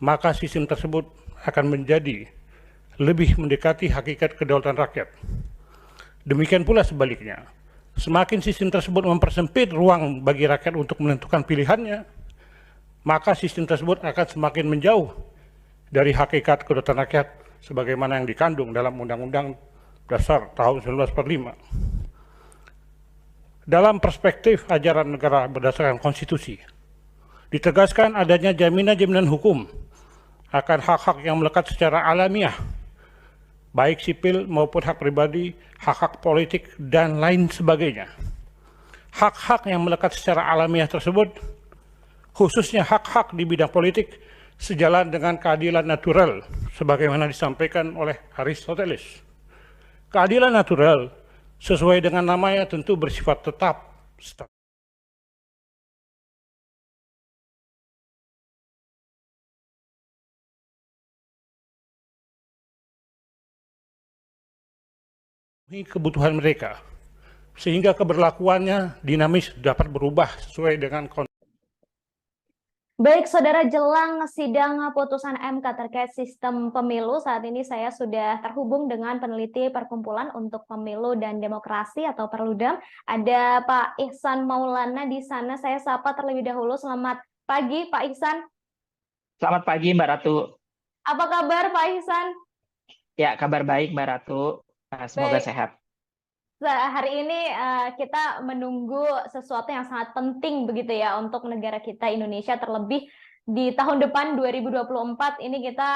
maka sistem tersebut akan menjadi lebih mendekati hakikat kedaulatan rakyat. Demikian pula sebaliknya, semakin sistem tersebut mempersempit ruang bagi rakyat untuk menentukan pilihannya, maka sistem tersebut akan semakin menjauh dari hakikat kedaulatan rakyat sebagaimana yang dikandung dalam Undang-Undang Dasar tahun 1945. Dalam perspektif ajaran negara berdasarkan konstitusi, ditegaskan adanya jaminan-jaminan hukum akan hak-hak yang melekat secara alamiah, baik sipil maupun hak pribadi, hak-hak politik, dan lain sebagainya. Hak-hak yang melekat secara alamiah tersebut, khususnya hak-hak di bidang politik, sejalan dengan keadilan natural, sebagaimana disampaikan oleh Aristoteles. Keadilan natural, sesuai dengan namanya, tentu bersifat tetap. Kebutuhan mereka, sehingga keberlakuannya dinamis dapat berubah sesuai dengan kondisi. Baik, saudara, jelang sidang putusan MK terkait sistem pemilu, saat ini saya sudah terhubung dengan peneliti Perkumpulan untuk Pemilu dan Demokrasi atau Perludem. Ada Pak Ihsan Maulana di sana. Saya sapa terlebih dahulu. Selamat pagi, Pak Ihsan. Selamat pagi, Mbak Ratu. Apa kabar, Pak Ihsan? Ya, kabar baik, Mbak Ratu. Semoga Baik. sehat. Hari ini kita menunggu sesuatu yang sangat penting begitu ya untuk negara kita Indonesia, terlebih di tahun depan 2024 ini kita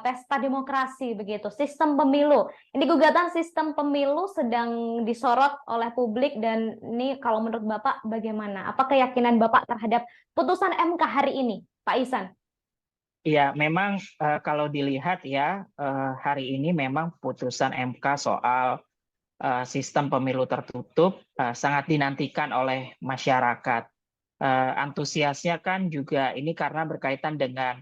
pesta demokrasi begitu, sistem pemilu. Ini gugatan sistem pemilu sedang disorot oleh publik, dan ini kalau menurut Bapak bagaimana? Apa keyakinan Bapak terhadap putusan MK hari ini, Pak Ihsan? Iya, memang kalau dilihat ya, hari ini memang putusan MK soal sistem pemilu tertutup sangat dinantikan oleh masyarakat. Antusiasnya kan juga ini karena berkaitan dengan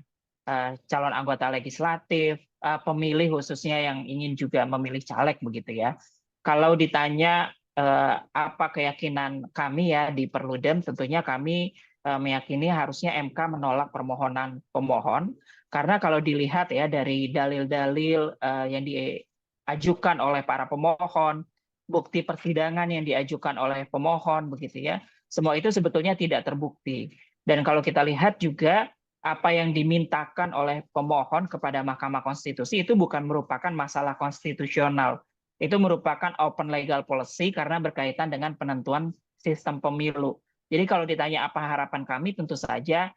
calon anggota legislatif, pemilih khususnya yang ingin juga memilih caleg begitu ya. Kalau ditanya apa keyakinan kami ya di Perludem, tentunya kami meyakini harusnya MK menolak permohonan pemohon, karena kalau dilihat ya dari dalil-dalil yang diajukan oleh para pemohon, bukti persidangan yang diajukan oleh pemohon begitu ya, semua itu sebetulnya tidak terbukti. Dan kalau kita lihat juga apa yang dimintakan oleh pemohon kepada Mahkamah Konstitusi itu bukan merupakan masalah konstitusional, itu merupakan open legal policy karena berkaitan dengan penentuan sistem pemilu. Jadi kalau ditanya apa harapan kami, tentu saja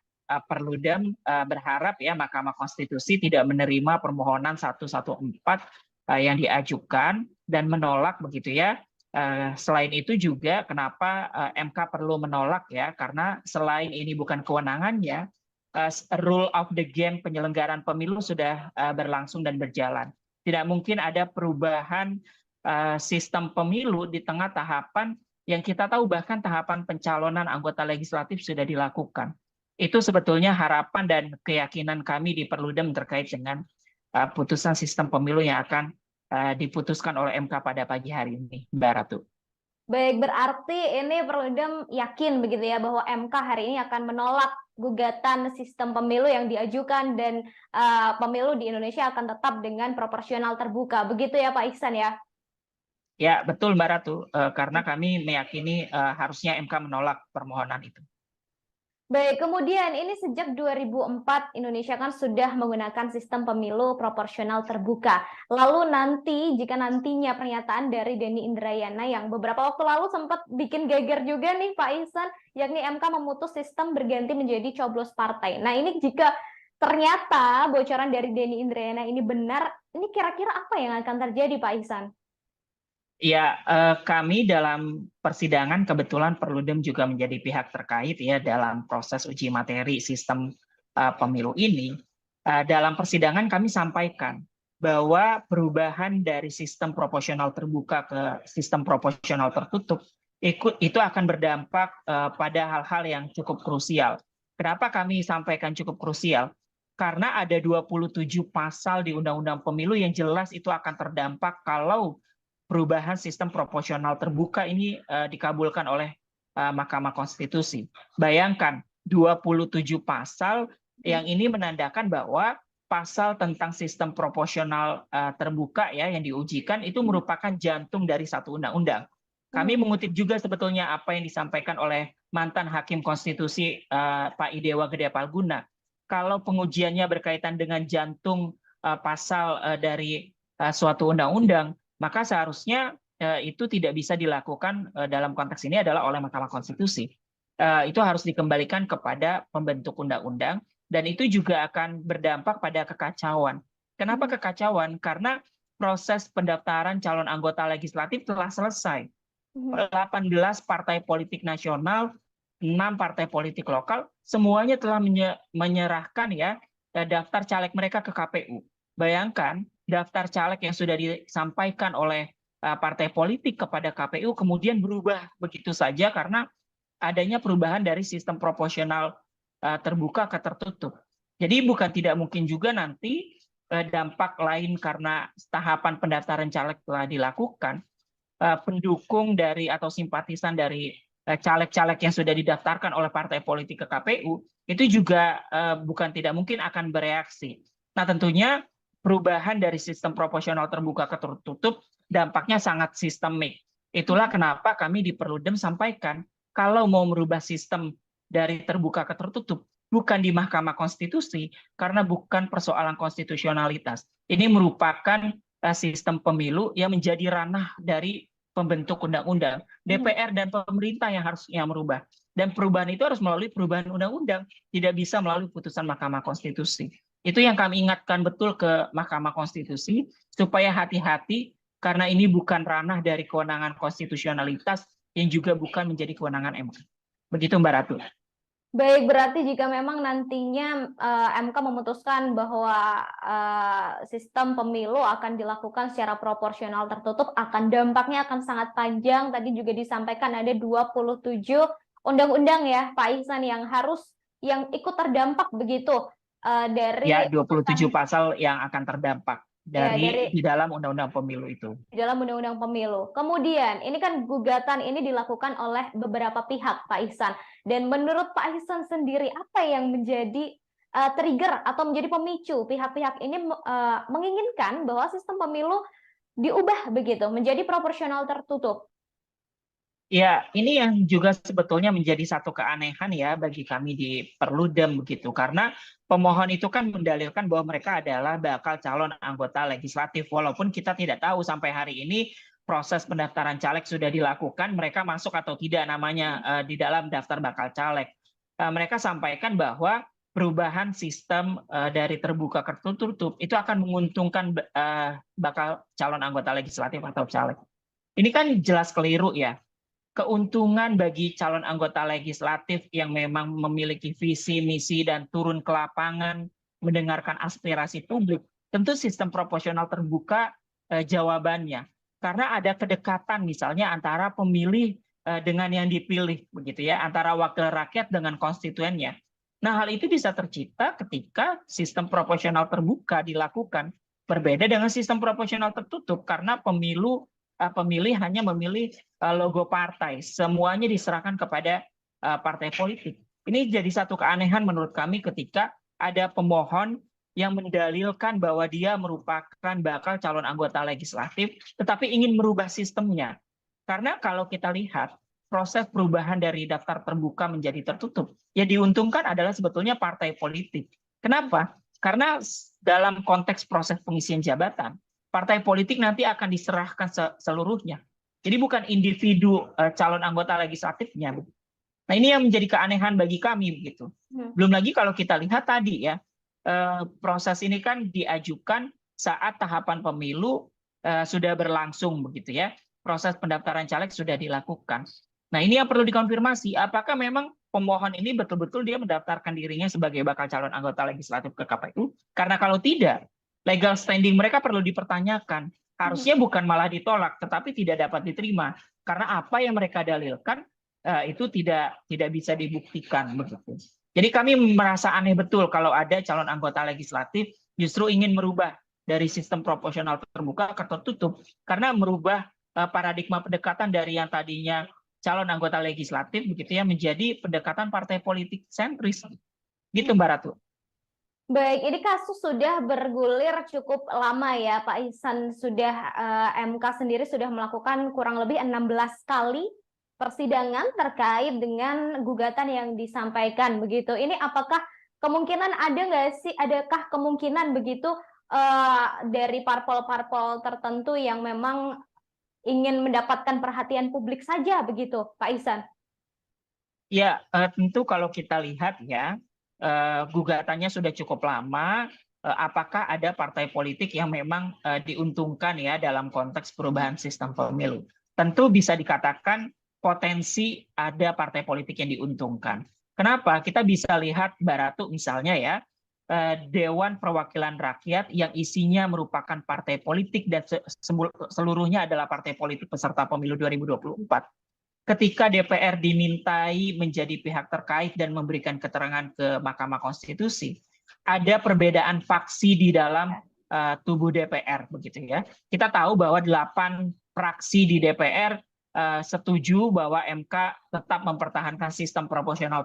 Perludem berharap ya Mahkamah Konstitusi tidak menerima permohonan 114 yang diajukan dan menolak begitu ya. Selain itu juga kenapa MK perlu menolak ya, karena selain ini bukan kewenangannya, rule of the game penyelenggaraan pemilu sudah berlangsung dan berjalan. Tidak mungkin ada perubahan sistem pemilu di tengah tahapan yang kita tahu bahkan tahapan pencalonan anggota legislatif sudah dilakukan. Itu sebetulnya harapan dan keyakinan kami di Perludem terkait dengan putusan sistem pemilu yang akan diputuskan oleh MK pada pagi hari ini, Mbak Ratu. Baik, berarti ini Perludem yakin begitu ya bahwa MK hari ini akan menolak gugatan sistem pemilu yang diajukan, dan pemilu di Indonesia akan tetap dengan proporsional terbuka. Begitu ya Pak Ihsan ya? Ya, betul Mbak Ratu. Karena kami meyakini harusnya MK menolak permohonan itu. Baik, kemudian ini sejak 2004 Indonesia kan sudah menggunakan sistem pemilu proporsional terbuka. Lalu nanti jika nantinya pernyataan dari Denny Indrayana yang beberapa waktu lalu sempat bikin geger juga nih Pak Ihsan, yakni MK memutus sistem berganti menjadi coblos partai. Nah ini jika ternyata bocoran dari Denny Indrayana ini benar, ini kira-kira apa yang akan terjadi Pak Ihsan? Ya, kami dalam persidangan kebetulan Perludem juga menjadi pihak terkait ya dalam proses uji materi sistem pemilu ini. Dalam persidangan kami sampaikan bahwa perubahan dari sistem proporsional terbuka ke sistem proporsional tertutup itu akan berdampak pada hal-hal yang cukup krusial. Kenapa kami sampaikan cukup krusial? Karena ada 27 pasal di Undang-Undang Pemilu yang jelas itu akan terdampak kalau perubahan sistem proporsional terbuka ini dikabulkan oleh Mahkamah Konstitusi. Bayangkan 27 pasal Yang ini menandakan bahwa pasal tentang sistem proporsional terbuka ya yang diujikan itu merupakan jantung dari satu undang-undang. Kami mengutip juga sebetulnya apa yang disampaikan oleh mantan Hakim Konstitusi Pak Idewa Gede Palguna. Kalau pengujiannya berkaitan dengan jantung pasal dari suatu undang-undang, maka seharusnya itu tidak bisa dilakukan dalam konteks ini adalah oleh Mahkamah Konstitusi. Itu harus dikembalikan kepada pembentuk undang-undang. Dan itu juga akan berdampak pada kekacauan. Kenapa kekacauan? Karena proses pendaftaran calon anggota legislatif telah selesai. 18 partai politik nasional, 6 partai politik lokal, semuanya telah menyerahkan ya daftar caleg mereka ke KPU. Bayangkan daftar caleg yang sudah disampaikan oleh partai politik kepada KPU kemudian berubah begitu saja karena adanya perubahan dari sistem proporsional terbuka ke tertutup. Jadi bukan tidak mungkin juga nanti dampak lain karena tahapan pendaftaran caleg telah dilakukan, pendukung dari atau simpatisan dari caleg-caleg yang sudah didaftarkan oleh partai politik ke KPU itu juga bukan tidak mungkin akan bereaksi. Nah tentunya perubahan dari sistem proporsional terbuka ke tertutup dampaknya sangat sistemik. Itulah kenapa kami di Perludem sampaikan kalau mau merubah sistem dari terbuka ke tertutup, bukan di Mahkamah Konstitusi, karena bukan persoalan konstitusionalitas. Ini merupakan sistem pemilu yang menjadi ranah dari pembentuk undang-undang. DPR dan pemerintah yang harusnya merubah. Dan perubahan itu harus melalui perubahan undang-undang, tidak bisa melalui putusan Mahkamah Konstitusi. Itu yang kami ingatkan betul ke Mahkamah Konstitusi, supaya hati-hati, karena ini bukan ranah dari kewenangan konstitusionalitas, yang juga bukan menjadi kewenangan MK. Begitu Mbak Ratu. Baik, berarti jika memang nantinya MK memutuskan bahwa sistem pemilu akan dilakukan secara proporsional tertutup, dampaknya akan sangat panjang. Tadi juga disampaikan ada 27 undang-undang ya, Pak Ihsan, yang ikut terdampak begitu dari ya 27 pasal yang akan terdampak di dalam undang-undang pemilu itu. Di dalam undang-undang pemilu. Kemudian ini kan gugatan ini dilakukan oleh beberapa pihak, Pak Ihsan. Dan menurut Pak Ihsan sendiri, apa yang menjadi trigger atau menjadi pemicu pihak-pihak ini menginginkan bahwa sistem pemilu diubah begitu, menjadi proporsional tertutup? Ya, ini yang juga sebetulnya menjadi satu keanehan ya bagi kami di Perludem begitu. Karena pemohon itu kan mendalilkan bahwa mereka adalah bakal calon anggota legislatif. Walaupun kita tidak tahu sampai hari ini proses pendaftaran caleg sudah dilakukan, mereka masuk atau tidak namanya di dalam daftar bakal caleg. Mereka sampaikan bahwa perubahan sistem dari terbuka ke tertutup itu akan menguntungkan bakal calon anggota legislatif atau caleg. Ini kan jelas keliru ya. Keuntungan bagi calon anggota legislatif yang memang memiliki visi, misi, dan turun ke lapangan, mendengarkan aspirasi publik, tentu sistem proporsional terbuka jawabannya. Karena ada kedekatan misalnya antara pemilih dengan yang dipilih, begitu ya, antara wakil rakyat dengan konstituennya. Nah, hal itu bisa tercipta ketika sistem proporsional terbuka dilakukan. Berbeda dengan sistem proporsional tertutup, karena pemilih hanya memilih logo partai, semuanya diserahkan kepada partai politik. Ini jadi satu keanehan menurut kami ketika ada pemohon yang mendalilkan bahwa dia merupakan bakal calon anggota legislatif, tetapi ingin merubah sistemnya. Karena kalau kita lihat proses perubahan dari daftar terbuka menjadi tertutup, yang diuntungkan adalah sebetulnya partai politik. Kenapa? Karena dalam konteks proses pengisian jabatan, partai politik nanti akan diserahkan seluruhnya. Jadi bukan individu calon anggota legislatifnya. Nah ini yang menjadi keanehan bagi kami begitu. Belum lagi kalau kita lihat tadi ya, proses ini kan diajukan saat tahapan pemilu sudah berlangsung begitu ya. Proses pendaftaran caleg sudah dilakukan. Nah ini yang perlu dikonfirmasi, apakah memang pemohon ini betul-betul dia mendaftarkan dirinya sebagai bakal calon anggota legislatif ke KPU? Karena kalau tidak, legal standing mereka perlu dipertanyakan. Harusnya bukan malah ditolak, tetapi tidak dapat diterima. Karena apa yang mereka dalilkan itu tidak bisa dibuktikan. Begitu. Jadi kami merasa aneh betul kalau ada calon anggota legislatif justru ingin merubah dari sistem proporsional terbuka ke tertutup. Karena merubah paradigma pendekatan dari yang tadinya calon anggota legislatif begitu ya menjadi pendekatan partai politik sentris. Gitu Mbak Ratu. Baik, ini kasus sudah bergulir cukup lama ya, Pak Ihsan. Sudah MK sendiri sudah melakukan kurang lebih 16 kali persidangan terkait dengan gugatan yang disampaikan begitu. Ini apakah kemungkinan ada nggak sih, adakah kemungkinan begitu dari parpol-parpol tertentu yang memang ingin mendapatkan perhatian publik saja begitu, Pak Ihsan? Ya, tentu kalau kita lihat ya, gugatannya sudah cukup lama. Apakah ada partai politik yang memang diuntungkan ya dalam konteks perubahan sistem pemilu? Tentu bisa dikatakan potensi ada partai politik yang diuntungkan. Kenapa? Kita bisa lihat Mbak Ratu misalnya ya, Dewan Perwakilan Rakyat yang isinya merupakan partai politik dan seluruhnya adalah partai politik peserta pemilu 2024. Ketika DPR dimintai menjadi pihak terkait dan memberikan keterangan ke Mahkamah Konstitusi, ada perbedaan faksi di dalam tubuh DPR, begitu ya. Kita tahu bahwa 8 fraksi di DPR setuju bahwa MK tetap mempertahankan sistem proporsional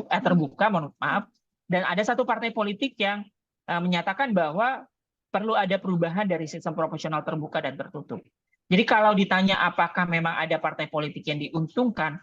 terbuka, mohon maaf, dan ada satu partai politik yang menyatakan bahwa perlu ada perubahan dari sistem proporsional terbuka dan tertutup. Jadi kalau ditanya apakah memang ada partai politik yang diuntungkan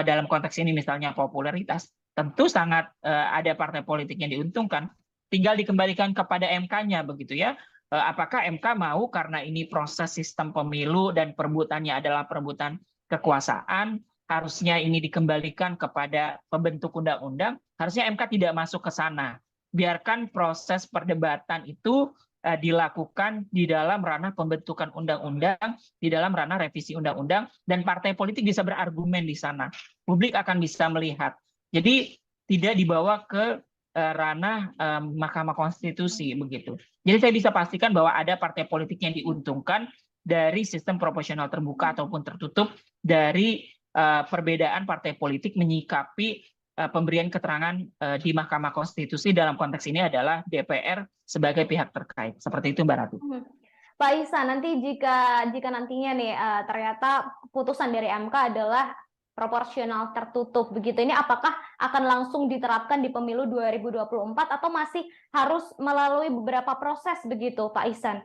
dalam konteks ini misalnya popularitas, tentu sangat ada partai politik yang diuntungkan. Tinggal dikembalikan kepada MK-nya begitu ya. Apakah MK mau karena ini proses sistem pemilu dan perebutannya adalah perebutan kekuasaan, harusnya ini dikembalikan kepada pembentuk undang-undang, harusnya MK tidak masuk ke sana. Biarkan proses perdebatan itu dilakukan di dalam ranah pembentukan undang-undang, di dalam ranah revisi undang-undang, dan partai politik bisa berargumen di sana. Publik akan bisa melihat. Jadi tidak dibawa ke ranah Mahkamah Konstitusi begitu. Jadi saya bisa pastikan bahwa ada partai politik yang diuntungkan dari sistem proporsional terbuka ataupun tertutup dari perbedaan partai politik menyikapi pemberian keterangan di Mahkamah Konstitusi dalam konteks ini adalah DPR sebagai pihak terkait. Seperti itu Mbak Ratu. Pak Ihsan, nanti jika nantinya nih ternyata putusan dari MK adalah proporsional tertutup begitu, ini apakah akan langsung diterapkan di pemilu 2024 atau masih harus melalui beberapa proses begitu, Pak Ihsan?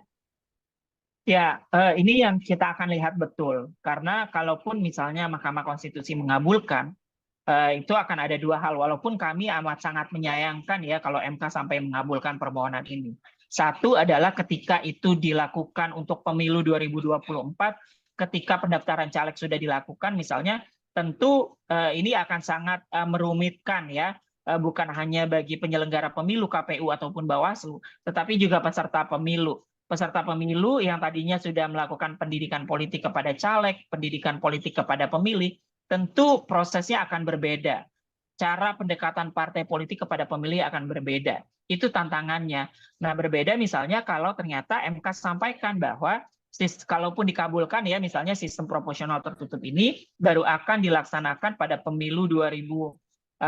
Ya, ini yang kita akan lihat betul. Karena kalaupun misalnya Mahkamah Konstitusi mengabulkan, itu akan ada dua hal. Walaupun kami amat sangat menyayangkan ya kalau MK sampai mengabulkan permohonan ini. Satu adalah ketika itu dilakukan untuk pemilu 2024, ketika pendaftaran caleg sudah dilakukan misalnya, tentu ini akan sangat merumitkan ya, bukan hanya bagi penyelenggara pemilu KPU ataupun Bawaslu, tetapi juga peserta pemilu. Peserta pemilu yang tadinya sudah melakukan pendidikan politik kepada caleg, pendidikan politik kepada pemilih, tentu prosesnya akan berbeda. Cara pendekatan partai politik kepada pemilih akan berbeda. Itu tantangannya. Nah, berbeda misalnya kalau ternyata MK sampaikan bahwa kalaupun dikabulkan ya misalnya sistem proporsional tertutup ini baru akan dilaksanakan pada pemilu 2029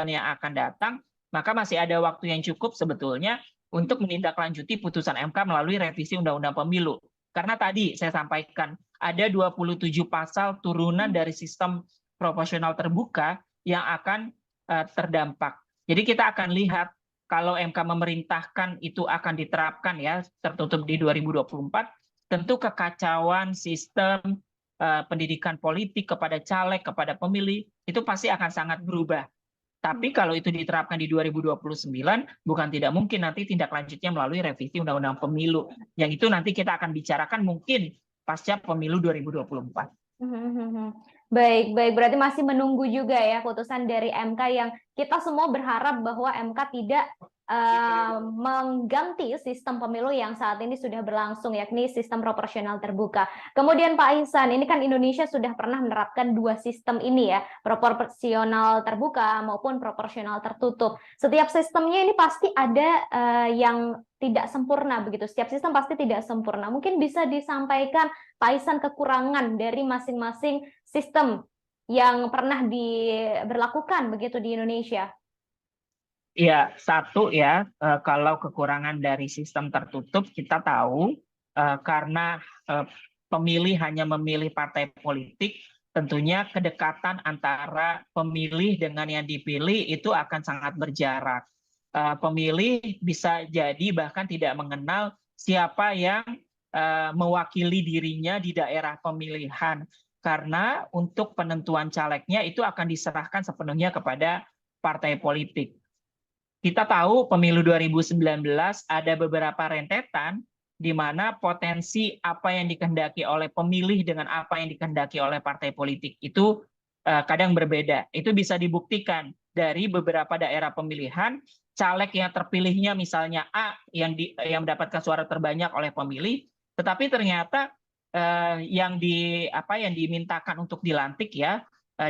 yang akan datang, maka masih ada waktu yang cukup sebetulnya untuk menindaklanjuti putusan MK melalui revisi Undang-Undang Pemilu. Karena tadi saya sampaikan ada 27 pasal turunan dari sistem proporsional terbuka yang akan terdampak. Jadi kita akan lihat kalau MK memerintahkan itu akan diterapkan ya tertutup di 2024, tentu kekacauan sistem pendidikan politik kepada caleg, kepada pemilih itu pasti akan sangat berubah. Tapi kalau itu diterapkan di 2029, bukan tidak mungkin nanti tindak lanjutnya melalui revisi Undang-Undang Pemilu. Yang itu nanti kita akan bicarakan mungkin pasca pemilu 2024. Baik. Berarti masih menunggu juga ya putusan dari MK yang kita semua berharap bahwa MK tidak mengganti sistem pemilu yang saat ini sudah berlangsung, yakni sistem proporsional terbuka. Kemudian Pak Ihsan, ini kan Indonesia sudah pernah menerapkan dua sistem ini ya, proporsional terbuka maupun proporsional tertutup. Setiap sistemnya ini pasti ada yang tidak sempurna begitu. Setiap sistem pasti tidak sempurna. Mungkin bisa disampaikan Pak Ihsan kekurangan dari masing-masing sistem yang pernah diberlakukan begitu di Indonesia. Ya, satu ya, kalau kekurangan dari sistem tertutup kita tahu karena pemilih hanya memilih partai politik, tentunya kedekatan antara pemilih dengan yang dipilih itu akan sangat berjarak. pemilih bisa jadi bahkan tidak mengenal siapa yang mewakili dirinya di daerah pemilihan, karena untuk penentuan calegnya itu akan diserahkan sepenuhnya kepada partai politik. Kita tahu pemilu 2019 ada beberapa rentetan di mana potensi apa yang dikehendaki oleh pemilih dengan apa yang dikehendaki oleh partai politik itu kadang berbeda. Itu bisa dibuktikan dari beberapa daerah pemilihan, caleg yang terpilihnya misalnya A yang mendapatkan suara terbanyak oleh pemilih, tetapi ternyata yang dimintakan untuk dilantik ya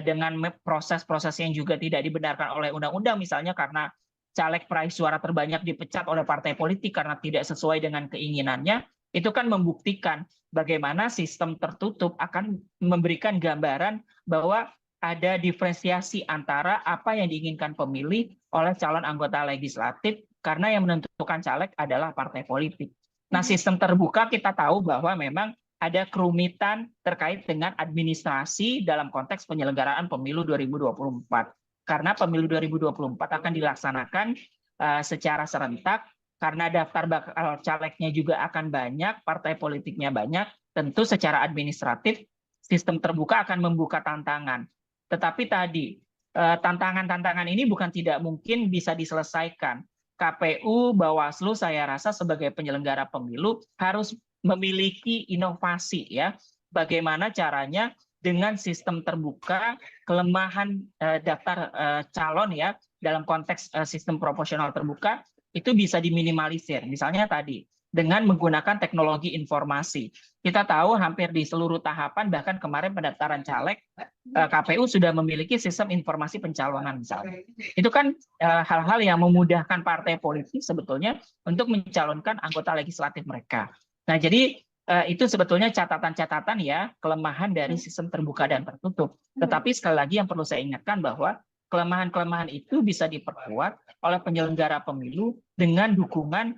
dengan proses-proses yang juga tidak dibenarkan oleh undang-undang, misalnya karena caleg peraih suara terbanyak dipecat oleh partai politik karena tidak sesuai dengan keinginannya, itu kan membuktikan bagaimana sistem tertutup akan memberikan gambaran bahwa ada diferensiasi antara apa yang diinginkan pemilih oleh calon anggota legislatif, karena yang menentukan caleg adalah partai politik. Nah, sistem terbuka kita tahu bahwa memang ada kerumitan terkait dengan administrasi dalam konteks penyelenggaraan pemilu 2024. Karena pemilu 2024 akan dilaksanakan secara serentak, karena daftar bakal calegnya juga akan banyak, partai politiknya banyak, tentu secara administratif sistem terbuka akan membuka tantangan. Tetapi tadi, tantangan-tantangan ini bukan tidak mungkin bisa diselesaikan. KPU, Bawaslu, saya rasa sebagai penyelenggara pemilu harus memiliki inovasi ya. Bagaimana caranya dengan sistem terbuka, kelemahan daftar calon ya dalam konteks sistem proporsional terbuka itu bisa diminimalisir. Misalnya tadi dengan menggunakan teknologi informasi. Kita tahu hampir di seluruh tahapan, bahkan kemarin pendaftaran caleg, KPU sudah memiliki sistem informasi pencalonan misalnya. Itu kan hal-hal yang memudahkan partai politik sebetulnya untuk mencalonkan anggota legislatif mereka. Nah, jadi itu sebetulnya catatan-catatan ya, kelemahan dari sistem terbuka dan tertutup. Tetapi sekali lagi yang perlu saya ingatkan bahwa kelemahan-kelemahan itu bisa diperkuat oleh penyelenggara pemilu dengan dukungan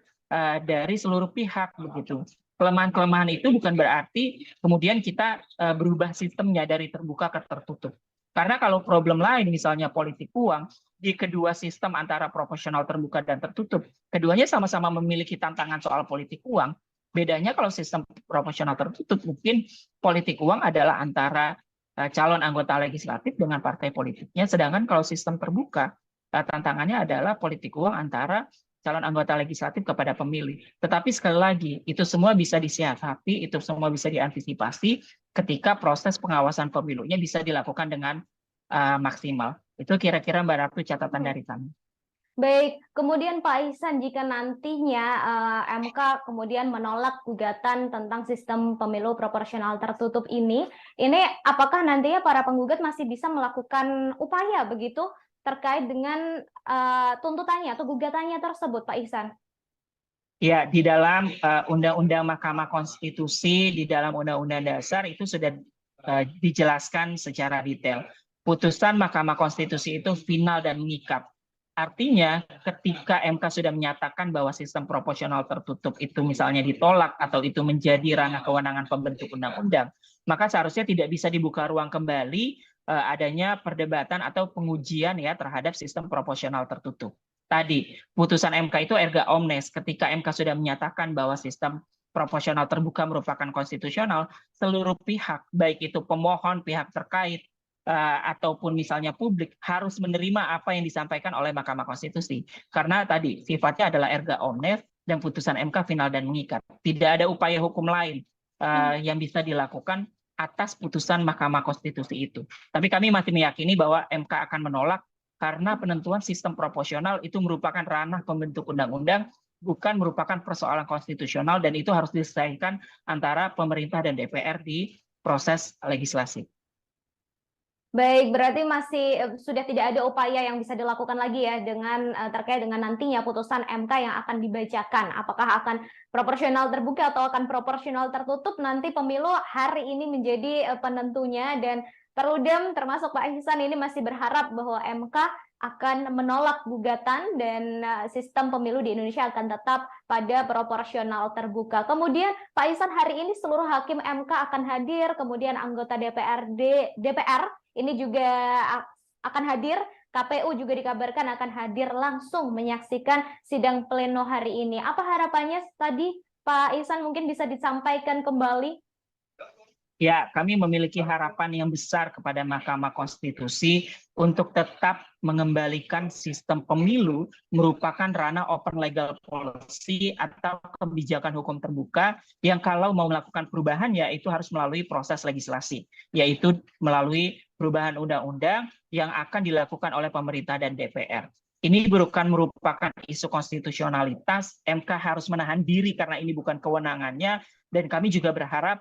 dari seluruh pihak begitu. Kelemahan-kelemahan itu bukan berarti kemudian kita berubah sistemnya dari terbuka ke tertutup. Karena kalau problem lain misalnya politik uang, di kedua sistem antara proporsional terbuka dan tertutup, keduanya sama-sama memiliki tantangan soal politik uang. Bedanya kalau sistem proporsional tertutup mungkin politik uang adalah antara calon anggota legislatif dengan partai politiknya, sedangkan kalau sistem terbuka tantangannya adalah politik uang antara calon anggota legislatif kepada pemilih. Tetapi sekali lagi, itu semua bisa disiasati, itu semua bisa diantisipasi ketika proses pengawasan pemilunya bisa dilakukan dengan maksimal. Itu kira-kira Mbak Ratu catatan dari kami. Baik, kemudian Pak Ihsan, jika nantinya MK kemudian menolak gugatan tentang sistem pemilu proporsional tertutup ini apakah nantinya para penggugat masih bisa melakukan upaya begitu terkait dengan tuntutannya atau gugatannya tersebut, Pak Ihsan? Ya, di dalam Undang-Undang Mahkamah Konstitusi, di dalam Undang-Undang Dasar itu sudah dijelaskan secara detail. Putusan Mahkamah Konstitusi itu final dan mengikat. Artinya ketika MK sudah menyatakan bahwa sistem proporsional tertutup itu misalnya ditolak atau itu menjadi ranah kewenangan pembentuk undang-undang, maka seharusnya tidak bisa dibuka ruang kembali adanya perdebatan atau pengujian ya terhadap sistem proporsional tertutup. Tadi putusan MK itu erga omnes, ketika MK sudah menyatakan bahwa sistem proporsional terbuka merupakan konstitusional, seluruh pihak baik itu pemohon, pihak terkait ataupun misalnya publik harus menerima apa yang disampaikan oleh Mahkamah Konstitusi, karena tadi sifatnya adalah erga omnes dan putusan MK final dan mengikat. Tidak ada upaya hukum lain yang bisa dilakukan atas putusan Mahkamah Konstitusi itu. Tapi kami masih meyakini bahwa MK akan menolak karena penentuan sistem proporsional itu merupakan ranah pembentuk undang-undang, bukan merupakan persoalan konstitusional, dan itu harus diselesaikan antara pemerintah dan DPR di proses legislasi. Baik, berarti masih sudah tidak ada upaya yang bisa dilakukan lagi ya dengan terkait dengan nantinya putusan MK yang akan dibacakan. Apakah akan proporsional terbuka atau akan proporsional tertutup, nanti pemilu hari ini menjadi penentunya, dan Perludem termasuk Pak Ihsan ini masih berharap bahwa MK akan menolak gugatan dan sistem pemilu di Indonesia akan tetap pada proporsional terbuka. Kemudian Pak Ihsan, hari ini seluruh hakim MK akan hadir, kemudian anggota DPR ini juga akan hadir KPU juga dikabarkan akan hadir langsung menyaksikan sidang pleno hari ini. Apa harapannya tadi Pak Ihsan mungkin bisa disampaikan kembali? Ya, kami memiliki harapan yang besar kepada Mahkamah Konstitusi untuk tetap mengembalikan sistem pemilu merupakan ranah open legal policy atau kebijakan hukum terbuka yang kalau mau melakukan perubahan ya itu harus melalui proses legislasi, yaitu melalui perubahan undang-undang yang akan dilakukan oleh pemerintah dan DPR. Ini bukan merupakan isu konstitusionalitas, MK harus menahan diri karena ini bukan kewenangannya, dan kami juga berharap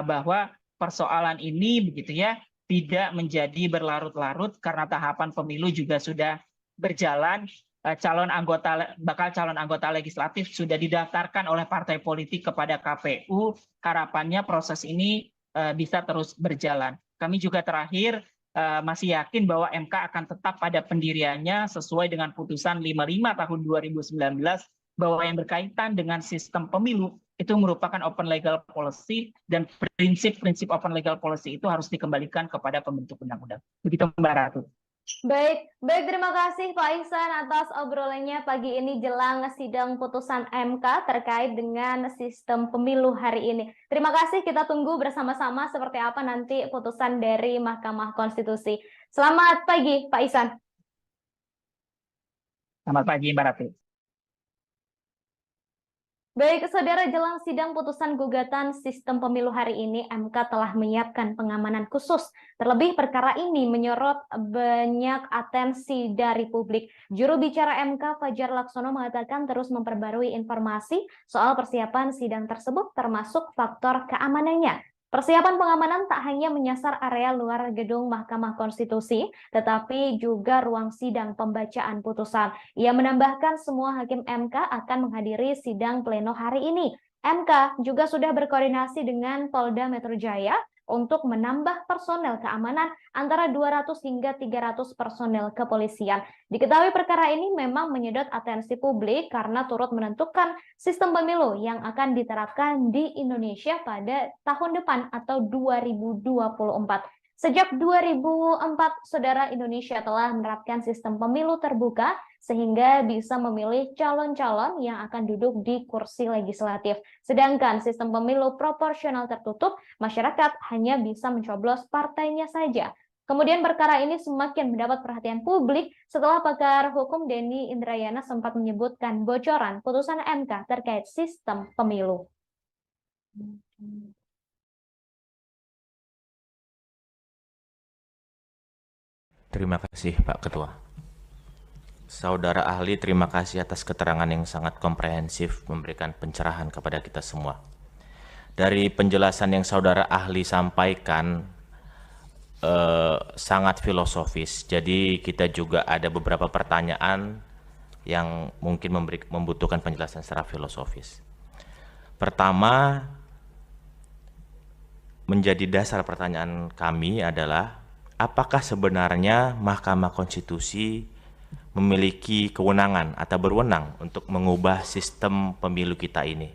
bahwa persoalan ini begitu ya tidak menjadi berlarut-larut karena tahapan pemilu juga sudah berjalan, bakal calon anggota legislatif sudah didaftarkan oleh partai politik kepada KPU. Harapannya proses ini bisa terus berjalan. Kami juga terakhir masih yakin bahwa MK akan tetap pada pendiriannya sesuai dengan putusan 55 tahun 2019 bahwa yang berkaitan dengan sistem pemilu itu merupakan open legal policy dan prinsip-prinsip open legal policy itu harus dikembalikan kepada pembentuk undang-undang. Begitu Mbak Ratu. Baik, terima kasih Pak Ihsan atas obrolannya pagi ini jelang sidang putusan MK terkait dengan sistem pemilu hari ini. Terima kasih, kita tunggu bersama-sama seperti apa nanti putusan dari Mahkamah Konstitusi. Selamat pagi Pak Ihsan. Selamat pagi Mbak Ratu. Baik, saudara, jelang sidang putusan gugatan sistem pemilu hari ini, MK telah menyiapkan pengamanan khusus. Terlebih perkara ini menyorot banyak atensi dari publik. Juru bicara MK Fajar Laksono mengatakan terus memperbarui informasi soal persiapan sidang tersebut termasuk faktor keamanannya. Persiapan pengamanan tak hanya menyasar area luar gedung Mahkamah Konstitusi, tetapi juga ruang sidang pembacaan putusan. Ia menambahkan semua hakim MK akan menghadiri sidang pleno hari ini. MK juga sudah berkoordinasi dengan Polda Metro Jaya untuk menambah personel keamanan antara 200 hingga 300 personel kepolisian. Diketahui perkara ini memang menyedot atensi publik karena turut menentukan sistem pemilu yang akan diterapkan di Indonesia pada tahun depan atau 2024. Sejak 2004, saudara, Indonesia telah menerapkan sistem pemilu terbuka sehingga bisa memilih calon-calon yang akan duduk di kursi legislatif. Sedangkan sistem pemilu proporsional tertutup, masyarakat hanya bisa mencoblos partainya saja. Kemudian perkara ini semakin mendapat perhatian publik setelah pakar hukum Denny Indrayana sempat menyebutkan bocoran putusan MK terkait sistem pemilu. Terima kasih Pak Ketua. Saudara ahli, terima kasih atas keterangan yang sangat komprehensif memberikan pencerahan kepada kita semua. Dari penjelasan yang saudara ahli sampaikan sangat filosofis, jadi kita juga ada beberapa pertanyaan yang mungkin membutuhkan penjelasan secara filosofis. Pertama, menjadi dasar pertanyaan kami adalah apakah sebenarnya Mahkamah Konstitusi memiliki kewenangan atau berwenang untuk mengubah sistem pemilu kita ini?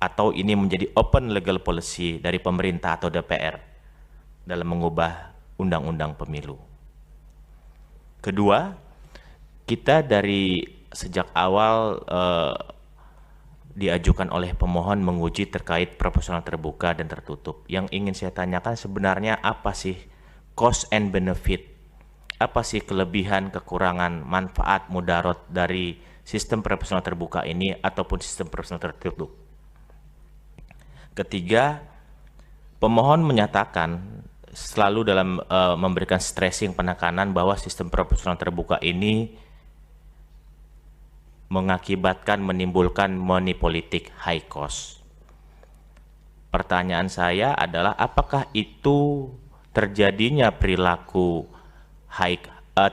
Atau ini menjadi open legal policy dari pemerintah atau DPR dalam mengubah undang-undang pemilu? Kedua, kita dari sejak awal diajukan oleh pemohon menguji terkait proporsional terbuka dan tertutup. Yang ingin saya tanyakan sebenarnya apa sih cost and benefit, apa sih kelebihan, kekurangan, manfaat, mudarat dari sistem proporsional terbuka ini ataupun sistem proporsional tertutup. Ketiga, pemohon menyatakan selalu dalam memberikan stressing penekanan bahwa sistem proporsional terbuka ini mengakibatkan menimbulkan money politik high cost. Pertanyaan saya adalah apakah itu terjadinya perilaku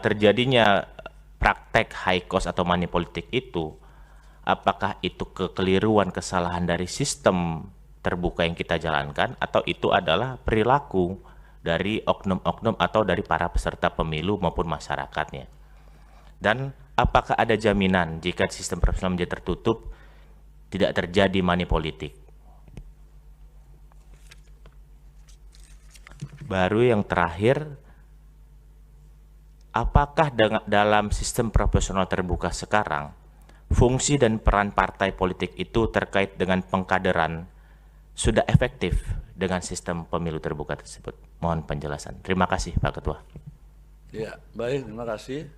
terjadinya praktek high cost atau money politik itu, apakah itu kekeliruan, kesalahan dari sistem terbuka yang kita jalankan, atau itu adalah perilaku dari oknum-oknum atau dari para peserta pemilu maupun masyarakatnya? Dan apakah ada jaminan jika sistem proporsional menjadi tertutup tidak terjadi money politik? Baru yang terakhir, apakah dalam sistem proporsional terbuka sekarang, fungsi dan peran partai politik itu terkait dengan pengkaderan sudah efektif dengan sistem pemilu terbuka tersebut? Mohon penjelasan. Terima kasih, Pak Ketua. Ya, baik, terima kasih.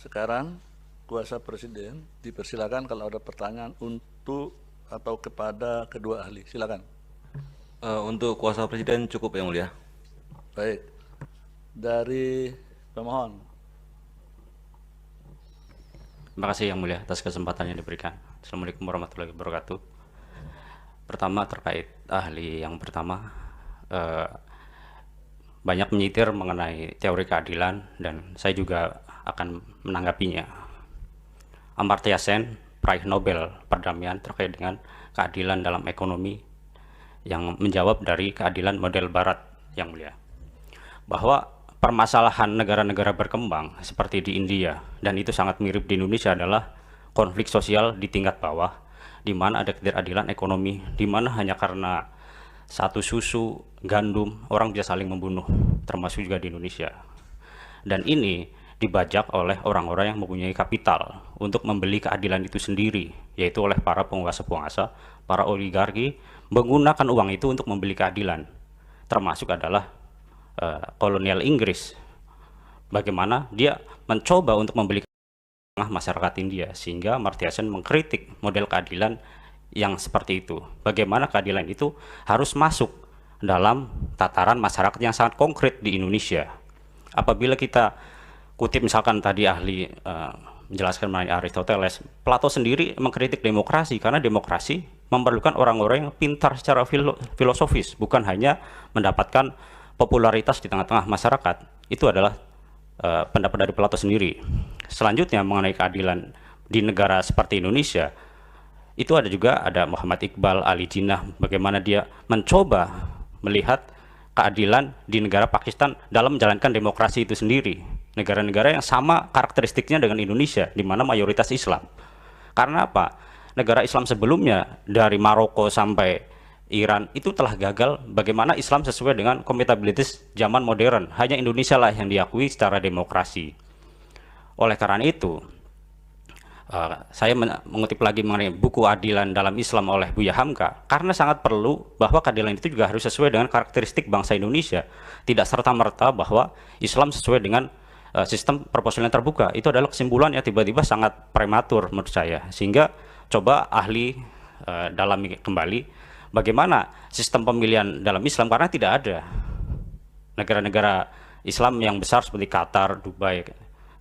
Sekarang kuasa Presiden dipersilakan kalau ada pertanyaan untuk atau kepada kedua ahli. Silakan. Untuk kuasa Presiden cukup, Yang Mulia. Baik. Dari pemohon. Terima kasih Yang Mulia atas kesempatan yang diberikan. Assalamualaikum warahmatullahi wabarakatuh. Pertama terkait ahli yang pertama, banyak menyitir mengenai teori keadilan dan saya juga akan menanggapinya. Amartya Sen, peraih Nobel perdamaian terkait dengan keadilan dalam ekonomi, yang menjawab dari keadilan model Barat, Yang Mulia, bahwa permasalahan negara-negara berkembang seperti di India dan itu sangat mirip di Indonesia adalah konflik sosial di tingkat bawah, di mana ada ketidakadilan ekonomi, di mana hanya karena satu susu, gandum, orang bisa saling membunuh, termasuk juga di Indonesia. Dan ini dibajak oleh orang-orang yang mempunyai kapital untuk membeli keadilan itu sendiri, yaitu oleh para penguasa-penguasa, para oligarki, menggunakan uang itu untuk membeli keadilan, termasuk adalah kolonial Inggris. Bagaimana dia mencoba untuk membeli masyarakat India, sehingga Amartya Sen mengkritik model keadilan yang seperti itu. Bagaimana keadilan itu harus masuk dalam tataran masyarakat yang sangat konkret di Indonesia. Apabila kita kutip misalkan tadi ahli menjelaskan mengenai Aristoteles, Plato sendiri mengkritik demokrasi karena demokrasi memerlukan orang-orang yang pintar secara filosofis, bukan hanya mendapatkan popularitas di tengah-tengah masyarakat. Itu adalah pendapat dari Plato sendiri. Selanjutnya mengenai keadilan di negara seperti Indonesia, itu ada Muhammad Iqbal, Ali Jinnah, bagaimana dia mencoba melihat keadilan di negara Pakistan dalam menjalankan demokrasi itu sendiri. Negara-negara yang sama karakteristiknya dengan Indonesia, di mana mayoritas Islam. Karena apa? Negara Islam sebelumnya dari Maroko sampai Iran itu telah gagal bagaimana Islam sesuai dengan kompatibilitas zaman modern. Hanya Indonesia lah yang diakui secara demokrasi. Oleh karena itu, saya mengutip lagi mengenai buku Adilan dalam Islam oleh Buya Hamka, karena sangat perlu bahwa keadilan itu juga harus sesuai dengan karakteristik bangsa Indonesia. Tidak serta-merta bahwa Islam sesuai dengan sistem proporsional terbuka. Itu adalah kesimpulan yang tiba-tiba sangat prematur menurut saya. Sehingga coba ahli dalami kembali bagaimana sistem pemilihan dalam Islam, karena tidak ada negara-negara Islam yang besar seperti Qatar, Dubai,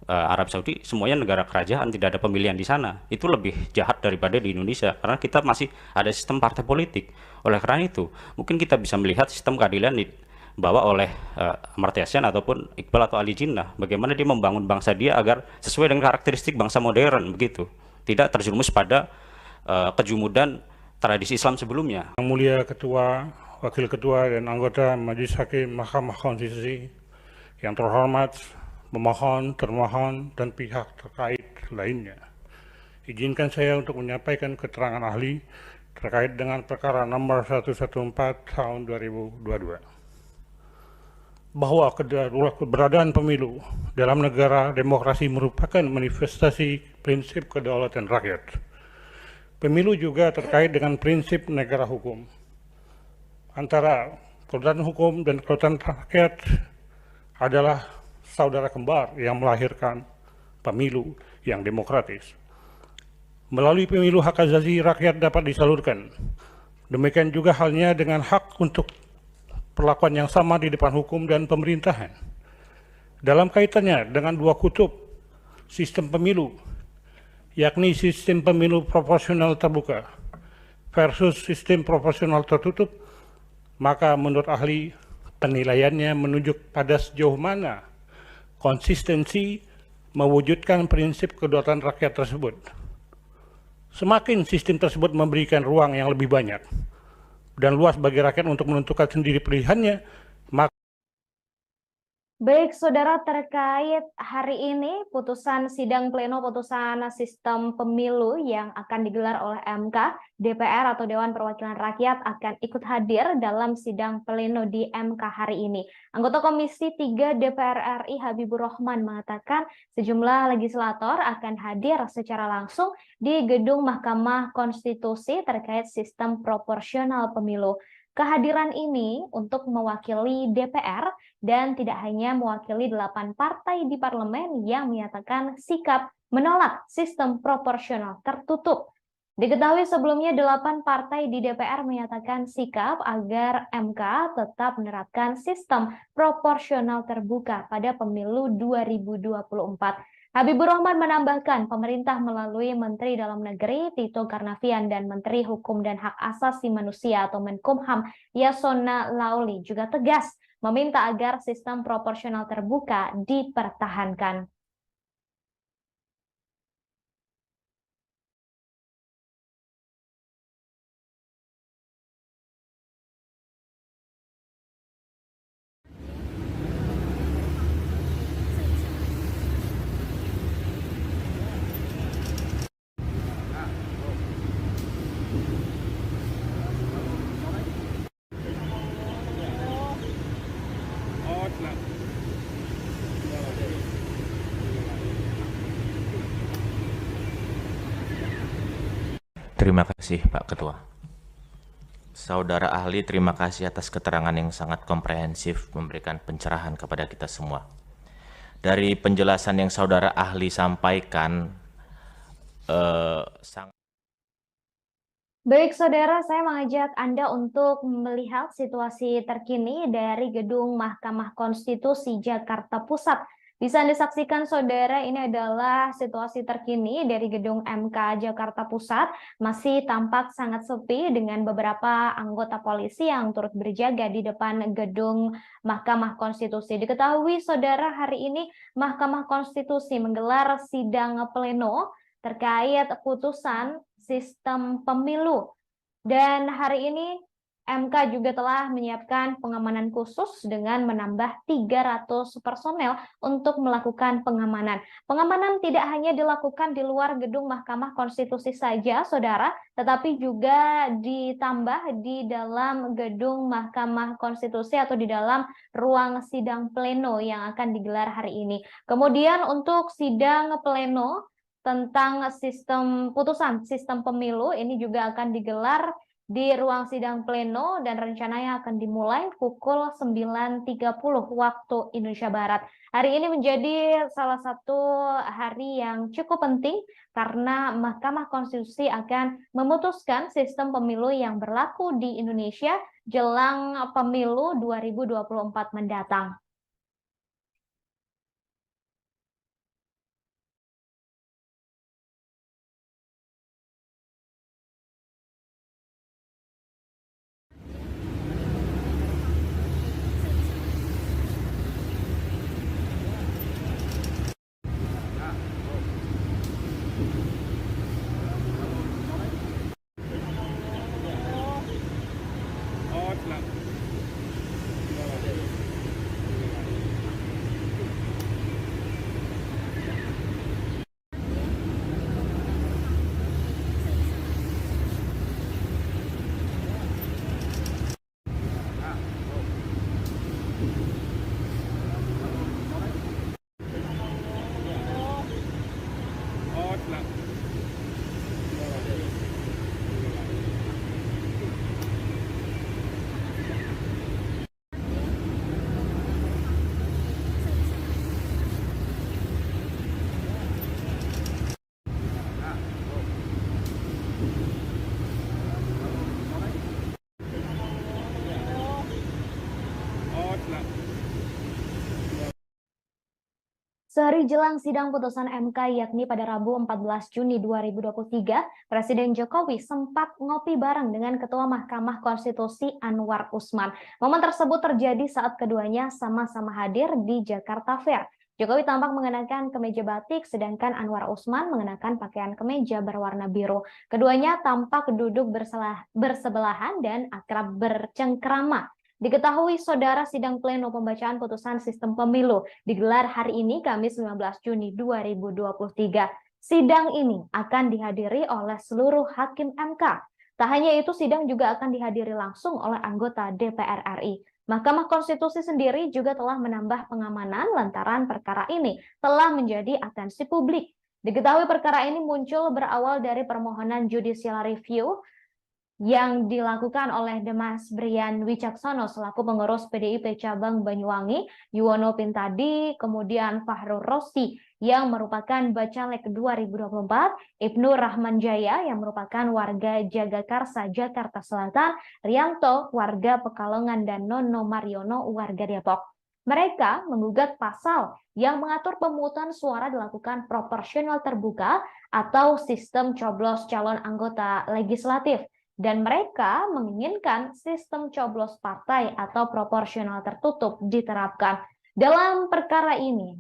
Arab Saudi, semuanya negara kerajaan, tidak ada pemilihan di sana. Itu lebih jahat daripada di Indonesia, karena kita masih ada sistem partai politik. Oleh karena itu, mungkin kita bisa melihat sistem keadilan dibawa oleh Amartya Sen ataupun Iqbal atau Ali Jinnah, bagaimana dia membangun bangsa dia agar sesuai dengan karakteristik bangsa modern, begitu. Tidak terjerumus pada kejumudan tradisi Islam sebelumnya. Yang Mulia Ketua, Wakil Ketua, dan anggota Majelis Hakim Mahkamah Konstitusi yang terhormat, pemohon, termohon, dan pihak terkait lainnya. Izinkan saya untuk menyampaikan keterangan ahli terkait dengan perkara nomor 114 tahun 2022. Bahwa keberadaan pemilu dalam negara demokrasi merupakan manifestasi prinsip kedaulatan rakyat. Pemilu juga terkait dengan prinsip negara hukum. Antara kedaulatan hukum dan kedaulatan rakyat adalah saudara kembar yang melahirkan pemilu yang demokratis. Melalui pemilu hak asasi rakyat dapat disalurkan. Demikian juga halnya dengan hak untuk perlakuan yang sama di depan hukum dan pemerintahan. Dalam kaitannya dengan dua kutub sistem pemilu, yakni sistem pemilu proporsional terbuka versus sistem proporsional tertutup, maka menurut ahli penilaiannya menunjuk pada sejauh mana konsistensi mewujudkan prinsip kedaulatan rakyat tersebut. Semakin sistem tersebut memberikan ruang yang lebih banyak dan luas bagi rakyat untuk menentukan sendiri pilihannya, maka Baik, saudara, terkait hari ini putusan sidang pleno putusan sistem pemilu yang akan digelar oleh MK, DPR atau Dewan Perwakilan Rakyat akan ikut hadir dalam sidang pleno di MK hari ini. Anggota Komisi 3 DPR RI Habibur Rahman mengatakan sejumlah legislator akan hadir secara langsung di gedung Mahkamah Konstitusi terkait sistem proporsional pemilu. Kehadiran ini untuk mewakili DPR dan tidak hanya mewakili 8 partai di parlemen yang menyatakan sikap menolak sistem proporsional tertutup. Diketahui sebelumnya 8 partai di DPR menyatakan sikap agar MK tetap menerapkan sistem proporsional terbuka pada pemilu 2024. Habibur Rahman menambahkan pemerintah melalui Menteri Dalam Negeri Tito Karnavian dan Menteri Hukum dan Hak Asasi Manusia atau Menkumham Yasona Lauli juga tegas meminta agar sistem proporsional terbuka dipertahankan. Terima kasih Pak Ketua. Saudara ahli, terima kasih atas keterangan yang sangat komprehensif memberikan pencerahan kepada kita semua. Dari penjelasan yang saudara ahli sampaikan, Baik, saudara, saya mengajak Anda untuk melihat situasi terkini dari gedung Mahkamah Konstitusi Jakarta Pusat. Bisa Anda saksikan, saudara, ini adalah situasi terkini dari gedung MK Jakarta Pusat. Masih tampak sangat sepi dengan beberapa anggota polisi yang turut berjaga di depan gedung Mahkamah Konstitusi. Diketahui, saudara, hari ini Mahkamah Konstitusi menggelar sidang pleno terkait putusan sistem pemilu. Dan hari ini MK juga telah menyiapkan pengamanan khusus dengan menambah 300 personel untuk melakukan pengamanan. Pengamanan tidak hanya dilakukan di luar gedung Mahkamah Konstitusi saja, saudara, tetapi juga ditambah di dalam gedung Mahkamah Konstitusi atau di dalam ruang sidang pleno yang akan digelar hari ini. Kemudian untuk sidang pleno tentang putusan sistem pemilu ini juga akan digelar di ruang sidang pleno dan rencananya akan dimulai pukul 9.30 waktu Indonesia Barat. Hari ini menjadi salah satu hari yang cukup penting karena Mahkamah Konstitusi akan memutuskan sistem pemilu yang berlaku di Indonesia jelang pemilu 2024 mendatang. Sehari jelang sidang putusan MK yakni pada Rabu 14 Juni 2023, Presiden Jokowi sempat ngopi bareng dengan Ketua Mahkamah Konstitusi Anwar Usman. Momen tersebut terjadi saat keduanya sama-sama hadir di Jakarta Fair. Jokowi tampak mengenakan kemeja batik, sedangkan Anwar Usman mengenakan pakaian kemeja berwarna biru. Keduanya tampak duduk bersebelahan dan akrab bercengkrama. Diketahui saudara sidang pleno pembacaan putusan sistem pemilu digelar hari ini Kamis 15 Juni 2023. Sidang ini akan dihadiri oleh seluruh hakim MK. Tak hanya itu, sidang juga akan dihadiri langsung oleh anggota DPR RI. Mahkamah Konstitusi sendiri juga telah menambah pengamanan lantaran perkara ini telah menjadi atensi publik. Diketahui perkara ini muncul berawal dari permohonan judicial review yang dilakukan oleh Dimas Brian Wicaksono selaku pengurus PDIP cabang Banyuwangi, Yuwono Pintadi, kemudian Fahrul Rosti yang merupakan Bacalek 2024, Ibnu Rahman Jaya yang merupakan warga Jagakarsa, Jakarta Selatan, Rianto, warga Pekalongan, dan Nono Mariono, warga Depok. Mereka menggugat pasal yang mengatur pemungutan suara dilakukan proporsional terbuka atau sistem coblos calon anggota legislatif. Dan mereka menginginkan sistem coblos partai atau proporsional tertutup diterapkan. Dalam perkara ini,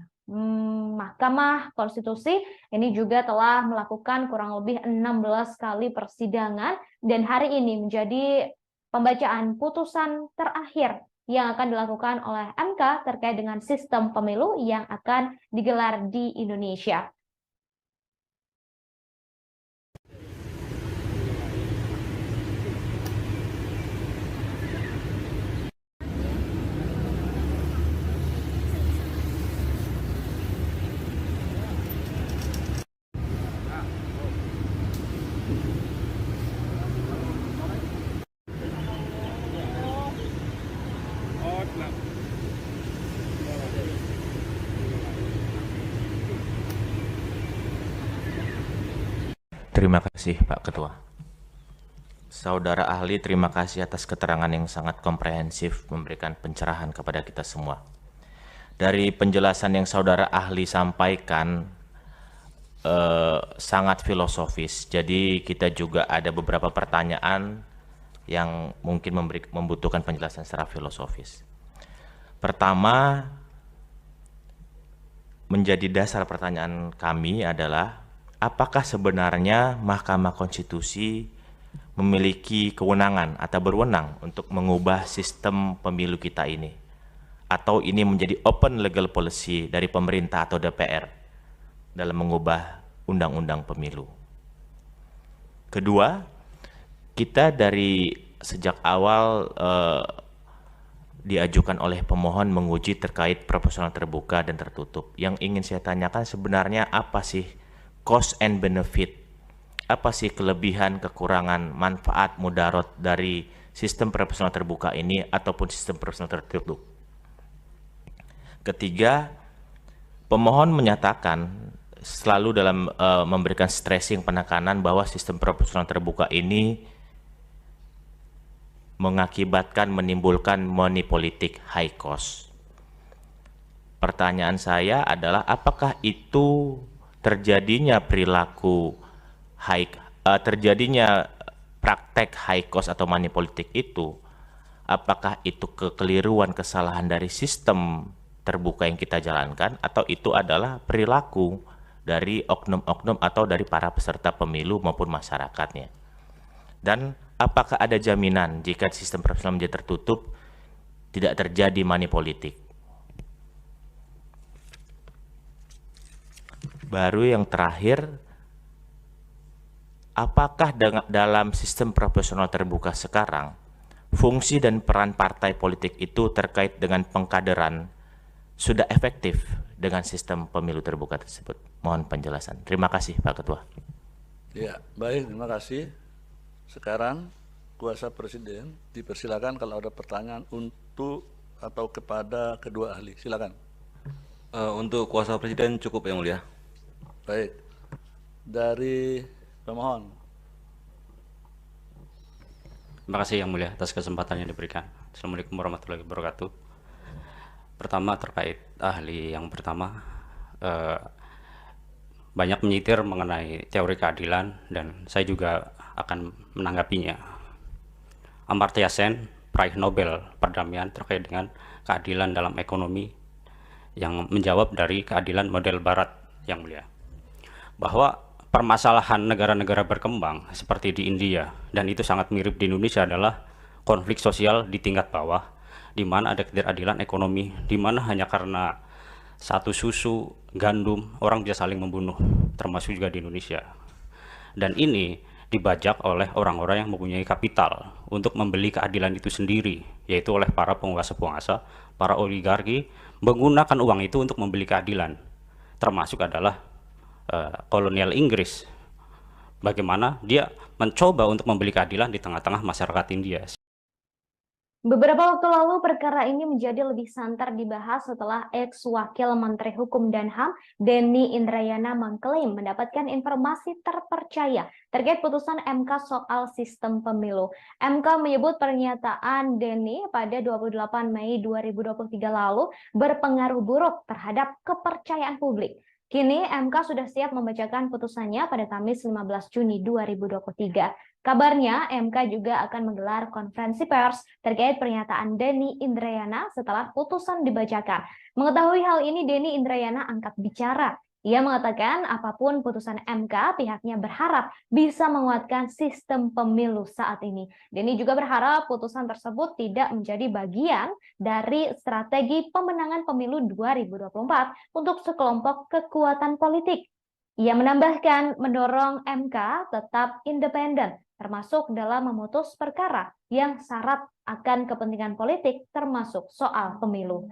Mahkamah Konstitusi ini juga telah melakukan kurang lebih 16 kali persidangan dan hari ini menjadi pembacaan putusan terakhir yang akan dilakukan oleh MK terkait dengan sistem pemilu yang akan digelar di Indonesia. Terima kasih Pak Ketua. Saudara ahli, terima kasih atas keterangan yang sangat komprehensif memberikan pencerahan kepada kita semua. Dari penjelasan yang saudara ahli sampaikan sangat filosofis, jadi kita juga ada beberapa pertanyaan yang mungkin membutuhkan penjelasan secara filosofis. Pertama, menjadi dasar pertanyaan kami adalah apakah sebenarnya Mahkamah Konstitusi memiliki kewenangan atau berwenang untuk mengubah sistem pemilu kita ini? Atau ini menjadi open legal policy dari pemerintah atau DPR dalam mengubah undang-undang pemilu? Kedua, kita dari sejak awal diajukan oleh pemohon menguji terkait proporsional terbuka dan tertutup. Yang ingin saya tanyakan sebenarnya apa sih cost and benefit, apa sih kelebihan, kekurangan, manfaat, mudarat dari sistem proporsional terbuka ini ataupun sistem proporsional tertutup. Ketiga, pemohon menyatakan selalu dalam memberikan stressing penekanan bahwa sistem proporsional terbuka ini mengakibatkan menimbulkan money politik high cost. Pertanyaan saya adalah apakah itu terjadinya perilaku terjadinya praktek high cost atau money politik itu, apakah itu kekeliruan, kesalahan dari sistem terbuka yang kita jalankan, atau itu adalah perilaku dari oknum-oknum atau dari para peserta pemilu maupun masyarakatnya? Dan apakah ada jaminan jika sistem proporsional menjadi tertutup tidak terjadi money politik? Baru yang terakhir, apakah dalam sistem proporsional terbuka sekarang, fungsi dan peran partai politik itu terkait dengan pengkaderan sudah efektif dengan sistem pemilu terbuka tersebut? Mohon penjelasan. Terima kasih Pak Ketua. Ya, baik, terima kasih. Sekarang kuasa Presiden dipersilakan kalau ada pertanyaan untuk atau kepada kedua ahli. Silakan. Untuk kuasa Presiden cukup yang mulia. Baik, dari pemohon. Terima kasih yang mulia atas kesempatan yang diberikan. Assalamualaikum warahmatullahi wabarakatuh. Pertama terkait ahli yang pertama, banyak menyitir mengenai teori keadilan dan saya juga akan menanggapinya. Amartya Sen, peraih Nobel perdamaian terkait dengan keadilan dalam ekonomi yang menjawab dari keadilan model barat yang mulia, bahwa permasalahan negara-negara berkembang seperti di India dan itu sangat mirip di Indonesia adalah konflik sosial di tingkat bawah di mana ada ketidakadilan ekonomi, di mana hanya karena satu susu, gandum, orang bisa saling membunuh, termasuk juga di Indonesia. Dan ini dibajak oleh orang-orang yang mempunyai kapital untuk membeli keadilan itu sendiri, yaitu oleh para penguasa-penguasa, para oligarki, menggunakan uang itu untuk membeli keadilan, termasuk adalah kolonial Inggris. Bagaimana dia mencoba untuk membeli keadilan di tengah-tengah masyarakat India. Beberapa waktu lalu perkara ini menjadi lebih santer dibahas setelah ex-wakil Menteri Hukum dan HAM Denny Indrayana mengklaim mendapatkan informasi terpercaya terkait putusan MK soal sistem pemilu. MK menyebut pernyataan Denny pada 28 Mei 2023 lalu berpengaruh buruk terhadap kepercayaan publik. Kini MK sudah siap membacakan putusannya pada Kamis 15 Juni 2023. Kabarnya MK juga akan menggelar konferensi pers terkait pernyataan Denny Indrayana setelah putusan dibacakan. Mengetahui hal ini, Denny Indrayana angkat bicara. Ia mengatakan apapun putusan MK, pihaknya berharap bisa menguatkan sistem pemilu saat ini. Denny juga berharap putusan tersebut tidak menjadi bagian dari strategi pemenangan pemilu 2024 untuk sekelompok kekuatan politik. Ia menambahkan mendorong MK tetap independen, termasuk dalam memutus perkara yang syarat akan kepentingan politik, termasuk soal pemilu.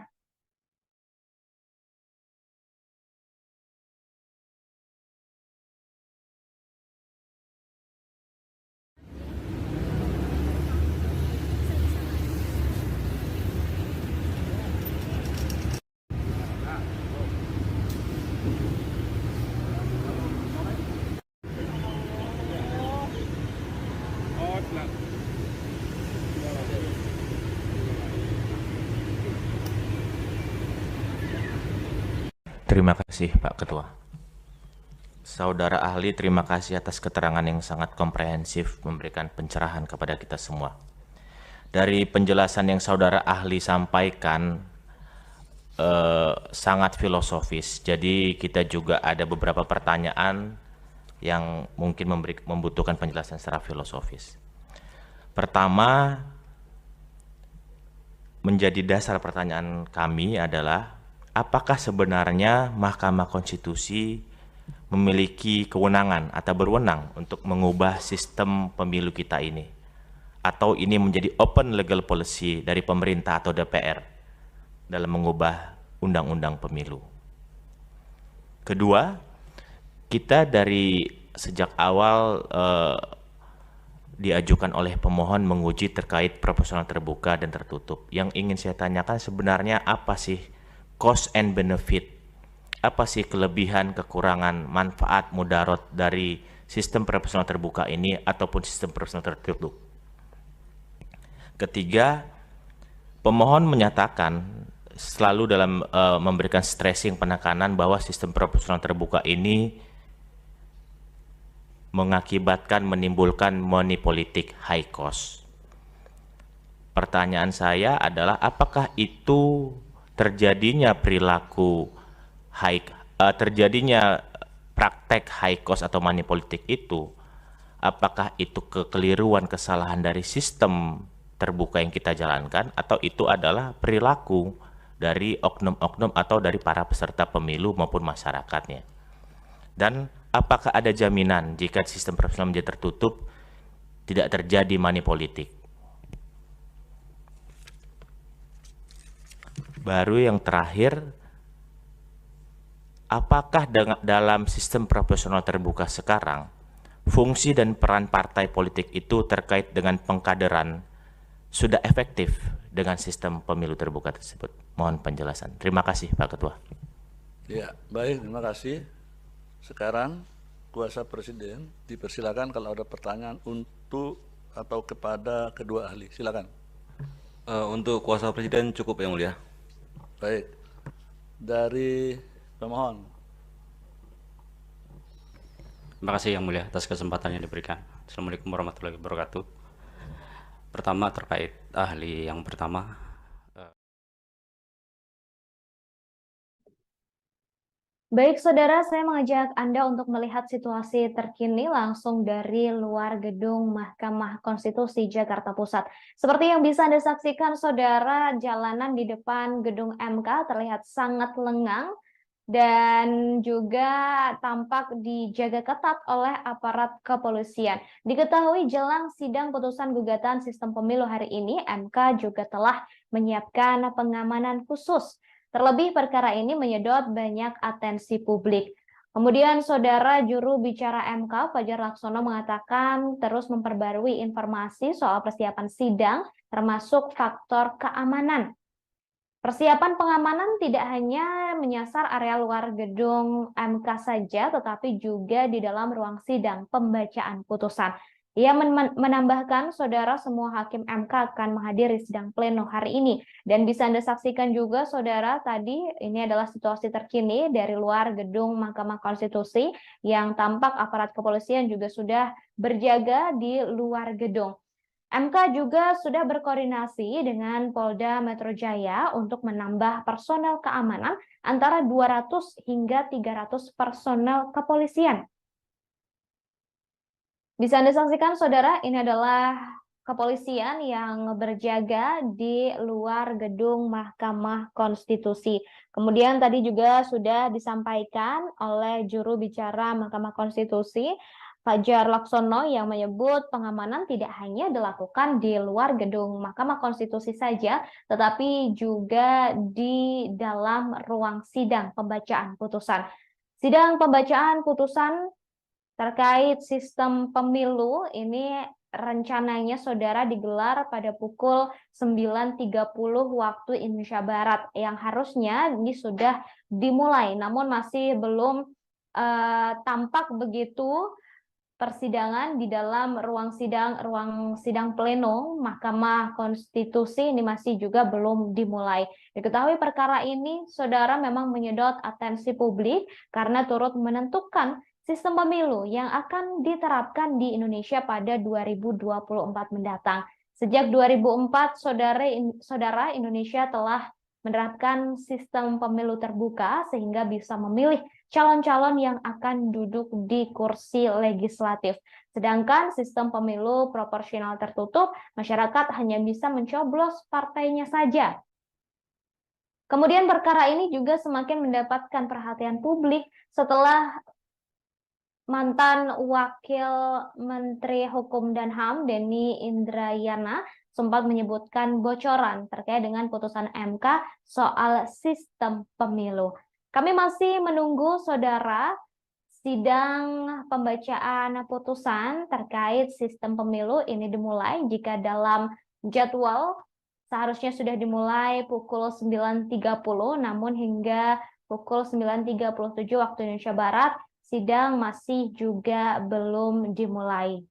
Terima kasih Pak Ketua. Saudara ahli, terima kasih atas keterangan yang sangat komprehensif memberikan pencerahan kepada kita semua. Dari penjelasan yang saudara ahli sampaikan sangat filosofis, jadi kita juga ada beberapa pertanyaan yang mungkin membutuhkan penjelasan secara filosofis. Pertama, menjadi dasar pertanyaan kami adalah apakah sebenarnya Mahkamah Konstitusi memiliki kewenangan atau berwenang untuk mengubah sistem pemilu kita ini? Atau ini menjadi open legal policy dari pemerintah atau DPR dalam mengubah undang-undang pemilu? Kedua, kita dari sejak awal diajukan oleh pemohon menguji terkait proporsional terbuka dan tertutup. Yang ingin saya tanyakan sebenarnya apa sih cost and benefit, apa sih kelebihan, kekurangan, manfaat, mudarat dari sistem proporsional terbuka ini ataupun sistem proporsional tertutup. Ketiga, pemohon menyatakan selalu dalam memberikan stressing penekanan bahwa sistem proporsional terbuka ini mengakibatkan menimbulkan money politik high cost. Pertanyaan saya adalah apakah itu terjadinya perilaku terjadinya praktek high cost atau money politik itu, apakah itu kekeliruan, kesalahan dari sistem terbuka yang kita jalankan, atau itu adalah perilaku dari oknum-oknum atau dari para peserta pemilu maupun masyarakatnya? Dan apakah ada jaminan jika sistem proporsional menjadi tertutup tidak terjadi money politik? Baru yang terakhir, apakah dalam sistem proporsional terbuka sekarang fungsi dan peran partai politik itu terkait dengan pengkaderan sudah efektif dengan sistem pemilu terbuka tersebut? Mohon penjelasan. Terima kasih Pak Ketua. Ya, baik, terima kasih. Sekarang kuasa Presiden dipersilakan kalau ada pertanyaan untuk atau kepada kedua ahli. Silakan. Untuk kuasa Presiden cukup yang mulia. Baik, dari pemohon. Terima kasih yang mulia atas kesempatan yang diberikan. Assalamualaikum warahmatullahi wabarakatuh. Pertama terkait ahli yang pertama, Baik, saudara, saya mengajak Anda untuk melihat situasi terkini langsung dari luar gedung Mahkamah Konstitusi Jakarta Pusat. Seperti yang bisa Anda saksikan, saudara, jalanan di depan gedung MK terlihat sangat lengang dan juga tampak dijaga ketat oleh aparat kepolisian. Diketahui jelang sidang putusan gugatan sistem pemilu hari ini, MK juga telah menyiapkan pengamanan khusus. Terlebih perkara ini menyedot banyak atensi publik. Kemudian saudara juru bicara MK Fajar Laksono mengatakan terus memperbarui informasi soal persiapan sidang termasuk faktor keamanan. Persiapan pengamanan tidak hanya menyasar area luar gedung MK saja, tetapi juga di dalam ruang sidang pembacaan putusan. Ia menambahkan, saudara, semua hakim MK akan menghadiri sidang pleno hari ini. Dan bisa Anda saksikan juga, saudara, tadi ini adalah situasi terkini dari luar gedung Mahkamah Konstitusi yang tampak aparat kepolisian juga sudah berjaga di luar gedung. MK juga sudah berkoordinasi dengan Polda Metro Jaya untuk menambah personel keamanan antara 200 hingga 300 personel kepolisian. Bisa Anda saksikan, saudara, ini adalah kepolisian yang berjaga di luar gedung Mahkamah Konstitusi. Kemudian tadi juga sudah disampaikan oleh juru bicara Mahkamah Konstitusi, Fajar Laksono, yang menyebut pengamanan tidak hanya dilakukan di luar gedung Mahkamah Konstitusi saja, tetapi juga di dalam ruang sidang pembacaan putusan. Sidang pembacaan putusan terkait sistem pemilu ini rencananya, saudara, digelar pada pukul 9.30 waktu Indonesia Barat, yang harusnya ini sudah dimulai, namun masih belum tampak begitu persidangan di dalam ruang sidang pleno Mahkamah Konstitusi ini masih juga belum dimulai. Diketahui perkara ini, saudara, memang menyedot atensi publik karena turut menentukan sistem pemilu yang akan diterapkan di Indonesia pada 2024 mendatang. Sejak 2004, saudara, Indonesia telah menerapkan sistem pemilu terbuka sehingga bisa memilih calon-calon yang akan duduk di kursi legislatif. Sedangkan sistem pemilu proporsional tertutup, masyarakat hanya bisa mencoblos partainya saja. Kemudian perkara ini juga semakin mendapatkan perhatian publik setelah mantan Wakil Menteri Hukum dan HAM Denny Indrayana sempat menyebutkan bocoran terkait dengan putusan MK soal sistem pemilu. Kami masih menunggu, saudara, sidang pembacaan putusan terkait sistem pemilu ini dimulai. Jika dalam jadwal seharusnya sudah dimulai pukul 9.30, namun hingga pukul 9.37 waktu Indonesia Barat, sidang masih juga belum dimulai.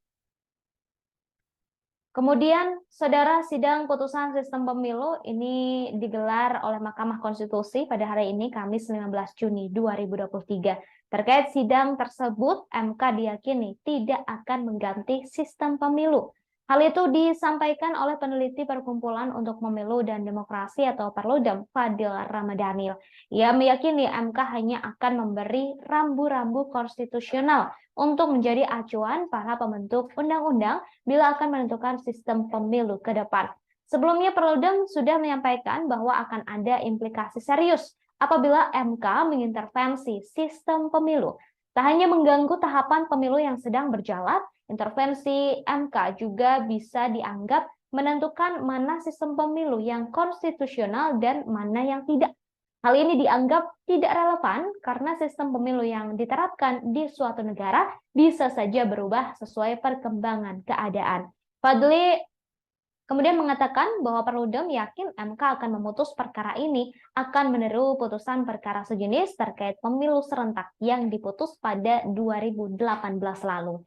Kemudian, saudara, sidang putusan sistem pemilu ini digelar oleh Mahkamah Konstitusi pada hari ini, Kamis 19 Juni 2023. Terkait sidang tersebut, MK diyakini tidak akan mengganti sistem pemilu. Hal itu disampaikan oleh peneliti Perkumpulan untuk Pemilu dan Demokrasi atau Perludem, Fadil Ramadhanil. Ia meyakini MK hanya akan memberi rambu-rambu konstitusional untuk menjadi acuan para pembentuk undang-undang bila akan menentukan sistem pemilu ke depan. Sebelumnya, Perludem sudah menyampaikan bahwa akan ada implikasi serius apabila MK mengintervensi sistem pemilu. Tak hanya mengganggu tahapan pemilu yang sedang berjalan, intervensi MK juga bisa dianggap menentukan mana sistem pemilu yang konstitusional dan mana yang tidak. Hal ini dianggap tidak relevan karena sistem pemilu yang diterapkan di suatu negara bisa saja berubah sesuai perkembangan keadaan. Fadli kemudian mengatakan bahwa Perludem yakin MK akan memutus perkara ini akan meniru putusan perkara sejenis terkait pemilu serentak yang diputus pada 2018 lalu.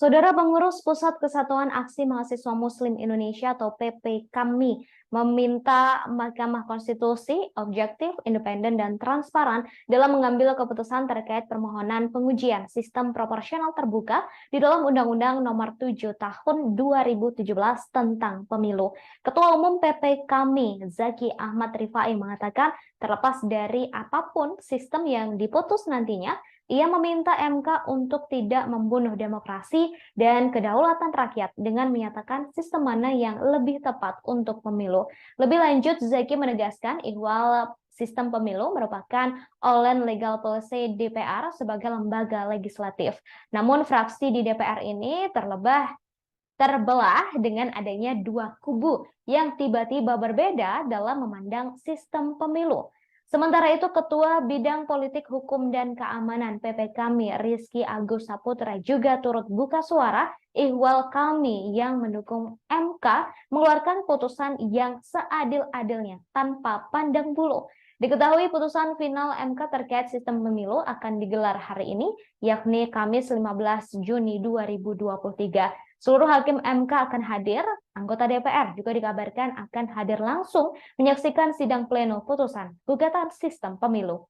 Saudara Pengurus Pusat Kesatuan Aksi Mahasiswa Muslim Indonesia atau PPKMI meminta Mahkamah Konstitusi objektif, independen, dan transparan dalam mengambil keputusan terkait permohonan pengujian sistem proporsional terbuka di dalam Undang-Undang Nomor 7 Tahun 2017 tentang Pemilu. Ketua Umum PPKMI Zaki Ahmad Rifai mengatakan terlepas dari apapun sistem yang diputus nantinya, ia meminta MK untuk tidak membunuh demokrasi dan kedaulatan rakyat dengan menyatakan sistem mana yang lebih tepat untuk pemilu. Lebih lanjut, Zaki menegaskan ihwal sistem pemilu merupakan All Legal Policy DPR sebagai lembaga legislatif. Namun fraksi di DPR ini terbelah dengan adanya dua kubu yang tiba-tiba berbeda dalam memandang sistem pemilu. Sementara itu, Ketua Bidang Politik Hukum dan Keamanan PPKMI Rizky Agus Saputra juga turut buka suara ihwal kami yang mendukung MK mengeluarkan putusan yang seadil-adilnya tanpa pandang bulu. Diketahui putusan final MK terkait sistem pemilu akan digelar hari ini, yakni Kamis 15 Juni 2023. Seluruh hakim MK akan hadir, anggota DPR juga dikabarkan akan hadir langsung menyaksikan sidang pleno putusan gugatan sistem pemilu.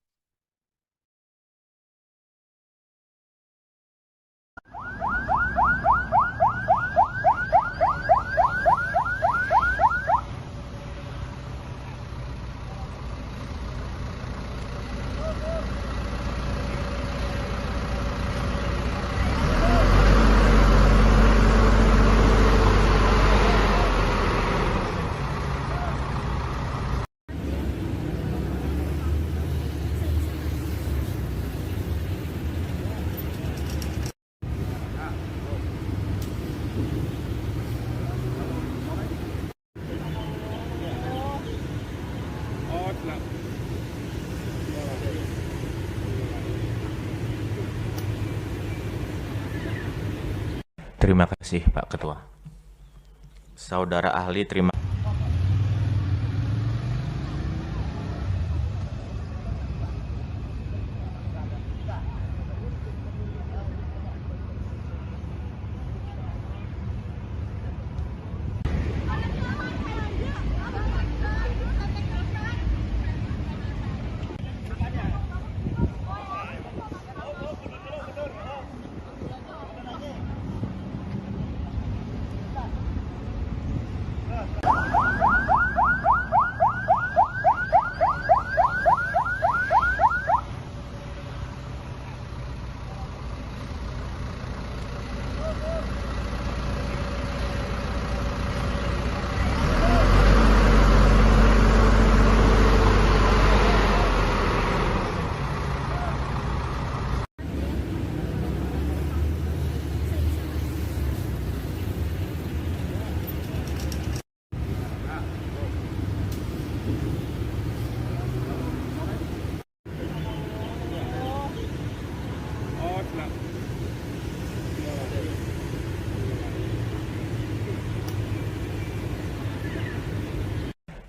Terima kasih Pak Ketua. Saudara ahli, terima kasih.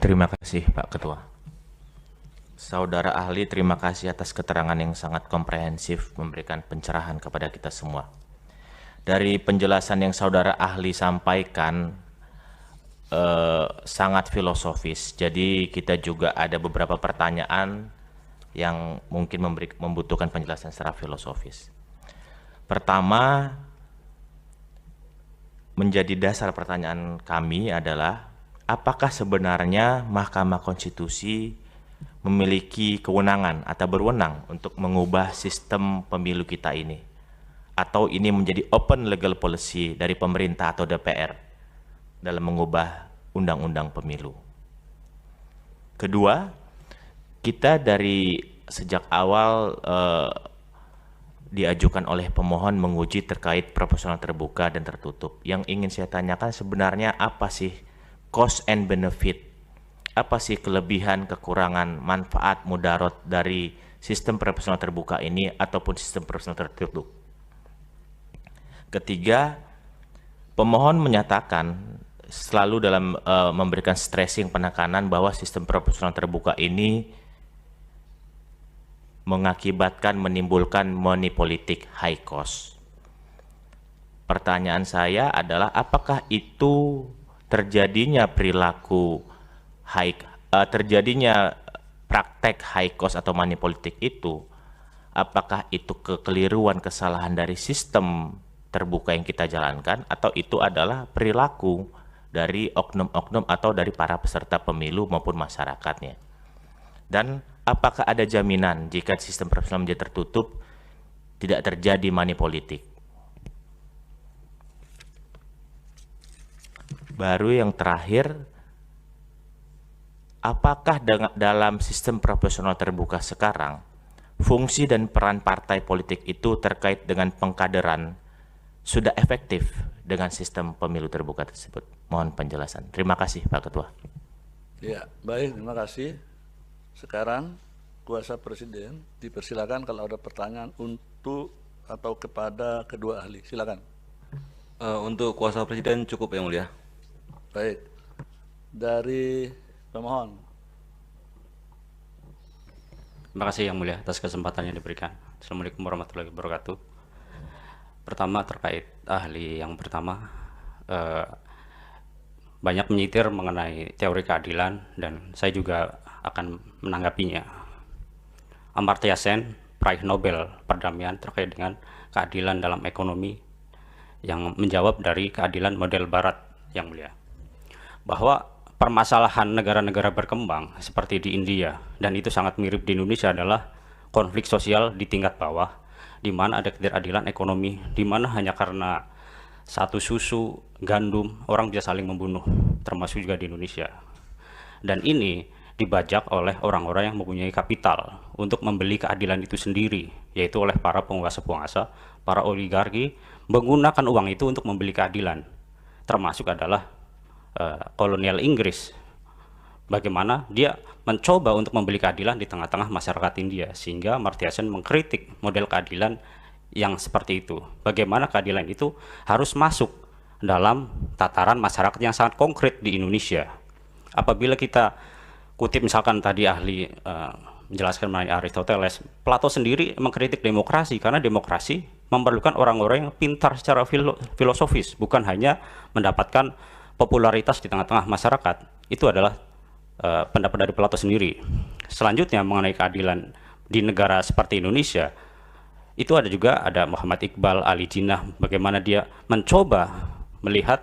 Terima kasih Pak Ketua. Saudara ahli, terima kasih atas keterangan yang sangat komprehensif memberikan pencerahan kepada kita semua. Dari penjelasan yang saudara ahli sampaikan sangat filosofis, jadi kita juga ada beberapa pertanyaan yang mungkin membutuhkan penjelasan secara filosofis. Pertama, menjadi dasar pertanyaan kami adalah apakah sebenarnya Mahkamah Konstitusi memiliki kewenangan atau berwenang untuk mengubah sistem pemilu kita ini? Atau ini menjadi open legal policy dari pemerintah atau DPR dalam mengubah undang-undang pemilu? Kedua, kita dari sejak awal diajukan oleh pemohon menguji terkait proporsional terbuka dan tertutup. Yang ingin saya tanyakan sebenarnya apa sih cost and benefit, apa sih kelebihan, kekurangan, manfaat, mudarat dari sistem proporsional terbuka ini ataupun sistem proporsional tertutup. Ketiga, pemohon menyatakan selalu dalam memberikan stressing penekanan bahwa sistem proporsional terbuka ini mengakibatkan menimbulkan money politik high cost. pertanyaan saya adalah apakah itu terjadinya terjadinya praktek high cost atau money politik itu, apakah itu kekeliruan kesalahan dari sistem terbuka yang kita jalankan atau itu adalah perilaku dari oknum-oknum atau dari para peserta pemilu maupun masyarakatnya? Dan apakah ada jaminan jika sistem proporsional menjadi tertutup tidak terjadi money politik? Baru yang terakhir, apakah dalam sistem proporsional terbuka sekarang, fungsi dan peran partai politik itu terkait dengan pengkaderan sudah efektif dengan sistem pemilu terbuka tersebut? Mohon penjelasan. Terima kasih, Pak Ketua. Ya, baik, terima kasih. Sekarang kuasa Presiden dipersilakan kalau ada pertanyaan untuk atau kepada kedua ahli. Silakan. Untuk kuasa Presiden cukup, Yang Mulia. Baik. Dari pemohon. Terima kasih Yang Mulia atas kesempatan yang diberikan. Assalamualaikum warahmatullahi wabarakatuh. Pertama terkait ahli yang pertama, banyak menyitir mengenai teori keadilan dan saya juga akan menanggapinya. Amartya Sen, peraih Nobel perdamaian terkait dengan keadilan dalam ekonomi, yang menjawab dari keadilan model Barat, Yang Mulia, bahwa permasalahan negara-negara berkembang seperti di India dan itu sangat mirip di Indonesia adalah konflik sosial di tingkat bawah, di mana ada ketidakadilan ekonomi, di mana hanya karena satu susu, gandum, orang bisa saling membunuh, termasuk juga di Indonesia. Dan ini dibajak oleh orang-orang yang mempunyai kapital untuk membeli keadilan itu sendiri, yaitu oleh para penguasa-penguasa, para oligarki, menggunakan uang itu untuk membeli keadilan, termasuk adalah kolonial Inggris. Bagaimana dia mencoba untuk membeli keadilan di tengah-tengah masyarakat India, sehingga Amartya Sen mengkritik model keadilan yang seperti itu. Bagaimana keadilan itu harus masuk dalam tataran masyarakat yang sangat konkret di Indonesia. Apabila kita kutip misalkan tadi ahli menjelaskan mengenai Aristoteles, Plato sendiri mengkritik demokrasi karena demokrasi memerlukan orang-orang yang pintar secara filosofis, bukan hanya mendapatkan popularitas di tengah-tengah masyarakat. Itu adalah pendapat dari Plato sendiri. Selanjutnya mengenai keadilan di negara seperti Indonesia, itu ada Muhammad Iqbal, Ali Jinnah, bagaimana dia mencoba melihat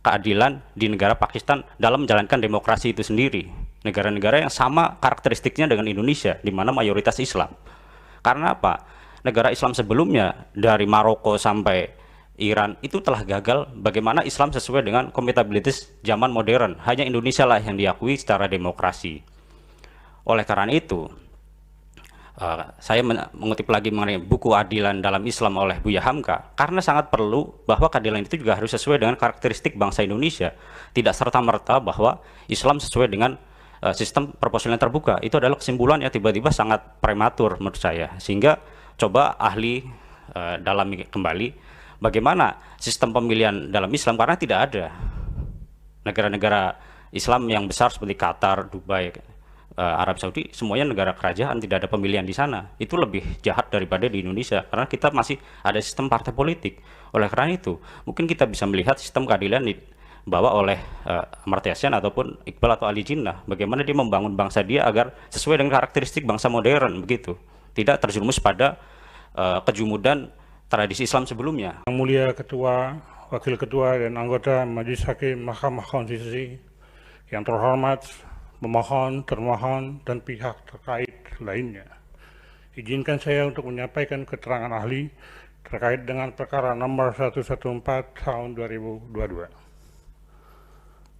keadilan di negara Pakistan dalam menjalankan demokrasi itu sendiri. Negara-negara yang sama karakteristiknya dengan Indonesia, di mana mayoritas Islam. Karena apa? Negara Islam sebelumnya dari Maroko sampai Iran itu telah gagal bagaimana Islam sesuai dengan kompatibilitas zaman modern. Hanya Indonesia lah yang diakui secara demokrasi. Oleh karena itu, saya mengutip lagi mengenai buku Adilan dalam Islam oleh Buya Hamka, karena sangat perlu bahwa keadilan itu juga harus sesuai dengan karakteristik bangsa Indonesia. Tidak serta-merta bahwa Islam sesuai dengan sistem proporsional terbuka. Itu adalah kesimpulan yang tiba-tiba sangat prematur menurut saya. Sehingga coba ahli dalami kembali bagaimana sistem pemilihan dalam Islam, karena tidak ada negara-negara Islam yang besar seperti Qatar, Dubai, Arab Saudi, semuanya negara kerajaan, tidak ada pemilihan di sana. Itu lebih jahat daripada di Indonesia, karena kita masih ada sistem partai politik. Oleh karena itu, mungkin kita bisa melihat sistem keadilan dibawa oleh Amartya Sen ataupun Iqbal atau Ali Jinnah, bagaimana dia membangun bangsa dia agar sesuai dengan karakteristik bangsa modern, begitu. Tidak terjerumus pada kejumudan tradisi Islam sebelumnya. Yang Mulia Ketua, Wakil Ketua, dan anggota Majelis Hakim Mahkamah Konstitusi, yang terhormat pemohon, termohon, dan pihak terkait lainnya. Izinkan saya untuk menyampaikan keterangan ahli terkait dengan perkara nomor 114 tahun 2022.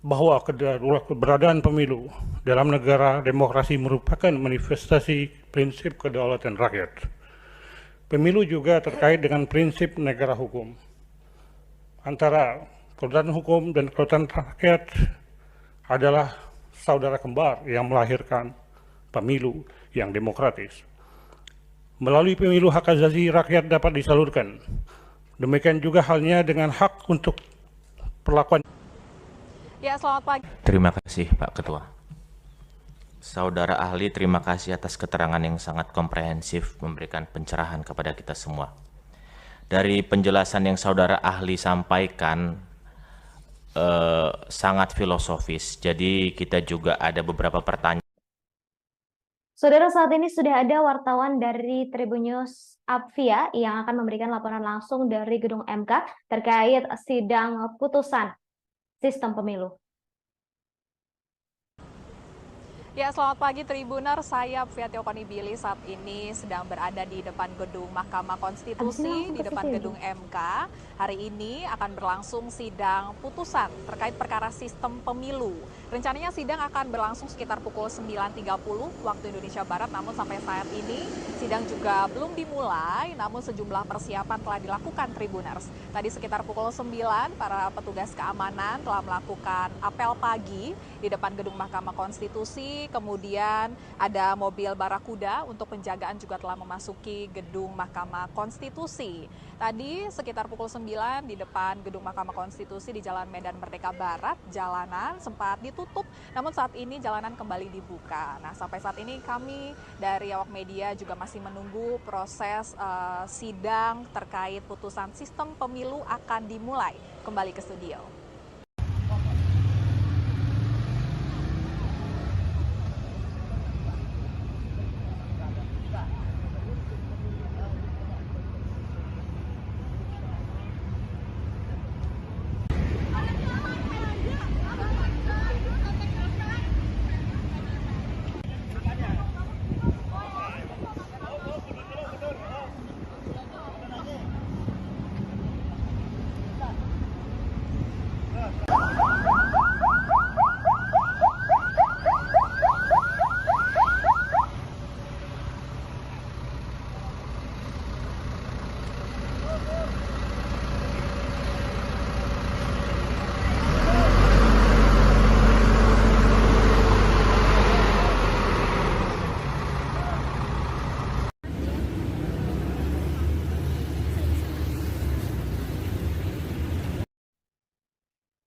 Bahwa keberadaan pemilu dalam negara demokrasi merupakan manifestasi prinsip kedaulatan rakyat. Pemilu juga terkait dengan prinsip negara hukum. Antara kedaulatan hukum dan kedaulatan rakyat adalah saudara kembar yang melahirkan pemilu yang demokratis. Melalui pemilu hak asasi rakyat dapat disalurkan. Demikian juga halnya dengan hak untuk perlakuan. Ya, selamat pagi. Terima kasih Pak Ketua. Saudara ahli, terima kasih atas keterangan yang sangat komprehensif, memberikan pencerahan kepada kita semua. dari penjelasan yang saudara ahli sampaikan sangat filosofis. Jadi kita juga ada beberapa pertanyaan. Saudara, saat ini sudah ada wartawan dari Tribunnews Apvia yang akan memberikan laporan langsung dari gedung MK terkait sidang putusan sistem pemilu. Ya, selamat pagi Tribuner. Saya Fiatio Konibili saat ini sedang berada di depan gedung Mahkamah Konstitusi, di depan gedung MK. Hari ini akan berlangsung sidang putusan terkait perkara sistem pemilu. Rencananya sidang akan berlangsung sekitar pukul 9.30 waktu Indonesia Barat, namun sampai saat ini sidang juga belum dimulai, namun sejumlah persiapan telah dilakukan Tribuners. Tadi sekitar pukul 9, para petugas keamanan telah melakukan apel pagi di depan gedung Mahkamah Konstitusi. Kemudian ada mobil barakuda untuk penjagaan juga telah memasuki gedung Mahkamah Konstitusi. Tadi sekitar pukul 9 di depan gedung Mahkamah Konstitusi di Jalan Medan Merdeka Barat, jalanan sempat ditutup, namun saat ini jalanan kembali dibuka. Nah, sampai saat ini kami dari awak media juga masih menunggu proses sidang terkait putusan sistem pemilu akan dimulai. Kembali ke studio.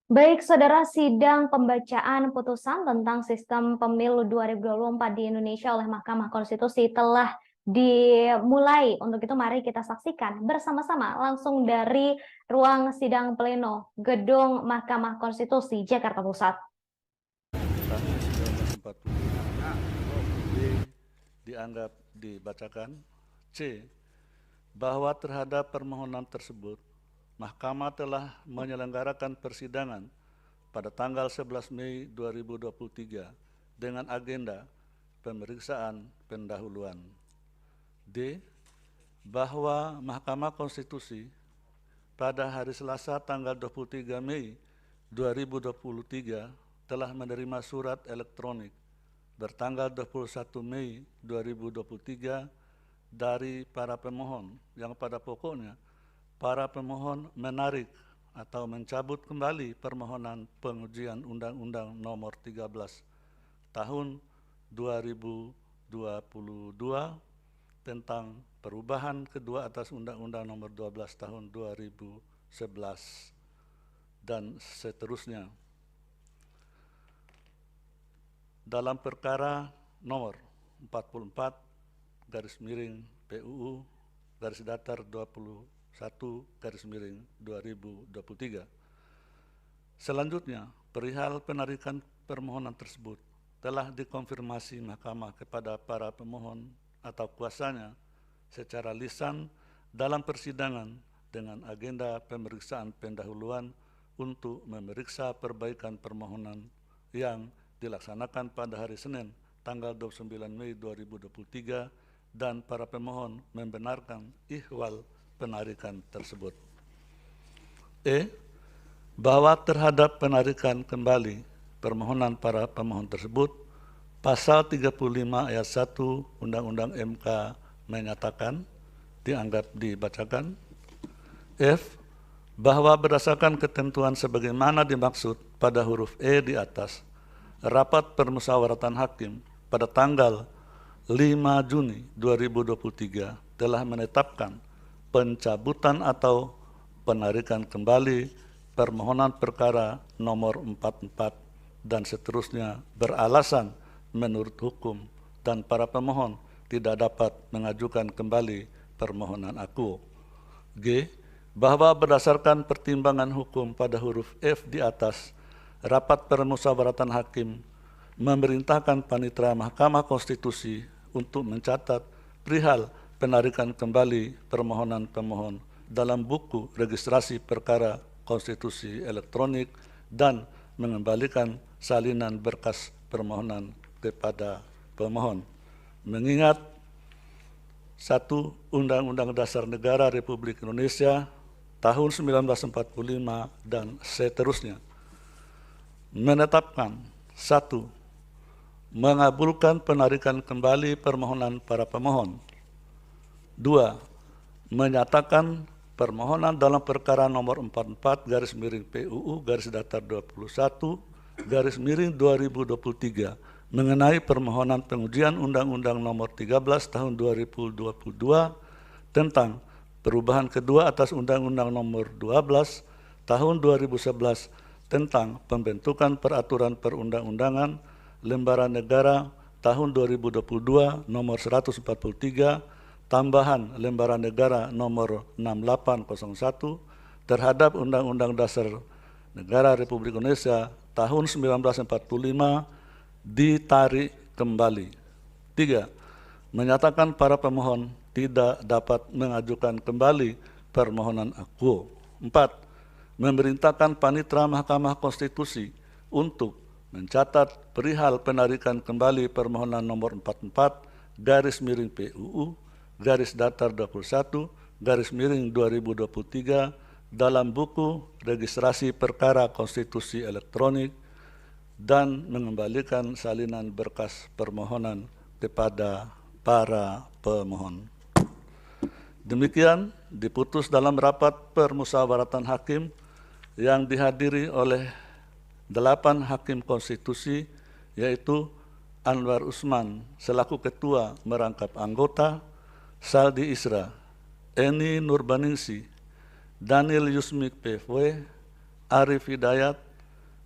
Baik, saudara, sidang pembacaan putusan tentang sistem pemilu 2024 di Indonesia oleh Mahkamah Konstitusi telah dimulai. Untuk itu mari kita saksikan bersama-sama langsung dari ruang sidang pleno Gedung Mahkamah Konstitusi Jakarta Pusat. Dianggap dibacakan. C. Bahwa terhadap permohonan tersebut Mahkamah telah menyelenggarakan persidangan pada tanggal 11 Mei 2023 dengan agenda pemeriksaan pendahuluan. D. Bahwa Mahkamah Konstitusi pada hari Selasa tanggal 23 Mei 2023 telah menerima surat elektronik bertanggal 21 Mei 2023 dari para pemohon yang pada pokoknya para pemohon menarik atau mencabut kembali permohonan pengujian Undang-Undang Nomor 13 Tahun 2022 tentang perubahan kedua atas Undang-Undang Nomor 12 Tahun 2011 dan seterusnya. Dalam perkara nomor 44 garis miring PUU garis datar 21/2023. Selanjutnya, perihal penarikan permohonan tersebut telah dikonfirmasi Mahkamah kepada para pemohon atau kuasanya secara lisan dalam persidangan dengan agenda pemeriksaan pendahuluan untuk memeriksa perbaikan permohonan yang dilaksanakan pada hari Senin tanggal 29 Mei 2023 dan para pemohon membenarkan ihwal penarikan tersebut. E. Bahwa terhadap penarikan kembali permohonan para pemohon tersebut, Pasal 35 ayat 1 Undang-Undang MK menyatakan, dianggap dibacakan. F. Bahwa berdasarkan ketentuan sebagaimana dimaksud pada huruf E di atas, rapat permusyawaratan hakim pada tanggal 5 Juni 2023 telah menetapkan pencabutan atau penarikan kembali permohonan perkara nomor 44 dan seterusnya beralasan menurut hukum dan para pemohon tidak dapat mengajukan kembali permohonan aku. G. Bahwa berdasarkan pertimbangan hukum pada huruf F di atas, rapat permusyawaratan hakim memerintahkan Panitera Mahkamah Konstitusi untuk mencatat perihal penarikan kembali permohonan pemohon dalam buku registrasi perkara konstitusi elektronik dan mengembalikan salinan berkas permohonan kepada pemohon. Mengingat 1. Undang-Undang Dasar Negara Republik Indonesia tahun 1945 dan seterusnya menetapkan 1. Mengabulkan penarikan kembali permohonan para pemohon. 2. Menyatakan permohonan dalam perkara nomor 44-PUU-21-2023 mengenai permohonan pengujian Undang-Undang nomor 13 tahun 2022 tentang perubahan kedua atas Undang-Undang nomor 12 tahun 2011 tentang pembentukan peraturan perundang-undangan lembaran negara tahun 2022 nomor 143 tambahan lembaran negara nomor 6801 terhadap Undang-Undang Dasar Negara Republik Indonesia tahun 1945 ditarik kembali. 3. Menyatakan para pemohon tidak dapat mengajukan kembali permohonan akuo. 4. Memerintahkan Panitera Mahkamah Konstitusi untuk mencatat perihal penarikan kembali permohonan nomor 44-PUU-21-2023 dalam buku registrasi perkara konstitusi elektronik dan mengembalikan salinan berkas permohonan kepada para pemohon. Demikian diputus dalam rapat permusyawaratan hakim yang dihadiri oleh 8 hakim konstitusi, yaitu Anwar Usman selaku ketua merangkap anggota, Saldi Isra, Eni Nurbaningsi, Daniel Yusmik PFW, Arif Hidayat,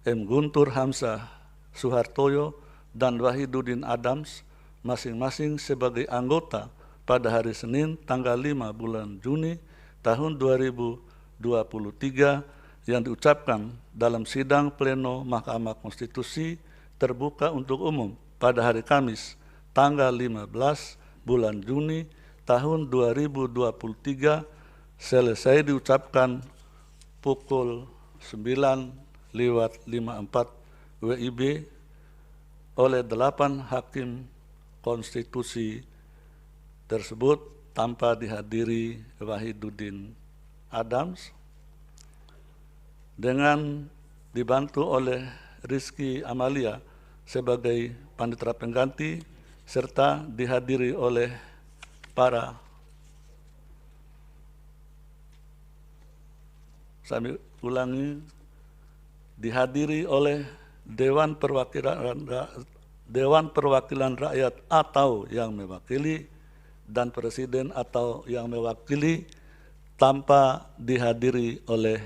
M. Guntur Hamzah Suhartoyo, dan Wahidudin Adams, masing-masing sebagai anggota pada hari Senin tanggal 5 bulan Juni tahun 2023 yang diucapkan dalam sidang pleno Mahkamah Konstitusi terbuka untuk umum pada hari Kamis tanggal 15 bulan Juni tahun 2023 selesai diucapkan pukul 9:54 WIB oleh 8 hakim konstitusi tersebut tanpa dihadiri Wahidudin Adams, dengan dibantu oleh Rizky Amalia sebagai panitera pengganti serta dihadiri oleh para dihadiri oleh Dewan Perwakilan Rakyat atau yang mewakili dan Presiden atau yang mewakili tanpa dihadiri oleh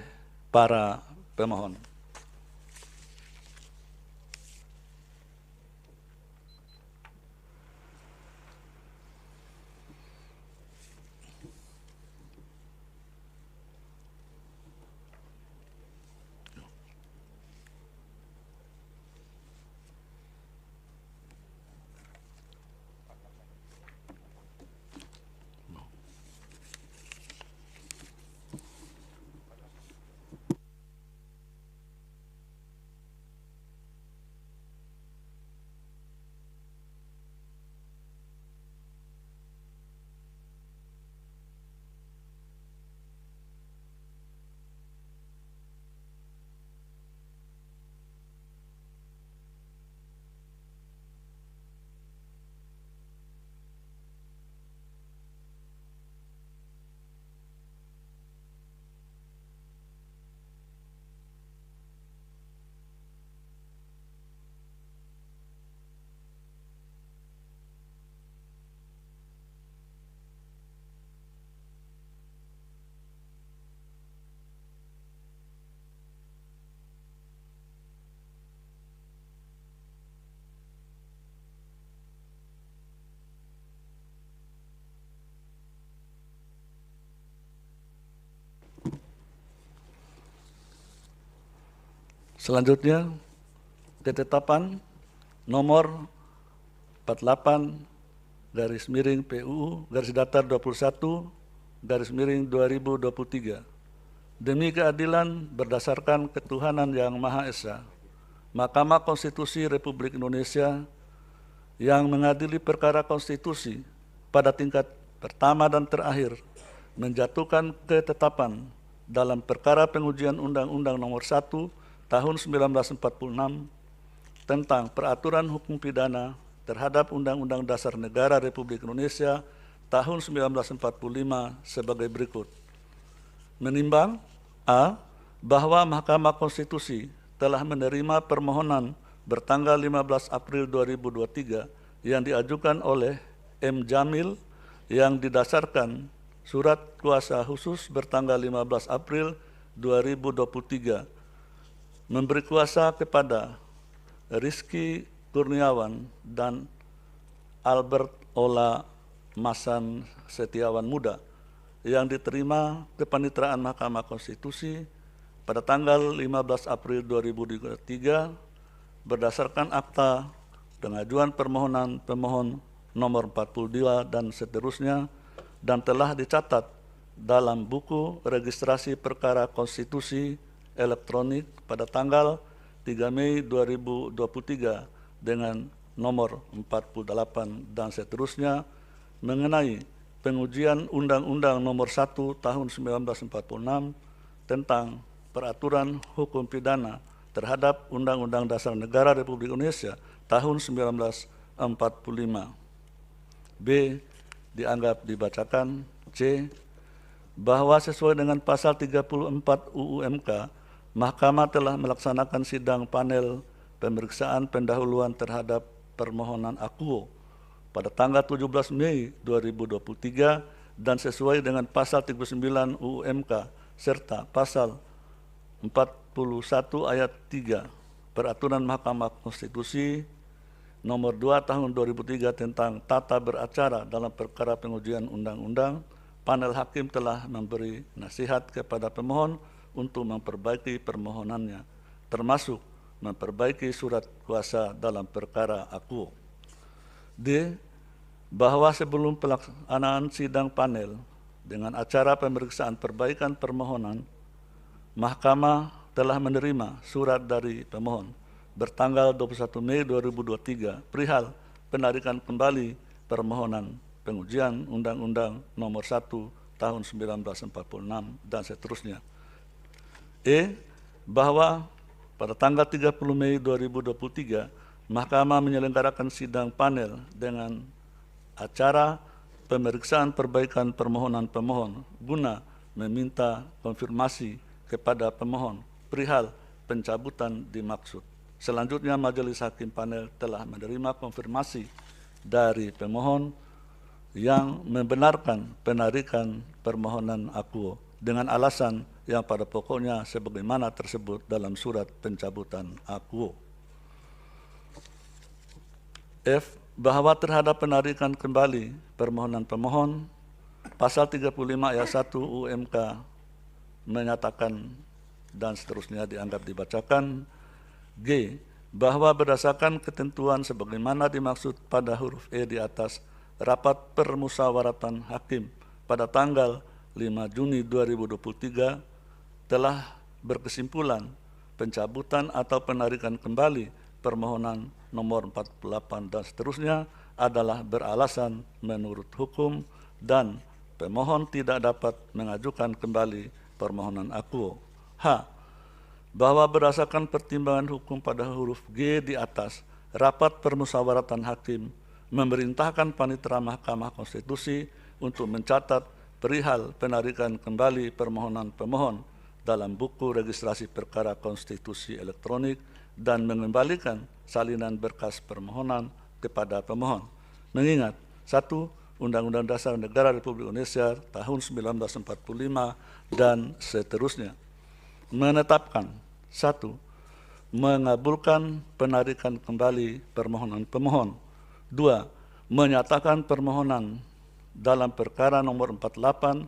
para pemohon. Selanjutnya, ketetapan nomor 48 PUU _21 2023 demi keadilan berdasarkan ketuhanan yang Maha Esa. Mahkamah Konstitusi Republik Indonesia yang mengadili perkara konstitusi pada tingkat pertama dan terakhir menjatuhkan ketetapan dalam perkara pengujian Undang-Undang Nomor 1 Tahun 1946 tentang peraturan hukum pidana terhadap Undang-Undang Dasar Negara Republik Indonesia tahun 1945 sebagai berikut. Menimbang A. Bahwa Mahkamah Konstitusi telah menerima permohonan bertanggal 15 April 2023 yang diajukan oleh M. Jamil yang didasarkan surat kuasa khusus bertanggal 15 April 2023 memberi kuasa kepada Rizky Kurniawan dan Albert Ola Masan Setiawan Muda yang diterima kepanitraan Mahkamah Konstitusi pada tanggal 15 April 2023 berdasarkan akta pengajuan permohonan pemohon nomor 42 dan seterusnya dan telah dicatat dalam buku registrasi perkara konstitusi elektronik pada tanggal 3 Mei 2023 dengan nomor 48 dan seterusnya mengenai pengujian Undang-Undang Nomor 1 Tahun 1946 tentang peraturan hukum pidana terhadap Undang-Undang Dasar Negara Republik Indonesia tahun 1945. B. Dianggap dibacakan. C. Bahwa sesuai dengan pasal 34 UU MK, Mahkamah telah melaksanakan sidang panel pemeriksaan pendahuluan terhadap permohonan akuo pada tanggal 17 Mei 2023 dan sesuai dengan pasal 39 UU MK serta pasal 41 ayat 3 Peraturan Mahkamah Konstitusi Nomor 2 Tahun 2003 tentang tata beracara dalam perkara pengujian undang-undang, panel hakim telah memberi nasihat kepada pemohon untuk memperbaiki permohonannya, termasuk memperbaiki surat kuasa dalam perkara akuo. D. Bahwa sebelum pelaksanaan sidang panel dengan acara pemeriksaan perbaikan permohonan, Mahkamah telah menerima surat dari pemohon bertanggal 21 Mei 2023 perihal penarikan kembali permohonan pengujian Undang-Undang Nomor 1 Tahun 1946 dan seterusnya. E. Bahwa pada tanggal 30 Mei 2023 Mahkamah menyelenggarakan sidang panel dengan acara pemeriksaan perbaikan permohonan pemohon guna meminta konfirmasi kepada pemohon perihal pencabutan dimaksud. Selanjutnya Majelis Hakim Panel telah menerima konfirmasi dari pemohon yang membenarkan penarikan permohonan akuo dengan alasan yang pada pokoknya sebagaimana tersebut dalam surat pencabutan akuo. F. Bahwa terhadap penarikan kembali permohonan pemohon, pasal 35 ayat 1 UMK menyatakan dan seterusnya dianggap dibacakan. G. Bahwa berdasarkan ketentuan sebagaimana dimaksud pada huruf E di atas, rapat permusyawaratan hakim pada tanggal 5 Juni 2023 telah berkesimpulan pencabutan atau penarikan kembali permohonan nomor 48 dan seterusnya adalah beralasan menurut hukum dan pemohon tidak dapat mengajukan kembali permohonan akuo. H. Bahwa berdasarkan pertimbangan hukum pada huruf G di atas, rapat permusyawaratan hakim memerintahkan panitera Mahkamah Konstitusi untuk mencatat perihal penarikan kembali permohonan pemohon dalam buku registrasi perkara konstitusi elektronik dan mengembalikan salinan berkas permohonan kepada pemohon. Mengingat 1. Undang-Undang Dasar Negara Republik Indonesia tahun 1945 dan seterusnya. Menetapkan 1. Mengabulkan penarikan kembali permohonan pemohon. 2. Menyatakan permohonan dalam perkara nomor 48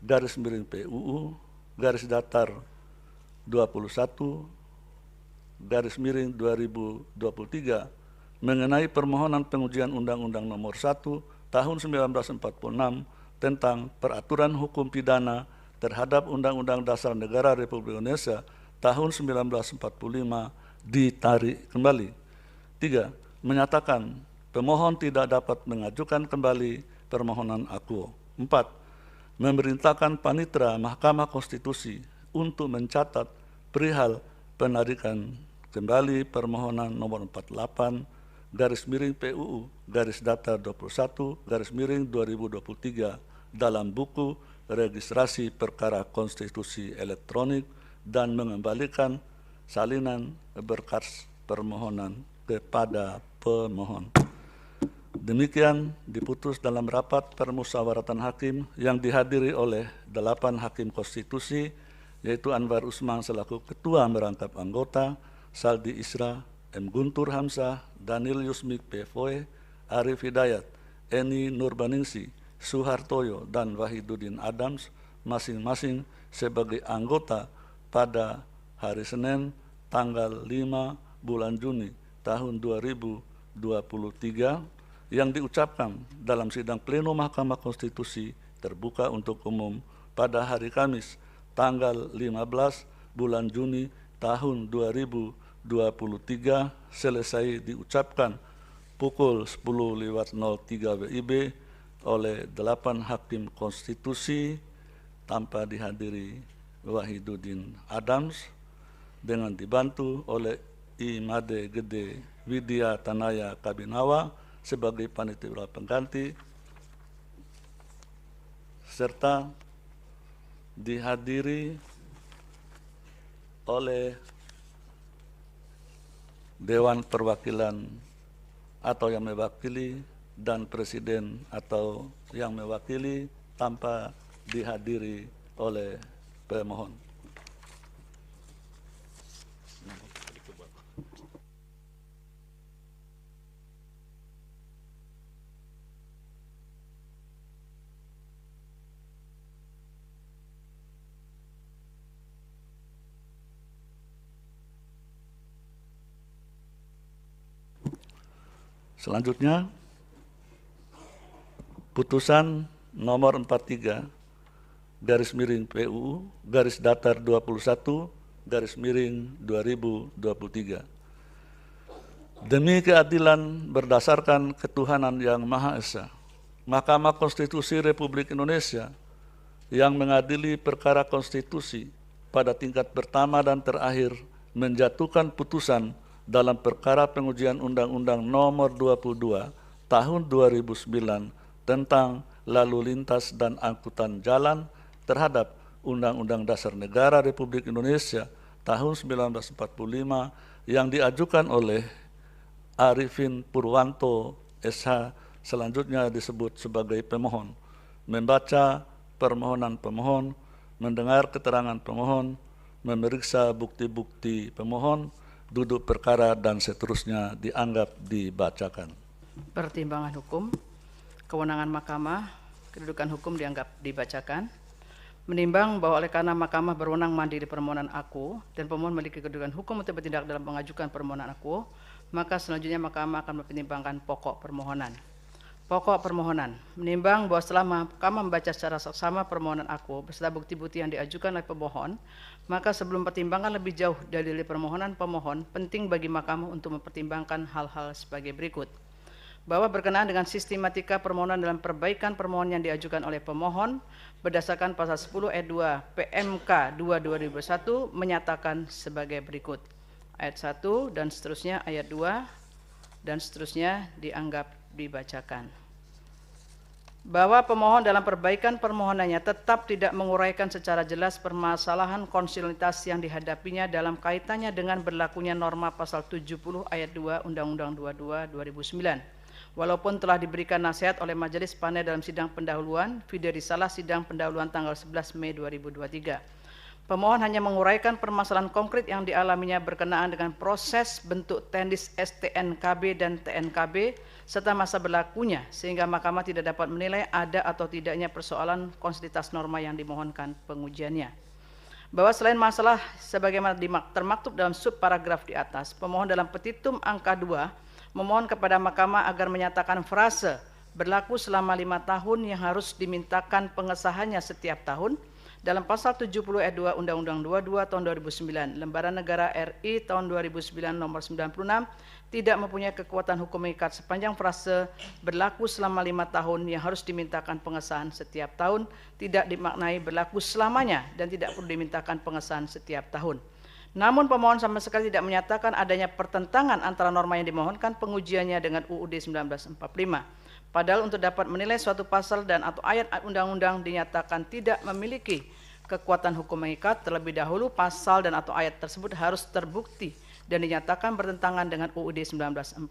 garis miring PUU garis datar 21 5/2023 mengenai permohonan pengujian Undang-Undang Nomor 1 Tahun 1946 tentang peraturan hukum pidana terhadap Undang-Undang Dasar Negara Republik Indonesia tahun 1945 ditarik kembali. 3. Menyatakan pemohon tidak dapat mengajukan kembali permohonan akuo. 4. Memerintahkan Panitera Mahkamah Konstitusi untuk mencatat perihal penarikan kembali permohonan nomor 48/PUU-Data-21/2023 dalam buku registrasi perkara konstitusi elektronik dan mengembalikan salinan berkas permohonan kepada pemohon. Demikian diputus dalam rapat permusyawaratan hakim yang dihadiri oleh 8 hakim konstitusi, yaitu Anwar Usman selaku Ketua Merangkap Anggota, Saldi Isra, M. Guntur Hamzah, Daniel Yusmik P. Foe, Arif Hidayat, Eni Nurbaningsi, Suhartoyo, dan Wahidudin Adams, masing-masing sebagai anggota pada hari Senin tanggal 5 bulan Juni tahun 2023 yang diucapkan dalam sidang pleno Mahkamah Konstitusi terbuka untuk umum pada hari Kamis tanggal 15 bulan Juni tahun 2023 selesai diucapkan pukul 10.03 WIB oleh 8 hakim konstitusi tanpa dihadiri Wahidudin Adams dengan dibantu oleh I Made Gede Widya Tanaya Kabinawa sebagai panitia pengganti serta dihadiri oleh Dewan Perwakilan atau yang mewakili dan Presiden atau yang mewakili tanpa dihadiri oleh pemohon. Selanjutnya, putusan nomor 43/PUU-Datar-21/2023. Demi keadilan berdasarkan ketuhanan yang Maha Esa, Mahkamah Konstitusi Republik Indonesia yang mengadili perkara konstitusi pada tingkat pertama dan terakhir menjatuhkan putusan dalam perkara pengujian Undang-Undang Nomor 22 Tahun 2009 tentang lalu lintas dan angkutan jalan terhadap Undang-Undang Dasar Negara Republik Indonesia tahun 1945 yang diajukan oleh Arifin Purwanto SH, selanjutnya disebut sebagai pemohon, membaca permohonan pemohon, mendengar keterangan pemohon, memeriksa bukti-bukti pemohon, duduk perkara, dan seterusnya dianggap dibacakan. Pertimbangan hukum, kewenangan mahkamah, kedudukan hukum dianggap dibacakan. Menimbang bahwa oleh karena mahkamah berwenang mandiri permohonan akuo dan pemohon memiliki kedudukan hukum untuk bertindak dalam mengajukan permohonan akuo, maka selanjutnya mahkamah akan mempertimbangkan pokok permohonan. Pokok permohonan, menimbang bahwa setelah mahkamah membaca secara saksama permohonan akuo beserta bukti-bukti yang diajukan oleh pemohon, maka sebelum pertimbangan lebih jauh dalil permohonan pemohon, penting bagi mahkamah untuk mempertimbangkan hal-hal sebagai berikut. Bahwa berkenaan dengan sistematika permohonan dalam perbaikan permohonan yang diajukan oleh pemohon, berdasarkan pasal 10 ayat 2 PMK 2/2001 menyatakan sebagai berikut. Ayat 1 dan seterusnya, ayat 2 dan seterusnya dianggap dibacakan. Bahwa pemohon dalam perbaikan permohonannya tetap tidak menguraikan secara jelas permasalahan konstitusionalitas yang dihadapinya dalam kaitannya dengan berlakunya norma pasal 70 ayat 2 Undang-Undang 22 2009. Walaupun telah diberikan nasihat oleh Majelis Panel dalam sidang pendahuluan, video risalah sidang pendahuluan tanggal 11 Mei 2023. Pemohon hanya menguraikan permasalahan konkret yang dialaminya berkenaan dengan proses bentuk teknis STNKB dan TNKB serta masa berlakunya, sehingga mahkamah tidak dapat menilai ada atau tidaknya persoalan konstitusionalitas norma yang dimohonkan pengujiannya. bahwa selain masalah sebagaimana termaktub dalam subparagraf di atas, pemohon dalam petitum angka 2 memohon kepada Mahkamah agar menyatakan frase berlaku selama 5 tahun yang harus dimintakan pengesahannya setiap tahun dalam pasal 70 ayat 2 Undang-Undang 22 tahun 2009, Lembaran Negara RI tahun 2009 nomor 96 tidak mempunyai kekuatan hukum mengikat sepanjang frase berlaku selama 5 tahun yang harus dimintakan pengesahan setiap tahun tidak dimaknai berlaku selamanya dan tidak perlu dimintakan pengesahan setiap tahun. Namun pemohon sama sekali tidak menyatakan adanya pertentangan antara norma yang dimohonkan pengujiannya dengan UUD 1945. Padahal untuk dapat menilai suatu pasal dan atau ayat undang-undang dinyatakan tidak memiliki kekuatan hukum mengikat, terlebih dahulu pasal dan atau ayat tersebut harus terbukti dan dinyatakan bertentangan dengan UUD 1945.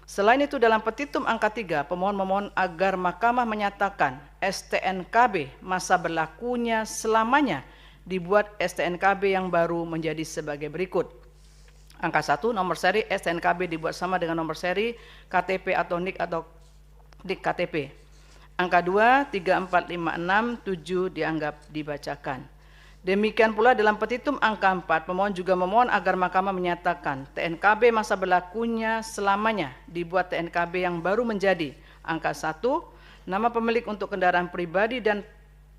Selain itu dalam petitum angka 3, pemohon memohon agar Mahkamah menyatakan STNKB masa berlakunya selamanya dibuat STNKB yang baru menjadi sebagai berikut. Angka 1, nomor seri STNKB dibuat sama dengan nomor seri KTP atau NIK atau NIK KTP. Angka 2, 3, 4, 5, 6, 7 dianggap dibacakan. Demikian pula dalam petitum angka 4, pemohon juga memohon agar Mahkamah menyatakan TNKB masa berlakunya selamanya dibuat TNKB yang baru menjadi angka 1, nama pemilik untuk kendaraan pribadi dan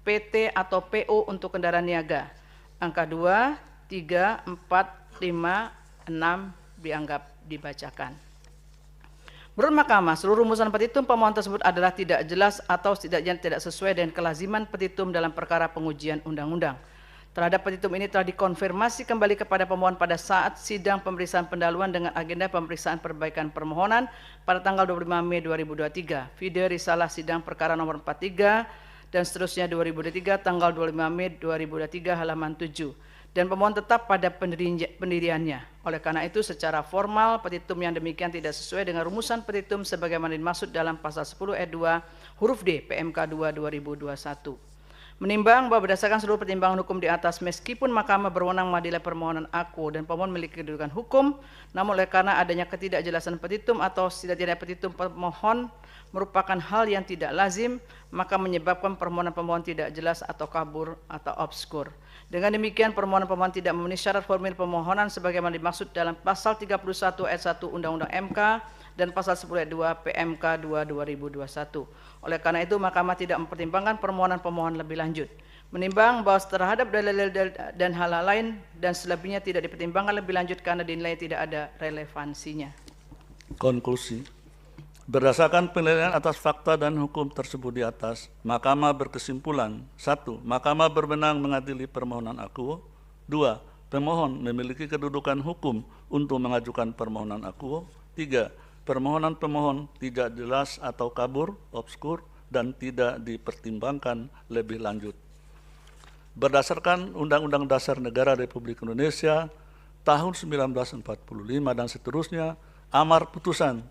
PT atau PO untuk kendaraan niaga. Angka 2, 3, 4, 5, 6 dianggap dibacakan. Menurut Mahkamah, seluruh rumusan petitum pemohon tersebut adalah tidak jelas atau setidaknya tidak sesuai dengan kelaziman petitum dalam perkara pengujian undang-undang. Terhadap petitum ini telah dikonfirmasi kembali kepada pemohon pada saat sidang pemeriksaan pendahuluan dengan agenda pemeriksaan perbaikan permohonan pada tanggal 25 Mei 2023. Video risalah sidang perkara nomor 43 dan seterusnya 2023 tanggal 25 Mei 2023 halaman 7. Dan pemohon tetap pada pendiriannya. Oleh karena itu secara formal petitum yang demikian tidak sesuai dengan rumusan petitum sebagaimana dimaksud dalam pasal 10 ayat 2 huruf D PMK 2 2021. Menimbang bahwa berdasarkan seluruh pertimbangan hukum di atas, meskipun Mahkamah berwenang mengadili permohonan aku dan pemohon memiliki kedudukan hukum, namun oleh karena adanya ketidakjelasan petitum atau setidaknya petitum pemohon merupakan hal yang tidak lazim, maka menyebabkan permohonan pemohon tidak jelas atau kabur atau obskur. Dengan demikian permohonan pemohon tidak memenuhi syarat formil permohonan sebagaimana dimaksud dalam pasal 31 ayat 1 Undang-Undang MK dan pasal 10 ayat 2 PMK 2 2021. Oleh karena itu Mahkamah tidak mempertimbangkan permohonan pemohon lebih lanjut. Menimbang bahwa terhadap dalil-dalil dan hal-hal lain dan selebihnya tidak dipertimbangkan lebih lanjut karena dinilai tidak ada relevansinya. Konklusi. Berdasarkan penilaian atas fakta dan hukum tersebut di atas, Mahkamah berkesimpulan: 1. Mahkamah berwenang mengadili permohonan aku. 2. Pemohon memiliki kedudukan hukum untuk mengajukan permohonan aku. 3. Permohonan pemohon tidak jelas atau kabur, obskur, dan tidak dipertimbangkan lebih lanjut. Berdasarkan Undang-Undang Dasar Negara Republik Indonesia tahun 1945 dan seterusnya, amar putusan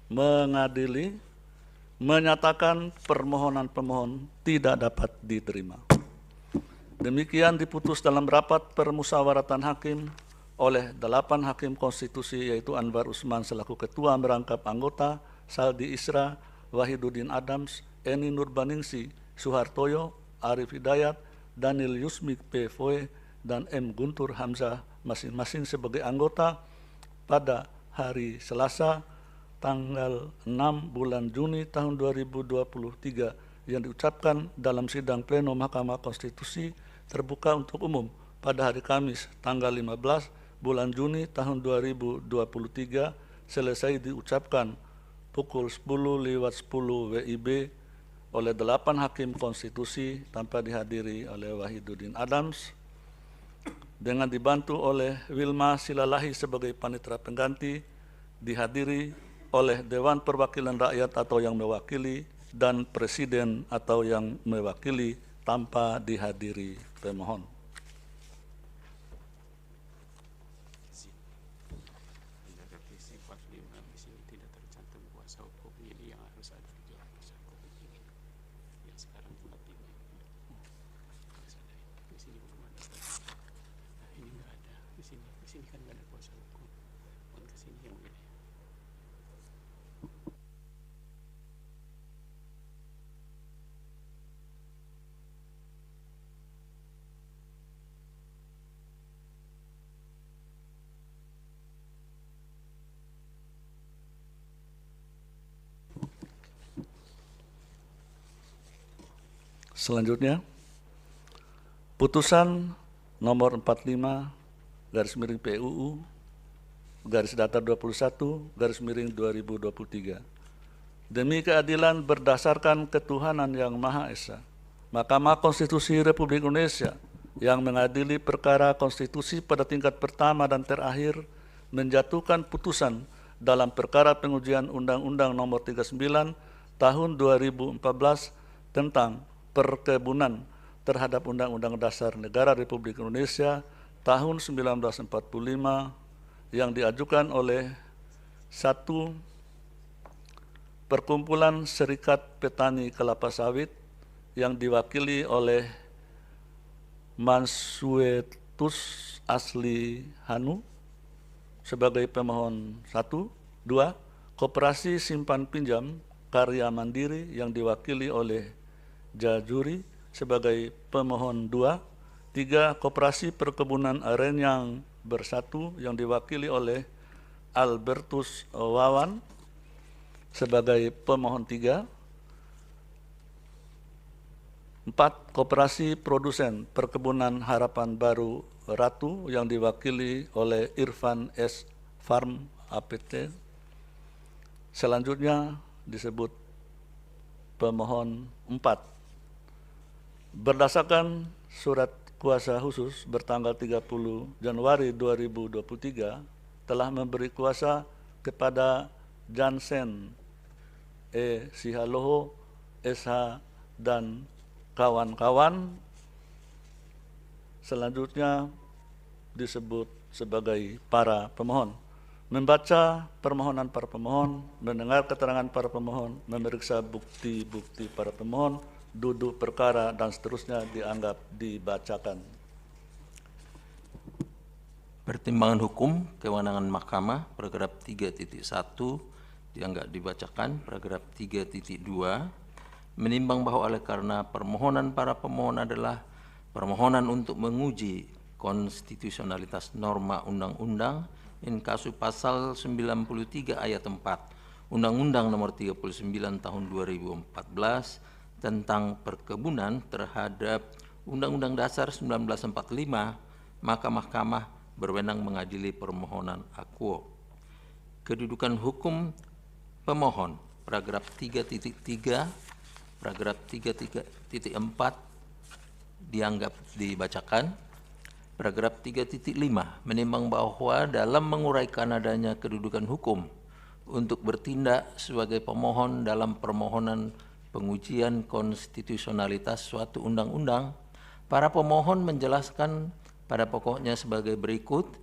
mengadili menyatakan permohonan pemohon tidak dapat diterima. Demikian diputus dalam rapat permusyawaratan hakim oleh 8 hakim konstitusi, yaitu Anwar Usman selaku ketua merangkap anggota, Saldi Isra, Wahiduddin Adams, Eni Nurbaningsi, Suhartoyo, Arif Hidayat, Daniel Yusmik P. Foe, dan M. Guntur Hamzah masing-masing sebagai anggota pada hari Selasa tanggal 6 bulan Juni tahun 2023 yang diucapkan dalam sidang pleno Mahkamah Konstitusi terbuka untuk umum pada hari Kamis tanggal 15 bulan Juni tahun 2023 selesai diucapkan pukul 10:10 WIB oleh 8 hakim konstitusi tanpa dihadiri oleh Wahiduddin Adams dengan dibantu oleh Wilma Silalahi sebagai panitera pengganti, dihadiri oleh Dewan Perwakilan Rakyat atau yang mewakili dan Presiden atau yang mewakili tanpa dihadiri pemohon. Selanjutnya, putusan nomor 45 garis miring PUU garis datar 21 garis miring 2023. Demi keadilan berdasarkan ketuhanan yang Maha Esa, Mahkamah Konstitusi Republik Indonesia yang mengadili perkara konstitusi pada tingkat pertama dan terakhir menjatuhkan putusan dalam perkara pengujian Undang-Undang Nomor 39 Tahun 2014 tentang perkebunan terhadap Undang-Undang Dasar Negara Republik Indonesia tahun 1945 yang diajukan oleh 1. Perkumpulan Serikat Petani Kelapa Sawit yang diwakili oleh Mansuetus Asli Hanu sebagai pemohon 1. 2. Koperasi Simpan Pinjam Karya Mandiri yang diwakili oleh Jajuri sebagai pemohon 2. 3. Koperasi Perkebunan Arenyang Bersatu yang diwakili oleh Albertus Wawan sebagai pemohon 3. 4. Koperasi Produsen Perkebunan Harapan Baru Ratu yang diwakili oleh Irfan S. Farm APT. Selanjutnya disebut pemohon 4. Berdasarkan surat kuasa khusus bertanggal 30 Januari 2023 telah memberi kuasa kepada Jansen E. Sihaloho, SH, dan kawan-kawan. Selanjutnya disebut sebagai para pemohon. Membaca permohonan para pemohon, mendengar keterangan para pemohon, memeriksa bukti-bukti para pemohon, duduk perkara, dan seterusnya dianggap dibacakan. Pertimbangan hukum kewenangan Mahkamah, paragraf 3.1 dianggap dibacakan. Paragraf 3.2, menimbang bahwa oleh karena permohonan para pemohon adalah permohonan untuk menguji konstitusionalitas norma undang-undang in kasu pasal 93 ayat 4 Undang-Undang Nomor 39 Tahun 2014 tentang perkebunan terhadap Undang-Undang Dasar 1945, maka Mahkamah berwenang mengadili permohonan akuo. Kedudukan hukum pemohon, paragraf 3.3, paragraf 3.4 dianggap dibacakan. Paragraf 3.5, menimbang bahwa dalam menguraikan adanya kedudukan hukum untuk bertindak sebagai pemohon dalam permohonan pengujian konstitusionalitas suatu undang-undang, para pemohon menjelaskan pada pokoknya sebagai berikut.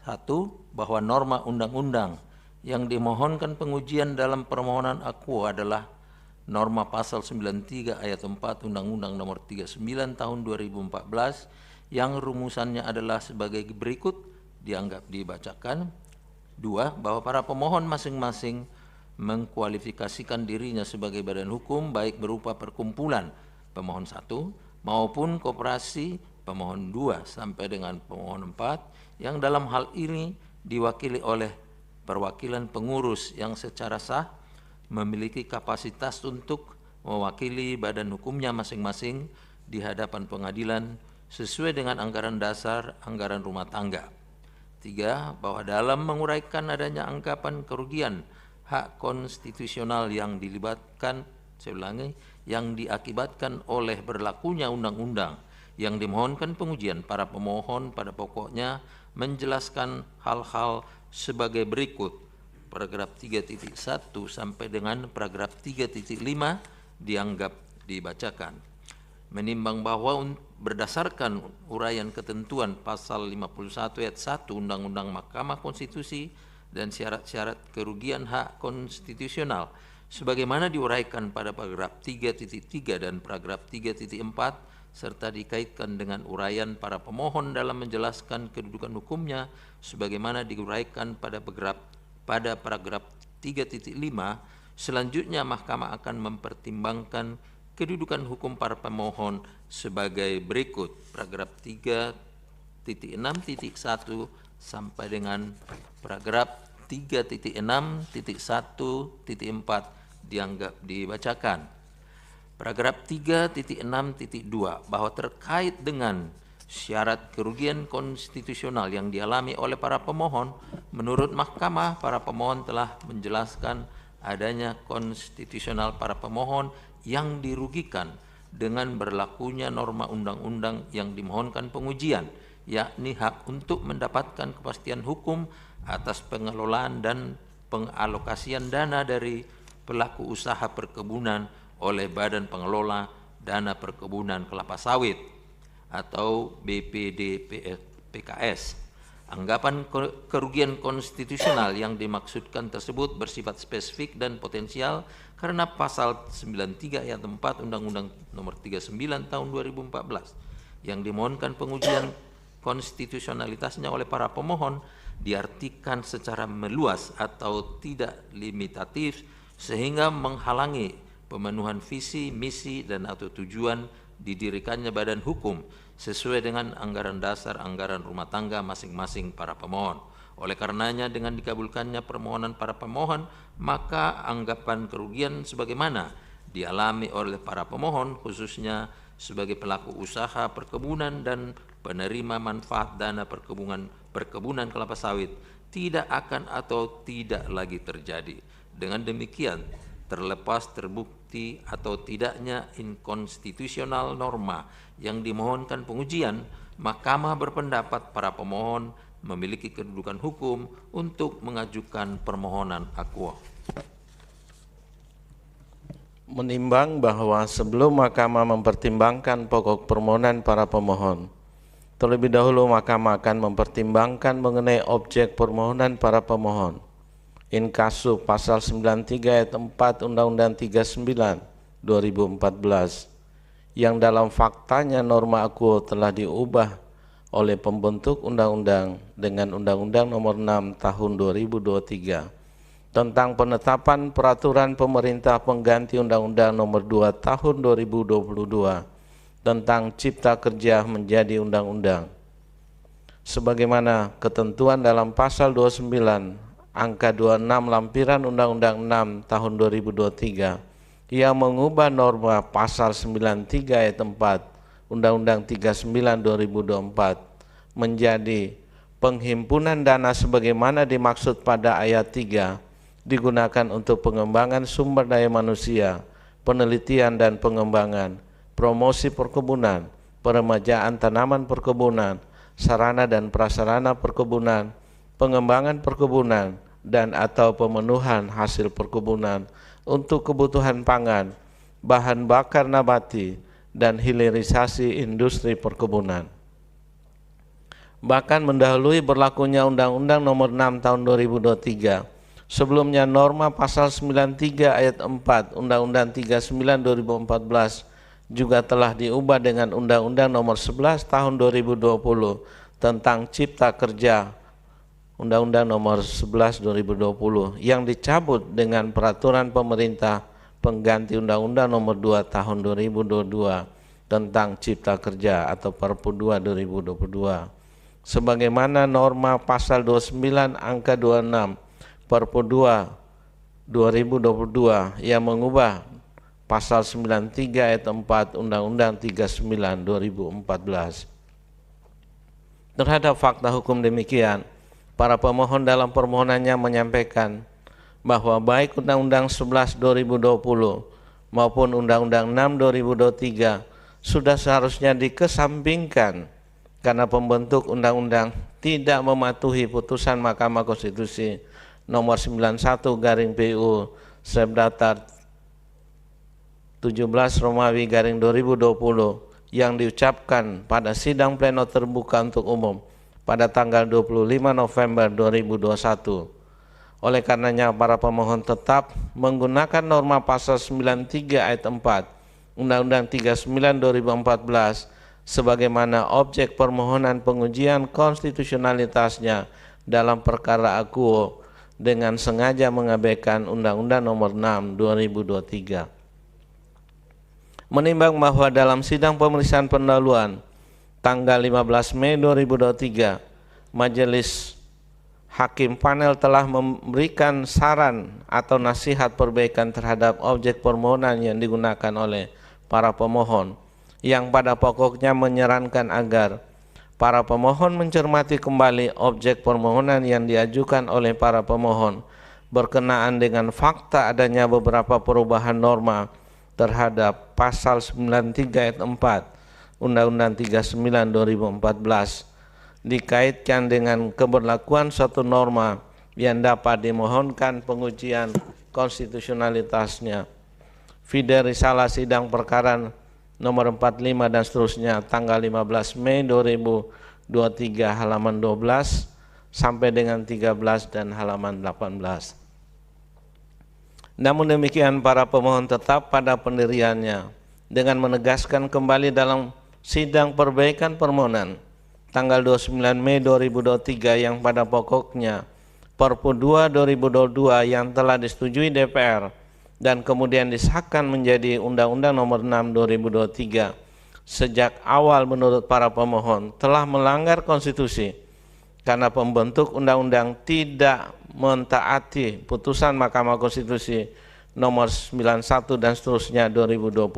1. Bahwa norma undang-undang yang dimohonkan pengujian dalam permohonan akuo adalah norma pasal 93 ayat 4 Undang-Undang Nomor 39 Tahun 2014 yang rumusannya adalah sebagai berikut, dianggap dibacakan. 2. Bahwa para pemohon masing-masing mengkualifikasikan dirinya sebagai badan hukum baik berupa perkumpulan pemohon 1 maupun koperasi pemohon 2 sampai dengan pemohon 4 yang dalam hal ini diwakili oleh perwakilan pengurus yang secara sah memiliki kapasitas untuk mewakili badan hukumnya masing-masing di hadapan pengadilan sesuai dengan anggaran dasar anggaran rumah tangga. 3. Bahwa dalam menguraikan adanya anggapan kerugian hak konstitusional yang dilibatkan, yang diakibatkan oleh berlakunya undang-undang yang dimohonkan pengujian, para pemohon pada pokoknya menjelaskan hal-hal sebagai berikut. Paragraf 3.1 sampai dengan paragraf 3.5 dianggap dibacakan. Menimbang bahwa berdasarkan uraian ketentuan pasal 51 ayat 1 Undang-Undang Mahkamah Konstitusi dan syarat-syarat kerugian hak konstitusional sebagaimana diuraikan pada paragraf 3.3 dan paragraf 3.4 serta dikaitkan dengan uraian para pemohon dalam menjelaskan kedudukan hukumnya sebagaimana diuraikan pada paragraf 3.5, selanjutnya Mahkamah akan mempertimbangkan kedudukan hukum para pemohon sebagai berikut. Paragraf 3.6.1 sampai dengan paragraf 3.6.1.4 dianggap dibacakan. Paragraf 3.6.2 bahwa terkait dengan syarat kerugian konstitusional yang dialami oleh para pemohon, menurut Mahkamah, para pemohon telah menjelaskan adanya konstitusional para pemohon yang dirugikan dengan berlakunya norma undang-undang yang dimohonkan pengujian, yakni hak untuk mendapatkan kepastian hukum atas pengelolaan dan pengalokasian dana dari pelaku usaha perkebunan oleh Badan Pengelola Dana Perkebunan Kelapa Sawit atau BPDPKS. Anggapan kerugian konstitusional yang dimaksudkan tersebut bersifat spesifik dan potensial karena pasal 93 ayat 4 Undang-Undang Nomor 39 Tahun 2014 yang dimohonkan pengujian konstitusionalitasnya oleh para pemohon diartikan secara meluas atau tidak limitatif sehingga menghalangi pemenuhan visi, misi, dan atau tujuan didirikannya badan hukum sesuai dengan anggaran dasar anggaran rumah tangga masing-masing para pemohon. Oleh karenanya dengan dikabulkannya permohonan para pemohon, maka anggapan kerugian sebagaimana dialami oleh para pemohon khususnya sebagai pelaku usaha perkebunan dan penerima manfaat dana perkebunan kelapa sawit tidak akan atau tidak lagi terjadi. Dengan demikian, terlepas terbukti atau tidaknya inkonstitusional norma yang dimohonkan pengujian, Mahkamah berpendapat para pemohon memiliki kedudukan hukum untuk mengajukan permohonan akuo. Menimbang bahwa sebelum Mahkamah mempertimbangkan pokok permohonan para pemohon, terlebih dahulu Mahkamah akan mempertimbangkan mengenai objek permohonan para pemohon. In kasu pasal 93 ayat 4 Undang-Undang 39 2014 yang dalam faktanya norma akuo telah diubah oleh pembentuk undang-undang dengan Undang-Undang Nomor 6 Tahun 2023 tentang penetapan peraturan pemerintah pengganti Undang-Undang Nomor 2 Tahun 2022 tentang Cipta Kerja menjadi undang-undang. Sebagaimana ketentuan dalam pasal 29 angka 26 lampiran Undang-Undang 6 Tahun 2023 yang mengubah norma pasal 93 ayat 4 Undang-Undang 39 2024 menjadi penghimpunan dana sebagaimana dimaksud pada ayat 3 digunakan untuk pengembangan sumber daya manusia, penelitian dan pengembangan, promosi perkebunan, peremajaan tanaman perkebunan, sarana dan prasarana perkebunan, pengembangan perkebunan, dan atau pemenuhan hasil perkebunan untuk kebutuhan pangan, bahan bakar nabati, dan hilirisasi industri perkebunan. Bahkan mendahului berlakunya Undang-Undang Nomor 6 Tahun 2023, sebelumnya norma pasal 93 ayat 4 Undang-Undang 39 2014 juga telah diubah dengan Undang-Undang Nomor 11 Tahun 2020 tentang Cipta Kerja, Undang-Undang Nomor 11 2020 yang dicabut dengan peraturan pemerintah pengganti Undang-Undang Nomor 2 Tahun 2022 tentang Cipta Kerja atau Perpu 2 2022. Sebagaimana norma pasal 29 angka 26 Perpu 2 2022 yang mengubah pasal 93 ayat 4 Undang-Undang 39 2014. Terhadap fakta hukum demikian, para pemohon dalam permohonannya menyampaikan bahwa baik Undang-Undang 11 2020 maupun Undang-Undang 6 2023 sudah seharusnya dikesampingkan karena pembentuk undang-undang tidak mematuhi putusan Mahkamah Konstitusi Nomor 91/PU Sebdatar 17 Romawi /2020 yang diucapkan pada sidang pleno terbuka untuk umum pada tanggal 25 November 2021. Oleh karenanya para pemohon tetap menggunakan norma pasal 93 ayat 4 Undang-Undang 39 2014 sebagaimana objek permohonan pengujian konstitusionalitasnya dalam perkara akuo dengan sengaja mengabaikan Undang-Undang Nomor 6 2023. Menimbang bahwa dalam sidang pemeriksaan pendahuluan tanggal 15 Mei 2023, Majelis Hakim Panel telah memberikan saran atau nasihat perbaikan terhadap objek permohonan yang digunakan oleh para pemohon, yang pada pokoknya menyarankan agar para pemohon mencermati kembali objek permohonan yang diajukan oleh para pemohon berkenaan dengan fakta adanya beberapa perubahan norma terhadap pasal 93 ayat 4 Undang-Undang 39 2014 dikaitkan dengan keberlakuan suatu norma yang dapat dimohonkan pengujian konstitusionalitasnya. Fide risalah sidang perkara nomor 45 dan seterusnya tanggal 15 Mei 2023 halaman 12 sampai dengan 13 dan halaman 18. Namun demikian para pemohon tetap pada pendiriannya dengan menegaskan kembali dalam sidang perbaikan permohonan tanggal 29 Mei 2023 yang pada pokoknya Perpu 2 2022 yang telah disetujui DPR dan kemudian disahkan menjadi Undang-Undang Nomor 6 2023 sejak awal menurut para pemohon telah melanggar konstitusi karena pembentuk undang-undang tidak mentaati putusan Mahkamah Konstitusi nomor 91 dan seterusnya 2020.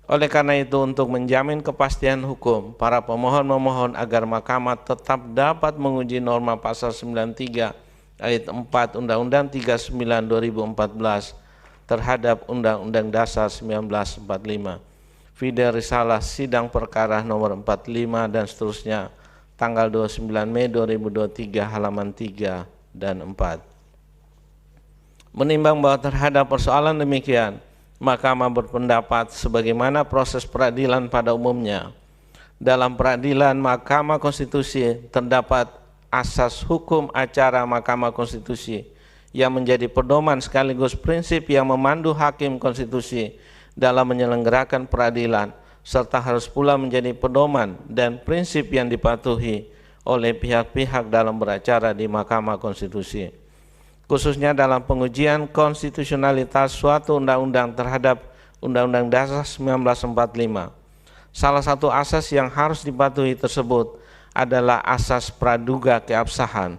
Oleh karena itu, untuk menjamin kepastian hukum, para pemohon memohon agar Mahkamah tetap dapat menguji norma pasal 93 ayat 4 Undang-Undang 39 2014 terhadap Undang-Undang Dasar 1945. Fide risalah sidang perkara nomor 45 dan seterusnya tanggal 29 Mei 2023 halaman 3 dan 4. Menimbang bahwa terhadap persoalan demikian, Mahkamah berpendapat sebagaimana proses peradilan pada umumnya. Dalam peradilan Mahkamah Konstitusi terdapat asas hukum acara Mahkamah Konstitusi yang menjadi pedoman sekaligus prinsip yang memandu hakim konstitusi dalam menyelenggarakan peradilan, serta harus pula menjadi pedoman dan prinsip yang dipatuhi oleh pihak-pihak dalam beracara di Mahkamah Konstitusi, khususnya dalam pengujian konstitusionalitas suatu undang-undang terhadap Undang-Undang Dasar 1945. Salah satu asas yang harus dipatuhi tersebut adalah asas praduga keabsahan,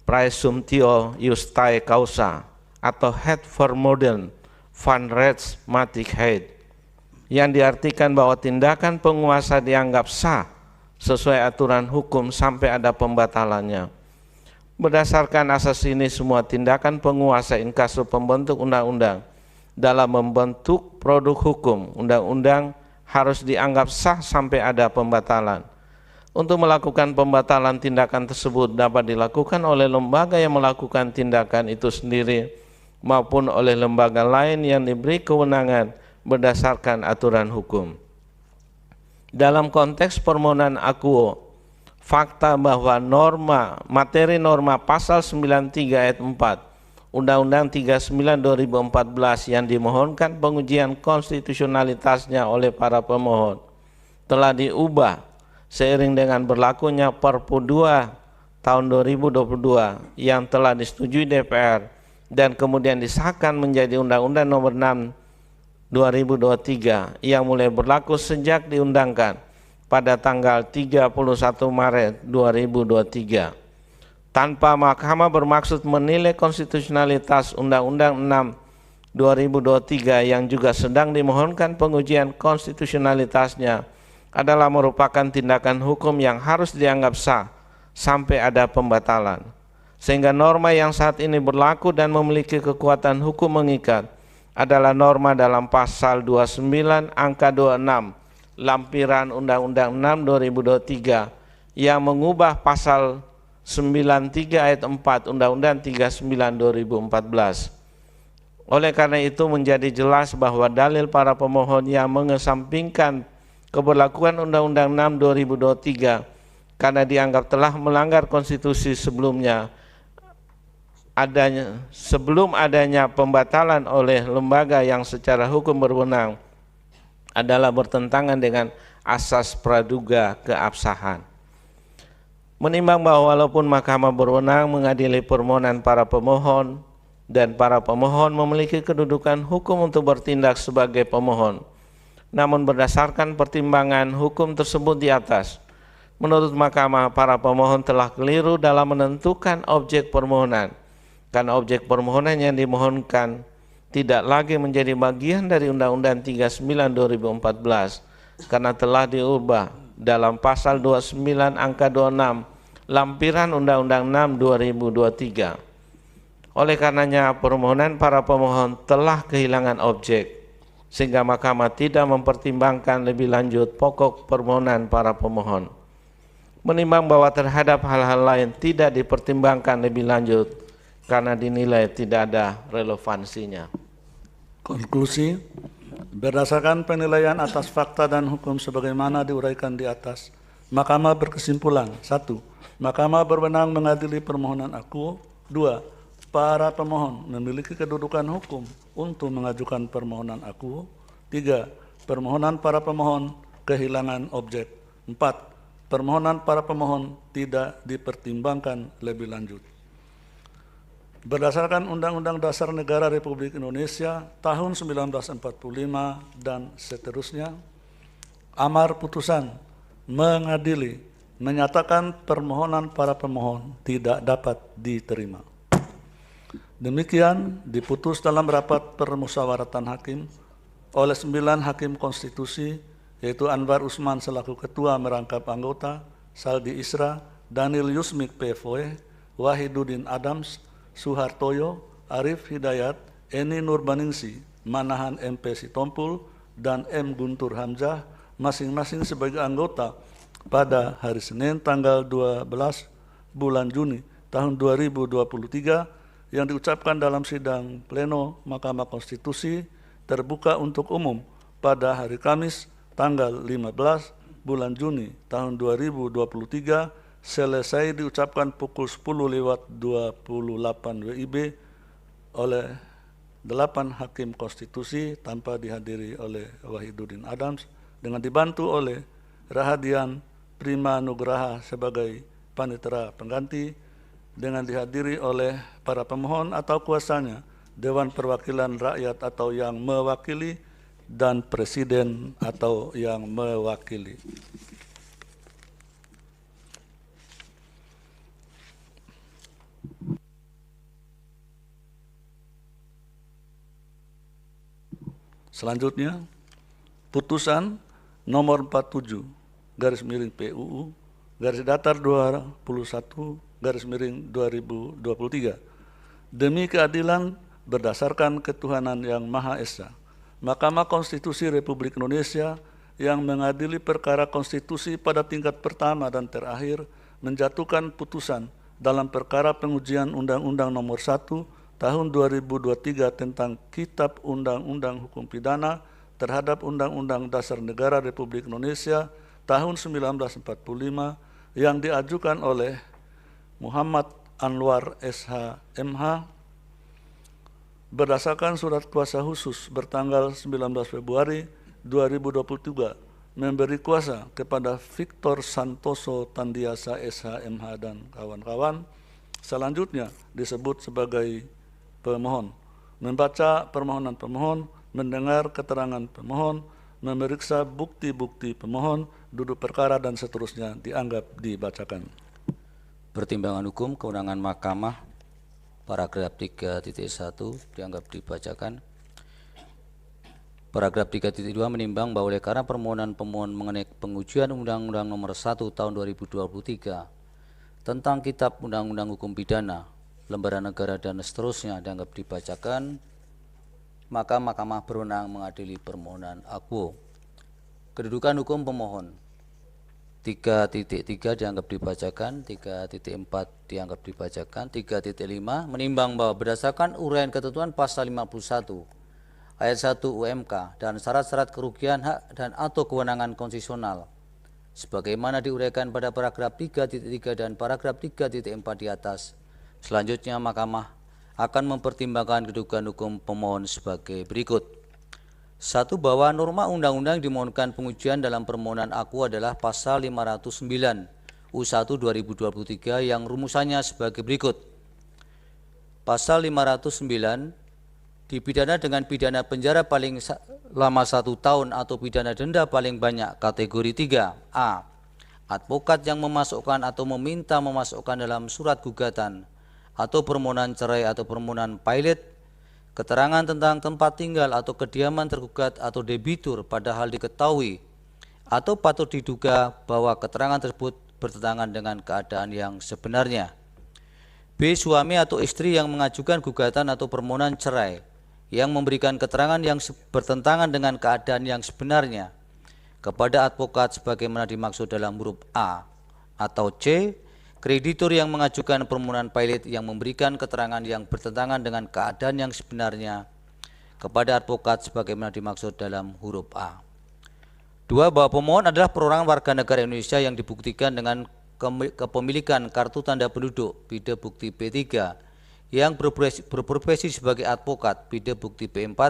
praesumptio iustae causa, atau head for modern van rechts matigheid, yang diartikan bahwa tindakan penguasa dianggap sah sesuai aturan hukum sampai ada pembatalannya. Berdasarkan asas ini, semua tindakan penguasa in casu pembentuk undang-undang dalam membentuk produk hukum undang-undang harus dianggap sah sampai ada pembatalan. Untuk melakukan pembatalan tindakan tersebut dapat dilakukan oleh lembaga yang melakukan tindakan itu sendiri maupun oleh lembaga lain yang diberi kewenangan berdasarkan aturan hukum. Dalam konteks permohonan akuo, fakta bahwa materi norma pasal 93 ayat 4 Undang-Undang 39 2014 yang dimohonkan pengujian konstitusionalitasnya oleh para pemohon telah diubah seiring dengan berlakunya Perpu 2 tahun 2022 yang telah disetujui DPR dan kemudian disahkan menjadi Undang-Undang Nomor 6 2023 yang mulai berlaku sejak diundangkan pada tanggal 31 Maret 2023. Tanpa Mahkamah bermaksud menilai konstitusionalitas Undang-Undang 6 2023 yang juga sedang dimohonkan pengujian konstitusionalitasnya adalah merupakan tindakan hukum yang harus dianggap sah sampai ada pembatalan. Sehingga norma yang saat ini berlaku dan memiliki kekuatan hukum mengikat adalah norma dalam pasal 29 angka 26 lampiran Undang-Undang 6 2023 yang mengubah pasal 93 ayat 4 Undang-Undang 39 2014. Oleh karena itu menjadi jelas bahwa dalil para pemohon yang mengesampingkan keberlakuan Undang-Undang 6 2023 karena dianggap telah melanggar konstitusi sebelum adanya pembatalan oleh lembaga yang secara hukum berwenang adalah bertentangan dengan asas praduga keabsahan. Menimbang bahwa walaupun Mahkamah berwenang mengadili permohonan para pemohon dan para pemohon memiliki kedudukan hukum untuk bertindak sebagai pemohon, namun berdasarkan pertimbangan hukum tersebut di atas, menurut Mahkamah para pemohon telah keliru dalam menentukan objek permohonan, karena objek permohonan yang dimohonkan tidak lagi menjadi bagian dari Undang-Undang 39 2014 karena telah diubah dalam pasal 29 angka 26 lampiran Undang-Undang 6 2023. Oleh karenanya permohonan para pemohon telah kehilangan objek sehingga Mahkamah tidak mempertimbangkan lebih lanjut pokok permohonan para pemohon. Menimbang bahwa terhadap hal-hal lain tidak dipertimbangkan lebih lanjut karena dinilai tidak ada relevansinya. Konklusi, berdasarkan penilaian atas fakta dan hukum sebagaimana diuraikan di atas, Mahkamah berkesimpulan: 1. Mahkamah berwenang mengadili permohonan aku. 2. Para pemohon memiliki kedudukan hukum untuk mengajukan permohonan aku. 3. Permohonan para pemohon kehilangan objek. 4. Permohonan para pemohon tidak dipertimbangkan lebih lanjut. Berdasarkan Undang-Undang Dasar Negara Republik Indonesia tahun 1945 dan seterusnya, amar putusan mengadili menyatakan permohonan para pemohon tidak dapat diterima. Demikian diputus dalam rapat permusyawaratan hakim oleh 9 hakim konstitusi, yaitu Anwar Usman selaku ketua merangkap anggota, Saldi Isra, Daniel Yusmik PFOE, Wahiduddin Adams, Suhartoyo, Arif Hidayat, Eni Nurbaningsi, Manahan MP Sitompul, dan M. Guntur Hamzah, masing-masing sebagai anggota pada hari Senin tanggal 12 bulan Juni tahun 2023 yang diucapkan dalam sidang pleno Mahkamah Konstitusi terbuka untuk umum pada hari Kamis tanggal 15 bulan Juni tahun 2023 selesai diucapkan pukul 10:28 WIB oleh 8 hakim konstitusi tanpa dihadiri oleh Wahiduddin Adams dengan dibantu oleh Rahadian Prima Nugraha sebagai panitera pengganti, dengan dihadiri oleh para pemohon atau kuasanya, Dewan Perwakilan Rakyat atau yang mewakili, dan Presiden atau yang mewakili. Selanjutnya, putusan nomor 47 garis miring PUU garis datar 21 garis miring 2023 demi keadilan berdasarkan ketuhanan yang Maha Esa. Mahkamah Konstitusi Republik Indonesia yang mengadili perkara konstitusi pada tingkat pertama dan terakhir menjatuhkan putusan dalam perkara pengujian Undang-Undang Nomor 1 Tahun 2023 tentang Kitab Undang-Undang Hukum Pidana terhadap Undang-Undang Dasar Negara Republik Indonesia tahun 1945 yang diajukan oleh Muhammad Anwar SH MH berdasarkan surat kuasa khusus bertanggal 19 Februari 2023 memberi kuasa kepada Victor Santoso Tandiasa SH MH dan kawan-kawan selanjutnya disebut sebagai pemohon, membaca permohonan pemohon, mendengar keterangan pemohon, memeriksa bukti-bukti pemohon, duduk perkara dan seterusnya dianggap dibacakan. Pertimbangan hukum kewenangan Mahkamah paragraf 3.1 dianggap dibacakan. Paragraf 3.2 menimbang bahwa oleh karena permohonan pemohon mengenai pengujian Undang-Undang Nomor 1 Tahun 2023 tentang Kitab Undang-Undang Hukum Pidana, lembaran negara dan seterusnya dianggap dibacakan, maka Mahkamah berwenang mengadili permohonan akuo. Kedudukan hukum pemohon 3.3 dianggap dibacakan, 3.4 dianggap dibacakan, 3.5 menimbang bahwa berdasarkan uraian ketentuan pasal 51 ayat 1 UMK dan syarat-syarat kerugian hak dan atau kewenangan konstitusional sebagaimana diuraikan pada paragraf 3.3 dan paragraf 3.4 di atas, selanjutnya Mahkamah akan mempertimbangkan kedudukan hukum pemohon sebagai berikut. 1. Bahwa norma undang-undang dimohonkan pengujian dalam permohonan aku adalah pasal 509 U1 2023 yang rumusannya sebagai berikut. Pasal 509 dipidana dengan pidana penjara paling lama 1 tahun atau pidana denda paling banyak kategori 3. A. Advokat yang memasukkan atau meminta memasukkan dalam surat gugatan atau permohonan cerai atau permohonan pilot keterangan tentang tempat tinggal atau kediaman tergugat atau debitur padahal diketahui atau patut diduga bahwa keterangan tersebut bertentangan dengan keadaan yang sebenarnya. B. Suami atau istri yang mengajukan gugatan atau permohonan cerai yang memberikan keterangan yang bertentangan dengan keadaan yang sebenarnya kepada advokat sebagaimana dimaksud dalam huruf A, atau C. Kreditur yang mengajukan permohonan pilot yang memberikan keterangan yang bertentangan dengan keadaan yang sebenarnya kepada advokat sebagaimana dimaksud dalam huruf A. 2. Bahwa pemohon adalah perorangan warga negara Indonesia yang dibuktikan dengan kepemilikan kartu tanda penduduk bida bukti B3 yang berprofesi sebagai advokat bida bukti B4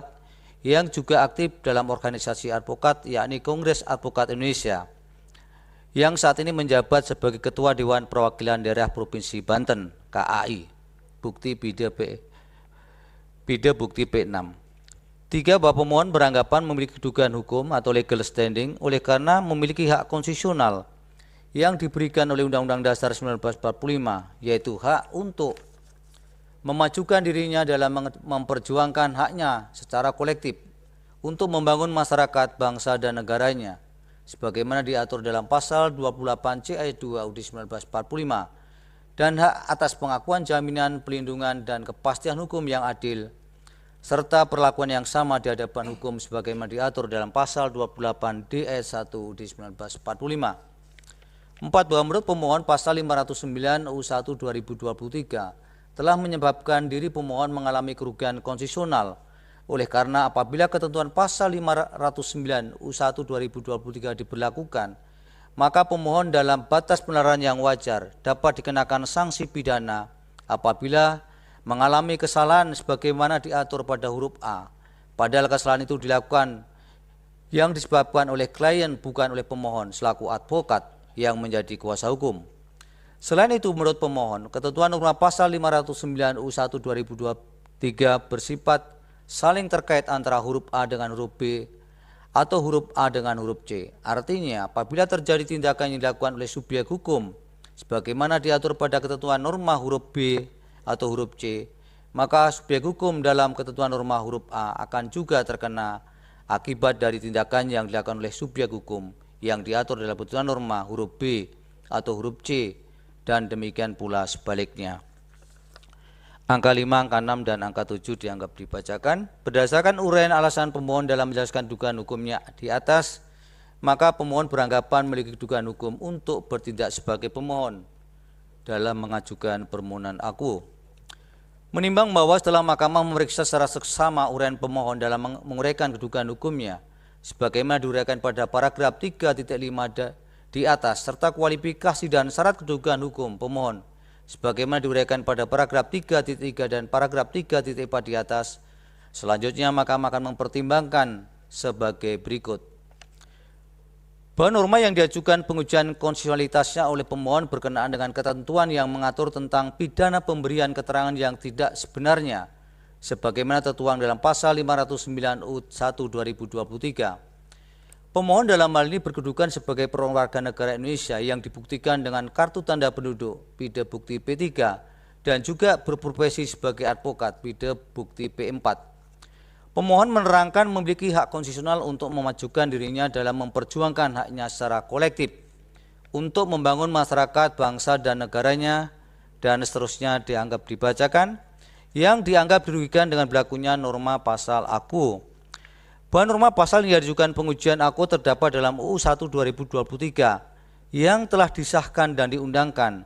yang juga aktif dalam organisasi advokat yakni Kongres Advokat Indonesia yang saat ini menjabat sebagai Ketua Dewan Perwakilan Daerah Provinsi Banten KAI bukti bida bukti B6. 3. Bahwa pemohon beranggapan memiliki kedudukan hukum atau legal standing oleh karena memiliki hak konstitusional yang diberikan oleh Undang-Undang Dasar 1945 yaitu hak untuk memajukan dirinya dalam memperjuangkan haknya secara kolektif untuk membangun masyarakat, bangsa, dan negaranya sebagaimana diatur dalam pasal 28C ayat 2 UUD 1945 dan hak atas pengakuan, jaminan, pelindungan, dan kepastian hukum yang adil serta perlakuan yang sama di hadapan hukum sebagaimana diatur dalam pasal 28D ayat 1 UUD 1945. 4. Bahwa menurut pemohon pasal 509 UU 1 2023 telah menyebabkan diri pemohon mengalami kerugian konstitusional oleh karena apabila ketentuan pasal 509 UU 1 2023 diberlakukan, maka pemohon dalam batas penerapan yang wajar dapat dikenakan sanksi pidana apabila mengalami kesalahan sebagaimana diatur pada huruf A, padahal kesalahan itu dilakukan yang disebabkan oleh klien bukan oleh pemohon selaku advokat yang menjadi kuasa hukum. Selain itu, menurut pemohon, ketentuan norma pasal 509 UU 1 2023 bersifat saling terkait antara huruf A dengan huruf B atau huruf A dengan huruf C. Artinya, apabila terjadi tindakan yang dilakukan oleh subjek hukum sebagaimana diatur pada ketentuan norma huruf B atau huruf C, maka subjek hukum dalam ketentuan norma huruf A akan juga terkena akibat dari tindakan yang dilakukan oleh subjek hukum yang diatur dalam ketentuan norma huruf B atau huruf C, dan demikian pula sebaliknya. Angka 5, angka 6, dan angka 7 dianggap dibacakan. Berdasarkan uraian alasan pemohon dalam menjelaskan dugaan hukumnya di atas, maka pemohon beranggapan memiliki dugaan hukum untuk bertindak sebagai pemohon dalam mengajukan permohonan aku. Menimbang bahwa setelah mahkamah memeriksa secara seksama uraian pemohon dalam menguraikan kedudukan hukumnya, sebagaimana diuraikan pada paragraf 3.5 di atas, serta kualifikasi dan syarat kedudukan hukum pemohon, sebagaimana diuraikan pada paragraf 3.3 dan paragraf 3.4 di atas, selanjutnya mahkamah akan mempertimbangkan sebagai berikut. Bahwa norma yang diajukan pengujian konstitusionalitasnya oleh pemohon berkenaan dengan ketentuan yang mengatur tentang pidana pemberian keterangan yang tidak sebenarnya, sebagaimana tertuang dalam pasal 509 UU 1 2023. Pemohon dalam hal ini berkedudukan sebagai perorangan warga negara Indonesia yang dibuktikan dengan kartu tanda penduduk bida bukti P3 dan juga berprofesi sebagai advokat bida bukti P4. Pemohon menerangkan memiliki hak konstitusional untuk memajukan dirinya dalam memperjuangkan haknya secara kolektif untuk membangun masyarakat, bangsa, dan negaranya, dan seterusnya dianggap dibacakan, yang dianggap dirugikan dengan berlakunya norma pasal aku. Bahwa norma pasal yang diajukan pengujian aku terdapat dalam UU 1 2023 yang telah disahkan dan diundangkan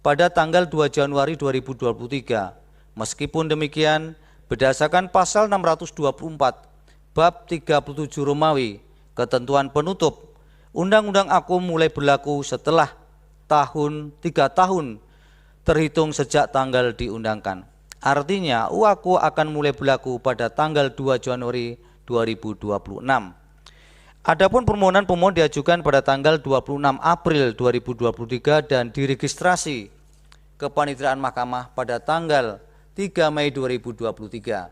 pada tanggal 2 Januari 2023. Meskipun demikian, berdasarkan pasal 624 bab 37 Romawi ketentuan penutup, Undang-Undang aku mulai berlaku setelah 3 tahun terhitung sejak tanggal diundangkan. Artinya UU aku akan mulai berlaku pada tanggal 2 Januari 2026. Adapun permohonan pemohon diajukan pada tanggal 26 April 2023 dan diregistrasi kepanitiaan mahkamah pada tanggal 3 Mei 2023,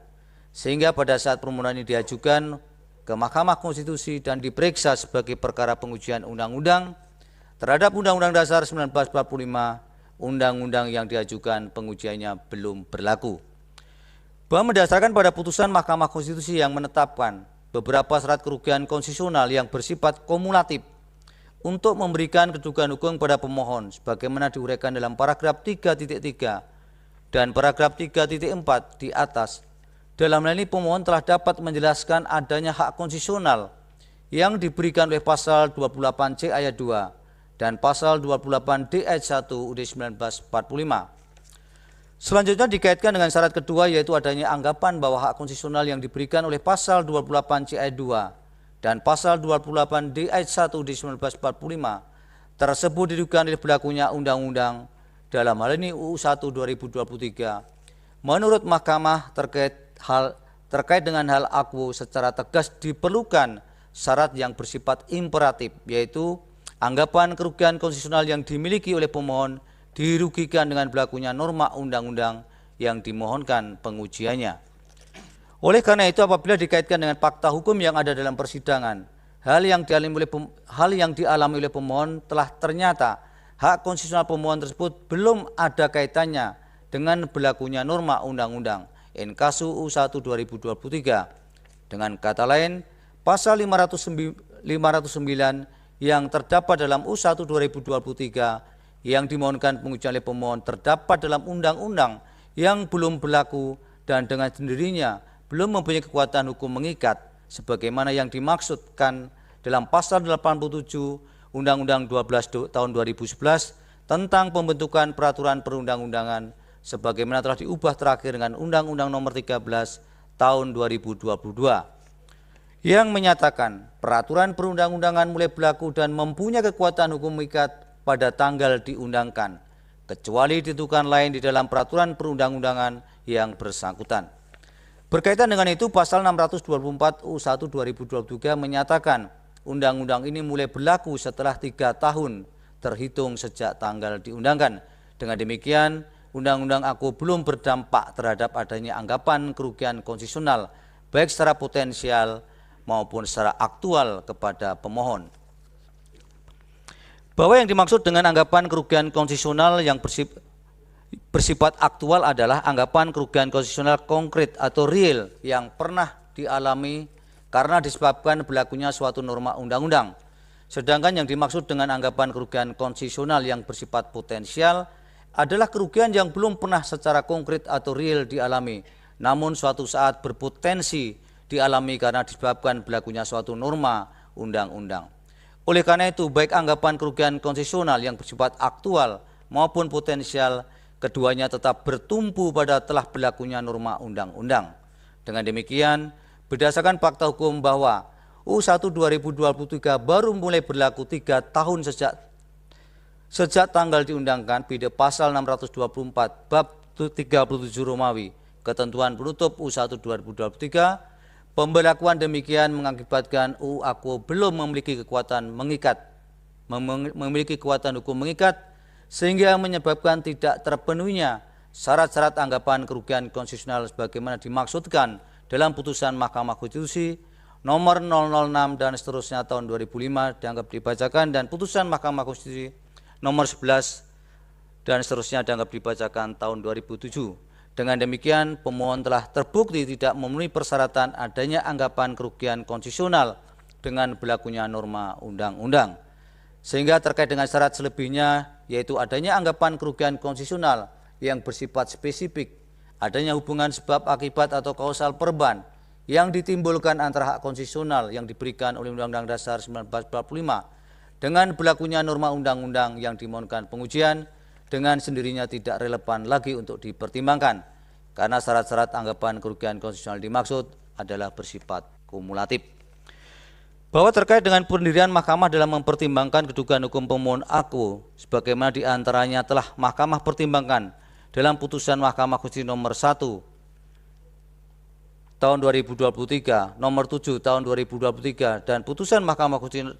sehingga pada saat permohonan ini diajukan ke Mahkamah Konstitusi dan diperiksa sebagai perkara pengujian undang-undang terhadap Undang-Undang Dasar 1945, undang-undang yang diajukan pengujiannya belum berlaku. bahwa berdasarkan pada putusan Mahkamah Konstitusi yang menetapkan beberapa syarat kerugian konstitusional yang bersifat kumulatif untuk memberikan kedudukan hukum kepada pemohon sebagaimana diuraikan dalam paragraf 3.3 dan paragraf 3.4 di atas. Dalam hal ini pemohon telah dapat menjelaskan adanya hak konstitusional yang diberikan oleh pasal 28C ayat 2 dan pasal 28D ayat 1 UUD 1945. Selanjutnya dikaitkan dengan syarat kedua, yaitu adanya anggapan bahwa hak konstitusional yang diberikan oleh pasal 28C ayat 2 dan pasal 28D ayat 1 UUD 1945 tersebut diduga oleh berlakunya undang-undang, dalam hal ini UU 1 2023. Menurut Mahkamah terkait dengan hal aku secara tegas diperlukan syarat yang bersifat imperatif, yaitu anggapan kerugian konstitusional yang dimiliki oleh pemohon dirugikan dengan berlakunya norma undang-undang yang dimohonkan pengujiannya. Oleh karena itu, apabila dikaitkan dengan fakta hukum yang ada dalam persidangan, hal yang dialami oleh pemohon telah ternyata hak konstitusional pemohon tersebut belum ada kaitannya dengan berlakunya norma undang-undang Inkasu UU 1 2023. Dengan kata lain, pasal 509 yang terdapat dalam UU 1 2023 yang dimohonkan pengujian oleh pemohon terdapat dalam undang-undang yang belum berlaku dan dengan sendirinya belum mempunyai kekuatan hukum mengikat sebagaimana yang dimaksudkan dalam pasal 87 Undang-Undang 12 tahun 2011 tentang pembentukan peraturan perundang-undangan sebagaimana telah diubah terakhir dengan Undang-Undang Nomor 13 tahun 2022 yang menyatakan peraturan perundang-undangan mulai berlaku dan mempunyai kekuatan hukum mengikat pada tanggal diundangkan, kecuali ditentukan lain di dalam peraturan perundang-undangan yang bersangkutan. Berkaitan dengan itu, pasal 624 UU 1 2023 menyatakan undang-undang ini mulai berlaku setelah 3 tahun terhitung sejak tanggal diundangkan. Dengan demikian, undang-undang aku belum berdampak terhadap adanya anggapan kerugian konstitusional, baik secara potensial maupun secara aktual kepada pemohon. Bahwa yang dimaksud dengan anggapan kerugian konstitusional yang bersifat aktual adalah anggapan kerugian konstitusional konkret atau real yang pernah dialami karena disebabkan berlakunya suatu norma undang-undang. Sedangkan yang dimaksud dengan anggapan kerugian konstitusional yang bersifat potensial adalah kerugian yang belum pernah secara konkret atau real dialami, namun suatu saat berpotensi dialami karena disebabkan berlakunya suatu norma undang-undang. Oleh karena itu, baik anggapan kerugian konstitusional yang bersifat aktual maupun potensial, keduanya tetap bertumpu pada telah berlakunya norma undang-undang. Dengan demikian, berdasarkan fakta hukum bahwa UU 1 2023 baru mulai berlaku 3 tahun sejak tanggal diundangkan pada pasal 624 bab 37 Romawi, ketentuan penutup UU 1 2023, pemberlakuan demikian mengakibatkan UU aku belum memiliki kekuatan hukum mengikat, sehingga menyebabkan tidak terpenuhinya syarat-syarat anggapan kerugian konstitusional sebagaimana dimaksudkan dalam putusan Mahkamah Konstitusi nomor 006 dan seterusnya tahun 2005 dianggap dibacakan, dan putusan Mahkamah Konstitusi nomor 11 dan seterusnya dianggap dibacakan tahun 2007. Dengan demikian, pemohon telah terbukti tidak memenuhi persyaratan adanya anggapan kerugian konstitusional dengan berlakunya norma undang-undang. Sehingga terkait dengan syarat selebihnya, yaitu adanya anggapan kerugian konstitusional yang bersifat spesifik, adanya hubungan sebab akibat atau kausal perban yang ditimbulkan antara hak konstitusional yang diberikan oleh Undang-Undang Dasar 1945 dengan berlakunya norma undang-undang yang dimohonkan pengujian, dengan sendirinya tidak relevan lagi untuk dipertimbangkan karena syarat-syarat anggapan kerugian konstitusional dimaksud adalah bersifat kumulatif. Bahwa terkait dengan pendirian mahkamah dalam mempertimbangkan kedudukan hukum pemohon aku sebagaimana diantaranya telah mahkamah pertimbangkan dalam putusan Mahkamah Konstitusi nomor 1 tahun 2023, nomor 7 tahun 2023 dan putusan Mahkamah Konstitusi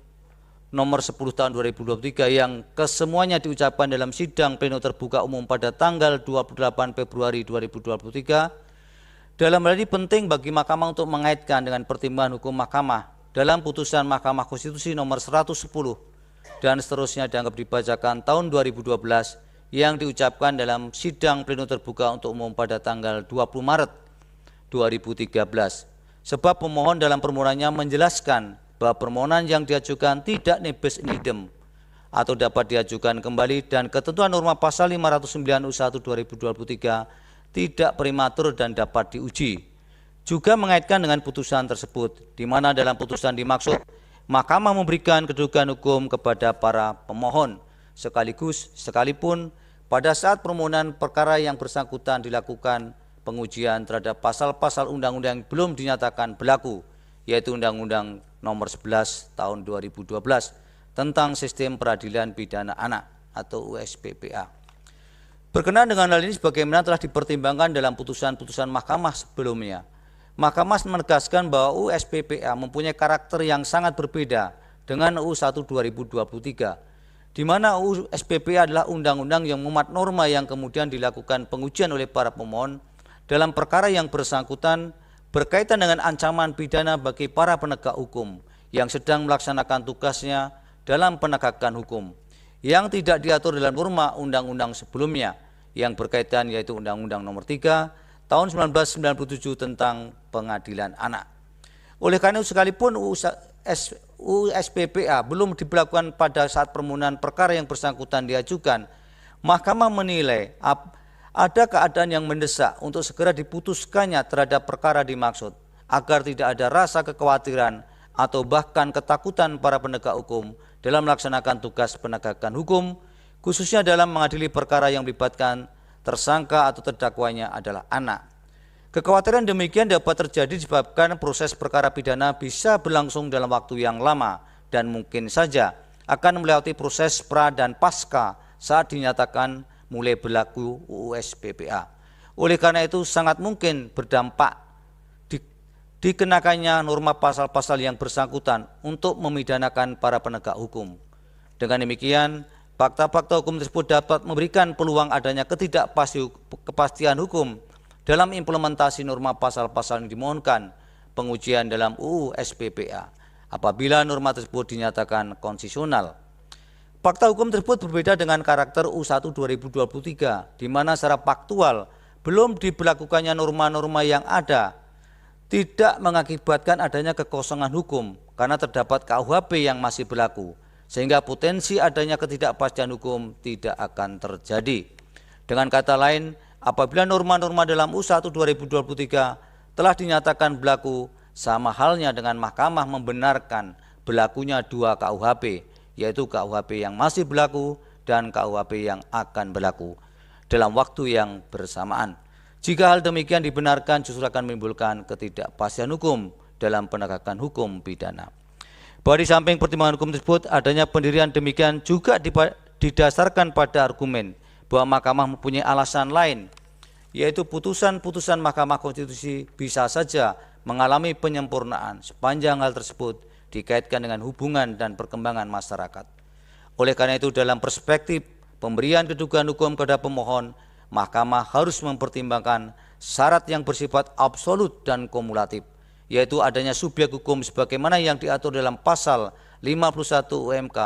nomor 10 tahun 2023 yang kesemuanya diucapkan dalam sidang pleno terbuka umum pada tanggal 28 Februari 2023. Dalam hal ini penting bagi mahkamah untuk mengaitkan dengan pertimbangan hukum mahkamah dalam putusan Mahkamah Konstitusi nomor 110 dan seterusnya dianggap dibacakan tahun 2012 yang diucapkan dalam sidang pleno terbuka untuk umum pada tanggal 20 Maret 2013. Sebab pemohon dalam permohonannya menjelaskan bahwa permohonan yang diajukan tidak nebis in idem atau dapat diajukan kembali dan ketentuan norma pasal 509 U1 2023 tidak prematur dan dapat diuji. Juga mengaitkan dengan putusan tersebut, di mana dalam putusan dimaksud Mahkamah memberikan kedudukan hukum kepada para pemohon sekalipun pada saat permohonan perkara yang bersangkutan dilakukan pengujian terhadap pasal-pasal undang-undang yang belum dinyatakan berlaku, yaitu Undang-Undang Nomor 11 Tahun 2012 tentang Sistem Peradilan Pidana Anak atau USPPA. Berkenaan dengan hal ini sebagaimana telah dipertimbangkan dalam putusan-putusan mahkamah sebelumnya, Mahkamah menegaskan bahwa USPPA mempunyai karakter yang sangat berbeda dengan UU 1 2023, di mana UU SPPA adalah undang-undang yang memuat norma yang kemudian dilakukan pengujian oleh para pemohon dalam perkara yang bersangkutan berkaitan dengan ancaman pidana bagi para penegak hukum yang sedang melaksanakan tugasnya dalam penegakan hukum, yang tidak diatur dalam norma undang-undang sebelumnya yang berkaitan, yaitu Undang-Undang Nomor 3 Tahun 1997 tentang Pengadilan Anak. Oleh karena itu, sekalipun UU SPPA belum diberlakukan pada saat permohonan perkara yang bersangkutan diajukan, Mahkamah menilai ada keadaan yang mendesak untuk segera diputuskannya terhadap perkara dimaksud, agar tidak ada rasa kekhawatiran atau bahkan ketakutan para penegak hukum dalam melaksanakan tugas penegakan hukum, khususnya dalam mengadili perkara yang melibatkan tersangka atau terdakwanya adalah anak. Kekhawatiran demikian dapat terjadi disebabkan proses perkara pidana bisa berlangsung dalam waktu yang lama dan mungkin saja akan melewati proses pra dan pasca saat dinyatakan mulai berlaku UU SPPA. Oleh karena itu sangat mungkin berdampak dikenakannya norma pasal-pasal yang bersangkutan untuk memidanakan para penegak hukum. Dengan demikian, fakta-fakta hukum tersebut dapat memberikan peluang adanya ketidakpastian hukum dalam implementasi norma pasal-pasal yang dimohonkan pengujian dalam UU SPPA apabila norma tersebut dinyatakan konstitusional. Fakta hukum tersebut berbeda dengan karakter UU 1 2023, di mana secara faktual belum diberlakukannya norma-norma yang ada tidak mengakibatkan adanya kekosongan hukum karena terdapat KUHP yang masih berlaku, sehingga potensi adanya ketidakpastian hukum tidak akan terjadi. Dengan kata lain, apabila norma-norma dalam UU 1 2023 telah dinyatakan berlaku, sama halnya dengan Mahkamah membenarkan berlakunya dua KUHP, yaitu KUHP yang masih berlaku dan KUHP yang akan berlaku dalam waktu yang bersamaan. Jika hal demikian dibenarkan, justru akan menimbulkan ketidakpastian hukum dalam penegakan hukum pidana. Bahwa di samping pertimbangan hukum tersebut, adanya pendirian demikian juga didasarkan pada argumen bahwa Mahkamah mempunyai alasan lain, yaitu putusan-putusan Mahkamah Konstitusi bisa saja mengalami penyempurnaan sepanjang hal tersebut dikaitkan dengan hubungan dan perkembangan masyarakat. Oleh karena itu, dalam perspektif pemberian kedudukan hukum kepada pemohon, Mahkamah harus mempertimbangkan syarat yang bersifat absolut dan kumulatif, yaitu adanya subjek hukum sebagaimana yang diatur dalam pasal 51 UMK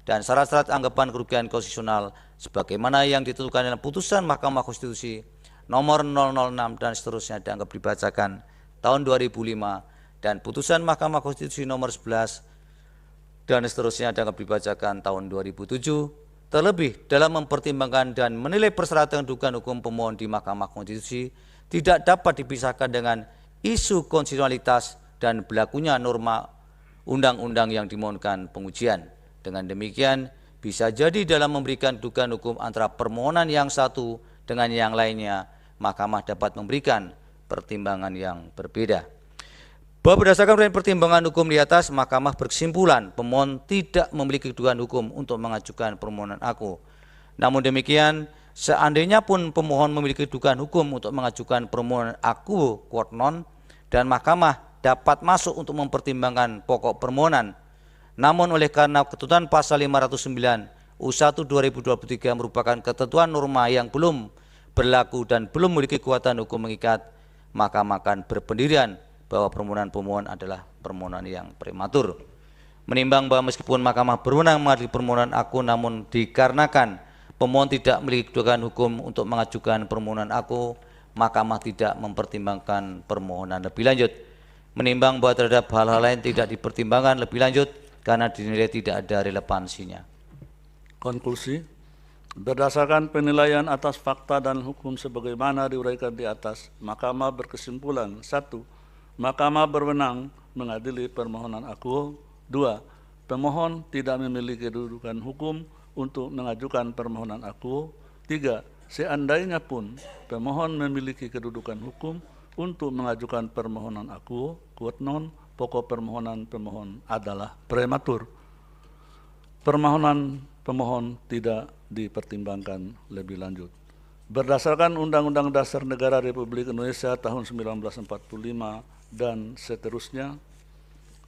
dan syarat-syarat anggapan kerugian konstitusional sebagaimana yang ditentukan dalam putusan Mahkamah Konstitusi nomor 006 dan seterusnya dianggap dibacakan tahun 2005 dan putusan Mahkamah Konstitusi nomor 11 dan seterusnya dianggap dibacakan tahun 2007. Terlebih dalam mempertimbangkan dan menilai persyaratan kedudukan hukum pemohon di Mahkamah Konstitusi tidak dapat dipisahkan dengan isu konstitusionalitas dan berlakunya norma undang-undang yang dimohonkan pengujian. Dengan demikian, bisa jadi dalam memberikan kedudukan hukum antara permohonan yang satu dengan yang lainnya, Mahkamah dapat memberikan pertimbangan yang berbeda. Bahwa berdasarkan pertimbangan hukum di atas, Mahkamah berkesimpulan pemohon tidak memiliki kedudukan hukum untuk mengajukan permohonan aku. Namun demikian, seandainya pun pemohon memiliki kedudukan hukum untuk mengajukan permohonan aku quote non, dan Mahkamah dapat masuk untuk mempertimbangkan pokok permohonan. Namun oleh karena ketentuan pasal 509 UU 1 2023 merupakan ketentuan norma yang belum berlaku dan belum memiliki kekuatan hukum mengikat, Mahkamah akan berpendirian bahwa permohonan pemohon adalah permohonan yang prematur. Menimbang bahwa meskipun Mahkamah berwenang mengadili permohonan aku, namun dikarenakan pemohon tidak memiliki kedudukan hukum untuk mengajukan permohonan aku, Mahkamah tidak mempertimbangkan permohonan lebih lanjut, menimbang bahwa terhadap hal-hal lain tidak dipertimbangkan lebih lanjut karena dinilai tidak ada relevansinya. Konklusi, berdasarkan penilaian atas fakta dan hukum sebagaimana diuraikan di atas, Mahkamah berkesimpulan: 1. Mahkamah berwenang mengadili permohonan akuo. 2. Pemohon tidak memiliki kedudukan hukum untuk mengajukan permohonan akuo. 3. Seandainya pun pemohon memiliki kedudukan hukum untuk mengajukan permohonan akuo, quote non, pokok permohonan pemohon adalah prematur. Permohonan pemohon tidak dipertimbangkan lebih lanjut. Berdasarkan Undang-Undang Dasar Negara Republik Indonesia tahun 1945 dan seterusnya,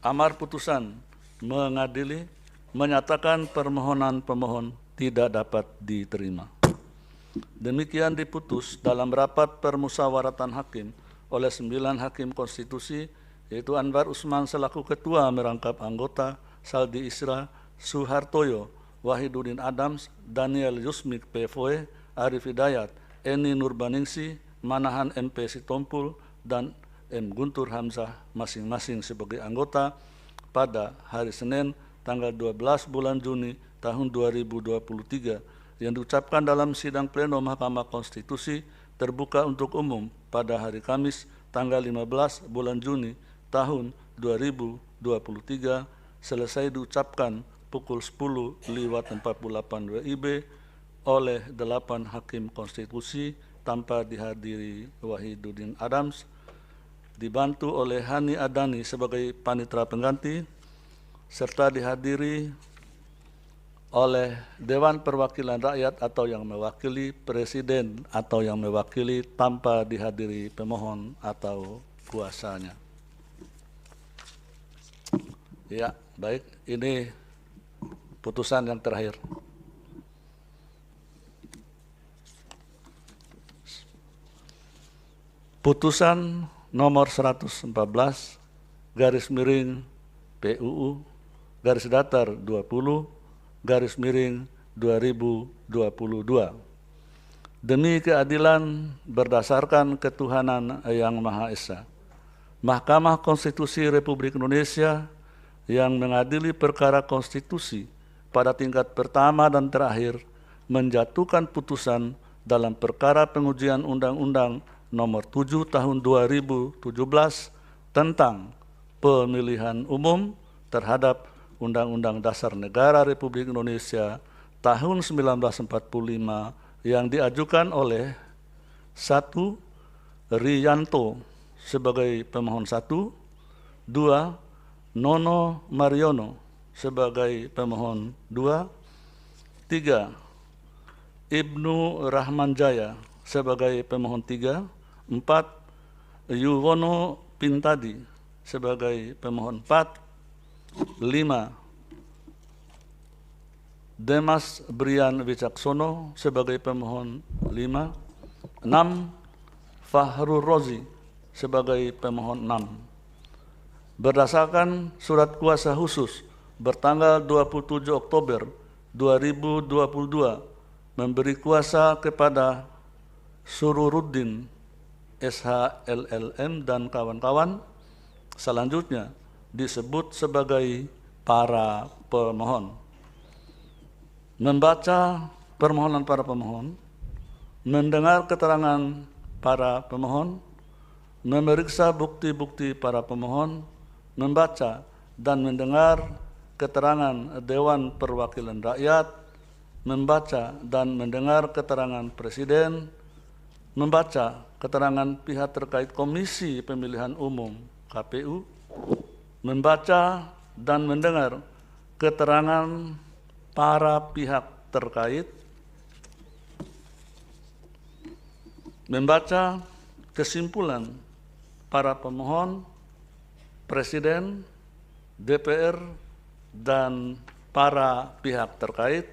amar putusan mengadili menyatakan permohonan pemohon tidak dapat diterima. Demikian diputus dalam rapat permusyawaratan hakim oleh 9 hakim konstitusi, yaitu Anwar Usman selaku ketua merangkap anggota, Saldi Isra, Suhartoyo, Wahiduddin Adams, Daniel Yusmik PFOE, Arif Hidayat, Eni Nurbaningsi, Manahan MP Sitompul, dan M. Guntur Hamzah masing-masing sebagai anggota pada hari Senin tanggal 12 bulan Juni tahun 2023 yang diucapkan dalam sidang pleno Mahkamah Konstitusi terbuka untuk umum pada hari Kamis tanggal 15 bulan Juni tahun 2023 selesai diucapkan pukul 10:48 WIB oleh 8 hakim konstitusi tanpa dihadiri Wahiduddin Adams, dibantu oleh Hani Adani sebagai panitera pengganti, serta dihadiri oleh Dewan Perwakilan Rakyat atau yang mewakili Presiden atau yang mewakili tanpa dihadiri pemohon atau kuasanya. Ya, baik, ini putusan yang terakhir. Putusan nomor 114 garis miring PUU garis datar 20 garis miring 2022. Demi keadilan berdasarkan ketuhanan yang Maha Esa, Mahkamah Konstitusi Republik Indonesia yang mengadili perkara konstitusi pada tingkat pertama dan terakhir menjatuhkan putusan dalam perkara pengujian Undang-Undang Nomor 7 Tahun 2017 tentang pemilihan umum terhadap Undang-Undang Dasar Negara Republik Indonesia tahun 1945 yang diajukan oleh 1. Riyanto sebagai pemohon 1, 2. Nono Mariono sebagai pemohon 2, 3. Ibnu Rahmanjaya sebagai pemohon 3, 4. Yuwono Pintadi sebagai pemohon 4, 5. Demas Brian Wicaksono sebagai pemohon 5, 6. Fahrul Rozi sebagai pemohon 6. Berdasarkan surat kuasa khusus bertanggal 27 Oktober 2022 memberi kuasa kepada Sururuddin SHLLM dan kawan-kawan, selanjutnya disebut sebagai para pemohon. Membaca permohonan para pemohon, mendengar keterangan para pemohon, memeriksa bukti-bukti para pemohon, membaca dan mendengar keterangan Dewan Perwakilan Rakyat, membaca dan mendengar keterangan Presiden, membaca keterangan pihak terkait Komisi Pemilihan Umum KPU, membaca dan mendengar keterangan para pihak terkait, membaca kesimpulan para pemohon, Presiden, DPR, dan para pihak terkait,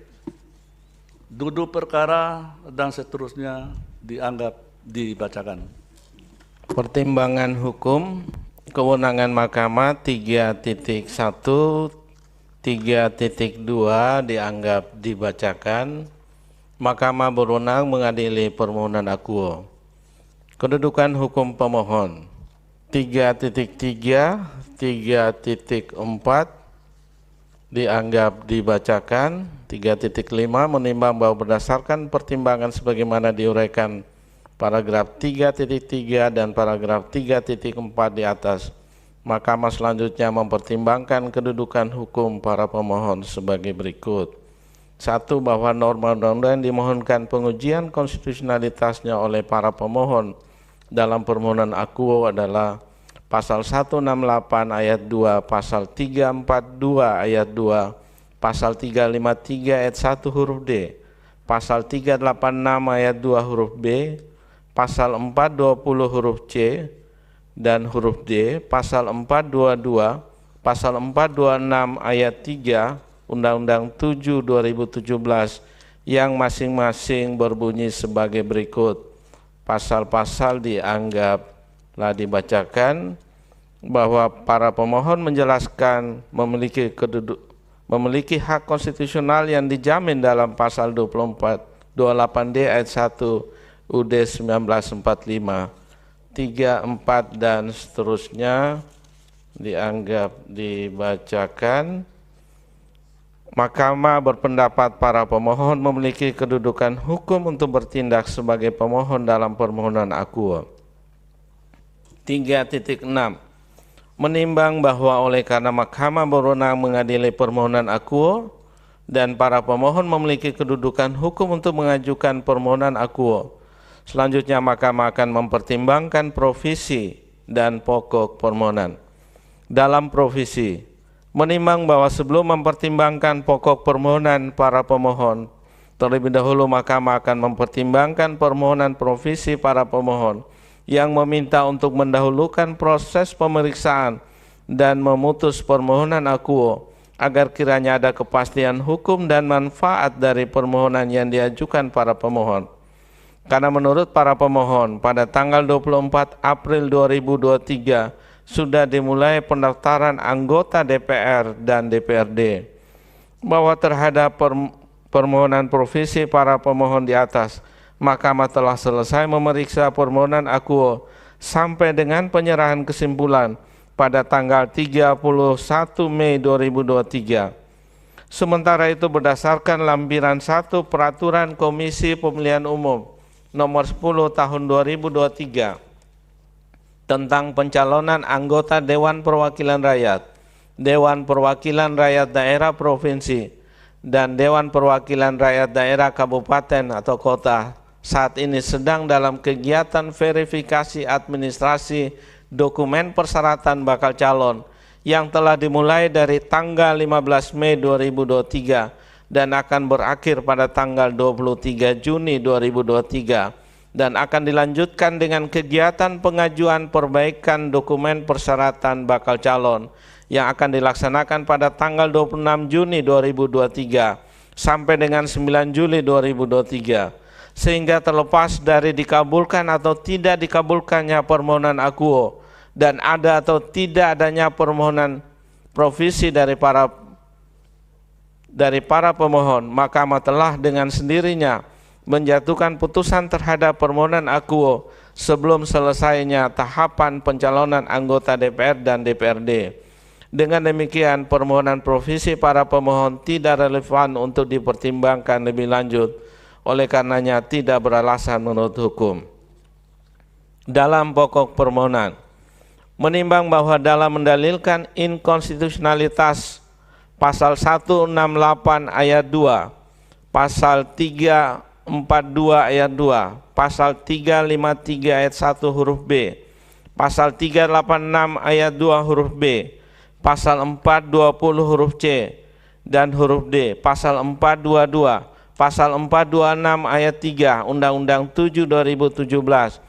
duduk perkara, dan seterusnya dianggap dibacakan. Pertimbangan hukum, kewenangan Mahkamah 3.1, 3.2 dianggap dibacakan. Mahkamah berwenang mengadili permohonan akuo. Kedudukan hukum pemohon 3.3, 3.4 dianggap dibacakan. 3.5 menimbang bahwa berdasarkan pertimbangan sebagaimana diuraikan paragraf 3.3 dan paragraf 3.4 di atas, Mahkamah selanjutnya mempertimbangkan kedudukan hukum para pemohon sebagai berikut. 1. Bahwa norma undang-undang yang dimohonkan pengujian konstitusionalitasnya oleh para pemohon dalam permohonan akuo adalah pasal 168 ayat 2, pasal 342 ayat 2, pasal 353 ayat 1 huruf D, pasal 386 ayat 2 huruf B, pasal 420 huruf C dan huruf D, pasal 422, pasal 426 ayat 3, Undang-Undang 7 2017 yang masing-masing berbunyi sebagai berikut. Pasal-pasal dianggaplah dibacakan, bahwa para pemohon menjelaskan memiliki hak konstitusional yang dijamin dalam pasal 28D ayat 1 UUD 1945, 3, 4 dan seterusnya dianggap dibacakan. Mahkamah berpendapat para pemohon memiliki kedudukan hukum untuk bertindak sebagai pemohon dalam permohonan akuo. 3.6 menimbang bahwa oleh karena Mahkamah berwenang mengadili permohonan akuo dan para pemohon memiliki kedudukan hukum untuk mengajukan permohonan akuo, selanjutnya Mahkamah akan mempertimbangkan provisi dan pokok permohonan. Dalam provisi, menimbang bahwa sebelum mempertimbangkan pokok permohonan para pemohon, terlebih dahulu Mahkamah akan mempertimbangkan permohonan provisi para pemohon yang meminta untuk mendahulukan proses pemeriksaan dan memutus permohonan akuo agar kiranya ada kepastian hukum dan manfaat dari permohonan yang diajukan para pemohon. Karena menurut para pemohon, pada tanggal 24 April 2023 sudah dimulai pendaftaran anggota DPR dan DPRD, bahwa terhadap permohonan provisi para pemohon di atas, Mahkamah telah selesai memeriksa permohonan akuo sampai dengan penyerahan kesimpulan pada tanggal 31 Mei 2023. Sementara itu berdasarkan lampiran 1 Peraturan Komisi Pemilihan Umum nomor 10 tahun 2023 tentang pencalonan anggota Dewan Perwakilan Rakyat, Dewan Perwakilan Rakyat Daerah Provinsi, dan Dewan Perwakilan Rakyat Daerah Kabupaten atau Kota saat ini sedang dalam kegiatan verifikasi administrasi dokumen persyaratan bakal calon yang telah dimulai dari tanggal 15 Mei 2023 dan akan berakhir pada tanggal 23 Juni 2023. Dan akan dilanjutkan dengan kegiatan pengajuan perbaikan dokumen persyaratan bakal calon yang akan dilaksanakan pada tanggal 26 Juni 2023 sampai dengan 9 Juli 2023, sehingga terlepas dari dikabulkan atau tidak dikabulkannya permohonan akuo dan ada atau tidak adanya permohonan provisi dari para pemohon, Mahkamah telah dengan sendirinya menjatuhkan putusan terhadap permohonan akuo sebelum selesainya tahapan pencalonan anggota DPR dan DPRD. Dengan demikian, permohonan provisi para pemohon tidak relevan untuk dipertimbangkan lebih lanjut, oleh karenanya tidak beralasan menurut hukum. Dalam pokok permohonan, menimbang bahwa dalam mendalilkan inkonstitusionalitas pasal 168 ayat 2, pasal 342 ayat 2, pasal 353 ayat 1 huruf B, pasal 386 ayat 2 huruf B, pasal 420 huruf C dan huruf D, pasal 422, pasal 426 ayat 3 Undang-Undang 7 2017,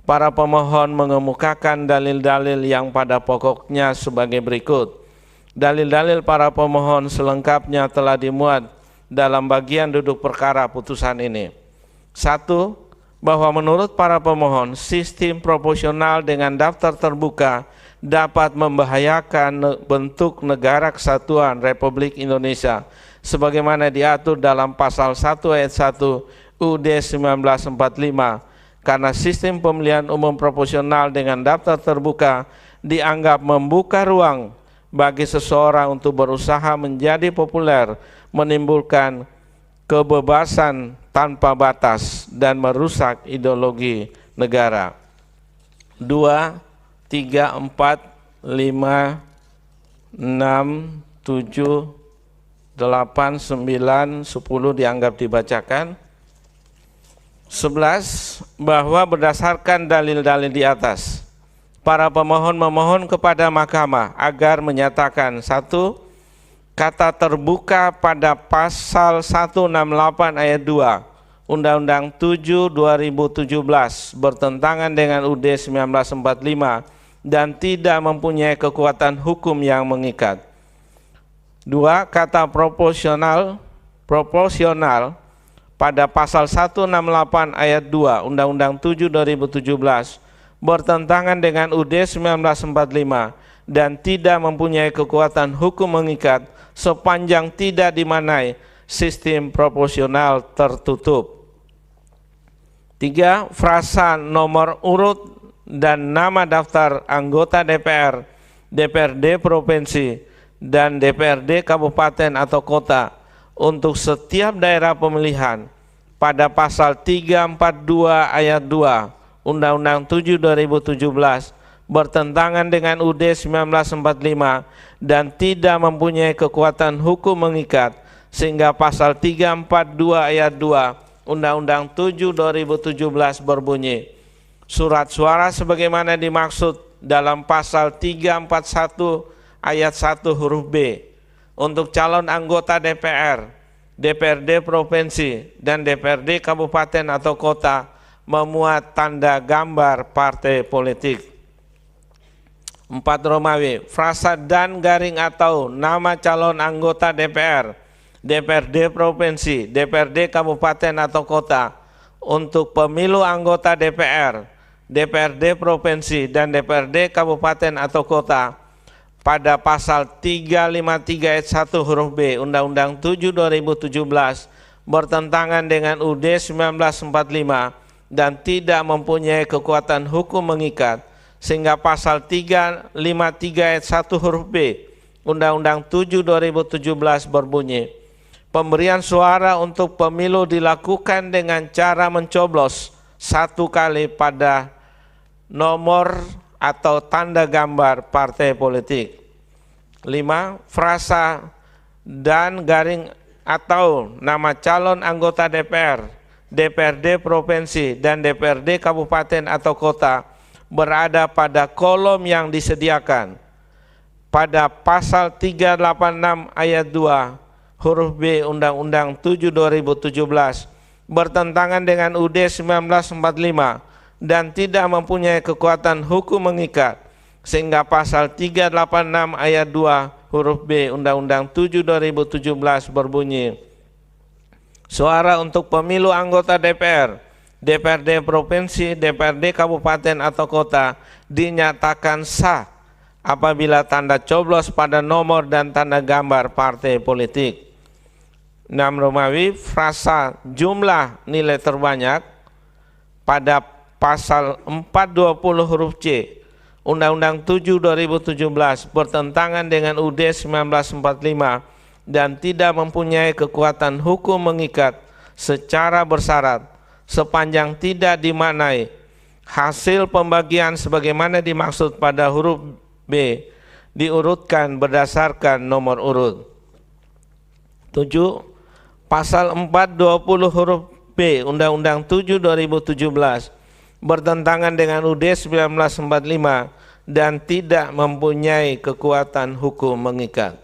para pemohon mengemukakan dalil-dalil yang pada pokoknya sebagai berikut. Dalil-dalil para pemohon selengkapnya telah dimuat dalam bagian duduk perkara putusan ini. 1. Bahwa menurut para pemohon, sistem proporsional dengan daftar terbuka dapat membahayakan bentuk negara kesatuan Republik Indonesia sebagaimana diatur dalam pasal 1 ayat 1 UUD 1945 karena sistem pemilihan umum proporsional dengan daftar terbuka dianggap membuka ruang bagi seseorang untuk berusaha menjadi populer, menimbulkan kebebasan tanpa batas dan merusak ideologi negara. 2, 3, 4, 5, 6, 7, 8, 9, 10 dianggap dibacakan. 11, bahwa berdasarkan dalil-dalil di atas, para pemohon memohon kepada mahkamah agar menyatakan: 1. Kata terbuka pada pasal 168 ayat 2 Undang-Undang 7 2017 bertentangan dengan UUD 1945 dan tidak mempunyai kekuatan hukum yang mengikat. 2. Kata proporsional pada pasal 168 ayat 2 Undang-Undang 7 2017 bertentangan dengan UUD 1945 dan tidak mempunyai kekuatan hukum mengikat sepanjang tidak dimaknai sistem proporsional tertutup. 3. Frasa nomor urut dan nama daftar anggota DPR, DPRD provinsi, dan DPRD kabupaten atau kota untuk setiap daerah pemilihan pada pasal 342 ayat 2 Undang-Undang 7 2017 bertentangan dengan UUD 1945 dan tidak mempunyai kekuatan hukum mengikat, sehingga pasal 342 ayat 2 Undang-Undang 7 2017 berbunyi: surat suara sebagaimana dimaksud dalam pasal 341 ayat 1 huruf B untuk calon anggota DPR, DPRD provinsi, dan DPRD kabupaten atau kota memuat tanda gambar partai politik. 4 Romawi, frasa dan garing atau nama calon anggota DPR, DPRD provinsi, DPRD kabupaten atau kota untuk pemilu anggota DPR, DPRD provinsi, dan DPRD kabupaten atau kota pada pasal 353 ayat 1 huruf B Undang-Undang 7 2017 bertentangan dengan UUD 1945 dan tidak mempunyai kekuatan hukum mengikat, sehingga pasal 353 ayat 1 huruf B Undang-Undang 7 2017 berbunyi: pemberian suara untuk pemilu dilakukan dengan cara mencoblos 1 kali pada nomor atau tanda gambar partai politik. 5. Frasa dan garing atau nama calon anggota DPR, DPRD provinsi, dan DPRD kabupaten atau kota berada pada kolom yang disediakan pada pasal 386 ayat 2 huruf B Undang-Undang 7 2017 bertentangan dengan UUD 1945 dan tidak mempunyai kekuatan hukum mengikat, sehingga pasal 386 ayat 2 huruf B Undang-Undang 7 2017 berbunyi: suara untuk pemilu anggota DPR, DPRD provinsi, DPRD kabupaten atau kota dinyatakan sah apabila tanda coblos pada nomor dan tanda gambar partai politik. 6 Romawi, frasa jumlah nilai terbanyak pada pasal 420 huruf C Undang-Undang 7 2017 bertentangan dengan UUD 1945 dan tidak mempunyai kekuatan hukum mengikat secara bersyarat sepanjang tidak dimaknai hasil pembagian sebagaimana dimaksud pada huruf B diurutkan berdasarkan nomor urut. 7. Pasal 420 huruf B Undang-Undang 7 2017 bertentangan dengan UUD 1945 dan tidak mempunyai kekuatan hukum mengikat.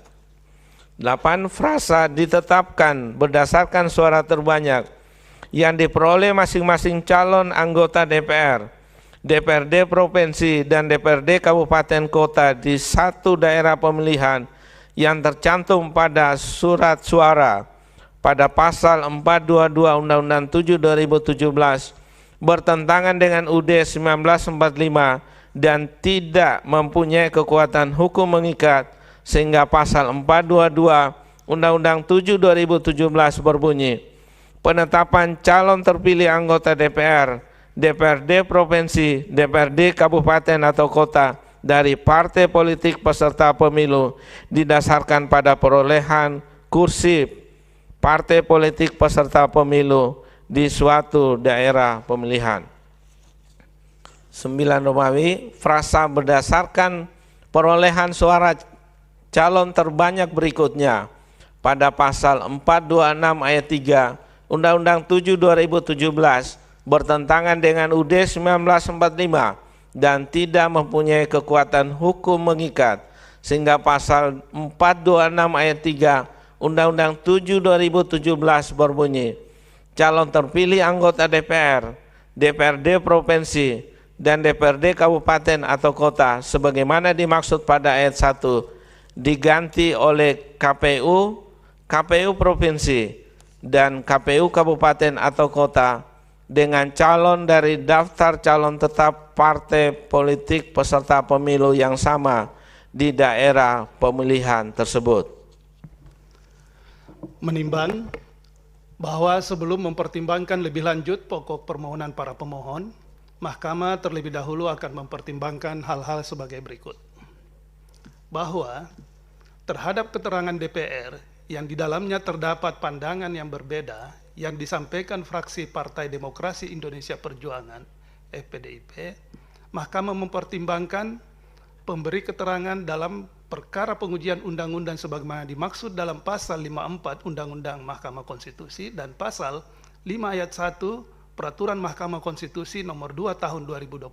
8. Frasa ditetapkan berdasarkan suara terbanyak yang diperoleh masing-masing calon anggota DPR, DPRD provinsi, dan DPRD kabupaten kota di satu daerah pemilihan yang tercantum pada surat suara pada pasal 422 Undang-Undang 7 2017 bertentangan dengan UUD 1945 dan tidak mempunyai kekuatan hukum mengikat, sehingga pasal 422 Undang-Undang 7 2017 berbunyi: penetapan calon terpilih anggota DPR, DPRD Provinsi, DPRD Kabupaten atau Kota dari partai politik peserta pemilu didasarkan pada perolehan kursi partai politik peserta pemilu di suatu daerah pemilihan. 9 Romawi, frasa berdasarkan perolehan suara calon terbanyak berikutnya pada pasal 426 ayat 3 Undang-Undang 7 2017 bertentangan dengan UUD 1945 dan tidak mempunyai kekuatan hukum mengikat, sehingga pasal 426 ayat 3 Undang-Undang 7 2017 berbunyi, calon terpilih anggota DPR, DPRD Provinsi, dan DPRD Kabupaten atau Kota sebagaimana dimaksud pada ayat 1 diganti oleh KPU, KPU Provinsi, dan KPU Kabupaten atau Kota dengan calon dari daftar calon tetap partai politik peserta pemilu yang sama di daerah pemilihan tersebut. Menimbang bahwa sebelum mempertimbangkan lebih lanjut pokok permohonan para pemohon, Mahkamah terlebih dahulu akan mempertimbangkan hal-hal sebagai berikut. Bahwa terhadap keterangan DPR yang di dalamnya terdapat pandangan yang berbeda yang disampaikan fraksi Partai Demokrasi Indonesia Perjuangan (FPDIP), Mahkamah mempertimbangkan pemberi keterangan dalam perkara pengujian undang-undang sebagaimana dimaksud dalam pasal 54 Undang-Undang Mahkamah Konstitusi dan pasal 5 ayat 1 Peraturan Mahkamah Konstitusi nomor 2 tahun 2021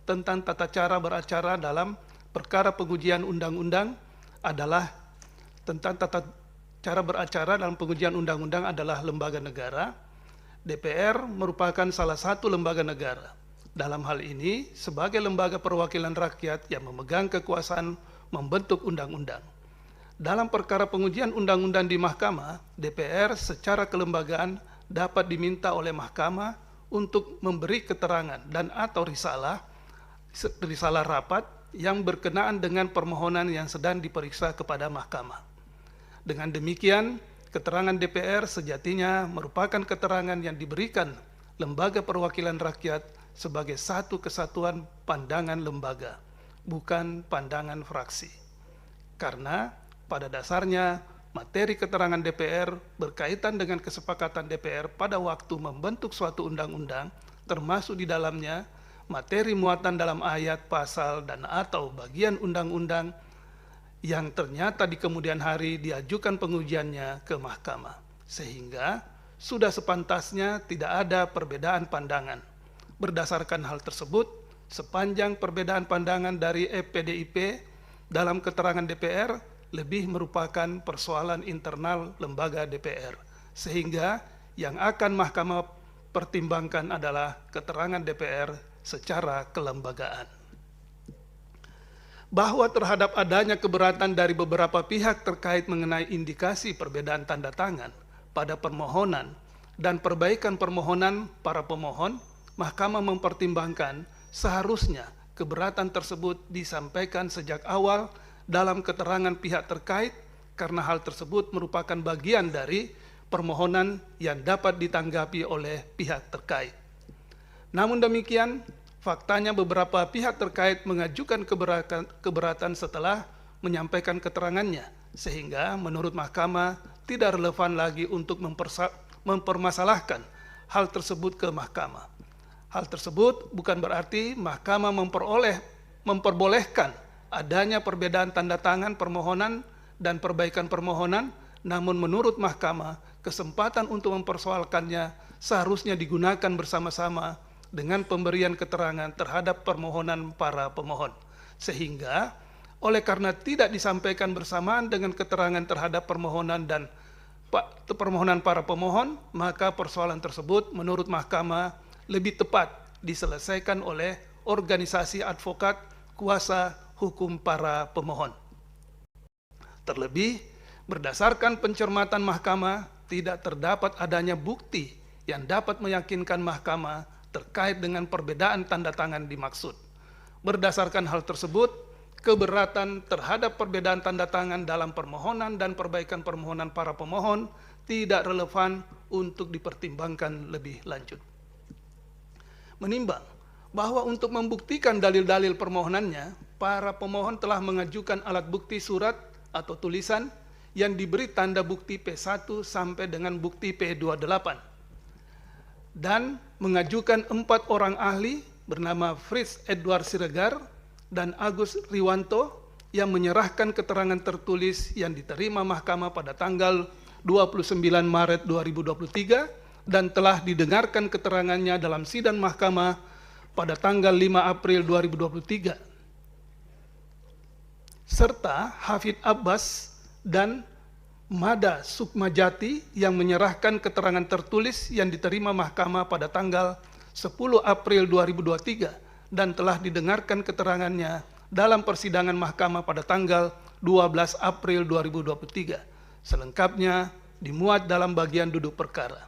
tentang tata cara beracara dalam perkara pengujian undang-undang adalah tentang tata cara beracara dalam pengujian undang-undang adalah lembaga negara. DPR merupakan salah satu lembaga negara. Dalam hal ini, sebagai lembaga perwakilan rakyat yang memegang kekuasaan membentuk undang-undang. Dalam perkara pengujian undang-undang di Mahkamah, DPR secara kelembagaan dapat diminta oleh Mahkamah untuk memberi keterangan dan atau risalah rapat yang berkenaan dengan permohonan yang sedang diperiksa kepada Mahkamah. Dengan demikian, keterangan DPR sejatinya merupakan keterangan yang diberikan lembaga perwakilan rakyat sebagai satu kesatuan pandangan lembaga, bukan pandangan fraksi. Karena pada dasarnya materi keterangan DPR berkaitan dengan kesepakatan DPR pada waktu membentuk suatu undang-undang, termasuk di dalamnya materi muatan dalam ayat, pasal, dan atau bagian undang-undang yang ternyata di kemudian hari diajukan pengujiannya ke Mahkamah. Sehingga sudah sepantasnya tidak ada perbedaan pandangan. Berdasarkan hal tersebut, sepanjang perbedaan pandangan dari FPDIP dalam keterangan DPR lebih merupakan persoalan internal lembaga DPR. Sehingga yang akan Mahkamah pertimbangkan adalah keterangan DPR secara kelembagaan. Bahwa terhadap adanya keberatan dari beberapa pihak terkait mengenai indikasi perbedaan tanda tangan pada permohonan dan perbaikan permohonan para pemohon, Mahkamah mempertimbangkan seharusnya keberatan tersebut disampaikan sejak awal dalam keterangan pihak terkait karena hal tersebut merupakan bagian dari permohonan yang dapat ditanggapi oleh pihak terkait. Namun demikian, faktanya beberapa pihak terkait mengajukan keberatan setelah menyampaikan keterangannya, sehingga menurut Mahkamah tidak relevan lagi untuk mempermasalahkan hal tersebut ke Mahkamah. Hal tersebut bukan berarti Mahkamah memperbolehkan adanya perbedaan tanda tangan permohonan dan perbaikan permohonan, namun menurut Mahkamah kesempatan untuk mempersoalkannya seharusnya digunakan bersama-sama dengan pemberian keterangan terhadap permohonan para pemohon. Sehingga oleh karena tidak disampaikan bersamaan dengan keterangan terhadap permohonan dan permohonan para pemohon, maka persoalan tersebut menurut Mahkamah lebih tepat diselesaikan oleh organisasi advokat kuasa hukum para pemohon. Terlebih, berdasarkan pencermatan Mahkamah, tidak terdapat adanya bukti yang dapat meyakinkan Mahkamah terkait dengan perbedaan tanda tangan dimaksud. Berdasarkan hal tersebut, keberatan terhadap perbedaan tanda tangan dalam permohonan dan perbaikan permohonan para pemohon tidak relevan untuk dipertimbangkan lebih lanjut. menimbang bahwa untuk membuktikan dalil-dalil permohonannya, para pemohon telah mengajukan alat bukti surat atau tulisan yang diberi tanda bukti P1 sampai dengan bukti P28 dan mengajukan 4 orang ahli bernama Fritz Edward Siregar dan Agus Riwanto yang menyerahkan keterangan tertulis yang diterima Mahkamah pada tanggal 29 Maret 2023 dan telah didengarkan keterangannya dalam sidang Mahkamah pada tanggal 5 April 2023. Serta Hafid Abbas dan Mada Sukmajati yang menyerahkan keterangan tertulis yang diterima Mahkamah pada tanggal 10 April 2023 dan telah didengarkan keterangannya dalam persidangan Mahkamah pada tanggal 12 April 2023. Selengkapnya dimuat dalam bagian duduk perkara.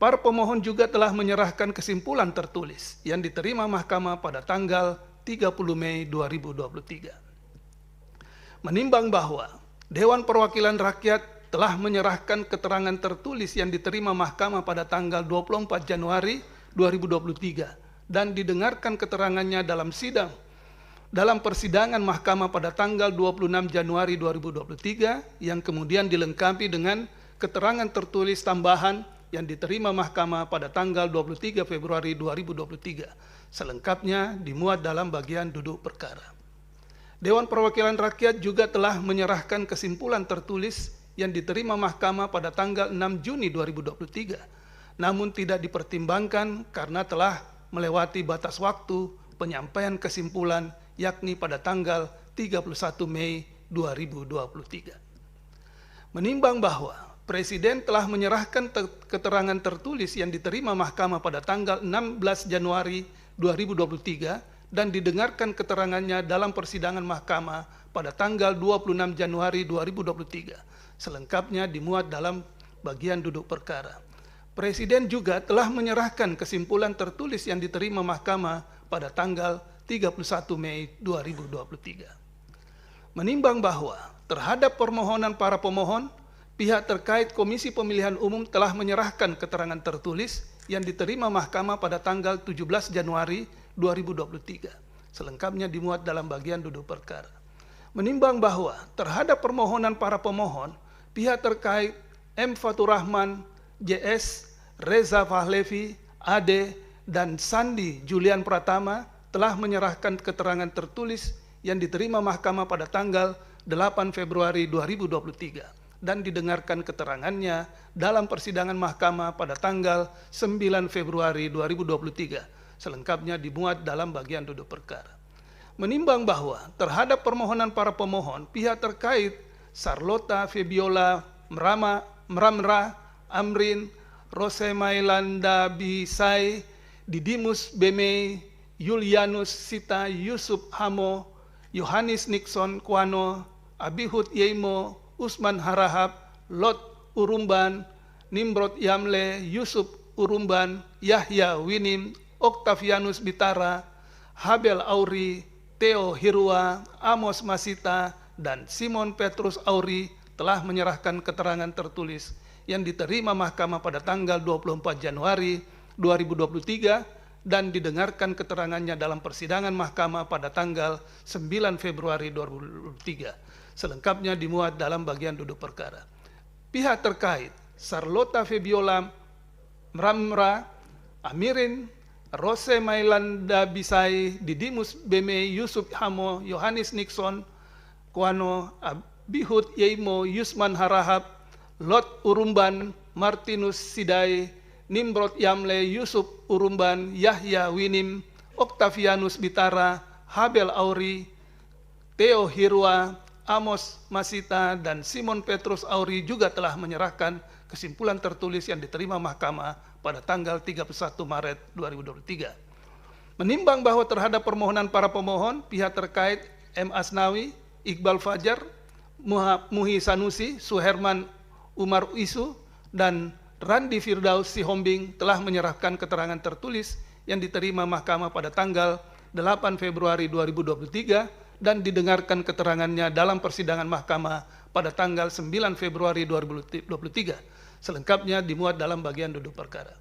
Para pemohon juga telah menyerahkan kesimpulan tertulis yang diterima Mahkamah pada tanggal 30 Mei 2023. Menimbang bahwa Dewan Perwakilan Rakyat telah menyerahkan keterangan tertulis yang diterima Mahkamah pada tanggal 24 Januari 2023 dan didengarkan keterangannya dalam persidangan Mahkamah pada tanggal 26 Januari 2023 yang kemudian dilengkapi dengan keterangan tertulis tambahan yang diterima Mahkamah pada tanggal 23 Februari 2023. Selengkapnya dimuat dalam bagian duduk perkara. Dewan Perwakilan Rakyat juga telah menyerahkan kesimpulan tertulis yang diterima Mahkamah pada tanggal 6 Juni 2023, namun tidak dipertimbangkan karena telah melewati batas waktu penyampaian kesimpulan yakni pada tanggal 31 Mei 2023. Menimbang bahwa Presiden telah menyerahkan keterangan tertulis yang diterima Mahkamah pada tanggal 16 Januari 2023 dan didengarkan keterangannya dalam persidangan Mahkamah pada tanggal 26 Januari 2023. Selengkapnya dimuat dalam bagian duduk perkara. Presiden juga telah menyerahkan kesimpulan tertulis yang diterima Mahkamah pada tanggal 31 Mei 2023. Menimbang bahwa terhadap permohonan para pemohon, pihak terkait Komisi Pemilihan Umum telah menyerahkan keterangan tertulis yang diterima Mahkamah pada tanggal 17 Januari 2023. Selengkapnya dimuat dalam bagian duduk perkara. Menimbang bahwa terhadap permohonan para pemohon, pihak terkait M. Fatur Rahman, JS, Reza Fahlevi, AD, dan Sandi Julian Pratama telah menyerahkan keterangan tertulis yang diterima Mahkamah pada tanggal 8 Februari 2023 dan didengarkan keterangannya dalam persidangan Mahkamah pada tanggal 9 Februari 2023. Selengkapnya dimuat dalam bagian duduk perkara. Menimbang bahwa terhadap permohonan para pemohon, pihak terkait Sarlota Febiola Mramra Amrin Rosemailanda Bisai Didimus Beme Yulianus Sita Yusuf Hamo Yohanis Nixon Kwano Abihud Yeimo Usman Harahap Lot Urumban Nimrod Yamle Yusuf Urumban Yahya Winim Octavianus Bitara, Habel Auri, Theo Hirua, Amos Masita, dan Simon Petrus Auri telah menyerahkan keterangan tertulis yang diterima Mahkamah pada tanggal 24 Januari 2023 dan didengarkan keterangannya dalam persidangan Mahkamah pada tanggal 9 Februari 2023. Selengkapnya dimuat dalam bagian duduk perkara. Pihak terkait Sarlota Febiola Mramra, Amirin Rose Mailanda Bisai, Didimus Beme Yusuf Hamo, Yohanis Nixon, Kwano, Abihud Yeimo, Yusman Harahap, Lot Urumban, Martinus Sidai, Nimrod Yamle, Yusuf Urumban, Yahya Winim, Octavianus Bitara, Habel Auri, Theo Hirua, Amos Masita, dan Simon Petrus Auri juga telah menyerahkan kesimpulan tertulis yang diterima Mahkamah pada tanggal 31 Maret 2023. Menimbang bahwa terhadap permohonan para pemohon, pihak terkait M. Asnawi, Iqbal Fajar, Muhi Sanusi, Suherman Umar Isu, dan Randi Firdaus Sihombing telah menyerahkan keterangan tertulis yang diterima Mahkamah pada tanggal 8 Februari 2023 dan didengarkan keterangannya dalam persidangan Mahkamah pada tanggal 9 Februari 2023. Selengkapnya dimuat dalam bagian duduk perkara.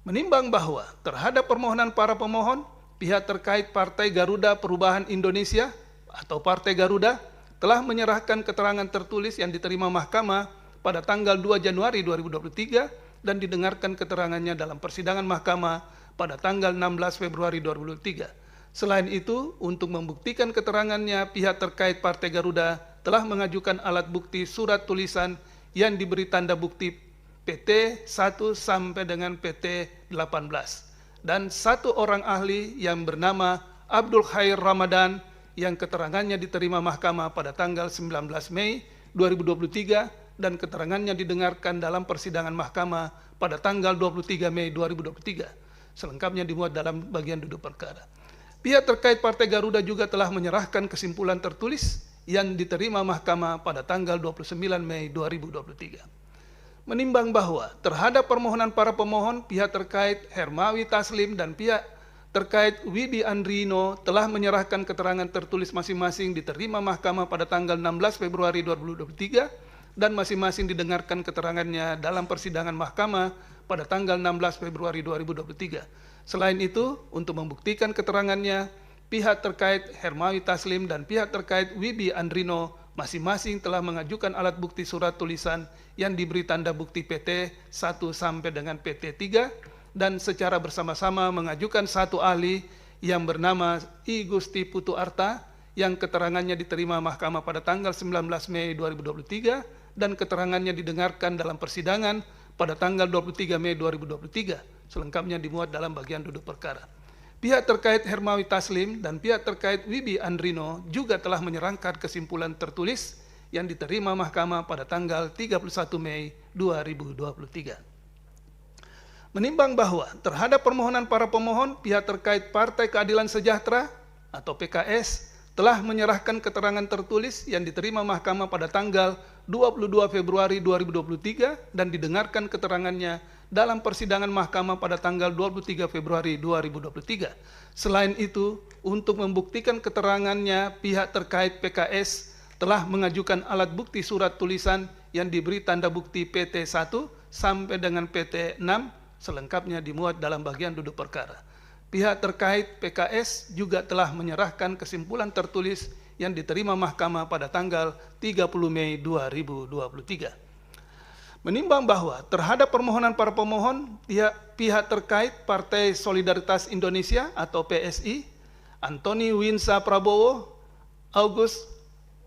Menimbang bahwa terhadap permohonan para pemohon, pihak terkait Partai Garuda Perubahan Indonesia atau Partai Garuda telah menyerahkan keterangan tertulis yang diterima Mahkamah pada tanggal 2 Januari 2023 dan didengarkan keterangannya dalam persidangan Mahkamah pada tanggal 16 Februari 2023. Selain itu, untuk membuktikan keterangannya, pihak terkait Partai Garuda telah mengajukan alat bukti surat tulisan yang diberi tanda bukti PT 1 sampai dengan PT 18 dan satu orang ahli yang bernama Abdul Khair Ramadan yang keterangannya diterima Mahkamah pada tanggal 19 Mei 2023 dan keterangannya didengarkan dalam persidangan Mahkamah pada tanggal 23 Mei 2023. Selengkapnya dimuat dalam bagian duduk perkara. Pihak terkait Partai Garuda juga telah menyerahkan kesimpulan tertulis yang diterima Mahkamah pada tanggal 29 Mei 2023. Menimbang bahwa terhadap permohonan para pemohon, pihak terkait Hermawi Taslim dan pihak terkait Wibi Andrino telah menyerahkan keterangan tertulis masing-masing diterima Mahkamah pada tanggal 16 Februari 2023 dan masing-masing didengarkan keterangannya dalam persidangan Mahkamah pada tanggal 16 Februari 2023. Selain itu, untuk membuktikan keterangannya, pihak terkait Hermawi Taslim dan pihak terkait Wibi Andrino masing-masing telah mengajukan alat bukti surat tulisan yang diberi tanda bukti PT 1 sampai dengan PT 3 dan secara bersama-sama mengajukan satu ahli yang bernama I Gusti Putu Arta yang keterangannya diterima Mahkamah pada tanggal 19 Mei 2023 dan keterangannya didengarkan dalam persidangan pada tanggal 23 Mei 2023. Selengkapnya dimuat dalam bagian duduk perkara. Pihak terkait Hermawi Taslim dan pihak terkait Wibi Andrino juga telah menyerahkan kesimpulan tertulis yang diterima Mahkamah pada tanggal 31 Mei 2023. Menimbang bahwa terhadap permohonan para pemohon, pihak terkait Partai Keadilan Sejahtera atau PKS telah menyerahkan keterangan tertulis yang diterima Mahkamah pada tanggal 22 Februari 2023 dan didengarkan keterangannya dalam persidangan Mahkamah pada tanggal 23 Februari 2023. Selain itu, untuk membuktikan keterangannya, pihak terkait PKS telah mengajukan alat bukti surat tulisan yang diberi tanda bukti PT 1 sampai dengan PT 6, selengkapnya dimuat dalam bagian duduk perkara. Pihak terkait PKS juga telah menyerahkan kesimpulan tertulis yang diterima Mahkamah pada tanggal 30 Mei 2023. Menimbang bahwa terhadap permohonan para pemohon, pihak terkait Partai Solidaritas Indonesia atau PSI, Antoni Winsa Prabowo, Agus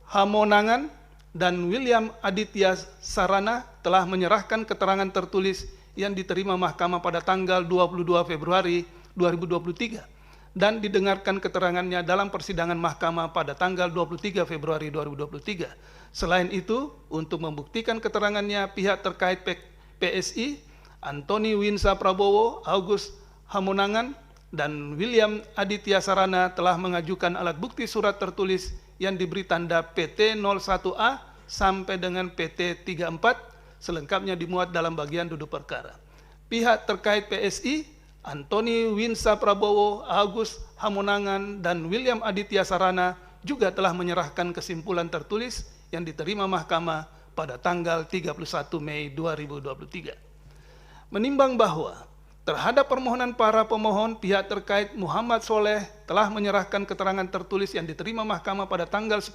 Hamonangan, dan William Aditya Sarana telah menyerahkan keterangan tertulis yang diterima Mahkamah pada tanggal 22 Februari 2023 dan didengarkan keterangannya dalam persidangan Mahkamah pada tanggal 23 Februari 2023. Selain itu, untuk membuktikan keterangannya, pihak terkait PSI, Antoni Winsa Prabowo, Agus Hamonangan, dan William Aditya Sarana telah mengajukan alat bukti surat tertulis yang diberi tanda PT 01A sampai dengan PT 34, selengkapnya dimuat dalam bagian duduk perkara. Pihak terkait PSI, Antoni Winsa Prabowo, Agus Hamonangan, dan William Aditya Sarana juga telah menyerahkan kesimpulan tertulis yang diterima Mahkamah pada tanggal 31 Mei 2023. Menimbang bahwa terhadap permohonan para pemohon, pihak terkait Muhammad Soleh telah menyerahkan keterangan tertulis yang diterima Mahkamah pada tanggal 10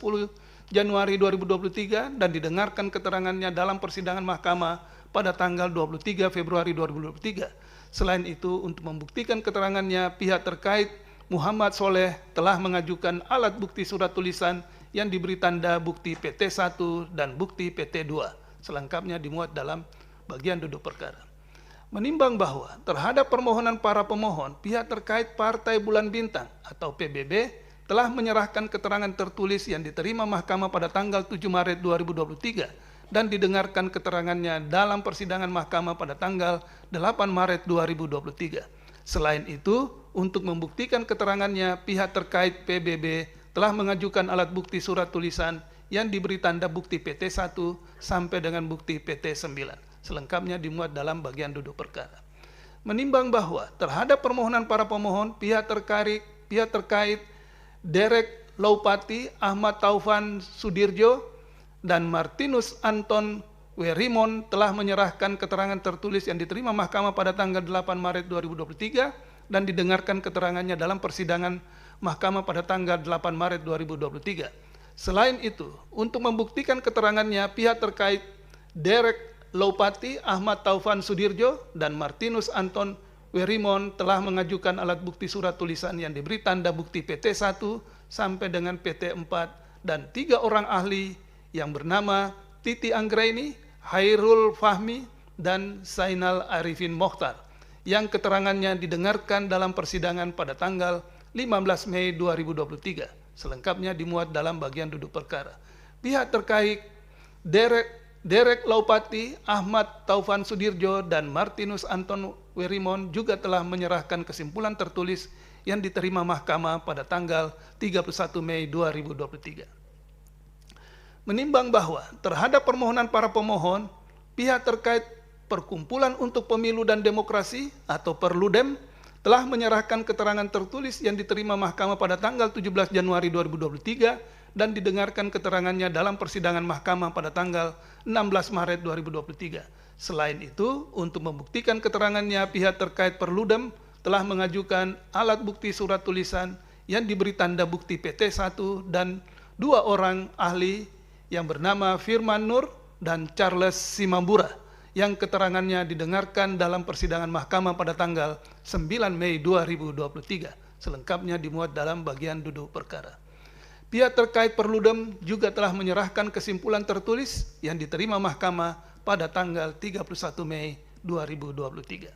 Januari 2023 dan didengarkan keterangannya dalam persidangan Mahkamah pada tanggal 23 Februari 2023. Selain itu, untuk membuktikan keterangannya, pihak terkait Muhammad Soleh telah mengajukan alat bukti surat tulisan yang diberi tanda bukti PT 1 dan bukti PT 2. Selengkapnya dimuat dalam bagian duduk perkara. Menimbang bahwa terhadap permohonan para pemohon, pihak terkait Partai Bulan Bintang atau PBB telah menyerahkan keterangan tertulis yang diterima Mahkamah pada tanggal 7 Maret 2023 dan didengarkan keterangannya dalam persidangan Mahkamah pada tanggal 8 Maret 2023. Selain itu, untuk membuktikan keterangannya, pihak terkait PBB telah mengajukan alat bukti surat tulisan yang diberi tanda bukti PT 1 sampai dengan bukti PT 9. Selengkapnya dimuat dalam bagian duduk perkara. Menimbang bahwa terhadap permohonan para pemohon, pihak terkait Derek Laupati, Ahmad Taufan Sudirjo, dan Martinus Anton Werimon telah menyerahkan keterangan tertulis yang diterima Mahkamah pada tanggal 8 Maret 2023 dan didengarkan keterangannya dalam persidangan Mahkamah pada tanggal 8 Maret 2023. Selain itu, untuk membuktikan keterangannya, pihak terkait Derek Loupati, Ahmad Taufan Sudirjo, dan Martinus Anton Werimon telah mengajukan alat bukti surat tulisan yang diberi tanda bukti PT 1 sampai dengan PT 4 dan 3 orang ahli yang bernama Titi Anggraini, Hairul Fahmi, dan Zainal Arifin Mokhtar yang keterangannya didengarkan dalam persidangan pada tanggal 15 Mei 2023. Selengkapnya dimuat dalam bagian duduk perkara. Pihak terkait Derek Loupati, Ahmad Taufan Sudirjo, dan Martinus Anton Werimon juga telah menyerahkan kesimpulan tertulis yang diterima Mahkamah pada tanggal 31 Mei 2023. Menimbang bahwa terhadap permohonan para pemohon, pihak terkait Perkumpulan untuk Pemilu dan Demokrasi atau Perludem telah menyerahkan keterangan tertulis yang diterima Mahkamah pada tanggal 17 Januari 2023 dan didengarkan keterangannya dalam persidangan Mahkamah pada tanggal 16 Maret 2023. Selain itu, untuk membuktikan keterangannya, pihak terkait Perludem telah mengajukan alat bukti surat tulisan yang diberi tanda bukti PT 1 dan 2 orang ahli yang bernama Firman Nur dan Charles Simambura yang keterangannya didengarkan dalam persidangan Mahkamah pada tanggal 9 Mei 2023. Selengkapnya dimuat dalam bagian duduk perkara. Pihak terkait Perludem juga telah menyerahkan kesimpulan tertulis yang diterima Mahkamah pada tanggal 31 Mei 2023.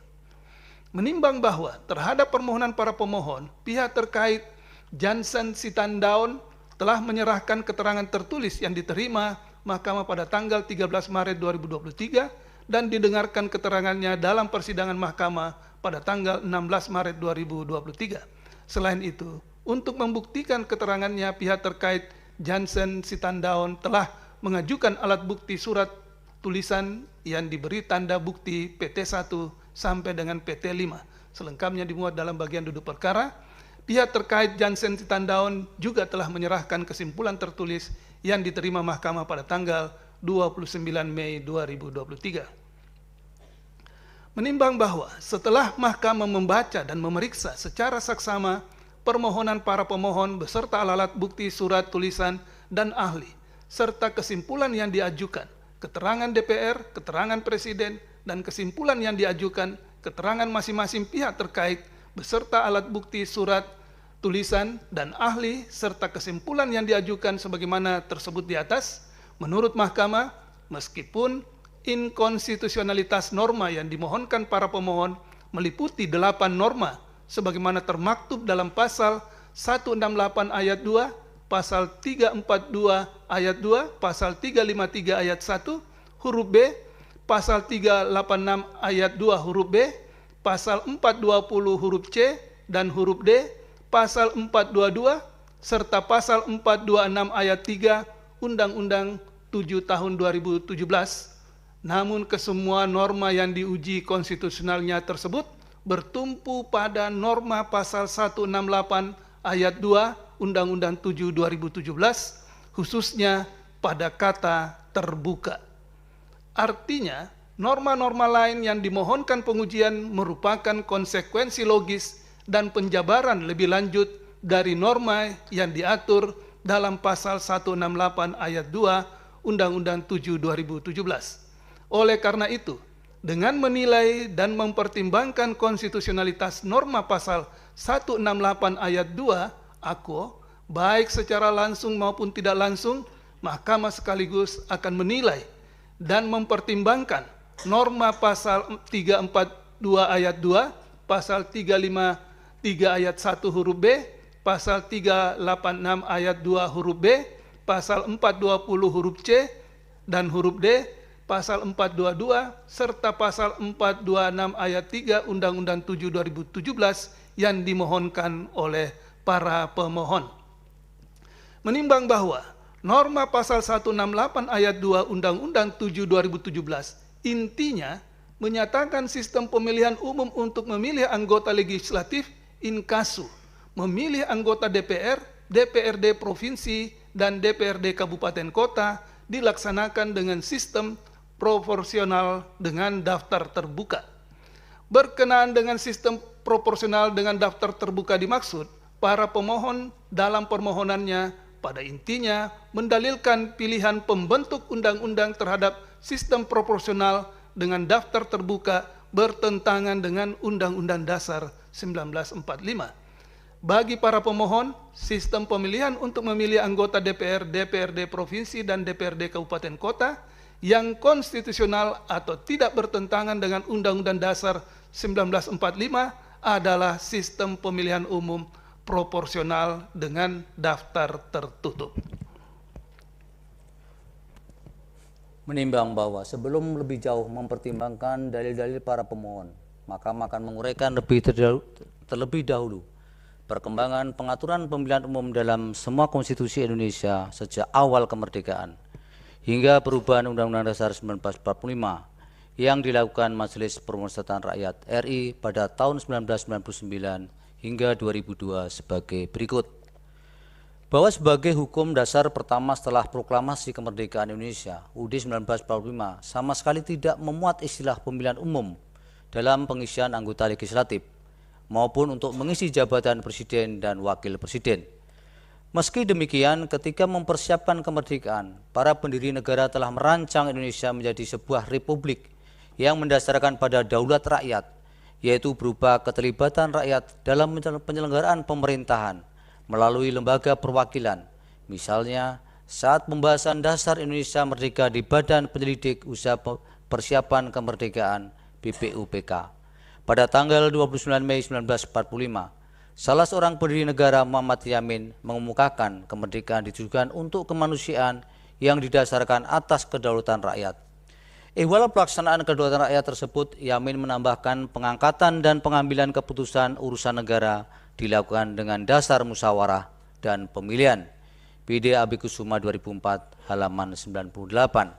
Menimbang bahwa terhadap permohonan para pemohon, pihak terkait Jansen Sitandaun telah menyerahkan keterangan tertulis yang diterima Mahkamah pada tanggal 13 Maret 2023 dan didengarkan keterangannya dalam persidangan Mahkamah pada tanggal 16 Maret 2023. Selain itu, untuk membuktikan keterangannya, pihak terkait Jansen Sitandaun telah mengajukan alat bukti surat tulisan yang diberi tanda bukti PT 1 sampai dengan PT 5. Selengkapnya dimuat dalam bagian duduk perkara. Pihak terkait Jansen Sitandaun juga telah menyerahkan kesimpulan tertulis yang diterima Mahkamah pada tanggal 29 Mei 2023. Menimbang bahwa setelah Mahkamah membaca dan memeriksa secara saksama permohonan para pemohon beserta alat bukti surat tulisan dan ahli, serta kesimpulan yang diajukan, keterangan DPR, keterangan Presiden, dan kesimpulan yang diajukan, keterangan masing-masing pihak terkait beserta alat bukti surat tulisan dan ahli, serta kesimpulan yang diajukan sebagaimana tersebut di atas, menurut Mahkamah, meskipun inkonstitusionalitas norma yang dimohonkan para pemohon meliputi 8 norma sebagaimana termaktub dalam pasal 168 ayat 2, pasal 342 ayat 2, pasal 353 ayat 1, huruf B, pasal 386 ayat 2 huruf B, pasal 420 huruf C dan huruf D, pasal 422 serta pasal 426 ayat 3 Undang-Undang 7 tahun 2017. Namun kesemua norma yang diuji konstitusionalnya tersebut bertumpu pada norma pasal 168 ayat 2 Undang-Undang 7 2017, khususnya pada kata terbuka. Artinya, norma-norma lain yang dimohonkan pengujian merupakan konsekuensi logis dan penjabaran lebih lanjut dari norma yang diatur dalam pasal 168 ayat 2 Undang-Undang 7 2017. Oleh karena itu, dengan menilai dan mempertimbangkan konstitusionalitas norma pasal 168 ayat 2 AKO, baik secara langsung maupun tidak langsung, Mahkamah sekaligus akan menilai dan mempertimbangkan norma pasal 342 ayat 2, pasal 353 ayat 1 huruf B, pasal 386 ayat 2 huruf B, pasal 420 huruf C dan huruf D, pasal 422 serta pasal 426 ayat 3 Undang-Undang 7 2017 yang dimohonkan oleh para pemohon. Menimbang bahwa norma pasal 168 ayat 2 Undang-Undang 7 2017 intinya menyatakan sistem pemilihan umum untuk memilih anggota legislatif in casu, memilih anggota DPR, DPRD provinsi, dan DPRD kabupaten kota dilaksanakan dengan sistem proporsional dengan daftar terbuka. Berkenaan dengan sistem proporsional dengan daftar terbuka dimaksud, para pemohon dalam permohonannya pada intinya mendalilkan pilihan pembentuk undang-undang terhadap sistem proporsional dengan daftar terbuka bertentangan dengan Undang-Undang Dasar 1945. Bagi para pemohon, sistem pemilihan untuk memilih anggota DPR, DPRD Provinsi, dan DPRD Kabupaten Kota yang konstitusional atau tidak bertentangan dengan Undang-Undang Dasar 1945 adalah sistem pemilihan umum proporsional dengan daftar tertutup. Menimbang bahwa sebelum lebih jauh mempertimbangkan dalil-dalil para pemohon, Mahkamah akan menguraikan terlebih dahulu perkembangan pengaturan pemilihan umum dalam semua konstitusi Indonesia sejak awal kemerdekaan hingga perubahan Undang-Undang Dasar 1945 yang dilakukan Majelis Permusyawaratan Rakyat RI pada tahun 1999 hingga 2002 sebagai berikut. Bahwa sebagai hukum dasar pertama setelah proklamasi kemerdekaan Indonesia UUD 1945 sama sekali tidak memuat istilah pemilihan umum dalam pengisian anggota legislatif maupun untuk mengisi jabatan presiden dan wakil presiden. Meski demikian, ketika mempersiapkan kemerdekaan, para pendiri negara telah merancang Indonesia menjadi sebuah republik yang mendasarkan pada daulat rakyat, yaitu berupa keterlibatan rakyat dalam penyelenggaraan pemerintahan melalui lembaga perwakilan. Misalnya, saat pembahasan dasar Indonesia Merdeka di Badan Penyelidik Usaha Persiapan Kemerdekaan BPUPK pada tanggal 29 Mei 1945, salah seorang pendiri negara, Muhammad Yamin, mengemukakan kemerdekaan ditujukan untuk kemanusiaan yang didasarkan atas kedaulatan rakyat. Ihwal pelaksanaan kedaulatan rakyat tersebut, Yamin menambahkan pengangkatan dan pengambilan keputusan urusan negara dilakukan dengan dasar musyawarah dan pemilihan. PD Abikusuma 2004 halaman 98.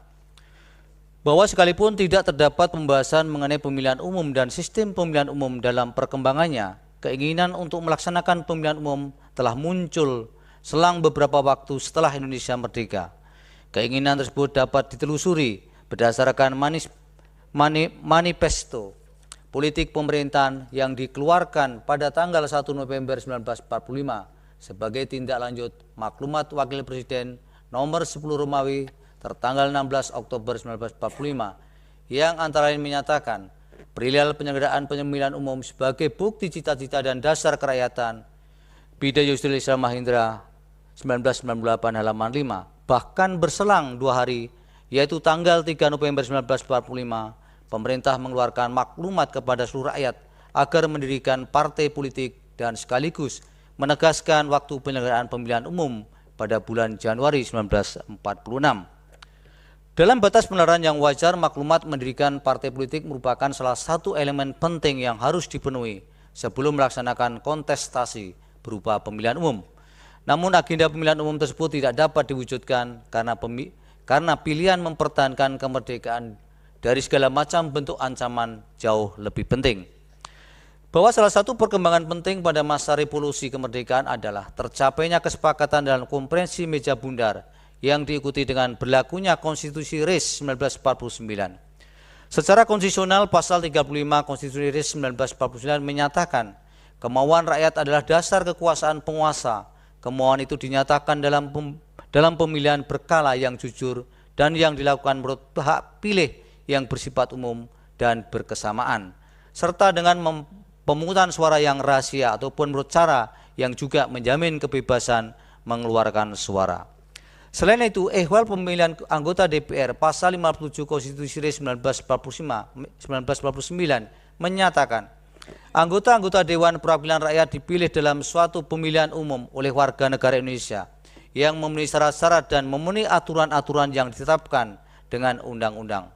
Bahwa sekalipun tidak terdapat pembahasan mengenai pemilihan umum dan sistem pemilihan umum dalam perkembangannya, keinginan untuk melaksanakan pemilihan umum telah muncul selang beberapa waktu setelah Indonesia merdeka. Keinginan tersebut dapat ditelusuri berdasarkan manifesto politik pemerintahan yang dikeluarkan pada tanggal 1 November 1945 sebagai tindak lanjut maklumat Wakil Presiden nomor 10 Romawi tertanggal 16 Oktober 1945 yang antara lain menyatakan perihal penyelenggaraan pemilihan umum sebagai bukti cita-cita dan dasar kerakyatan. Bida Yusril Islam Mahindra 1998 halaman 5. Bahkan berselang 2 hari, yaitu tanggal 3 November 1945, pemerintah mengeluarkan maklumat kepada seluruh rakyat agar mendirikan partai politik dan sekaligus menegaskan waktu penyelenggaraan pemilihan umum pada bulan Januari 1946. Dalam batas penelaran yang wajar, maklumat mendirikan partai politik merupakan salah satu elemen penting yang harus dipenuhi sebelum melaksanakan kontestasi berupa pemilihan umum. Namun agenda pemilihan umum tersebut tidak dapat diwujudkan karena pilihan mempertahankan kemerdekaan dari segala macam bentuk ancaman jauh lebih penting. Bahwa salah satu perkembangan penting pada masa revolusi kemerdekaan adalah tercapainya kesepakatan dalam konferensi meja bundar yang diikuti dengan berlakunya Konstitusi RIS 1949. Secara konstitusional, pasal 35 Konstitusi RIS 1949 menyatakan kemauan rakyat adalah dasar kekuasaan penguasa. Kemauan itu dinyatakan dalam pemilihan berkala yang jujur dan yang dilakukan menurut hak pilih yang bersifat umum dan berkesamaan, serta dengan pemungutan suara yang rahasia ataupun menurut cara yang juga menjamin kebebasan mengeluarkan suara. Selain itu, ihwal pemilihan anggota DPR pasal 57 Konstitusi RIS 1949 menyatakan anggota-anggota Dewan Perwakilan Rakyat dipilih dalam suatu pemilihan umum oleh warga negara Indonesia yang memenuhi syarat-syarat dan memenuhi aturan-aturan yang ditetapkan dengan undang-undang.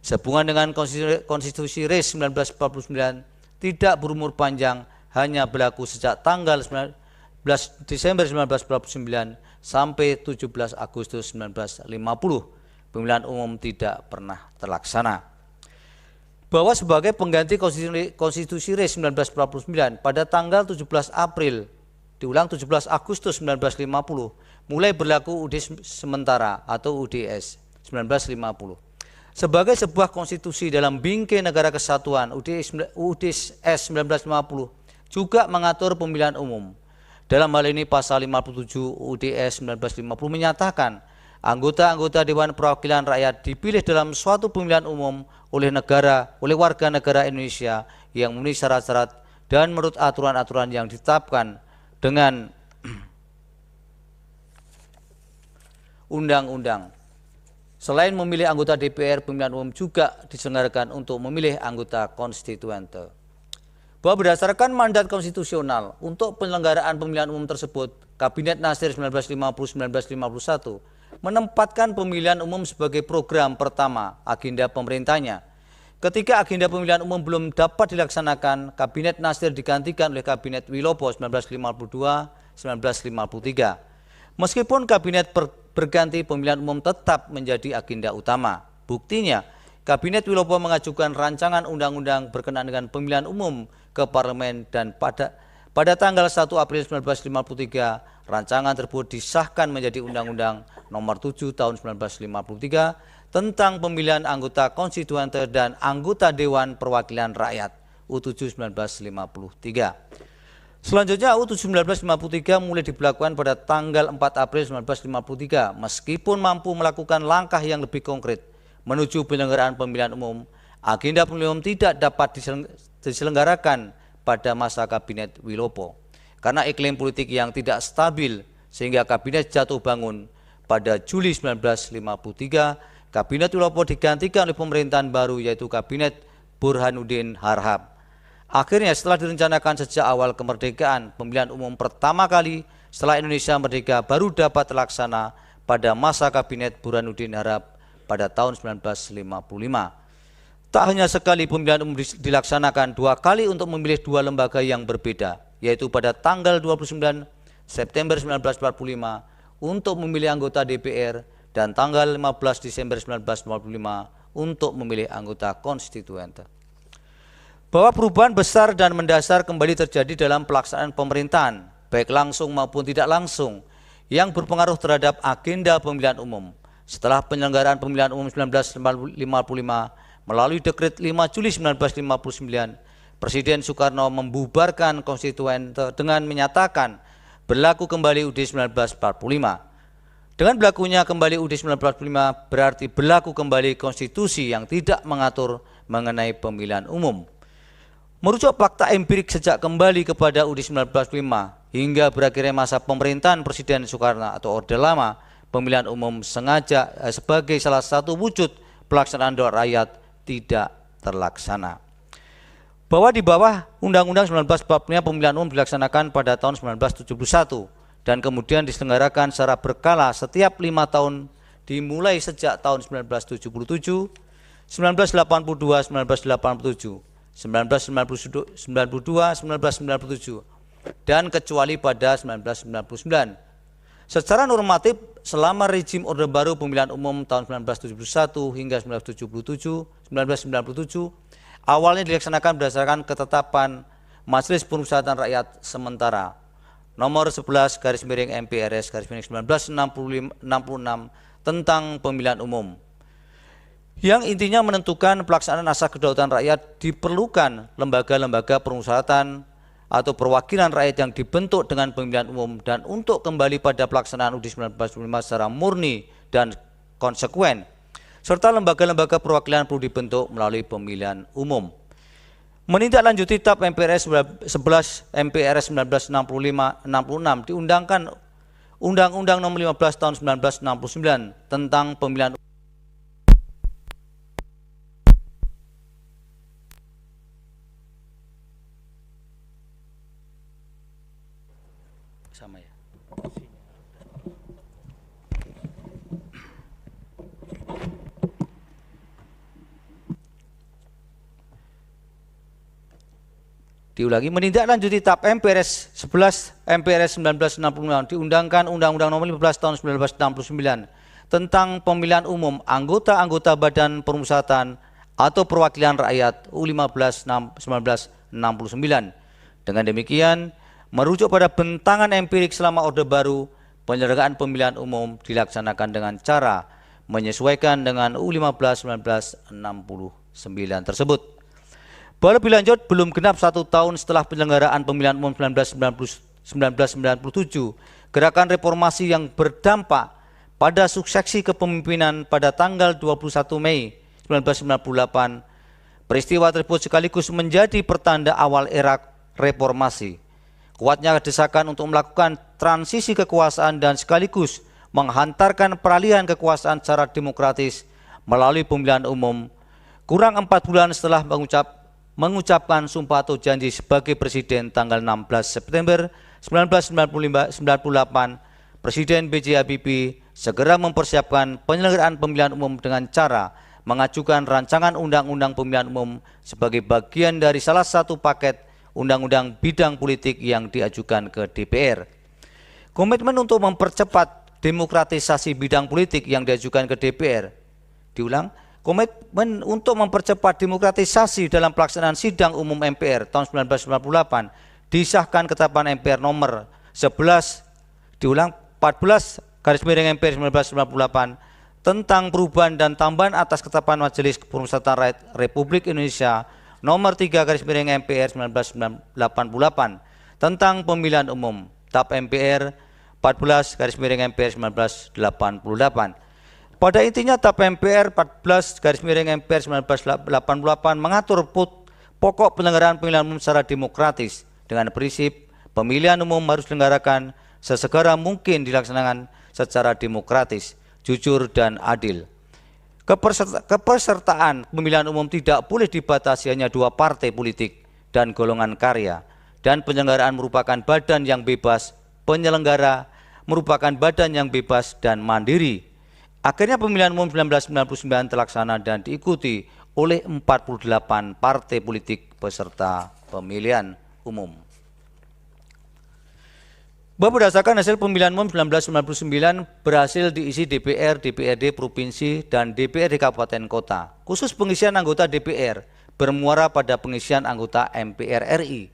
Sehubungan dengan Konstitusi RIS 1949 tidak berumur panjang, hanya berlaku sejak tanggal 19 Desember 1949 sampai 17 Agustus 1950. Pemilihan umum tidak pernah terlaksana. Bahwa sebagai pengganti Konstitusi RIS 1949 pada tanggal 17 April, diulang 17 Agustus 1950, mulai berlaku UUD sementara atau UDS 1950. sebagai sebuah konstitusi dalam Bingkai Negara Kesatuan UDS 1950 juga mengatur pemilihan umum. Dalam hal ini pasal 57 UDS 1950 menyatakan anggota-anggota Dewan Perwakilan Rakyat dipilih dalam suatu pemilihan umum oleh warga negara Indonesia yang memenuhi syarat-syarat dan menurut aturan-aturan yang ditetapkan dengan undang-undang. Selain memilih anggota DPR, pemilihan umum juga diselenggarakan untuk memilih anggota konstituante. Bahwa berdasarkan mandat konstitusional untuk penyelenggaraan pemilihan umum tersebut, Kabinet Nasir 1950-1951 menempatkan pemilihan umum sebagai program pertama agenda pemerintahnya. Ketika agenda pemilihan umum belum dapat dilaksanakan, Kabinet Nasir digantikan oleh Kabinet Wilopo 1952-1953. Meskipun kabinet berganti, pemilihan umum tetap menjadi agenda utama. Buktinya, Kabinet Wilopo mengajukan rancangan undang-undang berkenaan dengan pemilihan umum ke parlemen dan pada tanggal 1 April 1953, rancangan tersebut disahkan menjadi Undang-Undang Nomor 7 Tahun 1953 tentang pemilihan anggota konstituante dan anggota Dewan Perwakilan Rakyat U7 1953. Selanjutnya U7 1953 mulai diberlakukan pada tanggal 4 April 1953 meskipun mampu melakukan langkah yang lebih konkret menuju penyelenggaraan pemilihan umum. Agenda pemilihan umum tidak dapat diselenggarakan pada masa Kabinet Wilopo karena iklim politik yang tidak stabil sehingga kabinet jatuh bangun. Pada Juli 1953, Kabinet Wilopo digantikan oleh pemerintahan baru yaitu Kabinet Burhanuddin Harhab. Akhirnya setelah direncanakan sejak awal kemerdekaan, pemilihan umum pertama kali setelah Indonesia merdeka baru dapat terlaksana pada masa Kabinet Burhanuddin Harhab pada tahun 1955. Tak hanya sekali pemilihan umum dilaksanakan, dua kali untuk memilih dua lembaga yang berbeda, yaitu pada tanggal 29 September 1945 untuk memilih anggota DPR dan tanggal 15 Desember 1945 untuk memilih anggota konstituante. Bahwa perubahan besar dan mendasar kembali terjadi dalam pelaksanaan pemerintahan, baik langsung maupun tidak langsung, yang berpengaruh terhadap agenda pemilihan umum. Setelah penyelenggaraan pemilihan umum 1955 melalui Dekret 5 Juli 1959, Presiden Soekarno membubarkan konstituante dengan menyatakan berlaku kembali UUD 1945. Dengan berlakunya kembali UUD 1945 berarti berlaku kembali konstitusi yang tidak mengatur mengenai pemilihan umum. Merujuk fakta empirik sejak kembali kepada UUD 1945 hingga berakhirnya masa pemerintahan Presiden Soekarno atau Orde Lama, pemilihan umum sengaja sebagai salah satu wujud pelaksanaan doa rakyat tidak terlaksana. Bahwa di bawah Undang-Undang 1945 pemilihan umum dilaksanakan pada tahun 1971 dan kemudian diselenggarakan secara berkala setiap 5 tahun dimulai sejak tahun 1977, 1982, 1987. 1992, 1997 dan kecuali pada 1999. Secara normatif selama rezim Orde Baru pemilihan umum tahun 1971 hingga 1997 awalnya dilaksanakan berdasarkan ketetapan Majelis Permusyawaratan Rakyat Sementara nomor 11/MPRS/1966 tentang pemilihan umum, yang intinya menentukan pelaksanaan asas kedaulatan rakyat diperlukan lembaga-lembaga permusyawaratan atau perwakilan rakyat yang dibentuk dengan pemilihan umum dan untuk kembali pada pelaksanaan UUD 1945 secara murni dan konsekuen, serta lembaga-lembaga perwakilan perlu dibentuk melalui pemilihan umum. Menindaklanjuti TAP MPRS 11 MPRS 1965-66 diundangkan Undang-Undang Nomor 15 Tahun 1969 tentang pemilihan sama ya. Diulangi, menindaklanjuti TAP MPRS 11 MPRS 1966 diundangkan Undang-Undang Nomor 15 Tahun 1969 tentang pemilihan umum anggota-anggota Badan Permusyawaratan atau Perwakilan Rakyat U15 1969. Dengan demikian, merujuk pada bentangan empirik selama Orde Baru, penyelenggaraan pemilihan umum dilaksanakan dengan cara menyesuaikan dengan UU 15 1969 tersebut. Bahwa lebih lanjut, belum genap 1 tahun setelah penyelenggaraan pemilihan umum 1997, gerakan reformasi yang berdampak pada suksesi kepemimpinan pada tanggal 21 Mei 1998, peristiwa tersebut sekaligus menjadi pertanda awal era reformasi. Kuatnya desakan untuk melakukan transisi kekuasaan dan sekaligus menghantarkan peralihan kekuasaan secara demokratis melalui pemilihan umum kurang 4 bulan setelah mengucapkan sumpah atau janji sebagai presiden tanggal 16 September 1998, Presiden B.J. Habibie segera mempersiapkan penyelenggaraan pemilihan umum dengan cara mengajukan rancangan undang-undang pemilihan umum sebagai bagian dari salah satu paket undang-undang bidang politik yang diajukan ke DPR. Komitmen untuk mempercepat demokratisasi bidang politik yang diajukan ke DPR. Diulang, komitmen untuk mempercepat demokratisasi dalam pelaksanaan sidang umum MPR tahun 1998 disahkan ketetapan MPR nomor 11, diulang 14/MPR 1998 tentang perubahan dan tambahan atas ketetapan Majelis Pemusatan Rakyat Republik Indonesia nomor 3/MPR 1988 tentang pemilihan umum TAP MPR 14/MPR 1988. Pada intinya TAP MPR 14/MPR 1988 mengatur pokok penyelenggaraan pemilihan umum secara demokratis dengan prinsip pemilihan umum harus diselenggarakan sesegera mungkin dilaksanakan secara demokratis, jujur dan adil. Kepesertaan pemilihan umum tidak boleh dibatasi hanya 2 partai politik dan golongan karya, dan penyelenggaraan merupakan badan yang bebas, penyelenggara merupakan badan yang bebas dan mandiri. Akhirnya pemilihan umum 1999 terlaksana dan diikuti oleh 48 partai politik peserta pemilihan umum. Berdasarkan hasil pemilihan umum 1999 berhasil diisi DPR, DPRD Provinsi, dan DPRD Kabupaten Kota. Khusus pengisian anggota DPR bermuara pada pengisian anggota MPR RI.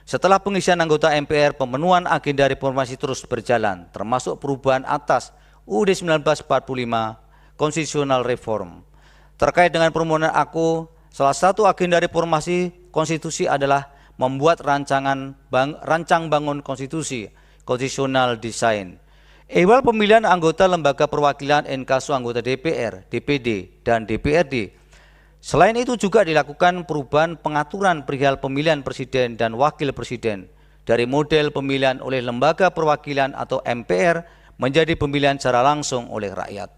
Setelah pengisian anggota MPR, pemenuhan agenda reformasi terus berjalan, termasuk perubahan atas UUD 1945 Constitutional Reform. Terkait dengan permohonan aku, salah satu agenda reformasi konstitusi adalah membuat rancang bangun konstitusi, Constitutional Design. Ehwal pemilihan anggota lembaga perwakilan NKSU anggota DPR, DPD, dan DPRD. Selain itu juga dilakukan perubahan pengaturan perihal pemilihan presiden dan wakil presiden dari model pemilihan oleh lembaga perwakilan atau MPR menjadi pemilihan secara langsung oleh rakyat.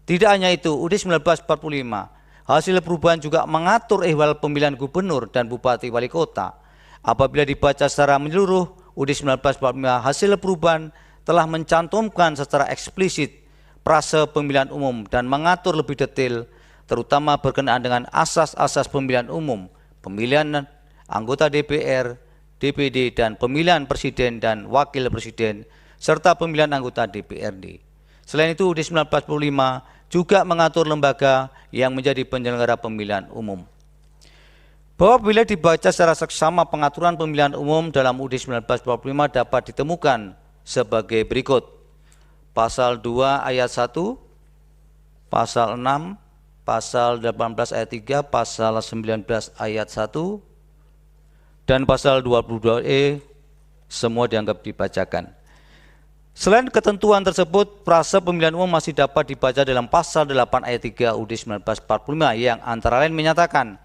Tidak hanya itu, UUD 1945 hasil perubahan juga mengatur ehwal pemilihan gubernur dan bupati wali kota. Apabila dibaca secara menyeluruh, UUD 1945 hasil perubahan telah mencantumkan secara eksplisit prase pemilihan umum dan mengatur lebih detail terutama berkenaan dengan asas-asas pemilihan umum, pemilihan anggota DPR, DPD, dan pemilihan presiden dan wakil presiden, serta pemilihan anggota DPRD. Selain itu, UUD 1945 juga mengatur lembaga yang menjadi penyelenggara pemilihan umum. Bahwa bila dibaca secara seksama pengaturan pemilihan umum dalam UUD 1945 dapat ditemukan sebagai berikut. Pasal 2 ayat 1, Pasal 6, Pasal 18 ayat 3, Pasal 19 ayat 1, dan Pasal 22E semua dianggap dibacakan. Selain ketentuan tersebut, prase pemilihan umum masih dapat dibaca dalam Pasal 8 ayat 3 UUD 1945 yang antara lain menyatakan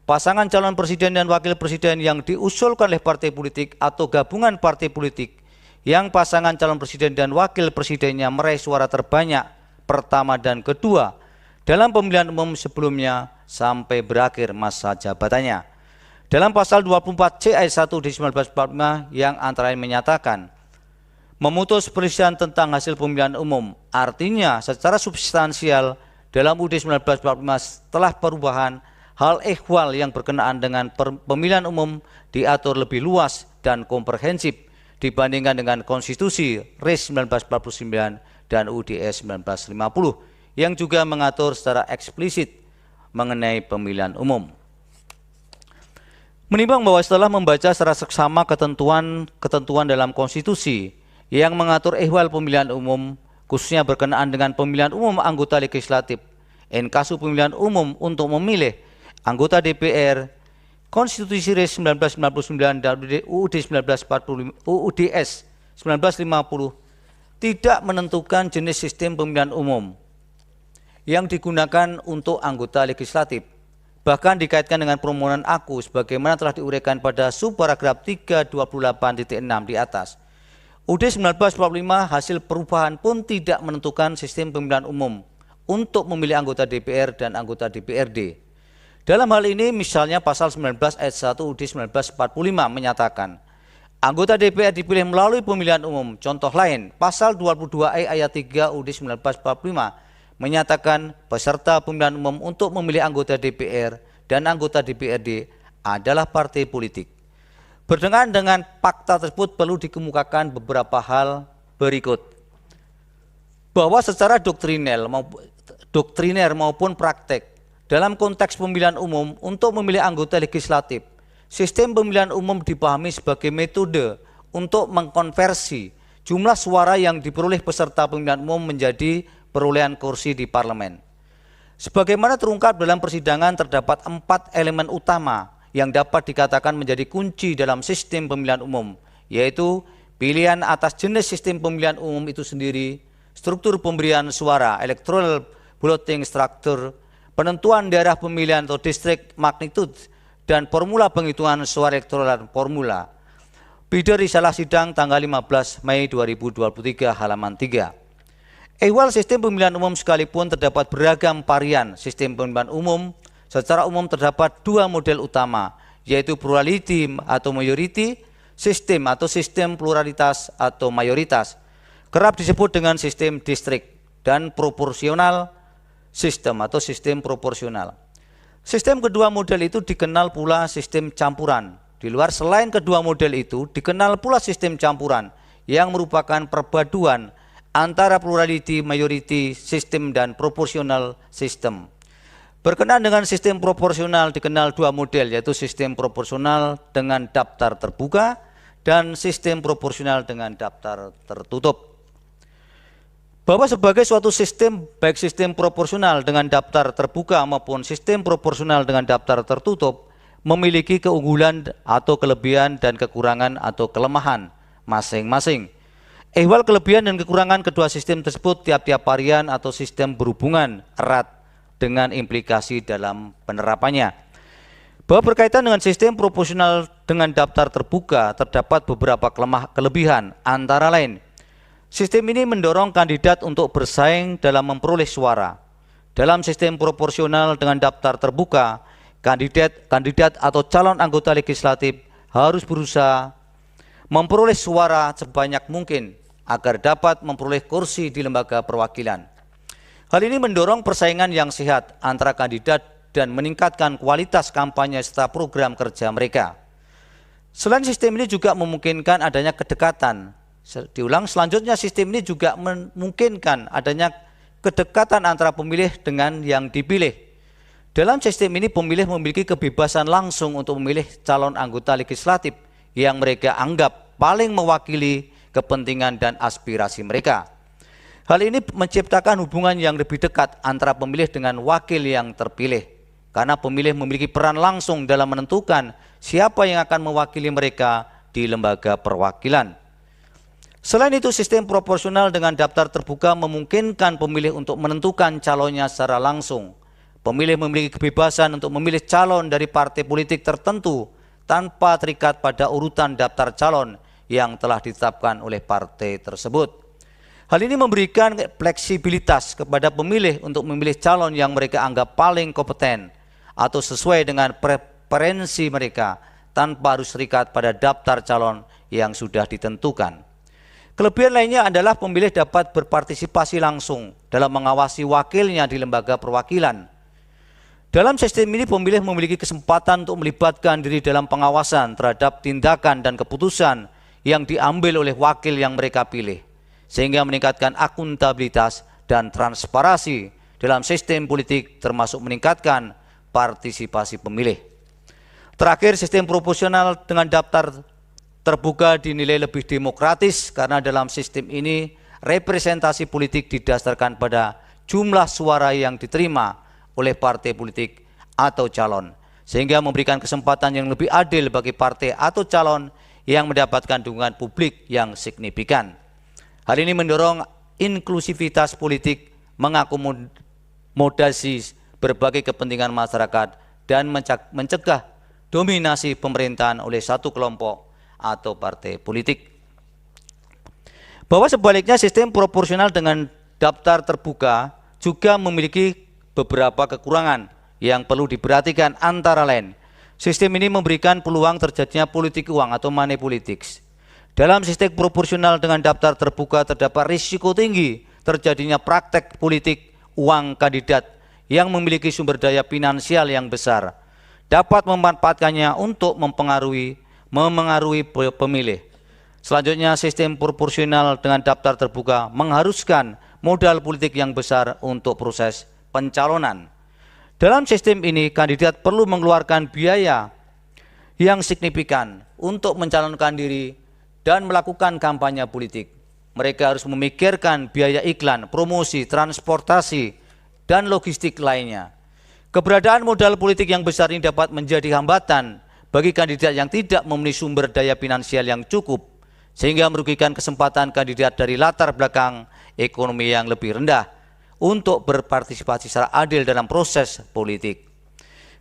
pasangan calon presiden dan wakil presiden yang diusulkan oleh partai politik atau gabungan partai politik yang pasangan calon presiden dan wakil presidennya meraih suara terbanyak pertama dan kedua dalam pemilihan umum sebelumnya sampai berakhir masa jabatannya. Dalam Pasal 24C ayat 1 UUD 1945 yang antara lain menyatakan memutus perselisihan tentang hasil pemilihan umum, artinya secara substansial dalam UUD 1945 setelah perubahan hal ehwal yang berkenaan dengan pemilihan umum diatur lebih luas dan komprehensif dibandingkan dengan Konstitusi RIS 1949 dan UUD-S 1950 yang juga mengatur secara eksplisit mengenai pemilihan umum. Menimbang bahwa setelah membaca secara seksama ketentuan dalam konstitusi yang mengatur ehwal pemilihan umum, khususnya berkenaan dengan pemilihan umum anggota legislatif, inkasu pemilihan umum untuk memilih anggota DPR, Konstitusi RIS 1999 dan UUD 1945, UUDS 1950 tidak menentukan jenis sistem pemilihan umum yang digunakan untuk anggota legislatif. Bahkan dikaitkan dengan permohonan aku sebagaimana telah diuraikan pada subparagraf 328.6 di atas. UUD 1945 hasil perubahan pun tidak menentukan sistem pemilihan umum untuk memilih anggota DPR dan anggota DPRD. Dalam hal ini misalnya pasal 19 ayat 1 UUD 1945 menyatakan anggota DPR dipilih melalui pemilihan umum. Contoh lain, pasal 22E ayat 3 UUD 1945 menyatakan peserta pemilihan umum untuk memilih anggota DPR dan anggota DPRD adalah partai politik. Berdengan dengan fakta tersebut perlu dikemukakan beberapa hal berikut. Bahwa secara doktriner maupun praktek dalam konteks pemilihan umum untuk memilih anggota legislatif, sistem pemilihan umum dipahami sebagai metode untuk mengkonversi jumlah suara yang diperoleh peserta pemilihan umum menjadi perolehan kursi di parlemen. Sebagaimana terungkap dalam persidangan, terdapat 4 elemen utama yang dapat dikatakan menjadi kunci dalam sistem pemilihan umum, yaitu pilihan atas jenis sistem pemilihan umum itu sendiri, struktur pemberian suara, electoral voting structure, penentuan daerah pemilihan atau district magnitude, dan formula penghitungan suara elektoral formula. Bida Risalah Sidang tanggal 15 Mei 2023 halaman 3. Ehwal sistem pemilihan umum sekalipun terdapat beragam varian sistem pemilihan umum, secara umum terdapat 2 model utama, yaitu plurality atau majority, sistem atau sistem pluralitas atau mayoritas, kerap disebut dengan sistem distrik, dan proporsional sistem atau sistem proporsional. Sistem kedua model itu dikenal pula sistem campuran. Di luar selain kedua model itu dikenal pula sistem campuran yang merupakan perpaduan antara plurality, majority, sistem dan proporsional sistem. Berkenaan dengan sistem proporsional dikenal 2 model, yaitu sistem proporsional dengan daftar terbuka dan sistem proporsional dengan daftar tertutup. Bahwa sebagai suatu sistem, baik sistem proporsional dengan daftar terbuka maupun sistem proporsional dengan daftar tertutup, memiliki keunggulan atau kelebihan dan kekurangan atau kelemahan masing-masing. Ehwal kelebihan dan kekurangan kedua sistem tersebut tiap-tiap varian atau sistem berhubungan erat dengan implikasi dalam penerapannya. Bahwa berkaitan dengan sistem proporsional dengan daftar terbuka terdapat beberapa kelebihan, antara lain sistem ini mendorong kandidat untuk bersaing dalam memperoleh suara. Dalam sistem proporsional dengan daftar terbuka, kandidat atau calon anggota legislatif harus berusaha memperoleh suara sebanyak mungkin agar dapat memperoleh kursi di lembaga perwakilan. Hal ini mendorong persaingan yang sehat antara kandidat dan meningkatkan kualitas kampanye serta program kerja mereka. Selain sistem ini juga memungkinkan adanya kedekatan. Diulang, selanjutnya sistem ini juga memungkinkan adanya kedekatan antara pemilih dengan yang dipilih. Dalam sistem ini pemilih memiliki kebebasan langsung untuk memilih calon anggota legislatif yang mereka anggap paling mewakili kepentingan dan aspirasi mereka. Hal ini menciptakan hubungan yang lebih dekat antara pemilih dengan wakil yang terpilih, karena pemilih memiliki peran langsung dalam menentukan siapa yang akan mewakili mereka di lembaga perwakilan. Selain itu, sistem proporsional dengan daftar terbuka memungkinkan pemilih untuk menentukan calonnya secara langsung. Pemilih memiliki kebebasan untuk memilih calon dari partai politik tertentu tanpa terikat pada urutan daftar calon yang telah ditetapkan oleh partai tersebut. Hal ini memberikan fleksibilitas kepada pemilih untuk memilih calon yang mereka anggap paling kompeten atau sesuai dengan preferensi mereka tanpa harus terikat pada daftar calon yang sudah ditentukan. Kelebihan lainnya adalah pemilih dapat berpartisipasi langsung dalam mengawasi wakilnya di lembaga perwakilan. Dalam sistem ini pemilih memiliki kesempatan untuk melibatkan diri dalam pengawasan terhadap tindakan dan keputusan yang diambil oleh wakil yang mereka pilih, sehingga meningkatkan akuntabilitas dan transparansi dalam sistem politik, termasuk meningkatkan partisipasi pemilih. Terakhir, sistem proporsional dengan daftar terbuka dinilai lebih demokratis karena dalam sistem ini representasi politik didasarkan pada jumlah suara yang diterima oleh partai politik atau calon, sehingga memberikan kesempatan yang lebih adil bagi partai atau calon yang mendapatkan dukungan publik yang signifikan. Hal ini mendorong inklusivitas politik, mengakomodasi berbagai kepentingan masyarakat, dan mencegah dominasi pemerintahan oleh satu kelompok atau partai politik. Bahwa sebaliknya sistem proporsional dengan daftar terbuka juga memiliki beberapa kekurangan yang perlu diperhatikan, antara lain sistem ini memberikan peluang terjadinya politik uang atau money politics. Dalam sistem proporsional dengan daftar terbuka terdapat risiko tinggi terjadinya praktek politik uang kandidat yang memiliki sumber daya finansial yang besar dapat memanfaatkannya untuk memengaruhi pemilih. Selanjutnya, sistem proporsional dengan daftar terbuka mengharuskan modal politik yang besar untuk proses pencalonan. Dalam sistem ini, kandidat perlu mengeluarkan biaya yang signifikan untuk mencalonkan diri dan melakukan kampanye politik. Mereka harus memikirkan biaya iklan, promosi, transportasi, dan logistik lainnya. Keberadaan modal politik yang besar ini dapat menjadi hambatan bagi kandidat yang tidak memenuhi sumber daya finansial yang cukup, sehingga merugikan kesempatan kandidat dari latar belakang ekonomi yang lebih rendah untuk berpartisipasi secara adil dalam proses politik.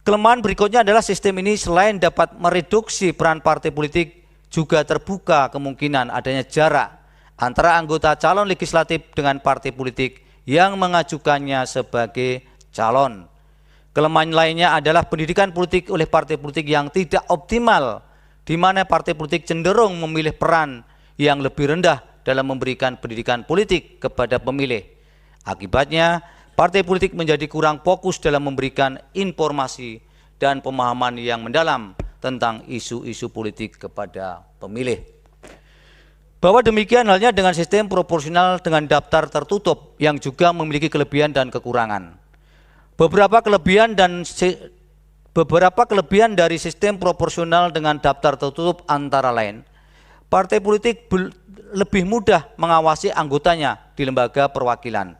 Kelemahan berikutnya adalah sistem ini selain dapat mereduksi peran partai politik, juga terbuka kemungkinan adanya jarak antara anggota calon legislatif dengan partai politik yang mengajukannya sebagai calon. Kelemahan lainnya adalah pendidikan politik oleh partai politik yang tidak optimal, di mana partai politik cenderung memilih peran yang lebih rendah dalam memberikan pendidikan politik kepada pemilih. Akibatnya, partai politik menjadi kurang fokus dalam memberikan informasi dan pemahaman yang mendalam tentang isu-isu politik kepada pemilih. Bahwa demikian halnya dengan sistem proporsional dengan daftar tertutup yang juga memiliki kelebihan dan kekurangan. Beberapa kelebihan dari sistem proporsional dengan daftar tertutup antara lain, partai politik lebih mudah mengawasi anggotanya di lembaga perwakilan.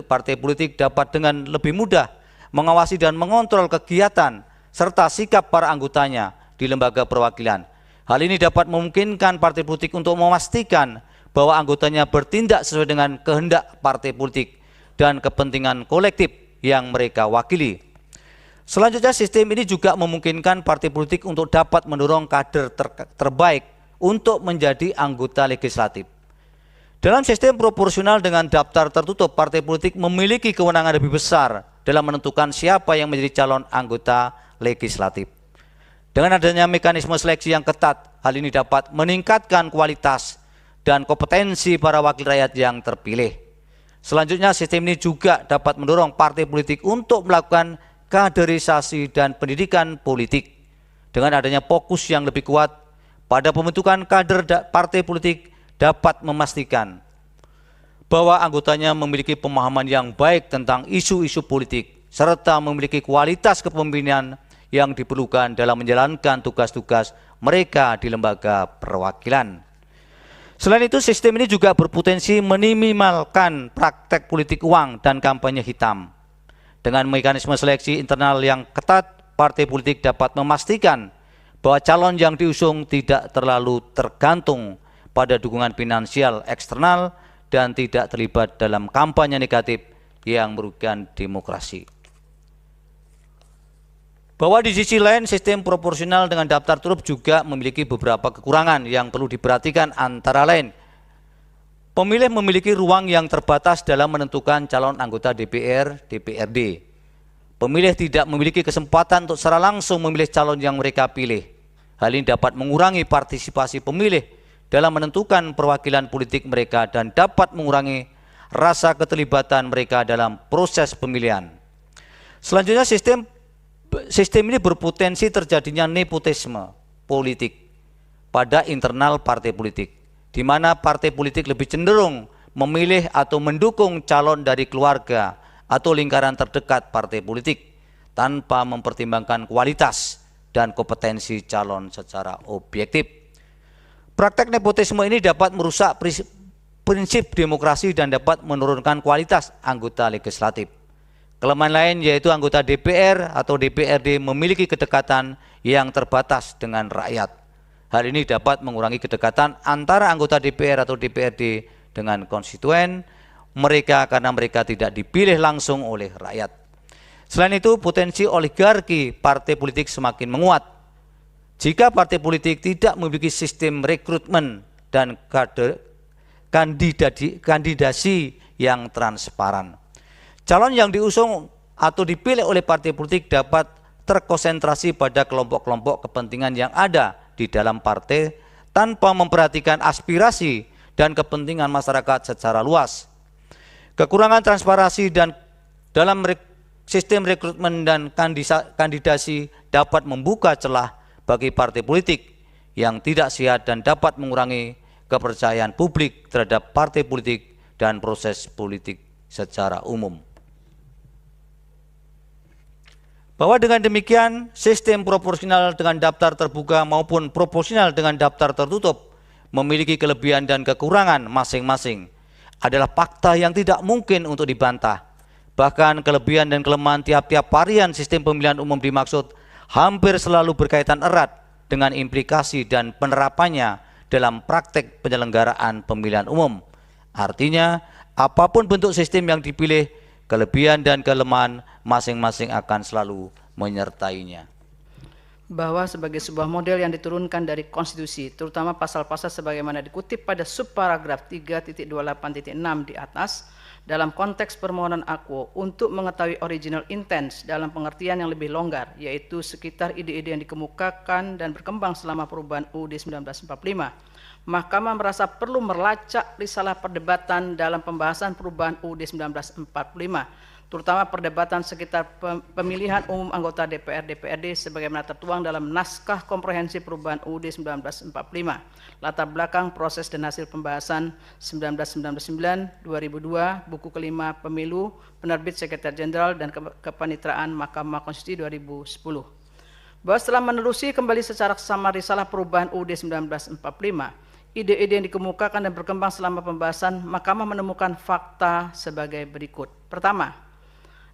Partai politik dapat dengan lebih mudah mengawasi dan mengontrol kegiatan serta sikap para anggotanya di lembaga perwakilan. Hal ini dapat memungkinkan partai politik untuk memastikan bahwa anggotanya bertindak sesuai dengan kehendak partai politik dan kepentingan kolektif yang mereka wakili. Selanjutnya, sistem ini juga memungkinkan partai politik untuk dapat mendorong kader terbaik untuk menjadi anggota legislatif. Dalam sistem proporsional dengan daftar tertutup, partai politik memiliki kewenangan lebih besar dalam menentukan siapa yang menjadi calon anggota legislatif. Dengan adanya mekanisme seleksi yang ketat, hal ini dapat meningkatkan kualitas dan kompetensi para wakil rakyat yang terpilih. Selanjutnya, sistem ini juga dapat mendorong partai politik untuk melakukan kaderisasi dan pendidikan politik. Dengan adanya fokus yang lebih kuat pada pembentukan kader partai politik dapat memastikan bahwa anggotanya memiliki pemahaman yang baik tentang isu-isu politik serta memiliki kualitas kepemimpinan yang diperlukan dalam menjalankan tugas-tugas mereka di lembaga perwakilan. Selain itu, sistem ini juga berpotensi meminimalkan praktek politik uang dan kampanye hitam. Dengan mekanisme seleksi internal yang ketat, partai politik dapat memastikan bahwa calon yang diusung tidak terlalu tergantung pada dukungan finansial eksternal dan tidak terlibat dalam kampanye negatif yang merugikan demokrasi. Bahwa di sisi lain, sistem proporsional dengan daftar tertutup juga memiliki beberapa kekurangan yang perlu diperhatikan, antara lain pemilih memiliki ruang yang terbatas dalam menentukan calon anggota DPR, DPRD. Pemilih tidak memiliki kesempatan untuk secara langsung memilih calon yang mereka pilih. Hal ini dapat mengurangi partisipasi pemilih dalam menentukan perwakilan politik mereka dan dapat mengurangi rasa keterlibatan mereka dalam proses pemilihan. Selanjutnya, sistem ini berpotensi terjadinya nepotisme politik pada internal partai politik, di mana partai politik lebih cenderung memilih atau mendukung calon dari keluarga atau lingkaran terdekat partai politik tanpa mempertimbangkan kualitas dan kompetensi calon secara objektif. Praktek nepotisme ini dapat merusak prinsip demokrasi dan dapat menurunkan kualitas anggota legislatif. Kelemahan lain yaitu anggota DPR atau DPRD memiliki kedekatan yang terbatas dengan rakyat. Hal ini dapat mengurangi kedekatan antara anggota DPR atau DPRD dengan konstituen mereka karena mereka tidak dipilih langsung oleh rakyat. Selain itu, potensi oligarki partai politik semakin menguat. Jika partai politik tidak memiliki sistem rekrutmen dan kandidasi yang transparan, calon yang diusung atau dipilih oleh partai politik dapat terkonsentrasi pada kelompok-kelompok kepentingan yang ada di dalam partai tanpa memperhatikan aspirasi dan kepentingan masyarakat secara luas. Kekurangan transparansi dan dalam sistem rekrutmen dan kandidasi dapat membuka celah bagi partai politik yang tidak sehat dan dapat mengurangi kepercayaan publik terhadap partai politik dan proses politik secara umum. Bahwa dengan demikian, sistem proporsional dengan daftar terbuka maupun proporsional dengan daftar tertutup memiliki kelebihan dan kekurangan masing-masing adalah fakta yang tidak mungkin untuk dibantah. Bahkan kelebihan dan kelemahan tiap-tiap varian sistem pemilihan umum dimaksud hampir selalu berkaitan erat dengan implikasi dan penerapannya dalam praktek penyelenggaraan pemilihan umum. Artinya, apapun bentuk sistem yang dipilih, kelebihan dan kelemahan masing-masing akan selalu menyertainya. Bahwa sebagai sebuah model yang diturunkan dari konstitusi, terutama pasal-pasal sebagaimana dikutip pada subparagraf 3.28.6 di atas, dalam konteks permohonan akuo untuk mengetahui original intent dalam pengertian yang lebih longgar, yaitu sekitar ide-ide yang dikemukakan dan berkembang selama perubahan UUD 1945, Mahkamah merasa perlu melacak risalah perdebatan dalam pembahasan perubahan UUD 1945, terutama perdebatan sekitar pemilihan umum anggota DPR DPRD sebagaimana tertuang dalam naskah komprehensif perubahan UUD 1945, latar belakang proses dan hasil pembahasan 1999, 2002, buku kelima Pemilu, penerbit Sekretariat Jenderal dan Kepanitraan Mahkamah Konstitusi 2010. Bahwa setelah menelusuri kembali secara sama risalah perubahan UUD 1945, ide-ide yang dikemukakan dan berkembang selama pembahasan, Mahkamah menemukan fakta sebagai berikut. Pertama,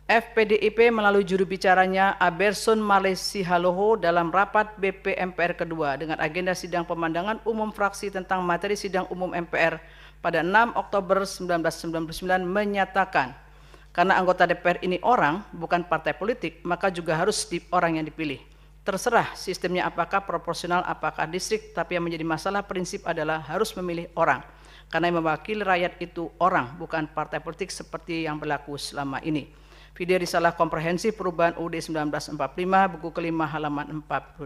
FPDIP melalui juru bicaranya Aberson Malesi Haloho dalam rapat BP MPR kedua dengan agenda sidang pemandangan umum fraksi tentang materi sidang umum MPR pada 6 Oktober 1999 menyatakan, karena anggota DPR ini orang, bukan partai politik, maka juga harus orang yang dipilih. Terserah sistemnya apakah proporsional, apakah distrik, tapi yang menjadi masalah prinsip adalah harus memilih orang. Karena yang mewakili rakyat itu orang, bukan partai politik seperti yang berlaku selama ini. Video risalah komprehensif perubahan UUD 1945, buku kelima halaman 42.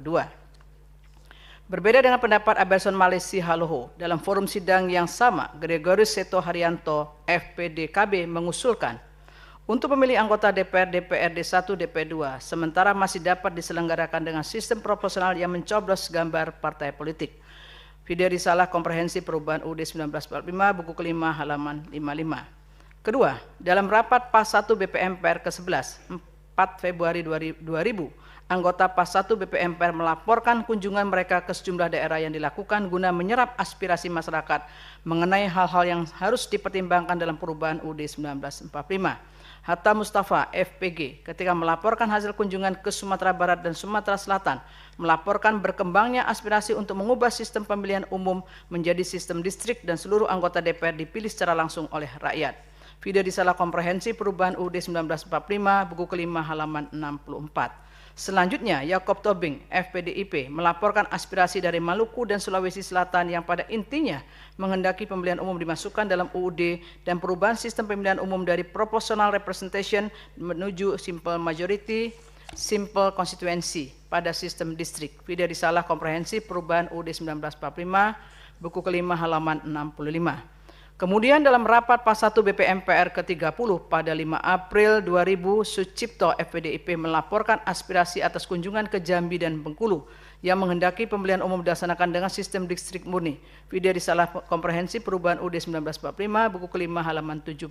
Berbeda dengan pendapat Aberson Malesi Haloho, dalam forum sidang yang sama, Gregorius Seto Haryanto, FPDKB mengusulkan untuk memilih anggota DPR DPRD 1 DP2 sementara masih dapat diselenggarakan dengan sistem proporsional yang mencoblos gambar partai politik. Video risalah komprehensif perubahan UUD 1945, buku kelima halaman 55. Kedua, dalam rapat PAS 1 BPMPR ke-11, 4 Februari 2000, anggota PAS 1 BPMPR melaporkan kunjungan mereka ke sejumlah daerah yang dilakukan guna menyerap aspirasi masyarakat mengenai hal-hal yang harus dipertimbangkan dalam perubahan UUD 1945. Hatta Mustafa, FPG, ketika melaporkan hasil kunjungan ke Sumatera Barat dan Sumatera Selatan, melaporkan berkembangnya aspirasi untuk mengubah sistem pemilihan umum menjadi sistem distrik dan seluruh anggota DPR dipilih secara langsung oleh rakyat. Video risalah komprehensif perubahan UUD 1945, buku kelima halaman 64. Selanjutnya, Yakob Tobing, FPDIP, melaporkan aspirasi dari Maluku dan Sulawesi Selatan yang pada intinya menghendaki pemilihan umum dimasukkan dalam UUD dan perubahan sistem pemilihan umum dari proportional representation menuju simple majority, simple constituency pada sistem distrik. Video risalah komprehensif perubahan UUD 1945, buku kelima halaman 65. Kemudian dalam rapat PAS 1 BPMPR ke-30 pada 5 April 2000, Sucipto FPDIP melaporkan aspirasi atas kunjungan ke Jambi dan Bengkulu yang menghendaki pemilihan umum dilaksanakan dengan sistem distrik murni. Video risalah komprehensif perubahan UUD 1945, buku kelima halaman 75.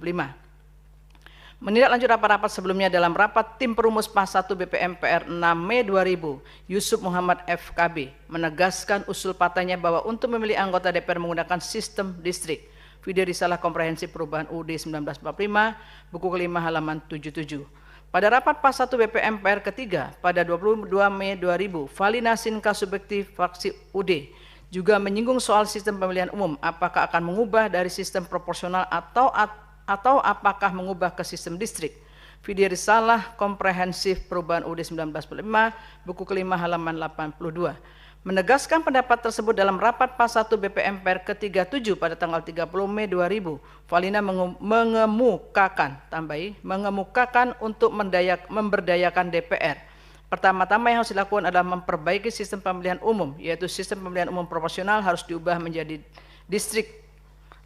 Menindaklanjut rapat-rapat sebelumnya dalam rapat tim perumus PAS 1 BPMPR 6 Mei 2000, Yusuf Muhammad FKB menegaskan usul partainya bahwa untuk memilih anggota DPR menggunakan sistem distrik. Video risalah komprehensif perubahan UUD 1945, buku kelima halaman 77. Pada rapat PAS 1 BPM MPR ketiga pada 22 Mei 2000, Fali Nasin Kasubekti fraksi UD juga menyinggung soal sistem pemilihan umum, apakah akan mengubah dari sistem proporsional atau apakah mengubah ke sistem distrik. Video risalah komprehensif perubahan UUD 1945, buku kelima halaman 82. Menegaskan pendapat tersebut dalam rapat PAS 1 BPM MPR ke-37 pada tanggal 30 Mei 2000, Falina mengemukakan untuk memberdayakan DPR. Pertama-tama yang harus dilakukan adalah memperbaiki sistem pemilihan umum, yaitu sistem pemilihan umum proporsional harus diubah menjadi distrik.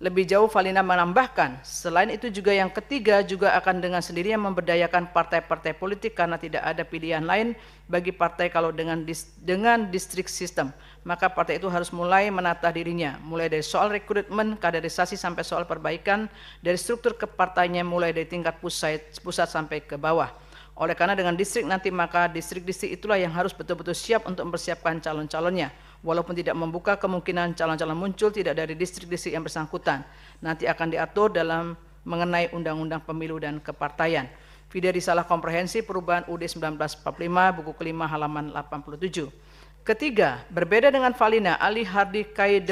Lebih jauh Falina menambahkan, selain itu juga yang ketiga juga akan dengan sendirinya memberdayakan partai-partai politik karena tidak ada pilihan lain bagi partai kalau dengan distrik sistem. Maka partai itu harus mulai menata dirinya, mulai dari soal rekrutmen, kaderisasi sampai soal perbaikan dari struktur kepartainya mulai dari tingkat pusat sampai ke bawah. Oleh karena dengan distrik nanti maka distrik-distrik itulah yang harus betul-betul siap untuk mempersiapkan calon-calonnya. Walaupun tidak membuka kemungkinan calon-calon muncul tidak dari distrik-distrik yang bersangkutan. Nanti akan diatur dalam mengenai Undang-Undang Pemilu dan Kepartaian. Video risalah komprehensif perubahan UUD 1945, buku kelima halaman 87. Ketiga, berbeda dengan Falina, Ali Hardi Kiai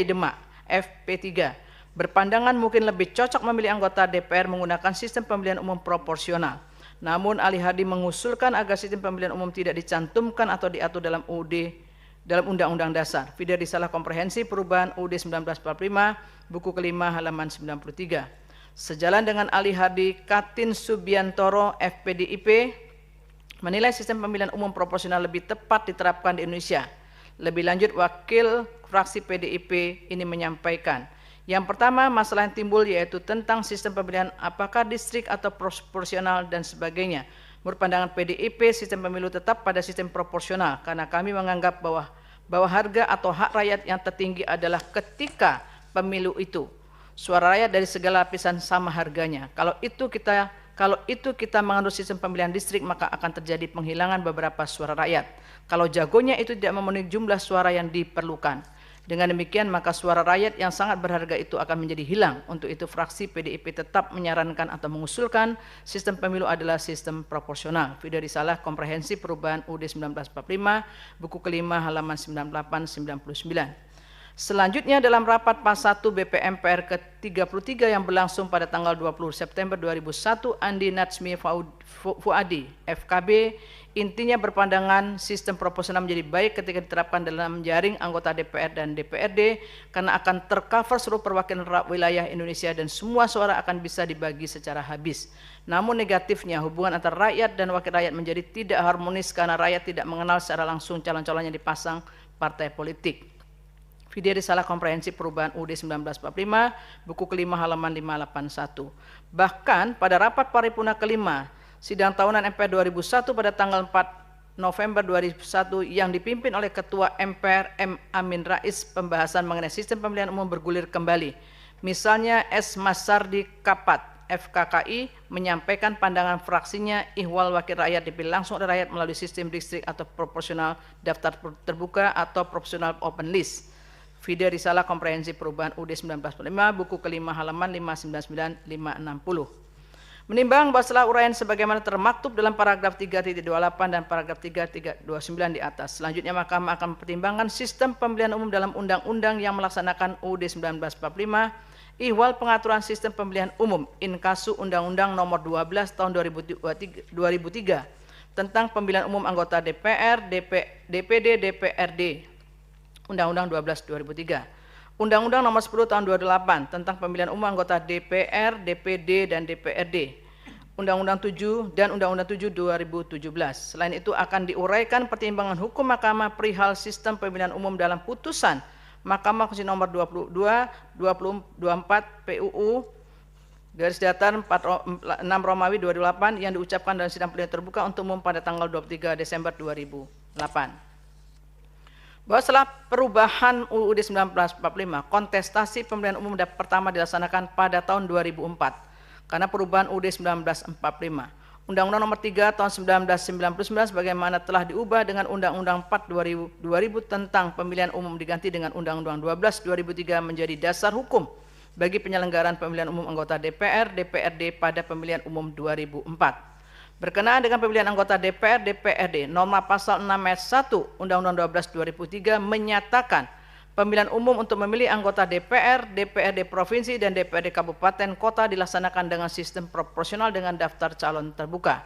Demak, FP3, berpandangan mungkin lebih cocok memilih anggota DPR menggunakan sistem pemilihan umum proporsional. Namun Ali Hardi mengusulkan agar sistem pemilihan umum tidak dicantumkan atau diatur dalam Undang-Undang Dasar. Video risalah komprehensif perubahan UUD 1945, buku kelima halaman 93. Sejalan dengan Ali Hardi, Katin Subiantoro FPDIP menilai sistem pemilihan umum proporsional lebih tepat diterapkan di Indonesia. Lebih lanjut, wakil fraksi PDIP ini menyampaikan, yang pertama, masalah yang timbul yaitu tentang sistem pemilihan apakah distrik atau proporsional dan sebagainya. Menurut pandangan PDIP, sistem pemilu tetap pada sistem proporsional karena kami menganggap bahwa harga atau hak rakyat yang tertinggi adalah ketika pemilu itu suara rakyat dari segala lapisan sama harganya. Kalau itu kita menganut sistem pemilihan distrik maka akan terjadi penghilangan beberapa suara rakyat. Kalau jagonya itu tidak memenuhi jumlah suara yang diperlukan. Dengan demikian maka suara rakyat yang sangat berharga itu akan menjadi hilang. Untuk itu fraksi PDIP tetap menyarankan atau mengusulkan sistem pemilu adalah sistem proporsional. Video risalah komprehensif perubahan UUD 1945, buku kelima halaman 98-99. Selanjutnya dalam rapat PAS 1 BPM MPR ke-33 yang berlangsung pada tanggal 20 September 2001, Andi Natsmi Fuadi, FKB, intinya berpandangan sistem proporsional menjadi baik ketika diterapkan dalam jaring anggota DPR dan DPRD karena akan tercover seluruh perwakilan wilayah Indonesia dan semua suara akan bisa dibagi secara habis. Namun negatifnya hubungan antara rakyat dan wakil rakyat menjadi tidak harmonis karena rakyat tidak mengenal secara langsung calon-calon yang dipasang partai politik. Video risalah komprehensif perubahan UUD 1945, buku kelima halaman 581. Bahkan pada rapat paripurna kelima, sidang tahunan MPR 2001 pada tanggal 4 November 2001 yang dipimpin oleh Ketua MPR M. Amin Rais, pembahasan mengenai sistem pemilihan umum bergulir kembali. Misalnya S. Masardi Kapat, FKKI, menyampaikan pandangan fraksinya ihwal wakil rakyat dipilih langsung oleh rakyat melalui sistem distrik atau proporsional daftar terbuka atau proporsional open list. Video risalah komprehensif perubahan UUD 1945, buku kelima halaman 599-560. Menimbang bahwa setelah uraian sebagaimana termaktub dalam paragraf 3.28 dan paragraf 3.29 di atas, selanjutnya Mahkamah akan mempertimbangkan sistem pemilihan umum dalam undang-undang yang melaksanakan UUD 1945, ihwal pengaturan sistem pemilihan umum inkasu Undang-Undang Nomor 12 Tahun 2003 tentang pemilihan umum anggota DPR, DPD, DPRD. Undang-Undang 12 2003. Undang-Undang Nomor 10 Tahun 2008 tentang pemilihan umum anggota DPR, DPD dan DPRD. Undang-Undang 7 dan Undang-Undang 7 2017. Selain itu akan diuraikan pertimbangan hukum Mahkamah perihal sistem pemilihan umum dalam putusan Mahkamah Konstitusi Nomor 22 2024 PUU garis datar 6 Romawi 28 yang diucapkan dalam sidang pemilihan terbuka untuk umum pada tanggal 23 Desember 2008. Bahwa setelah perubahan UUD 1945, kontestasi pemilihan umum pertama dilaksanakan pada tahun 2004 karena perubahan UUD 1945. Undang-Undang Nomor 3 Tahun 1999 sebagaimana telah diubah dengan Undang-Undang 4 2000 tentang pemilihan umum diganti dengan Undang-Undang 12 2003 menjadi dasar hukum bagi penyelenggaraan pemilihan umum anggota DPR, DPRD pada pemilihan umum 2004. Berkenaan dengan pemilihan anggota DPR, DPRD, norma pasal 6 ayat 1 Undang-Undang 12 2003 menyatakan pemilihan umum untuk memilih anggota DPR, DPRD provinsi, dan DPRD kabupaten kota dilaksanakan dengan sistem proporsional dengan daftar calon terbuka.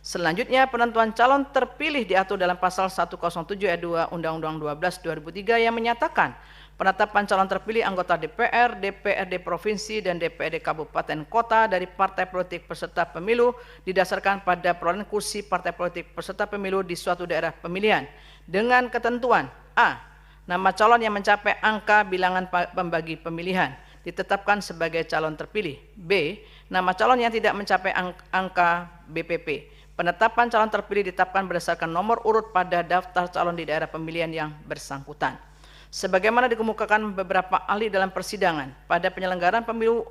Selanjutnya, penentuan calon terpilih diatur dalam pasal 107 ayat 2 Undang-Undang 12 2003 yang menyatakan penetapan calon terpilih anggota DPR, DPRD provinsi, dan DPRD kabupaten kota dari partai politik peserta pemilu didasarkan pada perolehan kursi partai politik peserta pemilu di suatu daerah pemilihan dengan ketentuan A. Nama calon yang mencapai angka bilangan pembagi pemilihan ditetapkan sebagai calon terpilih. B. Nama calon yang tidak mencapai angka BPP. Penetapan calon terpilih ditetapkan berdasarkan nomor urut pada daftar calon di daerah pemilihan yang bersangkutan. Sebagaimana dikemukakan beberapa ahli dalam persidangan, pada penyelenggaraan pemilu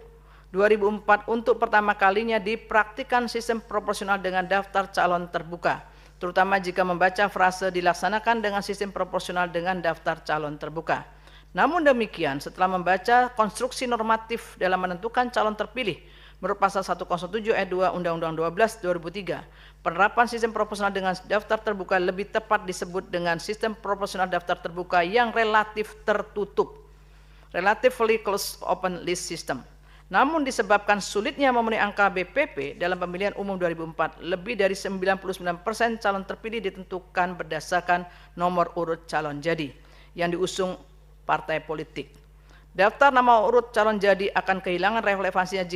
2004 untuk pertama kalinya dipraktikkan sistem proporsional dengan daftar calon terbuka, terutama jika membaca frase dilaksanakan dengan sistem proporsional dengan daftar calon terbuka. Namun demikian, setelah membaca konstruksi normatif dalam menentukan calon terpilih menurut pasal 107 ayat 2 Undang-Undang 12 2003, penerapan sistem proporsional dengan daftar terbuka lebih tepat disebut dengan sistem proporsional daftar terbuka yang relatif tertutup, relatively closed open list system. Namun disebabkan sulitnya memenuhi angka BPP dalam pemilihan umum 2004, lebih dari 99% calon terpilih ditentukan berdasarkan nomor urut calon jadi yang diusung partai politik. Daftar nama urut calon jadi akan kehilangan relevansinya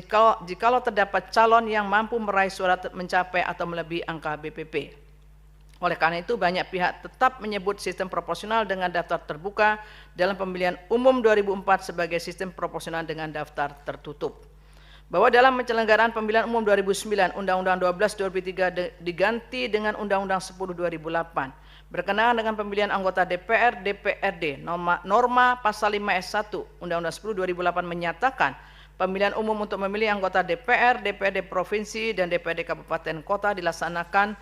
jikalau terdapat calon yang mampu meraih suara mencapai atau melebihi angka BPP. Oleh karena itu, banyak pihak tetap menyebut sistem proporsional dengan daftar terbuka dalam pemilihan umum 2004 sebagai sistem proporsional dengan daftar tertutup. Bahwa dalam penyelenggaraan pemilihan umum 2009, Undang-Undang 12 2003 diganti dengan Undang-Undang 10 2008. Berkenaan dengan pemilihan anggota DPR, DPRD, norma pasal 5 ayat 1 Undang-Undang 10 2008 menyatakan pemilihan umum untuk memilih anggota DPR, DPRD provinsi, dan DPRD kabupaten kota dilaksanakan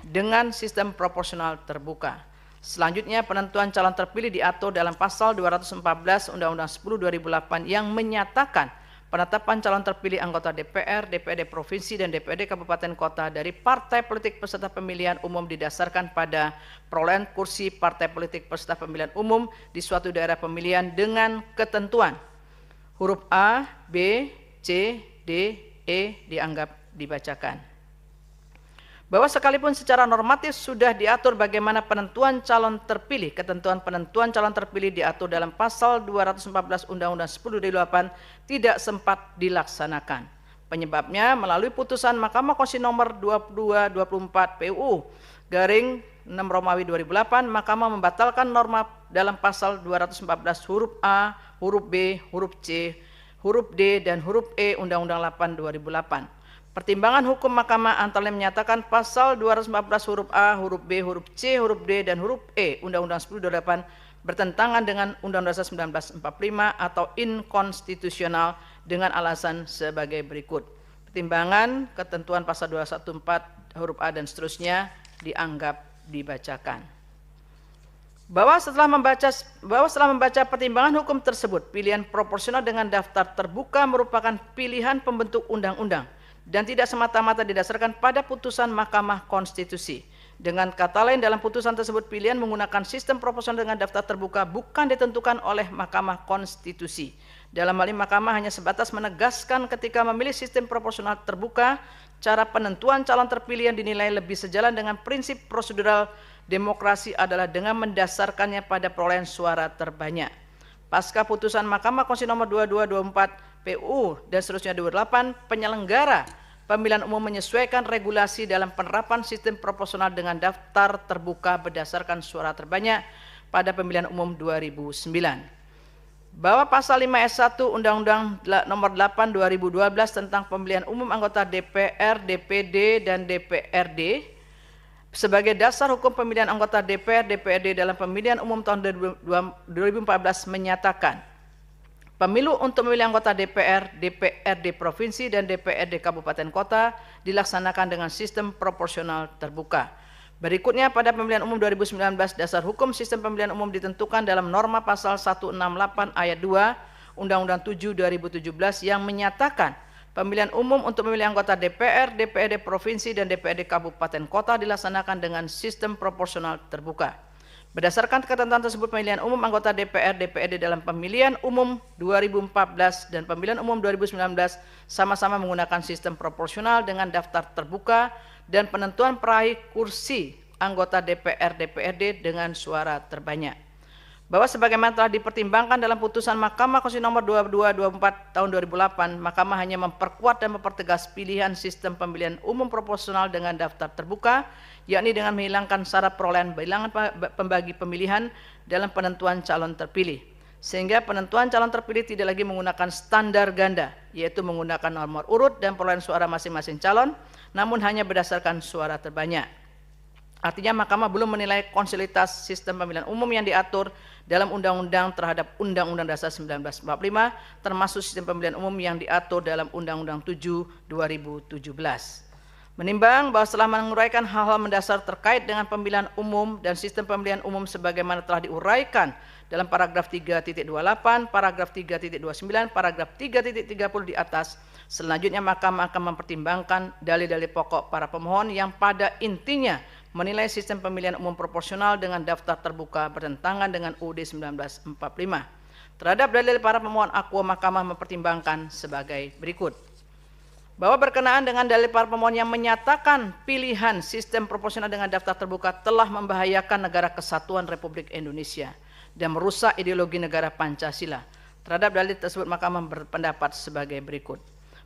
dengan sistem proporsional terbuka. Selanjutnya, penentuan calon terpilih diatur dalam pasal 214 Undang-Undang 10 2008 yang menyatakan penetapan calon terpilih anggota DPR, DPRD provinsi, dan DPRD kabupaten kota dari partai politik peserta pemilihan umum didasarkan pada perolehan kursi partai politik peserta pemilihan umum di suatu daerah pemilihan dengan ketentuan huruf A, B, C, D, E dianggap dibacakan. Bahwa sekalipun secara normatif sudah diatur bagaimana penentuan calon terpilih, ketentuan penentuan calon terpilih diatur dalam pasal 214 Undang-Undang 10 2008 tidak sempat dilaksanakan. Penyebabnya melalui putusan Mahkamah Konstitusi nomor 22/24 PUU garing 6 Romawi 2008, Mahkamah membatalkan norma dalam pasal 214 huruf A, huruf B, huruf C, huruf D, dan huruf E Undang-Undang 8 2008. Pertimbangan hukum Mahkamah antara lain menyatakan pasal 214 huruf A, huruf B, huruf C, huruf D, dan huruf E Undang-Undang 10 2008 bertentangan dengan Undang-Undang 1945 atau inkonstitusional dengan alasan sebagai berikut. Pertimbangan ketentuan pasal 214 huruf A dan seterusnya dianggap dibacakan. Bahwa setelah membaca pertimbangan hukum tersebut, pilihan proporsional dengan daftar terbuka merupakan pilihan pembentuk undang-undang dan tidak semata-mata didasarkan pada putusan Mahkamah Konstitusi. Dengan kata lain, dalam putusan tersebut pilihan menggunakan sistem proporsional dengan daftar terbuka bukan ditentukan oleh Mahkamah Konstitusi. Dalam hal ini Mahkamah hanya sebatas menegaskan ketika memilih sistem proporsional terbuka, cara penentuan calon terpilih yang dinilai lebih sejalan dengan prinsip prosedural demokrasi adalah dengan mendasarkannya pada perolehan suara terbanyak. Pasca putusan Mahkamah Konstitusi nomor 22/24 PUU dan seterusnya 28, penyelenggara pemilihan umum menyesuaikan regulasi dalam penerapan sistem proporsional dengan daftar terbuka berdasarkan suara terbanyak pada pemilihan umum 2009. Bahwa pasal 5 ayat 1 Undang-Undang nomor 8 2012 tentang pemilihan umum anggota DPR, DPD, dan DPRD sebagai dasar hukum pemilihan anggota DPR, DPRD dalam pemilihan umum tahun 2014 menyatakan Pemilu untuk memilih anggota DPR, DPRD Provinsi, dan DPRD Kabupaten Kota dilaksanakan dengan sistem proporsional terbuka. Berikutnya, pada pemilihan umum 2019, dasar hukum sistem pemilihan umum ditentukan dalam norma pasal 168 ayat 2 Undang-Undang 7 2017 yang menyatakan pemilihan umum untuk memilih anggota DPR, DPRD Provinsi, dan DPRD Kabupaten Kota dilaksanakan dengan sistem proporsional terbuka. Berdasarkan ketentuan tersebut, pemilihan umum anggota DPR, DPRD dalam pemilihan umum 2014 dan pemilihan umum 2019 sama-sama menggunakan sistem proporsional dengan daftar terbuka dan penentuan peraih kursi anggota DPR, DPRD dengan suara terbanyak. Bahwa sebagaimana telah dipertimbangkan dalam putusan Mahkamah Konstitusi nomor 2224 tahun 2008, Mahkamah hanya memperkuat dan mempertegas pilihan sistem pemilihan umum proporsional dengan daftar terbuka, yakni dengan menghilangkan syarat perolehan bilangan pembagi pemilihan dalam penentuan calon terpilih. Sehingga penentuan calon terpilih tidak lagi menggunakan standar ganda, yaitu menggunakan nomor urut dan perolehan suara masing-masing calon, namun hanya berdasarkan suara terbanyak. Artinya Mahkamah belum menilai konsoliditas sistem pemilihan umum yang diatur dalam Undang-Undang terhadap Undang-Undang Dasar 1945, termasuk sistem pemilihan umum yang diatur dalam Undang-Undang 7 2017. Menimbang bahwa setelah menguraikan hal-hal mendasar terkait dengan pemilihan umum dan sistem pemilihan umum sebagaimana telah diuraikan dalam paragraf 3.28, paragraf 3.29, paragraf 3.30 di atas, selanjutnya Mahkamah akan mempertimbangkan dalil-dalil pokok para pemohon yang pada intinya menilai sistem pemilihan umum proporsional dengan daftar terbuka bertentangan dengan UUD 1945. Terhadap dalil para pemohon akuo, Mahkamah mempertimbangkan sebagai berikut. Bahwa berkenaan dengan dalil para pemohon yang menyatakan pilihan sistem proporsional dengan daftar terbuka telah membahayakan negara kesatuan Republik Indonesia dan merusak ideologi negara Pancasila. Terhadap dalil tersebut Mahkamah berpendapat sebagai berikut.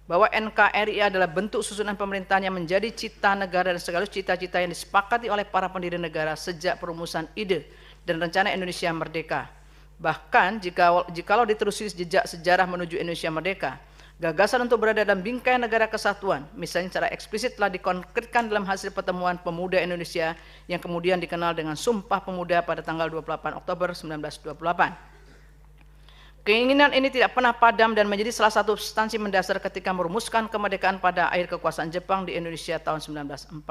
Bahwa NKRI adalah bentuk susunan pemerintahan yang menjadi cita negara dan sekaligus cita-cita yang disepakati oleh para pendiri negara sejak perumusan ide dan rencana Indonesia Merdeka. Bahkan jikalau diterusi jejak sejarah menuju Indonesia Merdeka, gagasan untuk berada dalam bingkai negara kesatuan, misalnya secara eksplisit telah dikonkretkan dalam hasil pertemuan pemuda Indonesia yang kemudian dikenal dengan Sumpah Pemuda pada tanggal 28 Oktober 1928. Keinginan ini tidak pernah padam dan menjadi salah satu substansi mendasar ketika merumuskan kemerdekaan pada akhir kekuasaan Jepang di Indonesia tahun 1945.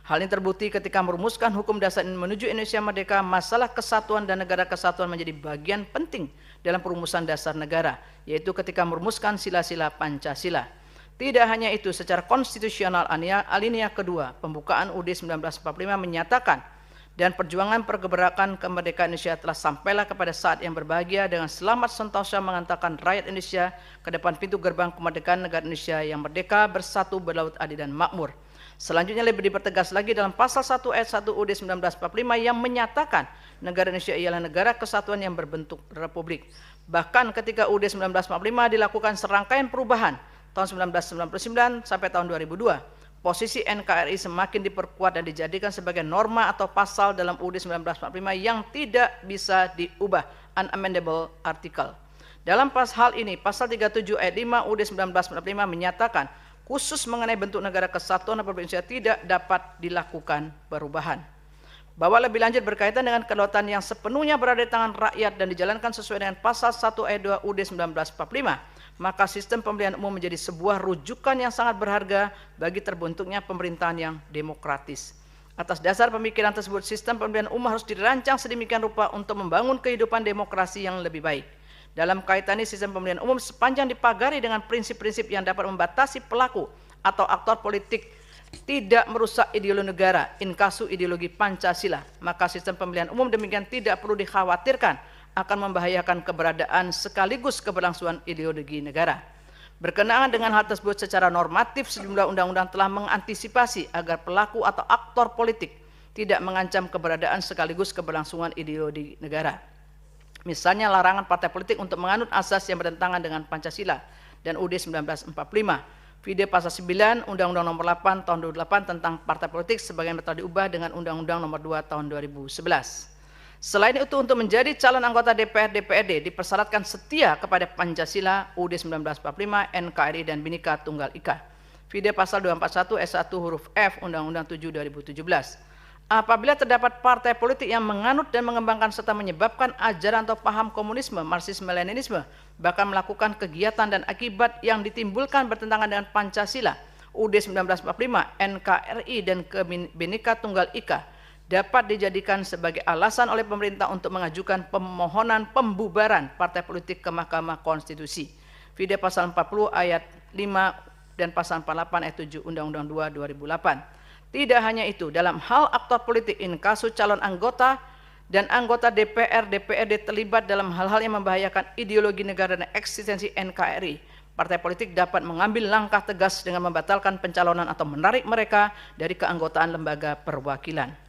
Hal ini terbukti ketika merumuskan hukum dasar menuju Indonesia Merdeka, masalah kesatuan dan negara kesatuan menjadi bagian penting dalam perumusan dasar negara, yaitu ketika merumuskan sila-sila Pancasila. Tidak hanya itu, secara konstitusional alinea kedua pembukaan UUD 1945 menyatakan dan perjuangan pergerakan kemerdekaan Indonesia telah sampailah kepada saat yang berbahagia dengan selamat sentosa mengantarkan rakyat Indonesia ke depan pintu gerbang kemerdekaan negara Indonesia yang merdeka, bersatu, berlaut, adil, dan makmur. Selanjutnya lebih dipertegas lagi dalam pasal 1 ayat 1 UUD 1945 yang menyatakan negara Indonesia ialah negara kesatuan yang berbentuk republik. Bahkan ketika UUD 1945 dilakukan serangkaian perubahan tahun 1999 sampai tahun 2002, posisi NKRI semakin diperkuat dan dijadikan sebagai norma atau pasal dalam UUD 1945 yang tidak bisa diubah, unamendable article. Dalam hal ini, pasal 37 ayat 5 UUD 1945 menyatakan khusus mengenai bentuk negara kesatuan Republik Indonesia tidak dapat dilakukan perubahan. Bahwa lebih lanjut berkaitan dengan kedaulatan yang sepenuhnya berada di tangan rakyat dan dijalankan sesuai dengan pasal 1 ayat 2 UUD 1945, maka sistem pemilihan umum menjadi sebuah rujukan yang sangat berharga bagi terbentuknya pemerintahan yang demokratis. Atas dasar pemikiran tersebut, sistem pemilihan umum harus dirancang sedemikian rupa untuk membangun kehidupan demokrasi yang lebih baik. Dalam kaitan ini, sistem pemilihan umum sepanjang dipagari dengan prinsip-prinsip yang dapat membatasi pelaku atau aktor politik tidak merusak ideologi negara, inkasu ideologi Pancasila, maka sistem pemilihan umum demikian tidak perlu dikhawatirkan akan membahayakan keberadaan sekaligus keberlangsungan ideologi negara. Berkenaan dengan hal tersebut, secara normatif sejumlah undang-undang telah mengantisipasi agar pelaku atau aktor politik tidak mengancam keberadaan sekaligus keberlangsungan ideologi negara. Misalnya larangan partai politik untuk menganut asas yang bertentangan dengan Pancasila dan UUD 1945. Video pasal 9 Undang-Undang Nomor 8 Tahun 2008 tentang partai politik sebagaimana telah diubah dengan Undang-Undang Nomor 2 Tahun 2011. Selain itu, untuk menjadi calon anggota DPR DPRD dipersyaratkan setia kepada Pancasila, UUD 1945, NKRI, dan Bhinneka Tunggal Ika. Video pasal 241 S1 huruf F Undang-Undang 7 2017. Apabila terdapat partai politik yang menganut dan mengembangkan serta menyebabkan ajaran atau paham komunisme, Marxisme-Leninisme, bahkan melakukan kegiatan dan akibat yang ditimbulkan bertentangan dengan Pancasila, UUD 1945, NKRI, dan Bhinneka Tunggal Ika, dapat dijadikan sebagai alasan oleh pemerintah untuk mengajukan permohonan pembubaran partai politik ke Mahkamah Konstitusi. Vide pasal 40 ayat 5 dan pasal 48 ayat 7 Undang-Undang 2 2008. Tidak hanya itu, dalam hal aktor politik in kasus calon anggota dan anggota DPR, DPRD terlibat dalam hal-hal yang membahayakan ideologi negara dan eksistensi NKRI, partai politik dapat mengambil langkah tegas dengan membatalkan pencalonan atau menarik mereka dari keanggotaan lembaga perwakilan.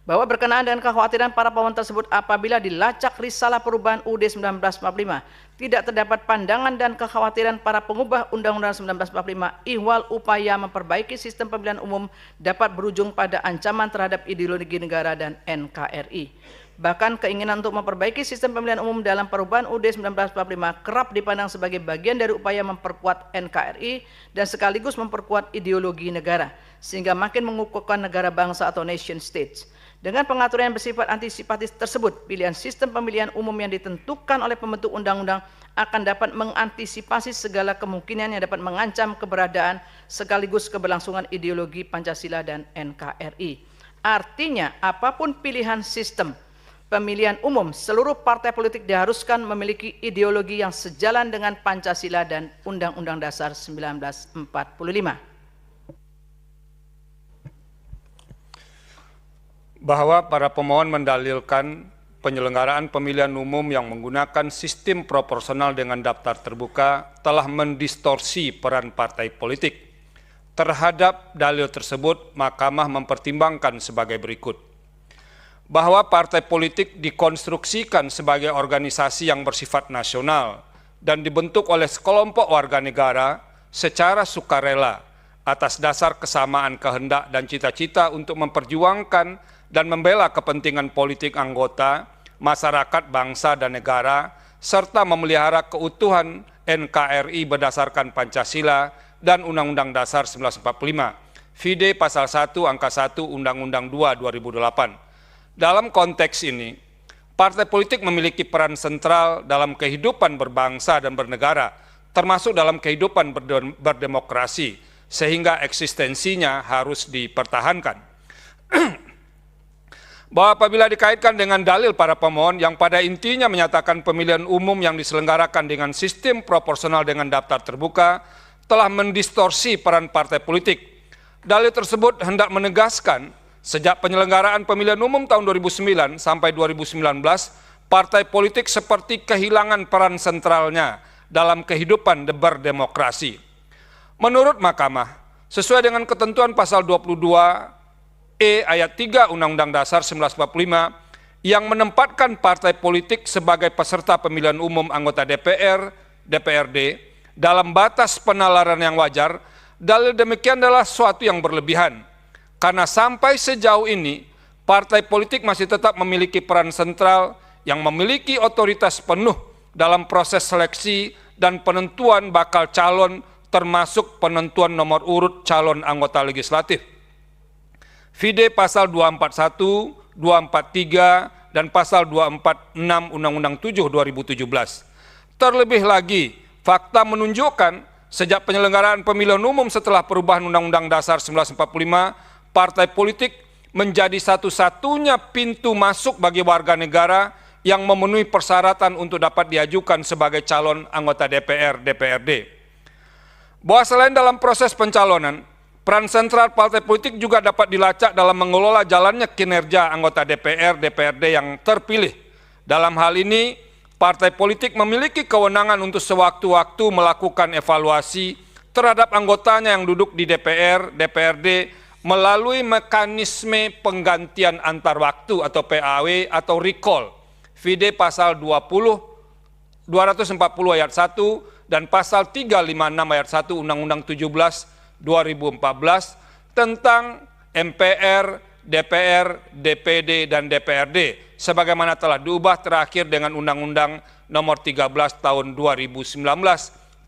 Bahwa berkenaan dengan kekhawatiran para pemohon tersebut apabila dilacak risalah perubahan UUD 1945 tidak terdapat pandangan dan kekhawatiran para pengubah Undang-Undang 1945 ihwal upaya memperbaiki sistem pemilihan umum dapat berujung pada ancaman terhadap ideologi negara dan NKRI. Bahkan keinginan untuk memperbaiki sistem pemilihan umum dalam perubahan UUD 1945 kerap dipandang sebagai bagian dari upaya memperkuat NKRI dan sekaligus memperkuat ideologi negara, sehingga makin mengukuhkan negara bangsa atau nation states. Dengan pengaturan yang bersifat antisipatif tersebut, pilihan sistem pemilihan umum yang ditentukan oleh pembentuk undang-undang akan dapat mengantisipasi segala kemungkinan yang dapat mengancam keberadaan sekaligus keberlangsungan ideologi Pancasila dan NKRI. Artinya, apapun pilihan sistem pemilihan umum, seluruh partai politik diharuskan memiliki ideologi yang sejalan dengan Pancasila dan Undang-Undang Dasar 1945. Bahwa para pemohon mendalilkan penyelenggaraan pemilihan umum yang menggunakan sistem proporsional dengan daftar terbuka telah mendistorsi peran partai politik. Terhadap dalil tersebut, Mahkamah mempertimbangkan sebagai berikut. Bahwa partai politik dikonstruksikan sebagai organisasi yang bersifat nasional dan dibentuk oleh sekelompok warga negara secara sukarela atas dasar kesamaan kehendak dan cita-cita untuk memperjuangkan dan membela kepentingan politik anggota, masyarakat, bangsa, dan negara, serta memelihara keutuhan NKRI berdasarkan Pancasila dan Undang-Undang Dasar 1945. Vide pasal 1 angka 1 Undang-Undang 2 2008. Dalam konteks ini, partai politik memiliki peran sentral dalam kehidupan berbangsa dan bernegara, termasuk dalam kehidupan berdemokrasi, sehingga eksistensinya harus dipertahankan. Bahwa apabila dikaitkan dengan dalil para pemohon yang pada intinya menyatakan pemilihan umum yang diselenggarakan dengan sistem proporsional dengan daftar terbuka telah mendistorsi peran partai politik. Dalil tersebut hendak menegaskan sejak penyelenggaraan pemilihan umum tahun 2009 sampai 2019, partai politik seperti kehilangan peran sentralnya dalam kehidupan berdemokrasi. Menurut Mahkamah, sesuai dengan ketentuan pasal 22 ayat 3 Undang-Undang Dasar 1945 yang menempatkan partai politik sebagai peserta pemilihan umum anggota DPR, DPRD dalam batas penalaran yang wajar, dalil demikian adalah suatu yang berlebihan. Karena sampai sejauh ini, partai politik masih tetap memiliki peran sentral yang memiliki otoritas penuh dalam proses seleksi dan penentuan bakal calon termasuk penentuan nomor urut calon anggota legislatif. Vide pasal 241, 243, dan pasal 246 Undang-Undang 7 2017. Terlebih lagi, fakta menunjukkan sejak penyelenggaraan pemilihan umum setelah perubahan Undang-Undang Dasar 1945, partai politik menjadi satu-satunya pintu masuk bagi warga negara yang memenuhi persyaratan untuk dapat diajukan sebagai calon anggota DPR, DPRD. Bahwa selain dalam proses pencalonan, peran sentral partai politik juga dapat dilacak dalam mengelola jalannya kinerja anggota DPR, DPRD yang terpilih. Dalam hal ini, partai politik memiliki kewenangan untuk sewaktu-waktu melakukan evaluasi terhadap anggotanya yang duduk di DPR, DPRD melalui mekanisme penggantian antar waktu atau PAW atau recall. Vide pasal 240 ayat 1 dan pasal 356 ayat 1 Undang-Undang 17 2014 tentang MPR, DPR, DPD, dan DPRD sebagaimana telah diubah terakhir dengan Undang-Undang Nomor 13 Tahun 2019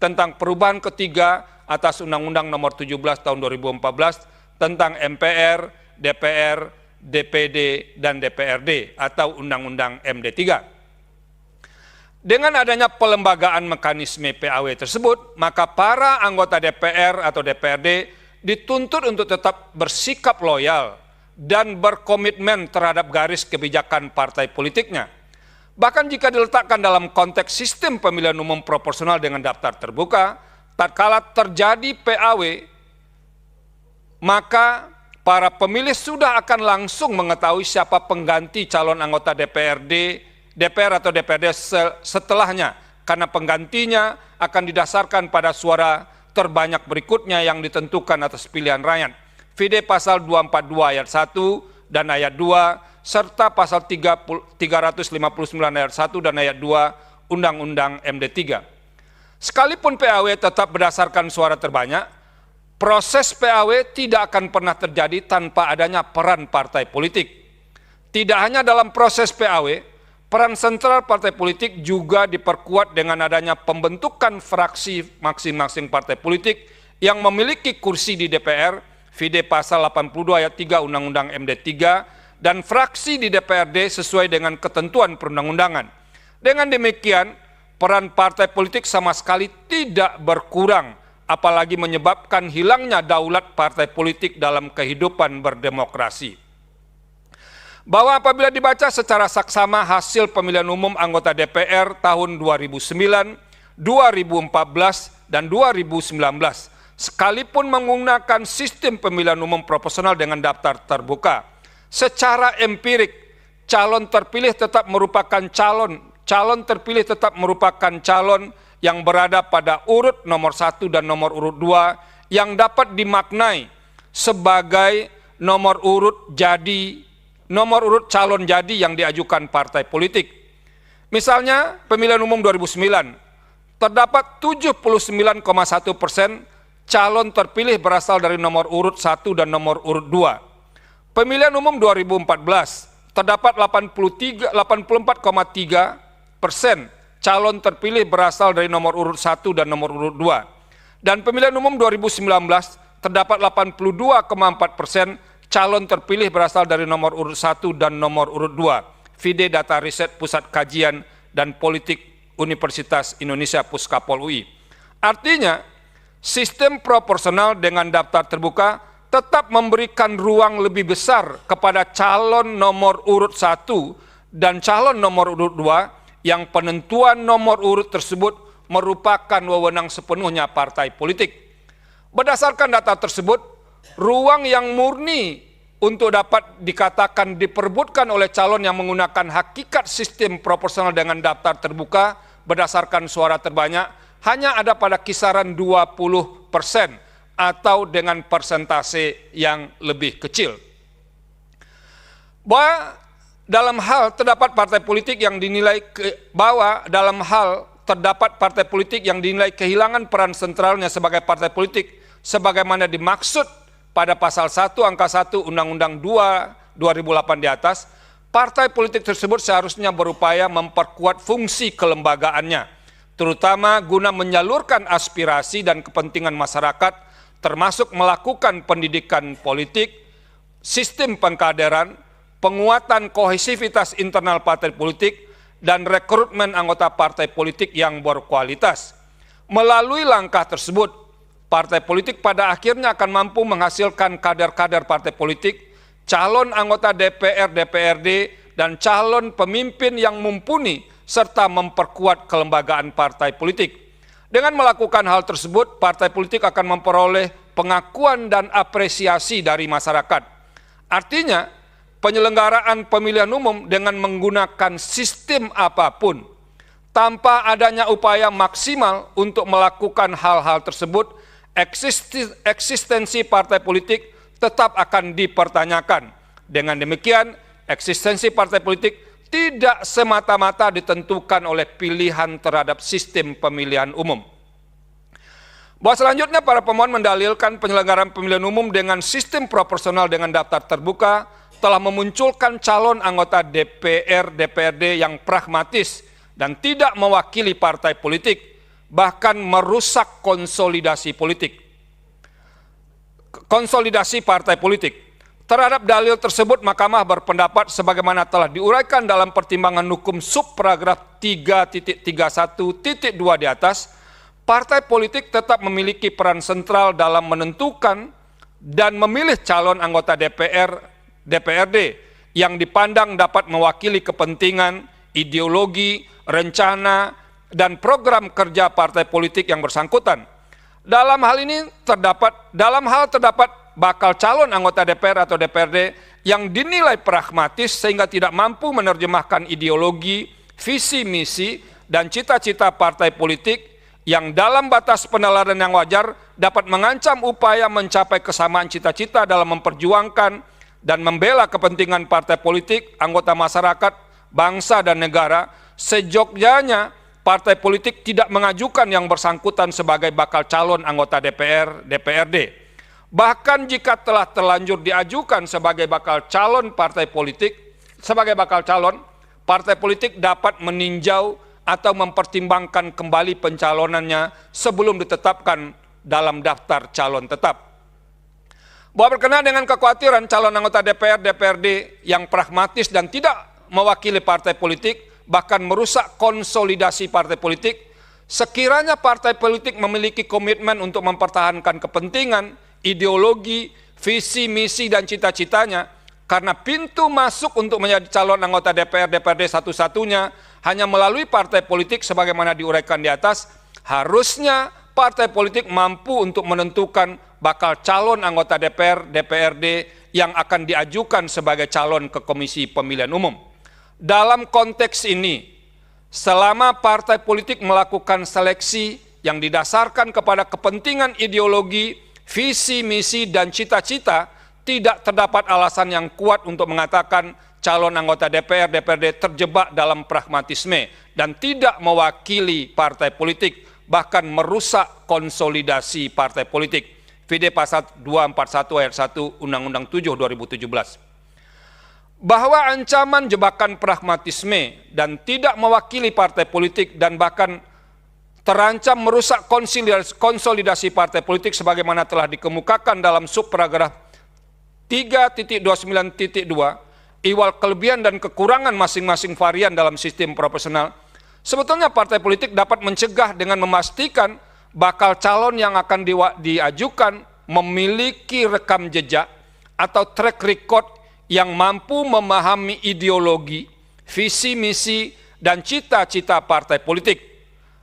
tentang perubahan ketiga atas Undang-Undang Nomor 17 Tahun 2014 tentang MPR, DPR, DPD, dan DPRD atau Undang-Undang MD3. Dengan adanya pelembagaan mekanisme PAW tersebut, maka para anggota DPR atau DPRD dituntut untuk tetap bersikap loyal dan berkomitmen terhadap garis kebijakan partai politiknya. Bahkan jika diletakkan dalam konteks sistem pemilihan umum proporsional dengan daftar terbuka, tatkala terjadi PAW, maka para pemilih sudah akan langsung mengetahui siapa pengganti calon anggota DPR atau DPRD setelahnya, karena penggantinya akan didasarkan pada suara terbanyak berikutnya yang ditentukan atas pilihan rakyat. VD pasal 242 ayat 1 dan ayat 2, serta pasal 359 ayat 1 dan ayat 2 Undang-Undang MD3. Sekalipun PAW tetap berdasarkan suara terbanyak, proses PAW tidak akan pernah terjadi tanpa adanya peran partai politik. Tidak hanya dalam proses PAW, peran sentral partai politik juga diperkuat dengan adanya pembentukan fraksi masing-masing partai politik yang memiliki kursi di DPR, VD pasal 82 ayat 3 Undang-Undang MD3, dan fraksi di DPRD sesuai dengan ketentuan perundang-undangan. Dengan demikian, peran partai politik sama sekali tidak berkurang, apalagi menyebabkan hilangnya daulat partai politik dalam kehidupan berdemokrasi. Bahwa apabila dibaca secara saksama hasil pemilihan umum anggota DPR tahun 2009, 2014, dan 2019, sekalipun menggunakan sistem pemilihan umum proporsional dengan daftar terbuka, secara empirik calon terpilih tetap merupakan calon yang berada pada urut nomor 1 dan nomor urut 2 yang dapat dimaknai sebagai nomor urut calon jadi yang diajukan partai politik. Misalnya pemilihan umum 2009 terdapat 79,1% calon terpilih berasal dari nomor urut 1 dan nomor urut 2. Pemilihan umum 2014 terdapat 84,3% calon terpilih berasal dari nomor urut 1 dan nomor urut 2. Dan pemilihan umum 2019 terdapat 82,4% calon terpilih berasal dari nomor urut 1 dan nomor urut 2. VD Data Riset Pusat Kajian dan Politik Universitas Indonesia Puskapol UI. Artinya, sistem proporsional dengan daftar terbuka tetap memberikan ruang lebih besar kepada calon nomor urut 1 dan calon nomor urut 2 yang penentuan nomor urut tersebut merupakan wewenang sepenuhnya partai politik. Berdasarkan data tersebut, ruang yang murni untuk dapat dikatakan diperebutkan oleh calon yang menggunakan hakikat sistem proporsional dengan daftar terbuka berdasarkan suara terbanyak hanya ada pada kisaran 20%. Atau dengan persentase yang lebih kecil. Bahwa dalam hal terdapat partai politik yang dinilai kehilangan peran sentralnya sebagai partai politik sebagaimana dimaksud pada pasal 1 angka 1 Undang-Undang 2 2008 di atas, partai politik tersebut seharusnya berupaya memperkuat fungsi kelembagaannya, terutama guna menyalurkan aspirasi dan kepentingan masyarakat, termasuk melakukan pendidikan politik, sistem pengkaderan, penguatan kohesivitas internal partai politik, dan rekrutmen anggota partai politik yang berkualitas. Melalui langkah tersebut, partai politik pada akhirnya akan mampu menghasilkan kader-kader partai politik, calon anggota DPR, DPRD, dan calon pemimpin yang mumpuni, serta memperkuat kelembagaan partai politik. Dengan melakukan hal tersebut, partai politik akan memperoleh pengakuan dan apresiasi dari masyarakat. Artinya, penyelenggaraan pemilihan umum dengan menggunakan sistem apapun, tanpa adanya upaya maksimal untuk melakukan hal-hal tersebut, eksistensi partai politik tetap akan dipertanyakan. Dengan demikian, eksistensi partai politik tidak semata-mata ditentukan oleh pilihan terhadap sistem pemilihan umum. Bahwa selanjutnya para pemohon mendalilkan penyelenggaraan pemilihan umum dengan sistem proporsional dengan daftar terbuka telah memunculkan calon anggota DPR, DPRD yang pragmatis dan tidak mewakili partai politik, bahkan merusak konsolidasi partai politik. Terhadap dalil tersebut, Mahkamah berpendapat sebagaimana telah diuraikan dalam pertimbangan hukum subparagraf 3.31.2 di atas, partai politik tetap memiliki peran sentral dalam menentukan dan memilih calon anggota DPRD yang dipandang dapat mewakili kepentingan, ideologi, rencana, dan program kerja partai politik yang bersangkutan. Dalam hal terdapat bakal calon anggota DPR atau DPRD yang dinilai pragmatis sehingga tidak mampu menerjemahkan ideologi, visi misi, dan cita-cita partai politik yang dalam batas penalaran yang wajar dapat mengancam upaya mencapai kesamaan cita-cita dalam memperjuangkan dan membela kepentingan partai politik, anggota masyarakat, bangsa, dan negara, sejogjanya partai politik tidak mengajukan yang bersangkutan sebagai bakal calon anggota DPR, DPRD. Bahkan jika telah terlanjur diajukan sebagai bakal calon partai politik, partai politik dapat meninjau atau mempertimbangkan kembali pencalonannya sebelum ditetapkan dalam daftar calon tetap. Bahwa berkenaan dengan kekhawatiran calon anggota DPR, DPRD yang pragmatis dan tidak mewakili partai politik, bahkan merusak konsolidasi partai politik, sekiranya partai politik memiliki komitmen untuk mempertahankan kepentingan, ideologi, visi, misi, dan cita-citanya, karena pintu masuk untuk menjadi calon anggota DPR, DPRD satu-satunya hanya melalui partai politik sebagaimana diuraikan di atas, harusnya partai politik mampu untuk menentukan bakal calon anggota DPR, DPRD yang akan diajukan sebagai calon ke Komisi Pemilihan Umum. Dalam konteks ini, selama partai politik melakukan seleksi yang didasarkan kepada kepentingan ideologi, visi, misi, dan cita-cita, tidak terdapat alasan yang kuat untuk mengatakan calon anggota DPR, DPRD terjebak dalam pragmatisme dan tidak mewakili partai politik, bahkan merusak konsolidasi partai politik. VD Pasal 241 Ayat 1 Undang-Undang 7 2017. Bahwa ancaman jebakan pragmatisme dan tidak mewakili partai politik dan bahkan terancam merusak konsolidasi partai politik sebagaimana telah dikemukakan dalam subparagraf 3.29.2 ihwal kelebihan dan kekurangan masing-masing varian dalam sistem proporsional, sebetulnya partai politik dapat mencegah dengan memastikan bakal calon yang akan diajukan memiliki rekam jejak atau track record yang mampu memahami ideologi, visi misi, dan cita-cita partai politik.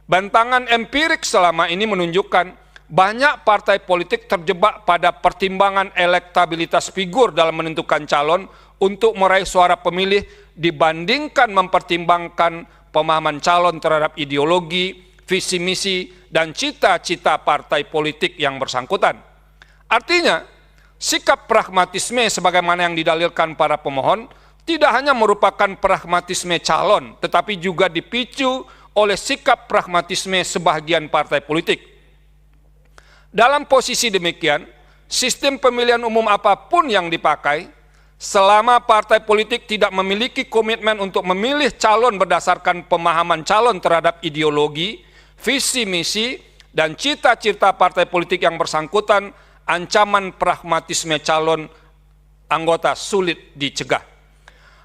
Bantahan empirik selama ini menunjukkan banyak partai politik terjebak pada pertimbangan elektabilitas figur dalam menentukan calon untuk meraih suara pemilih dibandingkan mempertimbangkan pemahaman calon terhadap ideologi, visi misi, dan cita-cita partai politik yang bersangkutan. Artinya, sikap pragmatisme sebagaimana yang didalilkan para pemohon tidak hanya merupakan pragmatisme calon, tetapi juga dipicu oleh sikap pragmatisme sebagian partai politik. Dalam posisi demikian, sistem pemilihan umum apapun yang dipakai, selama partai politik tidak memiliki komitmen untuk memilih calon berdasarkan pemahaman calon terhadap ideologi, visi misi, dan cita-cita partai politik yang bersangkutan, ancaman pragmatisme calon anggota sulit dicegah.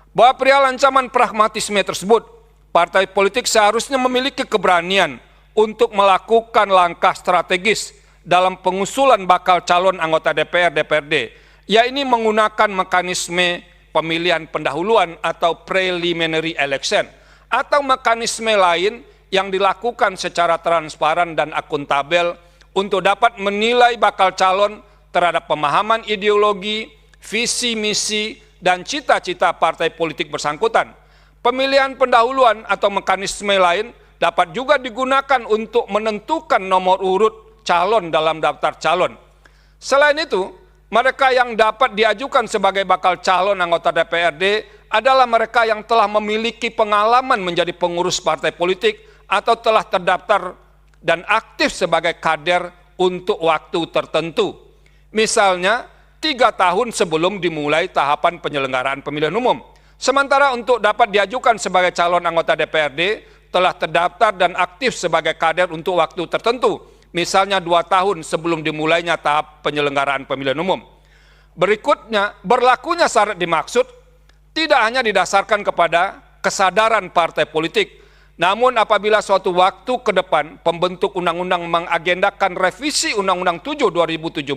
Bahwa perihal ancaman pragmatisme tersebut, partai politik seharusnya memiliki keberanian untuk melakukan langkah strategis dalam pengusulan bakal calon anggota DPR, DPRD, yaitu menggunakan mekanisme pemilihan pendahuluan atau preliminary election, atau mekanisme lain yang dilakukan secara transparan dan akuntabel untuk dapat menilai bakal calon terhadap pemahaman ideologi, visi misi, dan cita-cita partai politik bersangkutan. Pemilihan pendahuluan atau mekanisme lain dapat juga digunakan untuk menentukan nomor urut calon dalam daftar calon. Selain itu, mereka yang dapat diajukan sebagai bakal calon anggota DPRD adalah mereka yang telah memiliki pengalaman menjadi pengurus partai politik atau telah terdaftar dan aktif sebagai kader untuk waktu tertentu. Misalnya, 3 tahun sebelum dimulai tahapan penyelenggaraan pemilihan umum. Sementara untuk dapat diajukan sebagai calon anggota DPRD, telah terdaftar dan aktif sebagai kader untuk waktu tertentu. Misalnya 2 tahun sebelum dimulainya tahap penyelenggaraan pemilihan umum. Berikutnya, berlakunya syarat dimaksud tidak hanya didasarkan kepada kesadaran partai politik, namun apabila suatu waktu ke depan pembentuk undang-undang mengagendakan revisi Undang-Undang 7 2017,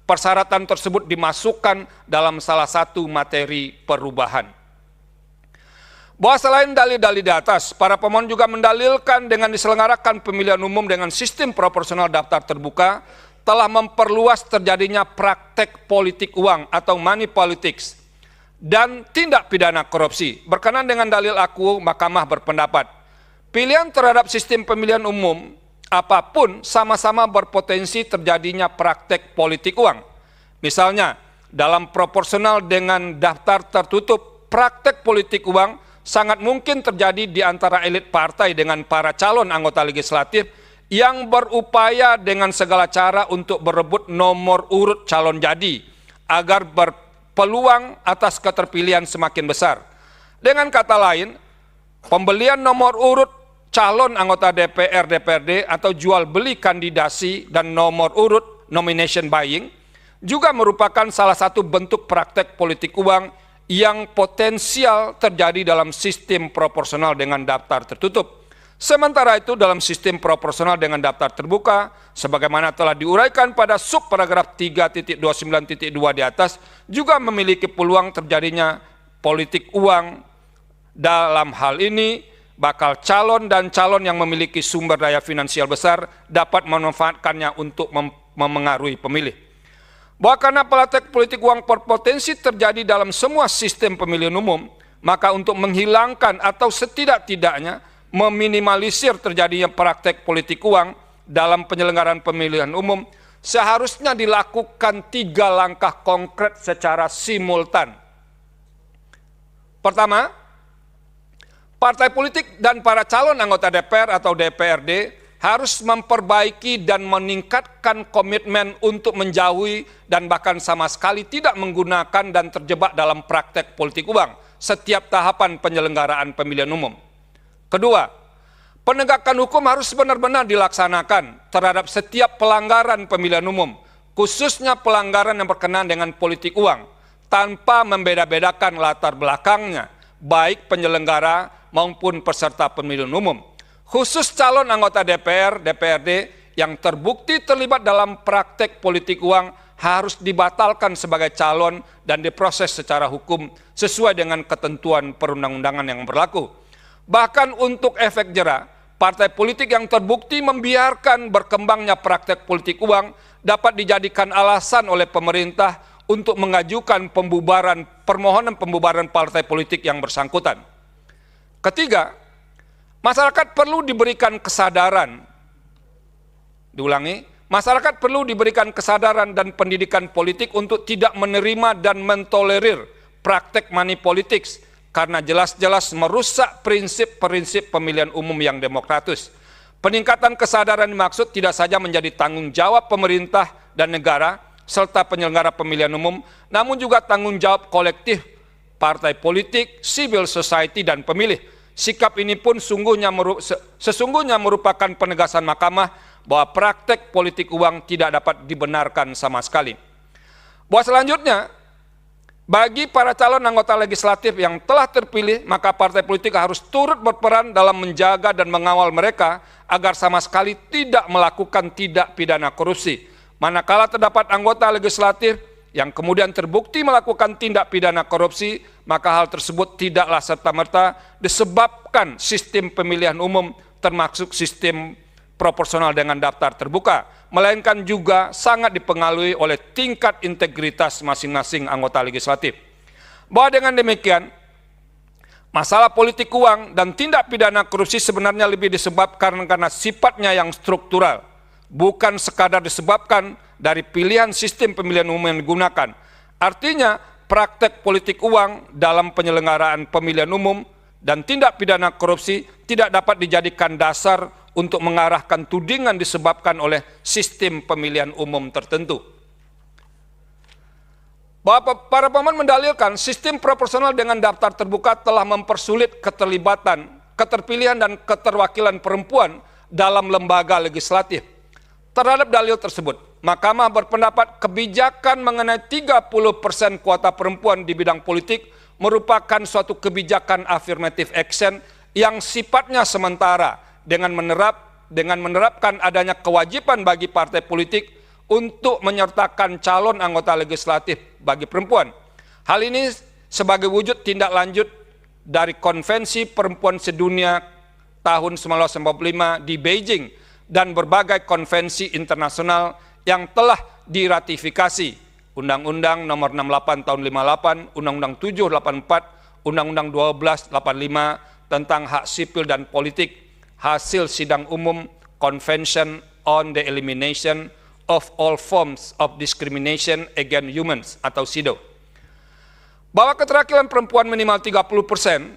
persyaratan tersebut dimasukkan dalam salah satu materi perubahan. Bahwa selain dalil-dalil di atas, para pemohon juga mendalilkan dengan diselenggarakan pemilihan umum dengan sistem proporsional daftar terbuka telah memperluas terjadinya praktek politik uang atau money politics dan tindak pidana korupsi. Berkenaan dengan dalil aku, Mahkamah berpendapat, pilihan terhadap sistem pemilihan umum apapun sama-sama berpotensi terjadinya praktek politik uang. Misalnya, dalam proporsional dengan daftar tertutup, praktek politik uang sangat mungkin terjadi di antara elit partai dengan para calon anggota legislatif yang berupaya dengan segala cara untuk berebut nomor urut calon jadi agar berpeluang atas keterpilihan semakin besar. Dengan kata lain, pembelian nomor urut calon anggota DPR, DPRD atau jual beli kandidasi dan nomor urut nomination buying juga merupakan salah satu bentuk praktek politik uang yang potensial terjadi dalam sistem proporsional dengan daftar tertutup. Sementara itu dalam sistem proporsional dengan daftar terbuka, sebagaimana telah diuraikan pada subparagraf 3.29.2 di atas, juga memiliki peluang terjadinya politik uang. Dalam hal ini, bakal calon dan calon yang memiliki sumber daya finansial besar dapat memanfaatkannya untuk memengaruhi pemilih. Bahwa karena praktek politik uang berpotensi terjadi dalam semua sistem pemilihan umum, maka untuk menghilangkan atau setidak-tidaknya meminimalisir terjadinya praktek politik uang dalam penyelenggaraan pemilihan umum, seharusnya dilakukan 3 langkah konkret secara simultan. Pertama, partai politik dan para calon anggota DPR atau DPRD harus memperbaiki dan meningkatkan komitmen untuk menjauhi dan bahkan sama sekali tidak menggunakan dan terjebak dalam praktek politik uang setiap tahapan penyelenggaraan pemilihan umum. Kedua, penegakan hukum harus benar-benar dilaksanakan terhadap setiap pelanggaran pemilihan umum, khususnya pelanggaran yang berkenaan dengan politik uang, tanpa membeda-bedakan latar belakangnya, baik penyelenggara maupun peserta pemilihan umum. Khusus calon anggota DPR, DPRD yang terbukti terlibat dalam praktek politik uang harus dibatalkan sebagai calon dan diproses secara hukum sesuai dengan ketentuan perundang-undangan yang berlaku. Bahkan untuk efek jera, partai politik yang terbukti membiarkan berkembangnya praktek politik uang dapat dijadikan alasan oleh pemerintah untuk mengajukan permohonan pembubaran partai politik yang bersangkutan. Ketiga, masyarakat perlu diberikan kesadaran. Diulangi, masyarakat perlu diberikan kesadaran dan pendidikan politik untuk tidak menerima dan mentolerir praktek money politics karena jelas-jelas merusak prinsip-prinsip pemilihan umum yang demokratis. Peningkatan kesadaran dimaksud tidak saja menjadi tanggung jawab pemerintah dan negara serta penyelenggara pemilihan umum, namun juga tanggung jawab kolektif partai politik, civil society, dan pemilih. Sikap ini pun sesungguhnya merupakan penegasan Mahkamah bahwa praktek politik uang tidak dapat dibenarkan sama sekali. Bahwa selanjutnya, bagi para calon anggota legislatif yang telah terpilih, maka partai politik harus turut berperan dalam menjaga dan mengawal mereka agar sama sekali tidak melakukan tindak pidana korupsi. Manakala terdapat anggota legislatif yang kemudian terbukti melakukan tindak pidana korupsi, maka hal tersebut tidaklah serta-merta disebabkan sistem pemilihan umum termasuk sistem proporsional dengan daftar terbuka, melainkan juga sangat dipengaruhi oleh tingkat integritas masing-masing anggota legislatif. Bahwa dengan demikian, masalah politik uang dan tindak pidana korupsi sebenarnya lebih disebabkan karena sifatnya yang struktural, bukan sekadar disebabkan dari pilihan sistem pemilihan umum yang digunakan. Artinya, praktek politik uang dalam penyelenggaraan pemilihan umum dan tindak pidana korupsi tidak dapat dijadikan dasar untuk mengarahkan tudingan disebabkan oleh sistem pemilihan umum tertentu. Bahwa para pemohon mendalilkan sistem proporsional dengan daftar terbuka telah mempersulit keterlibatan, keterpilihan, dan keterwakilan perempuan dalam lembaga legislatif. Terhadap dalil tersebut, Mahkamah berpendapat kebijakan mengenai 30% kuota perempuan di bidang politik merupakan suatu kebijakan affirmative action yang sifatnya sementara dengan menerapkan adanya kewajiban bagi partai politik untuk menyertakan calon anggota legislatif bagi perempuan. Hal ini sebagai wujud tindak lanjut dari Konvensi Perempuan Sedunia tahun 1945 di Beijing dan berbagai konvensi internasional yang telah diratifikasi, Undang-Undang Nomor 68 Tahun 58, Undang-Undang 7 84, Undang-Undang 12 85 tentang hak sipil dan politik, hasil sidang umum Convention on the Elimination of All Forms of Discrimination Against Humans atau CEDAW. Bahwa keterwakilan perempuan minimal 30%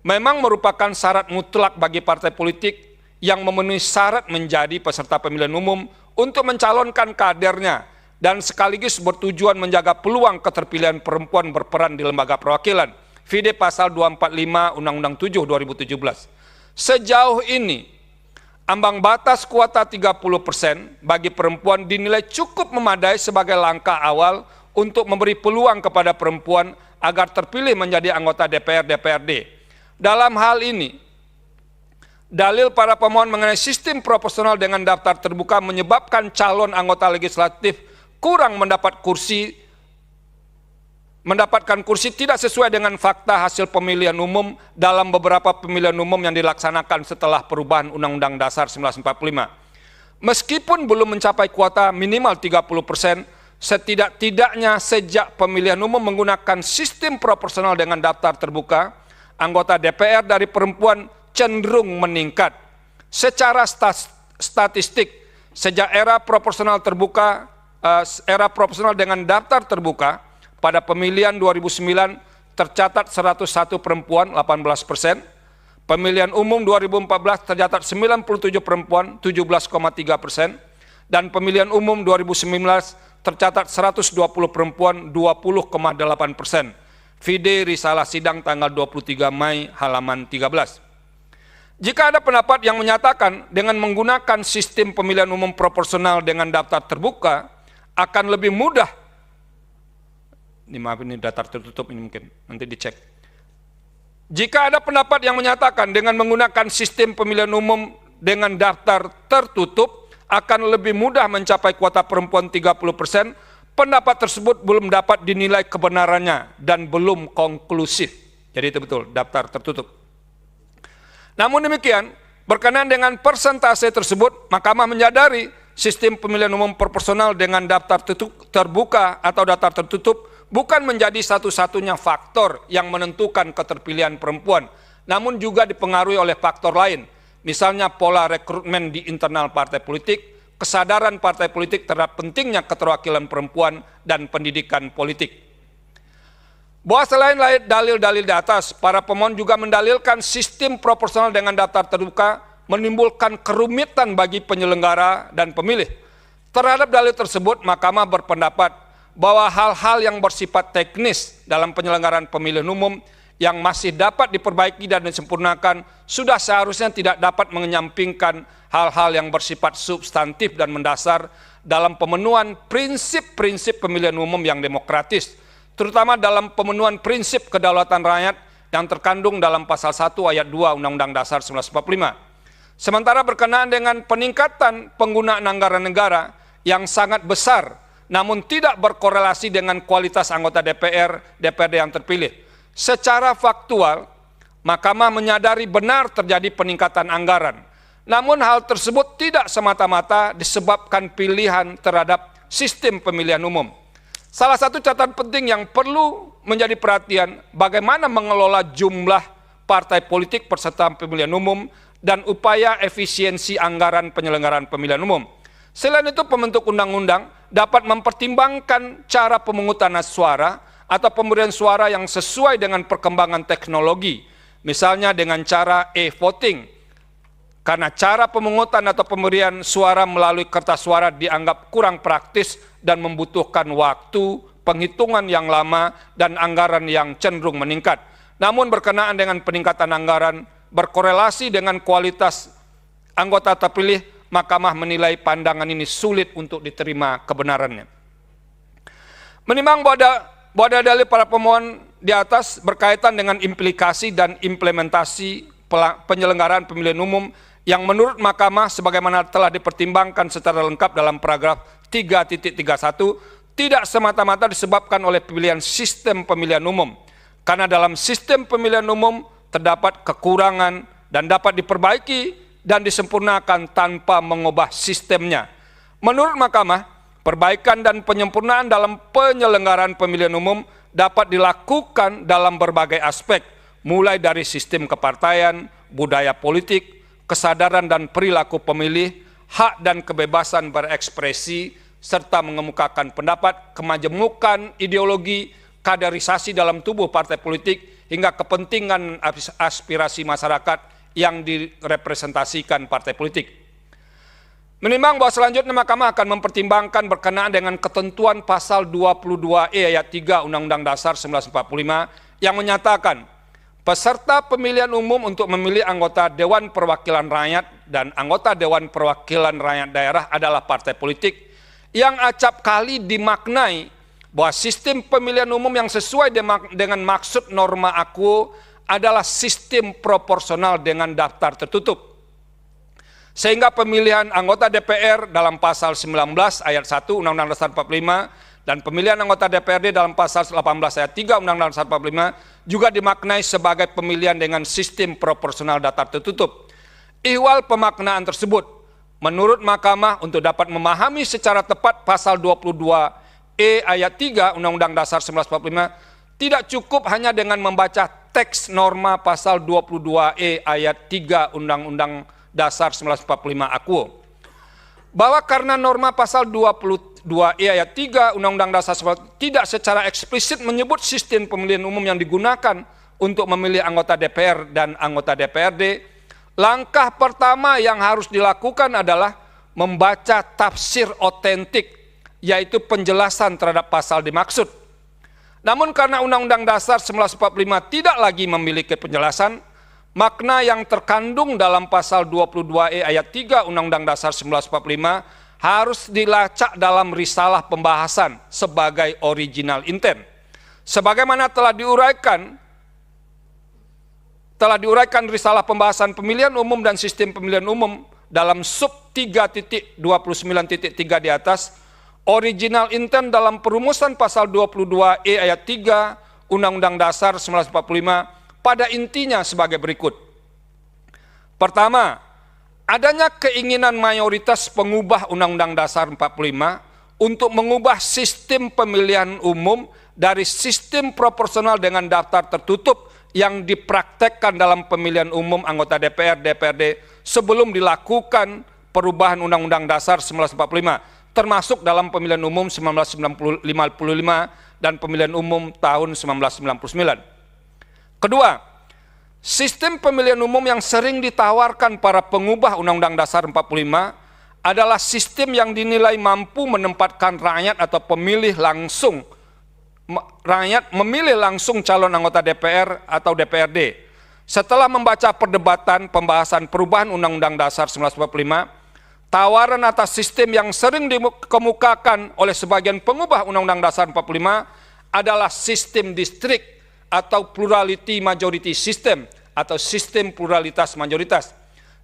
memang merupakan syarat mutlak bagi partai politik yang memenuhi syarat menjadi peserta pemilihan umum untuk mencalonkan kadernya dan sekaligus bertujuan menjaga peluang keterpilihan perempuan berperan di lembaga perwakilan. Vide pasal 245 Undang-Undang 7 2017. Sejauh ini, ambang batas kuota 30% bagi perempuan dinilai cukup memadai sebagai langkah awal untuk memberi peluang kepada perempuan agar terpilih menjadi anggota DPR-DPRD. Dalam hal ini, dalil para pemohon mengenai sistem proporsional dengan daftar terbuka menyebabkan calon anggota legislatif kurang mendapatkan kursi tidak sesuai dengan fakta hasil pemilihan umum dalam beberapa pemilihan umum yang dilaksanakan setelah perubahan Undang-Undang Dasar 1945. Meskipun belum mencapai kuota minimal 30%, setidak-tidaknya sejak pemilihan umum menggunakan sistem proporsional dengan daftar terbuka, anggota DPR dari perempuan cenderung meningkat. Secara statistik, sejak era proporsional dengan daftar terbuka, pada pemilihan 2009 tercatat 101 perempuan 18%, pemilihan umum 2014 tercatat 97 perempuan 17,3%, dan pemilihan umum 2019 tercatat 120 perempuan 20,8%. Vide Risalah Sidang tanggal 23 Mei halaman 13. Jika ada pendapat yang menyatakan dengan menggunakan sistem pemilihan umum proporsional dengan daftar terbuka akan lebih mudah, ini daftar tertutup ini mungkin, nanti dicek. Jika ada pendapat yang menyatakan dengan menggunakan sistem pemilihan umum dengan daftar tertutup akan lebih mudah mencapai kuota perempuan 30%, pendapat tersebut belum dapat dinilai kebenarannya dan belum konklusif. Jadi itu betul, daftar tertutup. Namun demikian, berkenaan dengan persentase tersebut, Mahkamah menyadari sistem pemilihan umum proporsional dengan daftar terbuka atau daftar tertutup bukan menjadi satu-satunya faktor yang menentukan keterpilihan perempuan, namun juga dipengaruhi oleh faktor lain, misalnya pola rekrutmen di internal partai politik, kesadaran partai politik terhadap pentingnya keterwakilan perempuan, dan pendidikan politik. Bahwa selain dalil-dalil di atas, para pemohon juga mendalilkan sistem proporsional dengan daftar terbuka menimbulkan kerumitan bagi penyelenggara dan pemilih. Terhadap dalil tersebut, Mahkamah berpendapat bahwa hal-hal yang bersifat teknis dalam penyelenggaraan pemilihan umum yang masih dapat diperbaiki dan disempurnakan sudah seharusnya tidak dapat mengenyampingkan hal-hal yang bersifat substantif dan mendasar dalam pemenuhan prinsip-prinsip pemilihan umum yang demokratis, terutama dalam pemenuhan prinsip kedaulatan rakyat yang terkandung dalam pasal 1 ayat 2 Undang-Undang Dasar 1945. Sementara berkenaan dengan peningkatan penggunaan anggaran negara yang sangat besar namun tidak berkorelasi dengan kualitas anggota DPR-DPRD yang terpilih. Secara faktual, Mahkamah menyadari benar terjadi peningkatan anggaran. Namun hal tersebut tidak semata-mata disebabkan pilihan terhadap sistem pemilihan umum. Salah satu catatan penting yang perlu menjadi perhatian, bagaimana mengelola jumlah partai politik peserta pemilihan umum dan upaya efisiensi anggaran penyelenggaraan pemilihan umum. Selain itu, pembentuk undang-undang dapat mempertimbangkan cara pemungutan suara atau pemberian suara yang sesuai dengan perkembangan teknologi, misalnya dengan cara e-voting, karena cara pemungutan atau pemberian suara melalui kertas suara dianggap kurang praktis dan membutuhkan waktu, penghitungan yang lama, dan anggaran yang cenderung meningkat. Namun berkenaan dengan peningkatan anggaran berkorelasi dengan kualitas anggota terpilih, Mahkamah menilai pandangan ini sulit untuk diterima kebenarannya. Menimbang bahwa dalil para pemohon di atas berkaitan dengan implikasi dan implementasi penyelenggaraan pemilihan umum yang menurut Mahkamah sebagaimana telah dipertimbangkan secara lengkap dalam paragraf 3.31 tidak semata-mata disebabkan oleh pilihan sistem pemilihan umum, karena dalam sistem pemilihan umum terdapat kekurangan dan dapat diperbaiki dan disempurnakan tanpa mengubah sistemnya. Menurut Mahkamah, perbaikan dan penyempurnaan dalam penyelenggaraan pemilihan umum dapat dilakukan dalam berbagai aspek, mulai dari sistem kepartaian, budaya politik, kesadaran dan perilaku pemilih, hak dan kebebasan berekspresi, serta mengemukakan pendapat, kemajemukan ideologi, kaderisasi dalam tubuh partai politik, hingga kepentingan aspirasi masyarakat yang direpresentasikan partai politik. Menimbang bahwa selanjutnya Mahkamah akan mempertimbangkan berkenaan dengan ketentuan pasal 22E ayat 3 Undang-Undang Dasar 1945 yang menyatakan peserta pemilihan umum untuk memilih anggota Dewan Perwakilan Rakyat dan anggota Dewan Perwakilan Rakyat Daerah adalah partai politik yang acap kali dimaknai bahwa sistem pemilihan umum yang sesuai dengan maksud norma AKUO adalah sistem proporsional dengan daftar tertutup. Sehingga pemilihan anggota DPR dalam pasal 19 ayat 1 Undang-Undang Dasar 45 dan pemilihan anggota DPRD dalam pasal 18 ayat 3 Undang-Undang Dasar 45 juga dimaknai sebagai pemilihan dengan sistem proporsional daftar tertutup. Ihwal pemaknaan tersebut menurut Mahkamah untuk dapat memahami secara tepat pasal 22E ayat 3 Undang-Undang Dasar 1945 tidak cukup hanya dengan membaca teks norma pasal 22E ayat 3 Undang-Undang Dasar 1945 AKUO. Bahwa karena norma pasal 22E ayat 3 Undang-Undang Dasar 1945 tidak secara eksplisit menyebut sistem pemilihan umum yang digunakan untuk memilih anggota DPR dan anggota DPRD, langkah pertama yang harus dilakukan adalah membaca tafsir otentik, yaitu penjelasan terhadap pasal dimaksud. Namun karena Undang-Undang Dasar 1945 tidak lagi memiliki penjelasan, makna yang terkandung dalam pasal 22E ayat 3 Undang-Undang Dasar 1945 harus dilacak dalam risalah pembahasan sebagai original intent. Sebagaimana telah diuraikan risalah pembahasan pemilihan umum dan sistem pemilihan umum dalam sub 3.29.3 di atas, original intent dalam perumusan pasal 22E ayat 3 Undang-Undang Dasar 1945 pada intinya sebagai berikut. Pertama, adanya keinginan mayoritas pengubah Undang-Undang Dasar 45 untuk mengubah sistem pemilihan umum dari sistem proporsional dengan daftar tertutup yang dipraktekkan dalam pemilihan umum anggota DPR, DPRD sebelum dilakukan perubahan Undang-Undang Dasar 1945, termasuk dalam pemilihan umum 1955 dan pemilihan umum tahun 1999. Kedua, sistem pemilihan umum yang sering ditawarkan para pengubah Undang-Undang Dasar 45 adalah sistem yang dinilai mampu menempatkan rakyat atau rakyat memilih langsung calon anggota DPR atau DPRD. Setelah membaca perdebatan pembahasan perubahan Undang-Undang Dasar 1945, tawaran atas sistem yang sering dikemukakan oleh sebagian pengubah Undang-Undang Dasar 45 adalah sistem distrik atau plurality majority system atau sistem pluralitas mayoritas.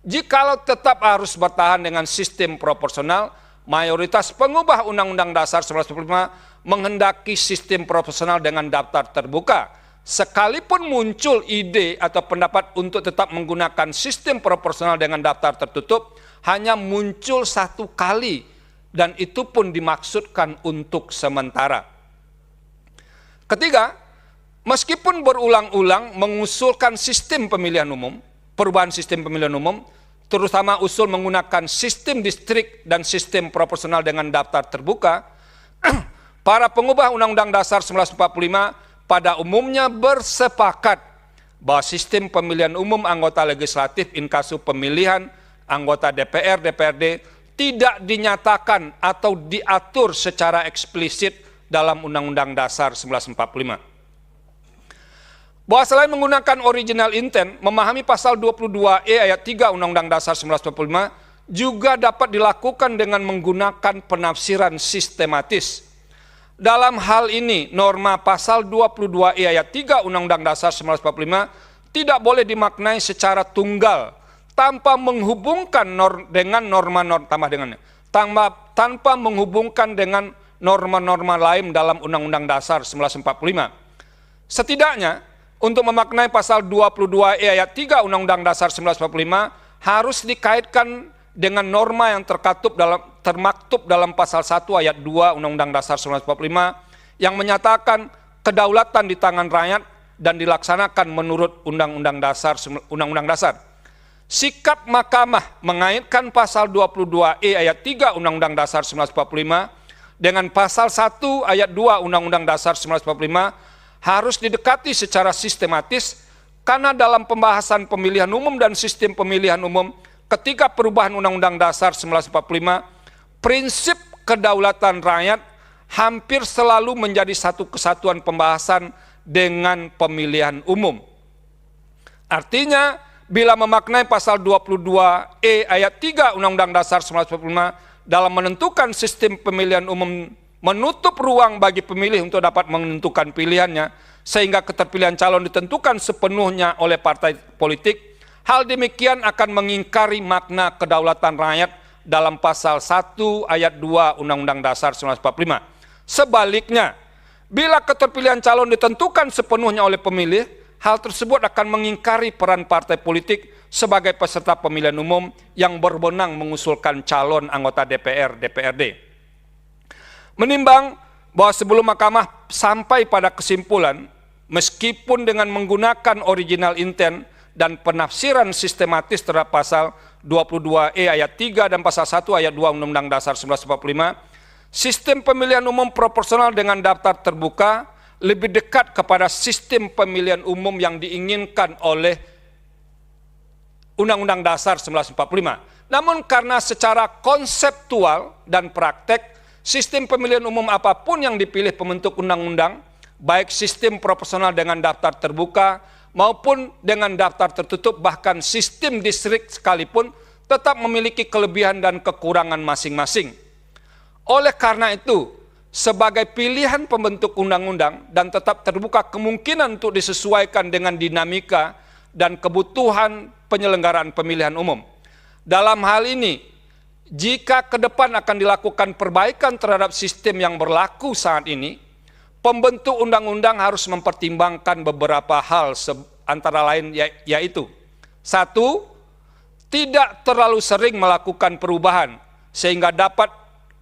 Jikalau tetap harus bertahan dengan sistem proporsional, mayoritas pengubah Undang-Undang Dasar 1945 menghendaki sistem proporsional dengan daftar terbuka. Sekalipun muncul ide atau pendapat untuk tetap menggunakan sistem proporsional dengan daftar tertutup, hanya muncul satu kali dan itu pun dimaksudkan untuk sementara. Ketiga, meskipun berulang-ulang mengusulkan sistem pemilihan umum, perubahan sistem pemilihan umum, terutama usul menggunakan sistem distrik dan sistem proporsional dengan daftar terbuka, para pengubah Undang-Undang Dasar 1945 pada umumnya bersepakat bahwa sistem pemilihan umum anggota legislatif inkasu pemilihan anggota DPR, DPRD tidak dinyatakan atau diatur secara eksplisit dalam Undang-Undang Dasar 1945. Bahwa selain menggunakan original intent, memahami pasal 22E ayat 3 Undang-Undang Dasar 1945 juga dapat dilakukan dengan menggunakan penafsiran sistematis. Dalam hal ini, norma pasal 22E ayat 3 Undang-Undang Dasar 1945 tidak boleh dimaknai secara tunggal tanpa menghubungkan tanpa menghubungkan dengan norma-norma lain dalam Undang-Undang Dasar 1945. Setidaknya, untuk memaknai pasal 22E ayat 3 Undang-Undang Dasar 1945 harus dikaitkan dengan norma yang termaktub dalam pasal 1 ayat 2 Undang-Undang Dasar 1945 yang menyatakan kedaulatan di tangan rakyat dan dilaksanakan menurut Undang-Undang Dasar. Sikap Mahkamah mengaitkan pasal 22E ayat 3 Undang-Undang Dasar 1945 dengan pasal 1 ayat 2 Undang-Undang Dasar 1945 harus didekati secara sistematis karena dalam pembahasan pemilihan umum dan sistem pemilihan umum ketika perubahan Undang-Undang Dasar 1945, prinsip kedaulatan rakyat hampir selalu menjadi satu kesatuan pembahasan dengan pemilihan umum. Artinya, bila memaknai pasal 22E ayat 3 Undang-Undang Dasar 1945 dalam menentukan sistem pemilihan umum menutup ruang bagi pemilih untuk dapat menentukan pilihannya, sehingga keterpilihan calon ditentukan sepenuhnya oleh partai politik, hal demikian akan mengingkari makna kedaulatan rakyat dalam pasal 1 ayat 2 Undang-Undang Dasar 1945. Sebaliknya, bila keterpilihan calon ditentukan sepenuhnya oleh pemilih, hal tersebut akan mengingkari peran partai politik sebagai peserta pemilihan umum yang berwenang mengusulkan calon anggota DPR, DPRD. Menimbang bahwa sebelum Mahkamah sampai pada kesimpulan, meskipun dengan menggunakan original intent dan penafsiran sistematis terhadap pasal 22E ayat 3 dan pasal 1 ayat 2 Undang-Undang Dasar 1945, sistem pemilihan umum proporsional dengan daftar terbuka lebih dekat kepada sistem pemilihan umum yang diinginkan oleh Undang-Undang Dasar 1945. Namun karena secara konseptual dan praktek, sistem pemilihan umum apapun yang dipilih pembentuk undang-undang, baik sistem proporsional dengan daftar terbuka maupun dengan daftar tertutup, bahkan sistem distrik sekalipun, tetap memiliki kelebihan dan kekurangan masing-masing. Oleh karena itu, sebagai pilihan pembentuk undang-undang dan tetap terbuka kemungkinan untuk disesuaikan dengan dinamika dan kebutuhan penyelenggaraan pemilihan umum. Dalam hal ini, jika ke depan akan dilakukan perbaikan terhadap sistem yang berlaku saat ini, pembentuk undang-undang harus mempertimbangkan beberapa hal antara lain yaitu: 1. Tidak terlalu sering melakukan perubahan sehingga dapat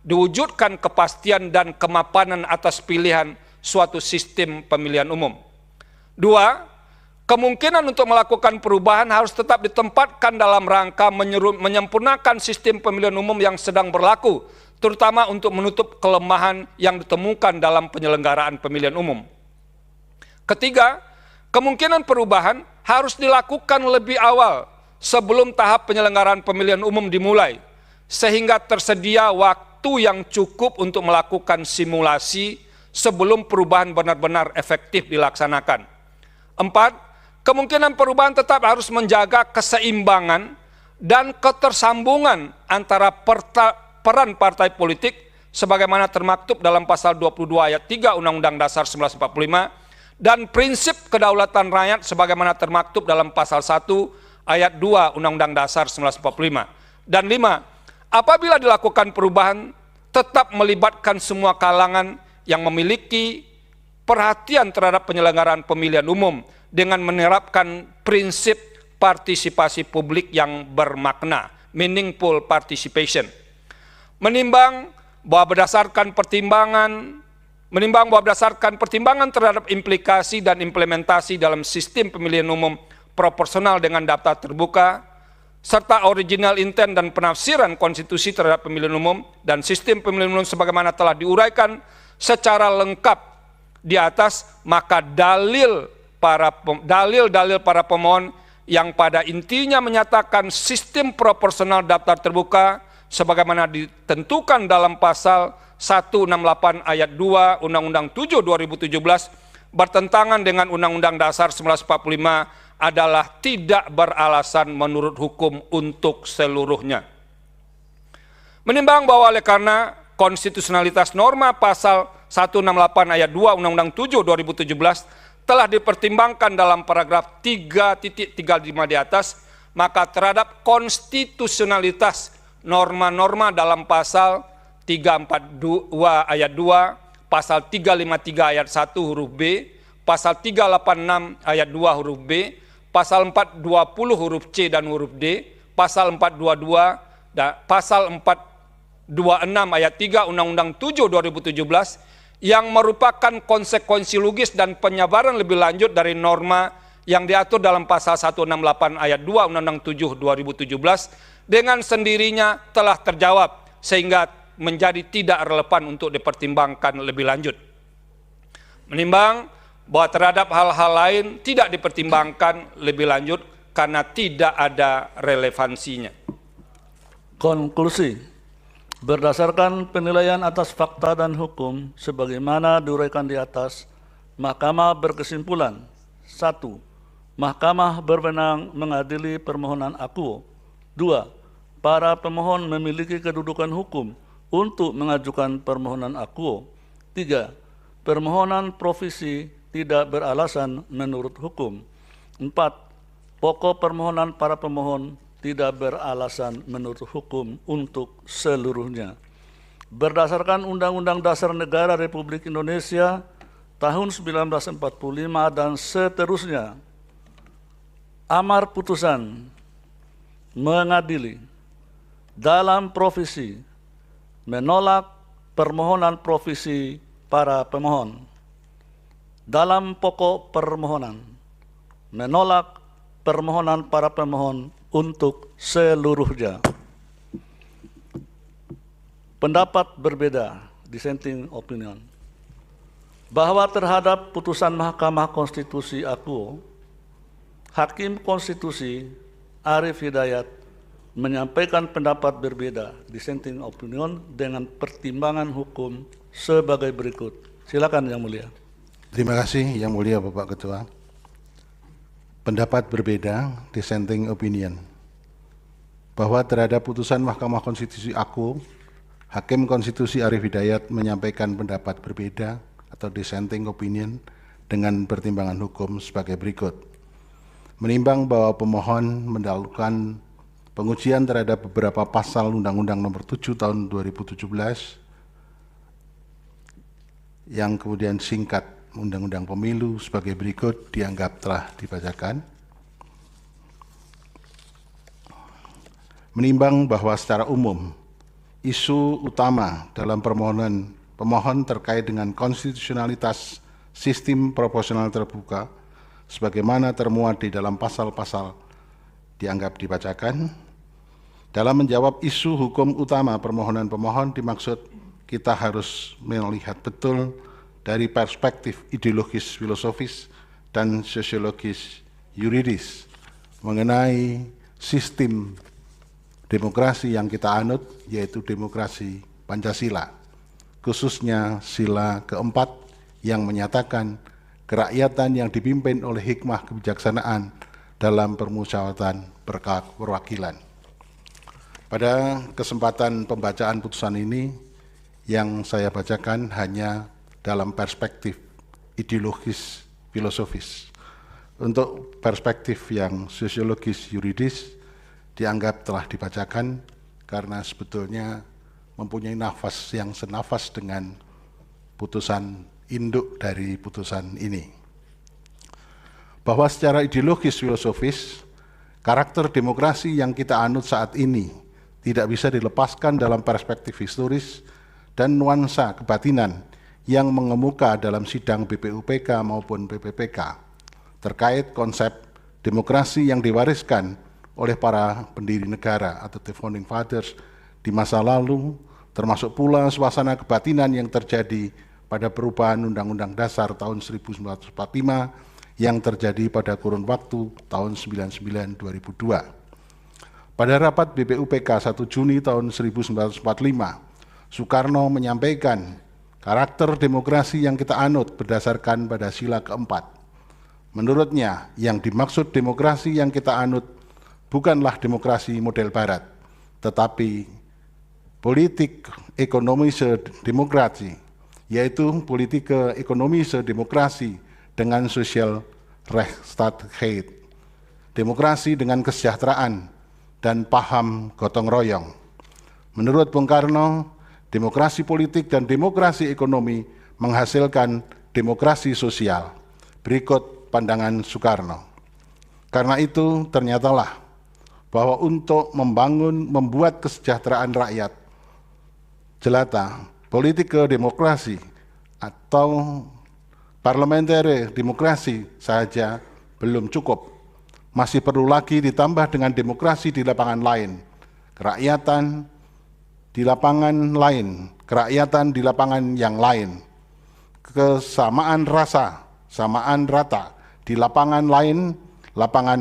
diwujudkan kepastian dan kemapanan atas pilihan suatu sistem pemilihan umum. 2. Kemungkinan untuk melakukan perubahan harus tetap ditempatkan dalam rangka menyempurnakan sistem pemilihan umum yang sedang berlaku, terutama untuk menutup kelemahan yang ditemukan dalam penyelenggaraan pemilihan umum. 3. Kemungkinan perubahan harus dilakukan lebih awal sebelum tahap penyelenggaraan pemilihan umum dimulai, sehingga tersedia waktu yang cukup untuk melakukan simulasi sebelum perubahan benar-benar efektif dilaksanakan. 4. Kemungkinan perubahan tetap harus menjaga keseimbangan dan ketersambungan antara peran partai politik sebagaimana termaktub dalam pasal 22 ayat 3 Undang-Undang Dasar 1945 dan prinsip kedaulatan rakyat sebagaimana termaktub dalam pasal 1 ayat 2 Undang-Undang Dasar 1945. Dan 5. Apabila dilakukan perubahan, tetap melibatkan semua kalangan yang memiliki perhatian terhadap penyelenggaraan pemilihan umum dengan menerapkan prinsip partisipasi publik yang bermakna, meaningful participation. Menimbang bahwa berdasarkan pertimbangan terhadap implikasi dan implementasi dalam sistem pemilihan umum proporsional dengan daftar terbuka, serta original intent dan penafsiran konstitusi terhadap pemilihan umum dan sistem pemilihan umum sebagaimana telah diuraikan secara lengkap di atas, maka dalil para pemohon yang pada intinya menyatakan sistem proporsional daftar terbuka sebagaimana ditentukan dalam pasal 168 ayat 2 Undang-Undang 7 2017 bertentangan dengan Undang-Undang Dasar 1945 adalah tidak beralasan menurut hukum untuk seluruhnya. Menimbang bahwa oleh karena konstitusionalitas norma pasal 168 ayat 2 Undang-Undang 7 2017 telah dipertimbangkan dalam paragraf 3.35 di atas, maka terhadap konstitusionalitas norma-norma dalam pasal 342 ayat 2, pasal 353 ayat 1 huruf B, pasal 386 ayat 2 huruf B, pasal 420 huruf C dan huruf D, pasal 422 dan pasal 426 ayat 3 Undang-Undang 7 2017 yang merupakan konsekuensi logis dan penyebaran lebih lanjut dari norma yang diatur dalam pasal 168 ayat 2 Undang-Undang 7 2017 dengan sendirinya telah terjawab sehingga menjadi tidak relevan untuk dipertimbangkan lebih lanjut. Menimbang bahwa terhadap hal-hal lain tidak dipertimbangkan lebih lanjut karena tidak ada relevansinya. Konklusi. Berdasarkan penilaian atas fakta dan hukum sebagaimana diuraikan di atas, Mahkamah berkesimpulan: 1. Mahkamah berwenang mengadili permohonan akuo. 2. Para pemohon memiliki kedudukan hukum untuk mengajukan permohonan akuo. 3. Permohonan provisi tidak beralasan menurut hukum. 4. Pokok permohonan para pemohon tidak beralasan menurut hukum untuk seluruhnya. Berdasarkan Undang-Undang Dasar Negara Republik Indonesia tahun 1945 dan seterusnya, amar putusan mengadili dalam provisi menolak permohonan provisi para pemohon. Dalam pokok permohonan menolak permohonan para pemohon untuk seluruhnya. Pendapat berbeda, dissenting opinion, bahwa terhadap putusan Mahkamah Konstitusi akuo, Hakim Konstitusi Arief Hidayat menyampaikan pendapat berbeda, dissenting opinion, dengan pertimbangan hukum sebagai berikut. Silakan Yang Mulia. Terima kasih Yang Mulia Bapak Ketua. Pendapat berbeda, dissenting opinion, bahwa terhadap putusan Mahkamah Konstitusi akuo, Hakim Konstitusi Arief Hidayat menyampaikan pendapat berbeda atau dissenting opinion dengan pertimbangan hukum sebagai berikut. Menimbang bahwa pemohon mendahulukan pengujian terhadap beberapa pasal Undang-Undang Nomor 7 Tahun 2017 yang kemudian singkat Undang-Undang Pemilu sebagai berikut dianggap telah dibacakan. Menimbang bahwa secara umum isu utama dalam permohonan pemohon terkait dengan konstitusionalitas sistem proporsional terbuka sebagaimana termuat di dalam pasal-pasal dianggap dibacakan. Dalam menjawab isu hukum utama permohonan pemohon dimaksud kita harus melihat betul dari perspektif ideologis filosofis dan sosiologis yuridis mengenai sistem demokrasi yang kita anut, yaitu demokrasi Pancasila, khususnya sila keempat yang menyatakan kerakyatan yang dipimpin oleh hikmah kebijaksanaan dalam permusyawaratan perwakilan. Pada kesempatan pembacaan putusan ini, yang saya bacakan hanya dalam perspektif ideologis filosofis. Untuk perspektif yang sosiologis yuridis dianggap telah dibacakan karena sebetulnya mempunyai nafas yang senafas dengan putusan induk dari putusan ini. Bahwa secara ideologis filosofis, karakter demokrasi yang kita anut saat ini tidak bisa dilepaskan dalam perspektif historis dan nuansa kebatinan yang mengemuka dalam sidang BPUPK maupun PPPK terkait konsep demokrasi yang diwariskan oleh para pendiri negara atau the founding fathers di masa lalu, termasuk pula suasana kebatinan yang terjadi pada perubahan Undang-Undang Dasar tahun 1945 yang terjadi pada kurun waktu tahun 99-2002. Pada rapat BPUPK 1 Juni tahun 1945, Soekarno menyampaikan karakter demokrasi yang kita anut berdasarkan pada sila keempat. Menurutnya, yang dimaksud demokrasi yang kita anut bukanlah demokrasi model barat, tetapi politik ekonomische demokrasi, yaitu politik ekonomische demokrasi dengan social rechtsstaatlichkeit, demokrasi dengan kesejahteraan dan paham gotong royong. Menurut Bung Karno, demokrasi politik dan demokrasi ekonomi menghasilkan demokrasi sosial. Berikut pandangan Soekarno. Karena itu ternyatalah bahwa untuk membuat kesejahteraan rakyat jelata, politik demokrasi atau parliamentary demokrasi saja belum cukup. Masih perlu lagi ditambah dengan demokrasi di lapangan lain, kerakyatan di lapangan lain, kerakyatan di lapangan yang lain, kesamaan rasa, samaan rata di lapangan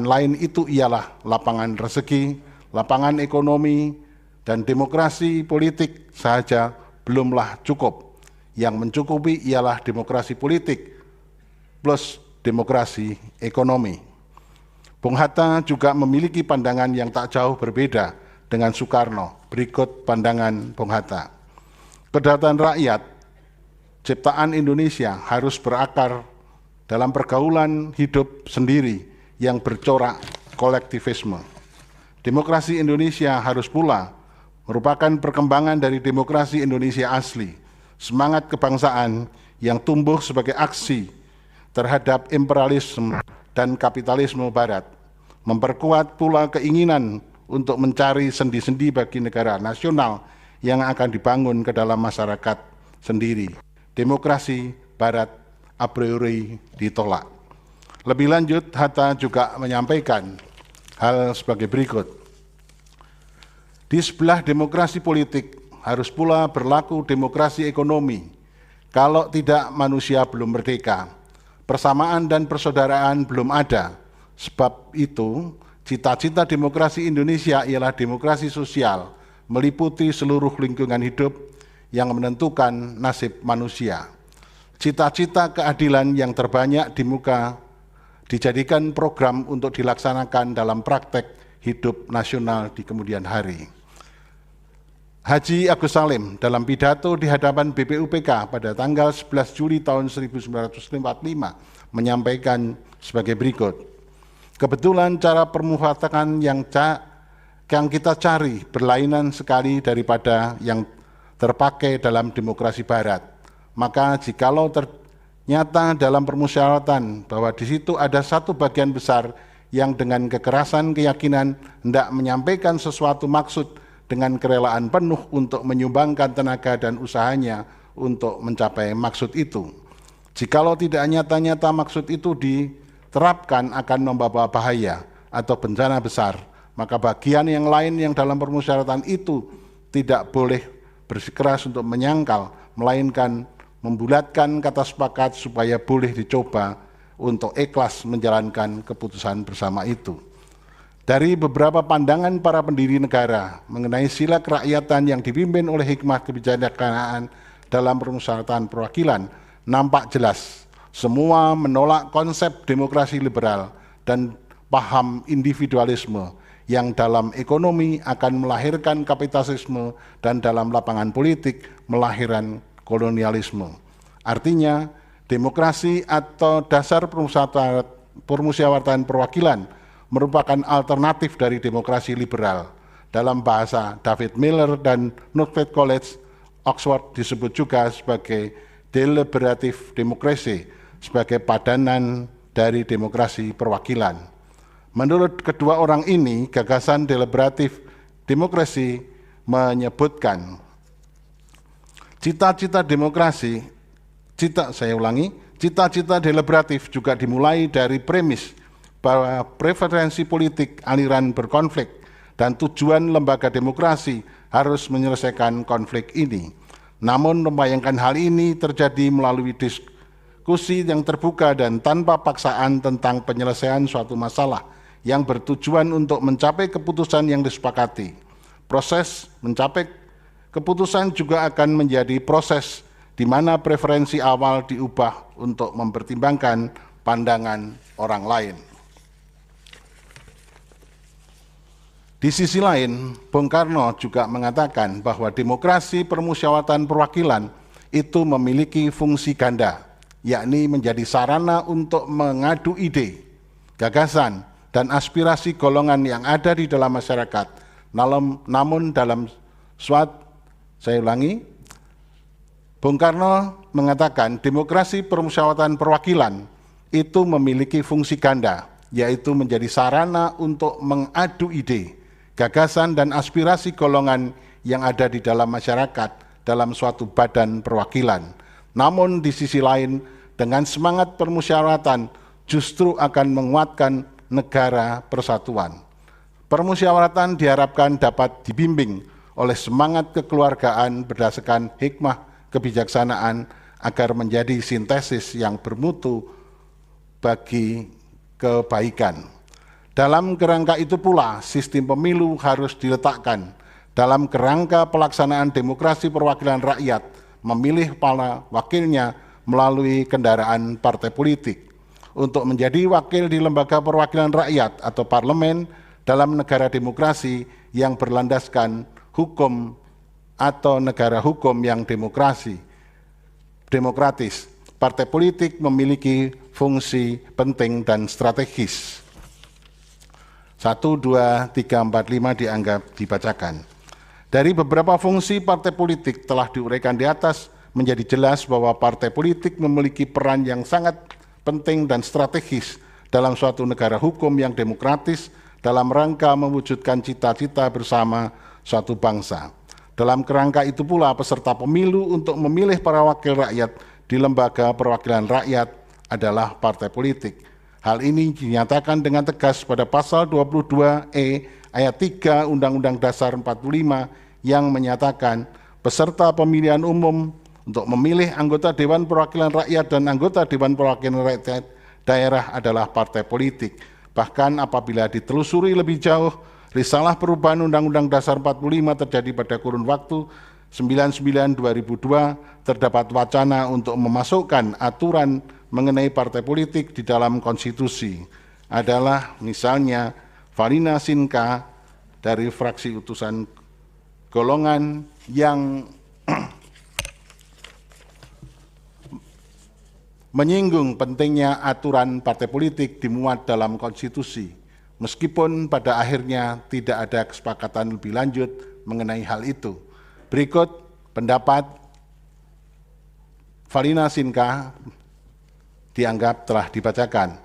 lain itu ialah lapangan rezeki, lapangan ekonomi, dan demokrasi politik saja belumlah cukup. Yang mencukupi ialah demokrasi politik plus demokrasi ekonomi. Bung Hatta juga memiliki pandangan yang tak jauh berbeda dengan Soekarno. Berikut pandangan Bung Hatta. Kedaulatan rakyat, ciptaan Indonesia harus berakar dalam pergaulan hidup sendiri yang bercorak kolektivisme. Demokrasi Indonesia harus pula merupakan perkembangan dari demokrasi Indonesia asli, semangat kebangsaan yang tumbuh sebagai aksi terhadap imperialisme dan kapitalisme barat, memperkuat pula keinginan untuk mencari sendi-sendi bagi negara nasional yang akan dibangun ke dalam masyarakat sendiri. Demokrasi barat a priori ditolak. Lebih lanjut, Hatta juga menyampaikan hal sebagai berikut. Di sebelah demokrasi politik harus pula berlaku demokrasi ekonomi. Kalau tidak, manusia belum merdeka. Persamaan dan persaudaraan belum ada. Sebab itu, cita-cita demokrasi Indonesia ialah demokrasi sosial, meliputi seluruh lingkungan hidup yang menentukan nasib manusia. Cita-cita keadilan yang terbanyak di muka dijadikan program untuk dilaksanakan dalam praktek hidup nasional di kemudian hari. Haji Agus Salim dalam pidato di hadapan BPUPK pada tanggal 11 Juli tahun 1945 menyampaikan sebagai berikut. Kebetulan cara permufakatan yang kita cari berlainan sekali daripada yang terpakai dalam demokrasi barat. Maka jikalau ternyata dalam permusyawaratan bahwa di situ ada satu bagian besar yang dengan kekerasan keyakinan hendak menyampaikan sesuatu maksud dengan kerelaan penuh untuk menyumbangkan tenaga dan usahanya untuk mencapai maksud itu. Jikalau tidak nyata-nyata maksud itu diterapkan akan membawa bahaya atau bencana besar, maka bagian yang lain yang dalam permusyawaratan itu tidak boleh bersikeras untuk menyangkal, melainkan membulatkan kata sepakat supaya boleh dicoba untuk ikhlas menjalankan keputusan bersama itu. Dari beberapa pandangan para pendiri negara mengenai sila kerakyatan yang dipimpin oleh hikmah kebijaksanaan dalam permusyawaratan perwakilan, nampak jelas semua menolak konsep demokrasi liberal dan paham individualisme yang dalam ekonomi akan melahirkan kapitalisme dan dalam lapangan politik melahirkan kolonialisme. Artinya, demokrasi atau dasar permusyawaratan perwakilan merupakan alternatif dari demokrasi liberal. Dalam bahasa David Miller dan Northfield College, Oxford disebut juga sebagai deliberative democracy, sebagai padanan dari demokrasi perwakilan. Menurut kedua orang ini, gagasan deliberative democracy menyebutkan cita-cita demokrasi, cita-cita deliberatif juga dimulai dari premis bahwa preferensi politik aliran berkonflik dan tujuan lembaga demokrasi harus menyelesaikan konflik ini. Namun membayangkan hal ini terjadi melalui diskusi yang terbuka dan tanpa paksaan tentang penyelesaian suatu masalah yang bertujuan untuk mencapai keputusan yang disepakati. Proses mencapai keputusan juga akan menjadi proses di mana preferensi awal diubah untuk mempertimbangkan pandangan orang lain. Di sisi lain, Bung Karno juga mengatakan bahwa demokrasi permusyawaratan perwakilan itu memiliki fungsi ganda, yakni menjadi sarana untuk mengadu ide, gagasan, dan aspirasi golongan yang ada di dalam masyarakat. Namun dalam saya ulangi, Bung Karno mengatakan demokrasi permusyawaratan perwakilan itu memiliki fungsi ganda, yaitu menjadi sarana untuk mengadu ide, gagasan, dan aspirasi golongan yang ada di dalam masyarakat dalam suatu badan perwakilan. Namun di sisi lain, dengan semangat permusyawaratan justru akan menguatkan negara persatuan. Permusyawaratan diharapkan dapat dibimbing oleh semangat kekeluargaan berdasarkan hikmah kebijaksanaan agar menjadi sintesis yang bermutu bagi kebaikan. Dalam kerangka itu pula, sistem pemilu harus diletakkan dalam kerangka pelaksanaan demokrasi perwakilan rakyat, memilih para wakilnya melalui kendaraan partai politik. Untuk menjadi wakil di lembaga perwakilan rakyat atau parlemen dalam negara demokrasi yang berlandaskan hukum atau negara hukum yang demokratis, partai politik memiliki fungsi penting dan strategis. 1, 2, 3, 4, 5 dianggap dibacakan. Dari beberapa fungsi partai politik telah diuraikan di atas, menjadi jelas bahwa partai politik memiliki peran yang sangat penting dan strategis dalam suatu negara hukum yang demokratis dalam rangka mewujudkan cita-cita bersama suatu bangsa. Dalam kerangka itu pula peserta pemilu untuk memilih para wakil rakyat di lembaga perwakilan rakyat adalah partai politik. Hal ini dinyatakan dengan tegas pada pasal 22E ayat 3 Undang-Undang Dasar 45 yang menyatakan peserta pemilihan umum untuk memilih anggota Dewan Perwakilan Rakyat dan anggota Dewan Perwakilan Rakyat daerah adalah partai politik. Bahkan apabila ditelusuri lebih jauh, risalah perubahan Undang-Undang Dasar 45 terjadi pada kurun waktu 99-2002, terdapat wacana untuk memasukkan aturan mengenai partai politik di dalam konstitusi. Adalah misalnya Valina Sinka dari fraksi utusan golongan yang menyinggung pentingnya aturan partai politik dimuat dalam konstitusi, meskipun pada akhirnya tidak ada kesepakatan lebih lanjut mengenai hal itu. Berikut pendapat Valina Sinka dianggap telah dibacakan.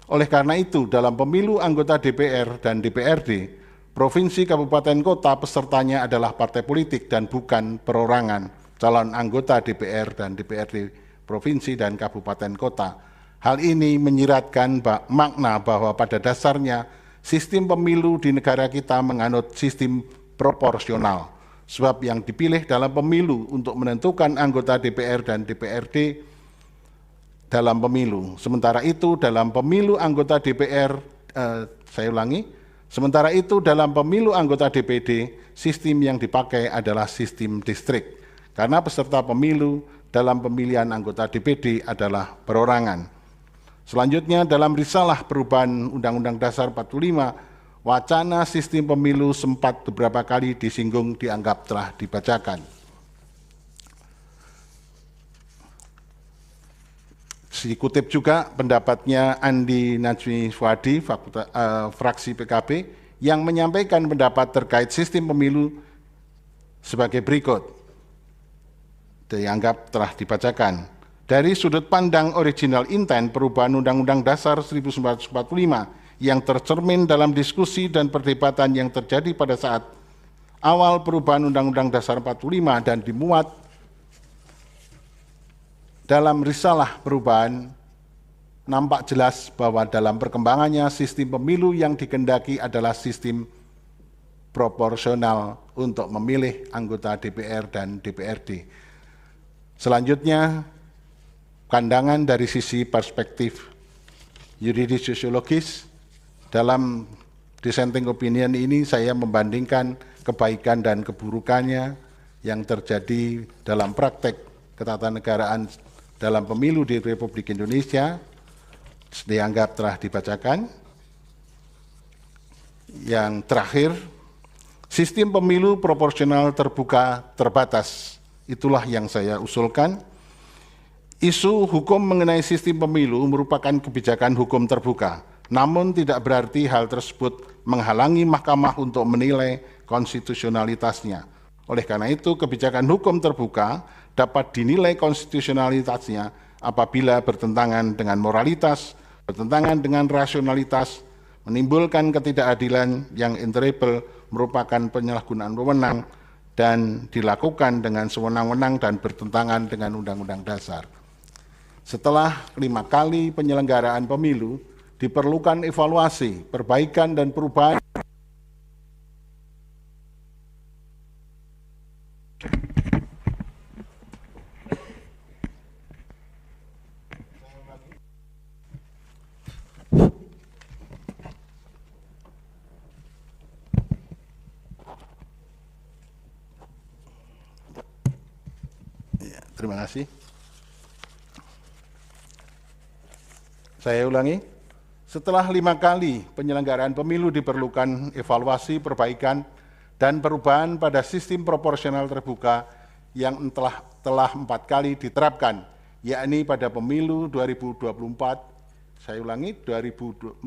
Oleh karena itu, dalam pemilu anggota DPR dan DPRD, provinsi, kabupaten, kota pesertanya adalah partai politik dan bukan perorangan calon anggota DPR dan DPRD provinsi dan kabupaten kota. Hal ini menyiratkan makna bahwa pada dasarnya sistem pemilu di negara kita menganut sistem proporsional, sebab yang dipilih dalam pemilu untuk menentukan anggota DPR dan DPRD dalam pemilu. Sementara itu dalam pemilu anggota DPR, sementara itu dalam pemilu anggota DPD, sistem yang dipakai adalah sistem distrik, karena peserta pemilu dalam pemilihan anggota DPD adalah perorangan. Selanjutnya dalam risalah perubahan Undang-Undang Dasar 45, wacana sistem pemilu sempat beberapa kali disinggung dianggap telah dibacakan. Dikutip juga pendapatnya Andi Najmi Fuadi, fraksi PKB, yang menyampaikan pendapat terkait sistem pemilu sebagai berikut. Dianggap telah dibacakan. Dari sudut pandang original intent perubahan Undang-Undang Dasar 1945 yang tercermin dalam diskusi dan perdebatan yang terjadi pada saat awal perubahan Undang-Undang Dasar 45 dan dimuat dalam risalah perubahan, nampak jelas bahwa dalam perkembangannya sistem pemilu yang dikehendaki adalah sistem proporsional untuk memilih anggota DPR dan DPRD. Selanjutnya, pandangan dari sisi perspektif yuridis sosiologis, dalam dissenting opinion ini saya membandingkan kebaikan dan keburukannya yang terjadi dalam praktek ketatanegaraan dalam pemilu di Republik Indonesia, dianggap telah dibacakan. Yang terakhir, Sistem pemilu proporsional terbuka terbatas, itulah yang saya usulkan. Isu hukum mengenai sistem pemilu merupakan kebijakan hukum terbuka, namun tidak berarti hal tersebut menghalangi Mahkamah untuk menilai konstitusionalitasnya. Oleh karena itu, kebijakan hukum terbuka dapat dinilai konstitusionalitasnya apabila bertentangan dengan moralitas, bertentangan dengan rasionalitas, menimbulkan ketidakadilan yang intolerable, merupakan penyalahgunaan wewenang, dan dilakukan dengan sewenang-wenang dan bertentangan dengan Undang-Undang Dasar. Setelah 5 kali penyelenggaraan pemilu, diperlukan evaluasi, perbaikan, dan perubahan. Ya, terima kasih. Saya ulangi, setelah 5 kali penyelenggaraan pemilu diperlukan evaluasi, perbaikan, dan perubahan pada sistem proporsional terbuka yang telah 4 kali diterapkan, yakni pada pemilu 2024, saya ulangi, 2004,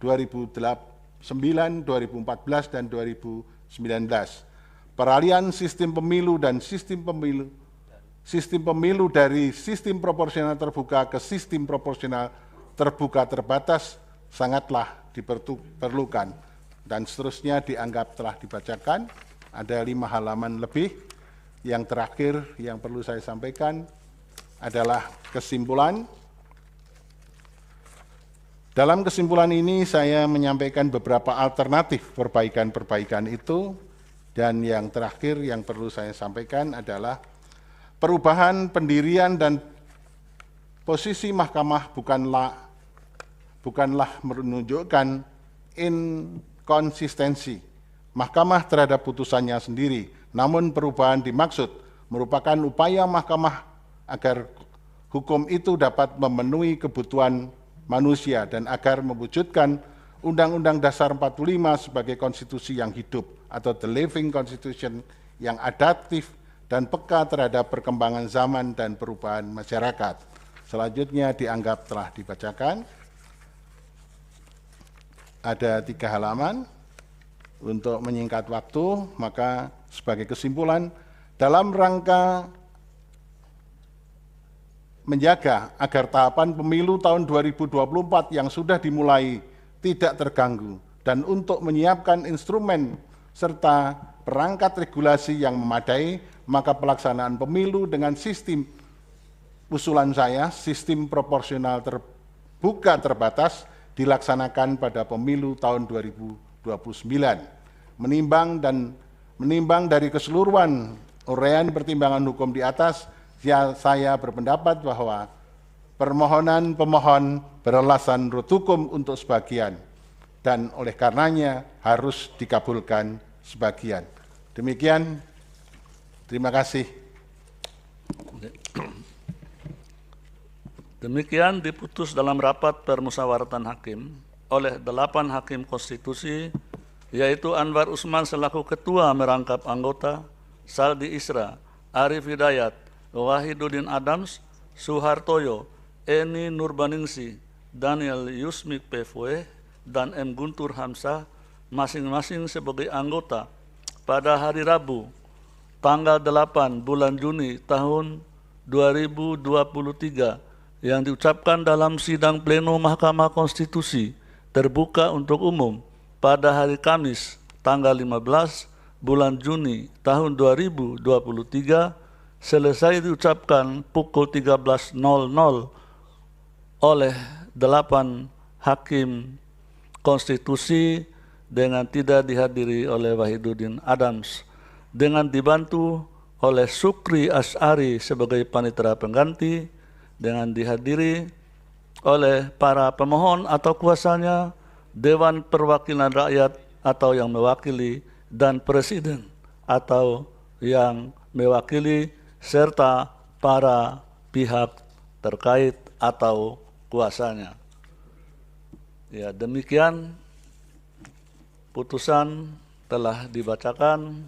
2009, 2014, dan 2019. Peralihan sistem pemilu dan sistem pemilu dari sistem proporsional terbuka ke sistem proporsional terbuka terbatas sangatlah diperlukan, dan seterusnya dianggap telah dibacakan. Ada 5 halaman lebih. Yang terakhir yang perlu saya sampaikan adalah kesimpulan. Dalam kesimpulan ini saya menyampaikan beberapa alternatif perbaikan-perbaikan itu, dan yang terakhir yang perlu saya sampaikan adalah perubahan pendirian dan posisi Mahkamah bukanlah menunjukkan inkonsistensi Mahkamah terhadap putusannya sendiri, namun perubahan dimaksud merupakan upaya Mahkamah agar hukum itu dapat memenuhi kebutuhan manusia dan agar mewujudkan Undang-Undang Dasar 45 sebagai konstitusi yang hidup atau the living constitution yang adaptif dan peka terhadap perkembangan zaman dan perubahan masyarakat. Selanjutnya dianggap telah dibacakan. Ada 3 halaman. Untuk menyingkat waktu, maka sebagai kesimpulan, dalam rangka menjaga agar tahapan pemilu tahun 2024 yang sudah dimulai tidak terganggu, dan untuk menyiapkan instrumen serta perangkat regulasi yang memadai, maka pelaksanaan pemilu dengan sistem usulan saya, sistem proporsional terbuka terbatas, dilaksanakan pada pemilu tahun 2029. Menimbang dari keseluruhan uraian pertimbangan hukum di atas, saya berpendapat bahwa permohonan pemohon beralasan menurut hukum untuk sebagian, dan oleh karenanya harus dikabulkan sebagian. Demikian, terima kasih. Demikian diputus dalam rapat permusyawaratan hakim oleh 8 hakim konstitusi, yaitu Anwar Usman selaku ketua merangkap anggota, Saldi Isra, Arif Hidayat, Wahiduddin Adams, Suhartoyo, Eni Nurbaningsi, Daniel Yusmik Pevwe, dan M. Guntur Hamzah, masing-masing sebagai anggota pada hari Rabu, tanggal 8 bulan Juni tahun 2023, yang diucapkan dalam sidang pleno Mahkamah Konstitusi terbuka untuk umum pada hari Kamis, tanggal 15 bulan Juni tahun 2023, selesai diucapkan pukul 13.00 oleh 8 hakim konstitusi dengan tidak dihadiri oleh Wahiduddin Adams, dengan dibantu oleh Sukri Asy'ari sebagai panitera pengganti, dengan dihadiri oleh para pemohon atau kuasanya, Dewan Perwakilan Rakyat atau yang mewakili, dan Presiden atau yang mewakili, serta para pihak terkait atau kuasanya. Ya, demikian putusan telah dibacakan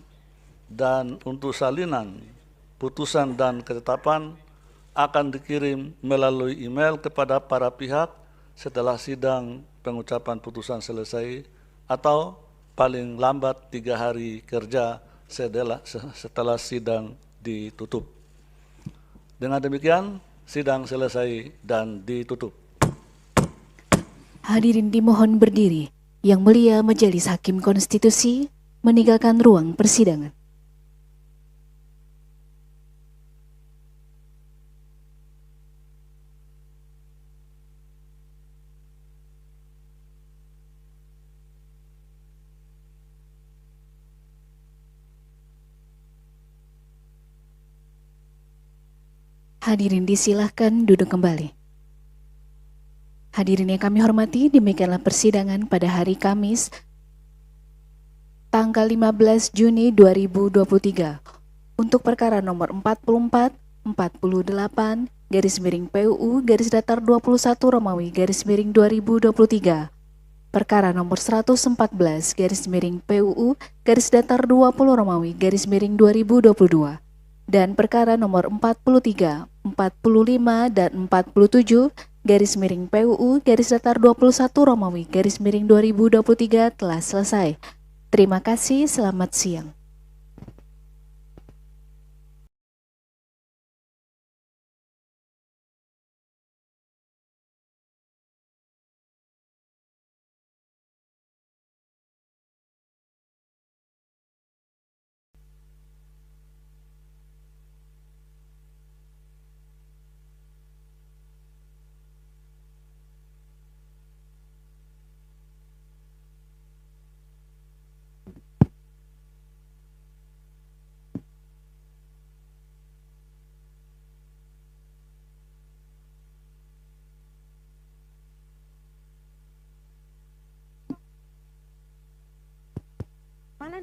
dan untuk salinan putusan dan ketetapan akan dikirim melalui email kepada para pihak setelah sidang pengucapan putusan selesai atau paling lambat 3 hari kerja setelah sidang ditutup. Dengan demikian, sidang selesai dan ditutup. Hadirin dimohon berdiri. Yang Mulia Majelis Hakim Konstitusi meninggalkan ruang persidangan. Hadirin disilahkan duduk kembali. Hadirin yang kami hormati, demikianlah persidangan pada hari Kamis tanggal 15 Juni 2023 untuk perkara nomor 44, 48, /PUU _21 Romawi _2023, perkara nomor 114 /PUU _20 Romawi _2022, dan perkara nomor 43, 45, dan 47 /PUU _21 Romawi _2023 telah selesai. Terima kasih, selamat siang. Mana?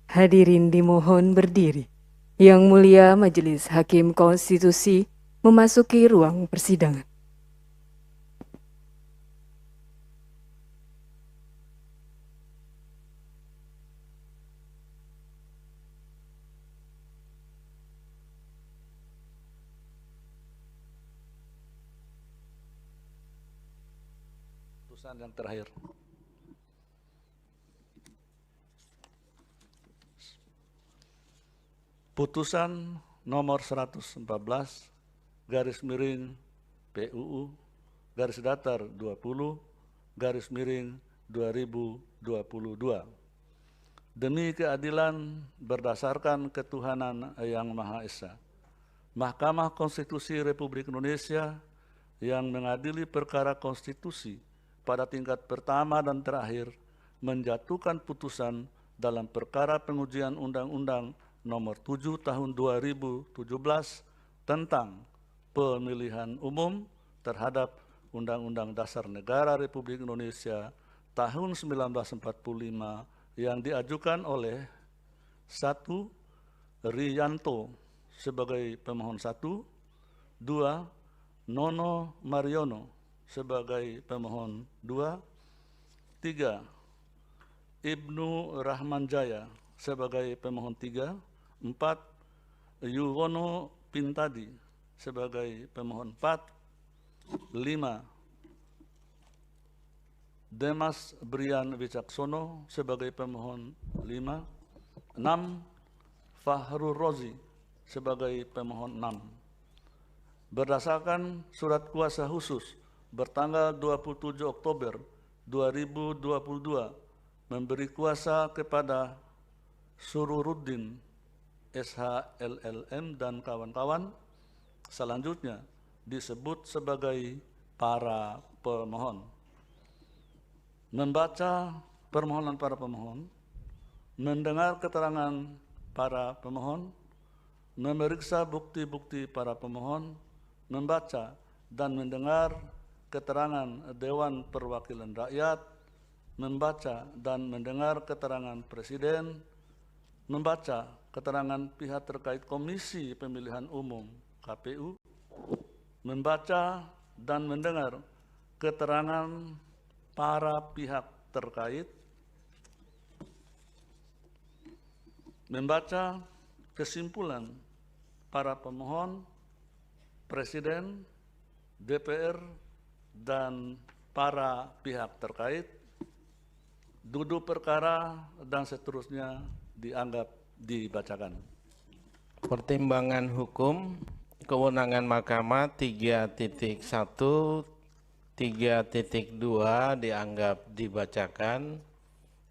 Hadirin dimohon berdiri. Yang Mulia Majelis Hakim Konstitusi memasuki ruang persidangan. Putusan yang terakhir. Putusan nomor 114 /PUU _20 2022. Demi keadilan berdasarkan ketuhanan Yang Maha Esa, Mahkamah Konstitusi Republik Indonesia yang mengadili perkara konstitusi pada tingkat pertama dan terakhir menjatuhkan putusan dalam perkara pengujian Undang-Undang Nomor 7 Tahun 2017 tentang pemilihan umum terhadap Undang-Undang Dasar Negara Republik Indonesia tahun 1945 yang diajukan oleh 1. Riyanto sebagai pemohon 1, 2. Nono Mariono sebagai pemohon 2, 3. Ibnu Rahmanjaya sebagai pemohon 3, 4. Yuwono Pintadi sebagai pemohon 4, 5. Demas Brian Wicaksono sebagai pemohon 5, 6. Fahrul Rozi sebagai pemohon 6. Berdasarkan surat kuasa khusus bertanggal 27 Oktober 2022 memberi kuasa kepada Sururuddin SHLLM dan kawan-kawan, selanjutnya disebut sebagai para pemohon. Membaca permohonan para pemohon, mendengar keterangan para pemohon, memeriksa bukti-bukti para pemohon, membaca dan mendengar keterangan Dewan Perwakilan Rakyat, membaca dan mendengar keterangan Presiden, membaca keterangan pihak terkait Komisi Pemilihan Umum KPU, membaca dan mendengar keterangan para pihak terkait, membaca kesimpulan para pemohon, Presiden, DPR, dan para pihak terkait, duduk perkara, dan seterusnya dianggap dibacakan. Pertimbangan hukum, kewenangan Mahkamah 3.1, 3.2 dianggap dibacakan.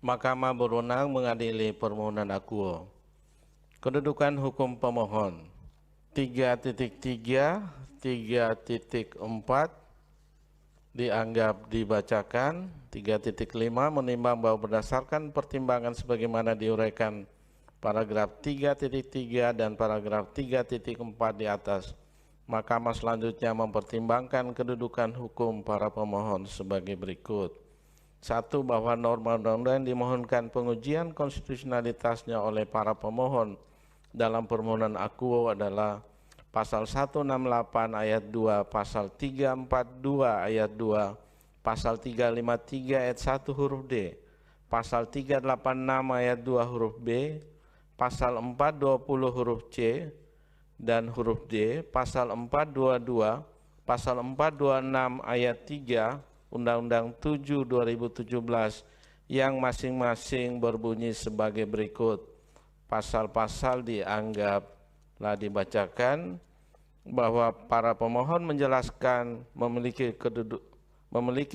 Mahkamah berwenang mengadili permohonan akuo. Kedudukan hukum pemohon 3.3, 3.4 dianggap dibacakan. 3.5 menimbang bahwa berdasarkan pertimbangan sebagaimana diuraikan paragraf 3.3 dan paragraf 3.4 di atas, Mahkamah selanjutnya mempertimbangkan kedudukan hukum para pemohon sebagai berikut. 1. Bahwa norma undang-undang dimohonkan pengujian konstitusionalitasnya oleh para pemohon dalam permohonan akuo adalah Pasal 168 ayat 2, Pasal 342 ayat 2, Pasal 353 ayat 1 huruf D, Pasal 386 ayat 2 huruf B, Pasal 420 huruf C dan huruf D, Pasal 422, Pasal 426 ayat 3, Undang-Undang 7 2017 yang masing-masing berbunyi sebagai berikut. Pasal-pasal dianggaplah dibacakan, bahwa para pemohon menjelaskan memiliki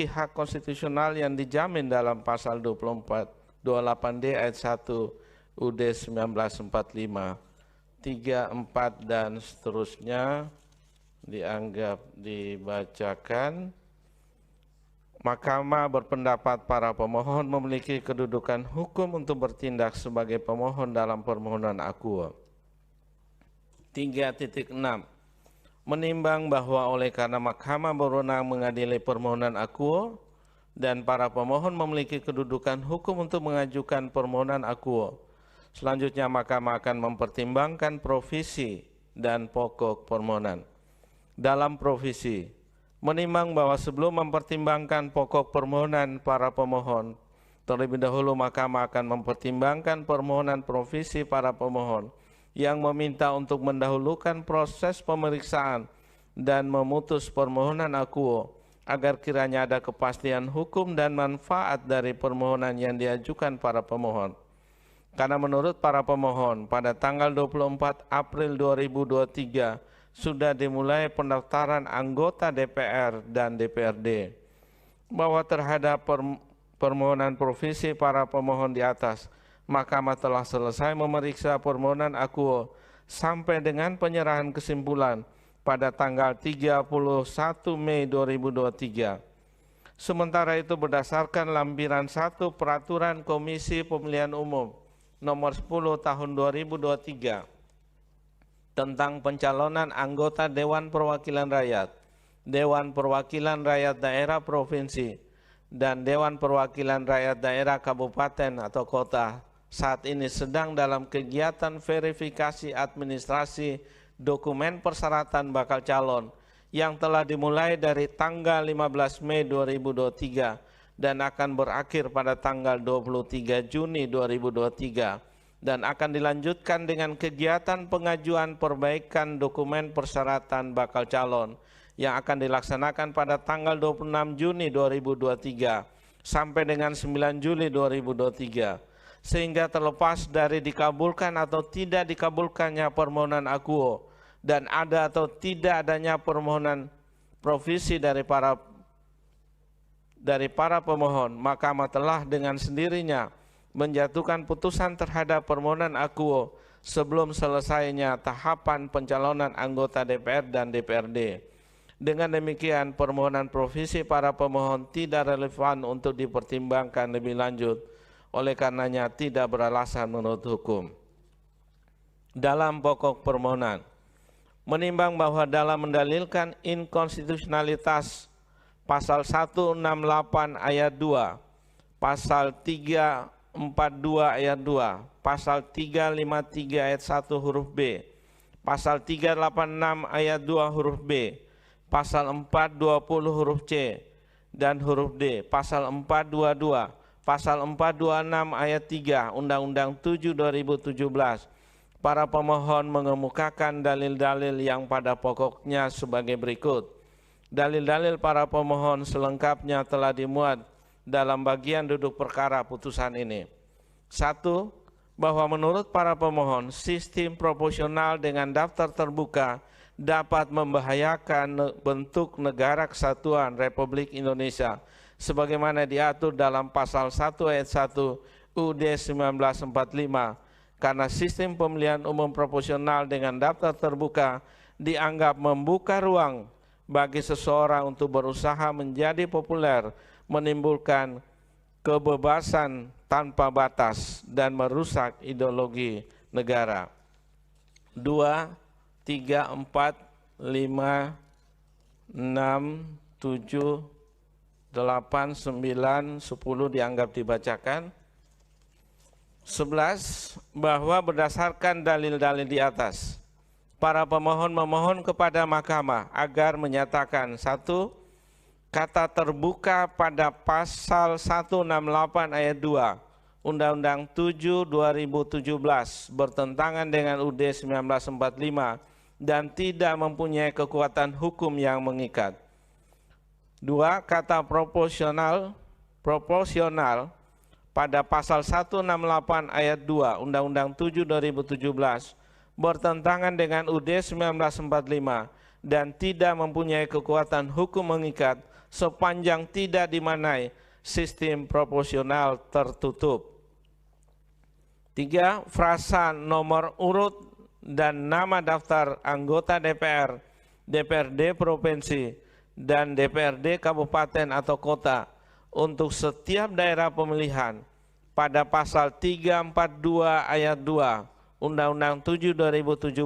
hak konstitusional yang dijamin dalam pasal 28D ayat 1 UUD 1945, 3, 4 dan seterusnya dianggap dibacakan. Mahkamah berpendapat para pemohon memiliki kedudukan hukum untuk bertindak sebagai pemohon dalam permohonan akuo. 3.6 menimbang bahwa oleh karena Mahkamah berwenang mengadili permohonan akuo dan para pemohon memiliki kedudukan hukum untuk mengajukan permohonan akuo, selanjutnya Mahkamah akan mempertimbangkan provisi dan pokok permohonan. Dalam provisi, menimbang bahwa sebelum mempertimbangkan pokok permohonan para pemohon, terlebih dahulu Mahkamah akan mempertimbangkan permohonan provisi para pemohon yang meminta untuk mendahulukan proses pemeriksaan dan memutus permohonan akuo agar kiranya ada kepastian hukum dan manfaat dari permohonan yang diajukan para pemohon. Karena menurut para pemohon, pada tanggal 24 April 2023 sudah dimulai pendaftaran anggota DPR dan DPRD, bahwa terhadap permohonan provisi para pemohon di atas, Mahkamah telah selesai memeriksa permohonan akuo sampai dengan penyerahan kesimpulan pada tanggal 31 Mei 2023. Sementara itu berdasarkan lampiran 1 Peraturan Komisi Pemilihan Umum Nomor 10 Tahun 2023 tentang pencalonan anggota Dewan Perwakilan Rakyat, Dewan Perwakilan Rakyat Daerah Provinsi, dan Dewan Perwakilan Rakyat Daerah Kabupaten atau Kota saat ini sedang dalam kegiatan verifikasi administrasi dokumen persyaratan bakal calon yang telah dimulai dari tanggal 15 Mei 2023 dan akan berakhir pada tanggal 23 Juni 2023 dan akan dilanjutkan dengan kegiatan pengajuan perbaikan dokumen persyaratan bakal calon yang akan dilaksanakan pada tanggal 26 Juni 2023 sampai dengan 9 Juli 2023. Sehingga terlepas dari dikabulkan atau tidak dikabulkannya permohonan akuo dan ada atau tidak adanya permohonan provisi dari para pemohon, Mahkamah telah dengan sendirinya menjatuhkan putusan terhadap permohonan akuo sebelum selesainya tahapan pencalonan anggota DPR dan DPRD. Dengan demikian, permohonan provisi para pemohon tidak relevan untuk dipertimbangkan lebih lanjut, oleh karenanya tidak beralasan menurut hukum. Dalam pokok permohonan, menimbang bahwa dalam mendalilkan inkonstitusionalitas pasal 168 ayat 2, pasal 342 ayat 2, pasal 353 ayat 1 huruf B, pasal 386 ayat 2 huruf B, pasal 420 huruf C dan huruf D, pasal 422, pasal 426 ayat 3 Undang-Undang 7 2017, para pemohon mengemukakan dalil-dalil yang pada pokoknya sebagai berikut. Dalil-dalil para pemohon selengkapnya telah dimuat dalam bagian duduk perkara putusan ini. 1. Bahwa menurut para pemohon, sistem proporsional dengan daftar terbuka dapat membahayakan bentuk negara kesatuan Republik Indonesia sebagaimana diatur dalam pasal 1 ayat 1 UUD 1945 karena sistem pemilihan umum proporsional dengan daftar terbuka dianggap membuka ruang bagi seseorang untuk berusaha menjadi populer, menimbulkan kebebasan tanpa batas dan merusak ideologi negara. 2, 3, 4, 5, 6, 7, 8, 9, 10 dianggap dibacakan. 11. Bahwa berdasarkan dalil-dalil di atas, para pemohon memohon kepada mahkamah agar menyatakan 1. Kata terbuka pada pasal 168 ayat 2 Undang-Undang 7 2017 bertentangan dengan UUD 1945 dan tidak mempunyai kekuatan hukum yang mengikat. 2. Kata proporsional pada pasal 168 ayat 2 Undang-Undang 7 2017 bertentangan dengan UUD 1945 dan tidak mempunyai kekuatan hukum mengikat sepanjang tidak dimaknai sistem proporsional tertutup. 3. Frasa nomor urut dan nama daftar anggota DPR, DPRD provinsi, dan DPRD kabupaten atau kota untuk setiap daerah pemilihan pada pasal 342 ayat 2 Undang-Undang 7 2017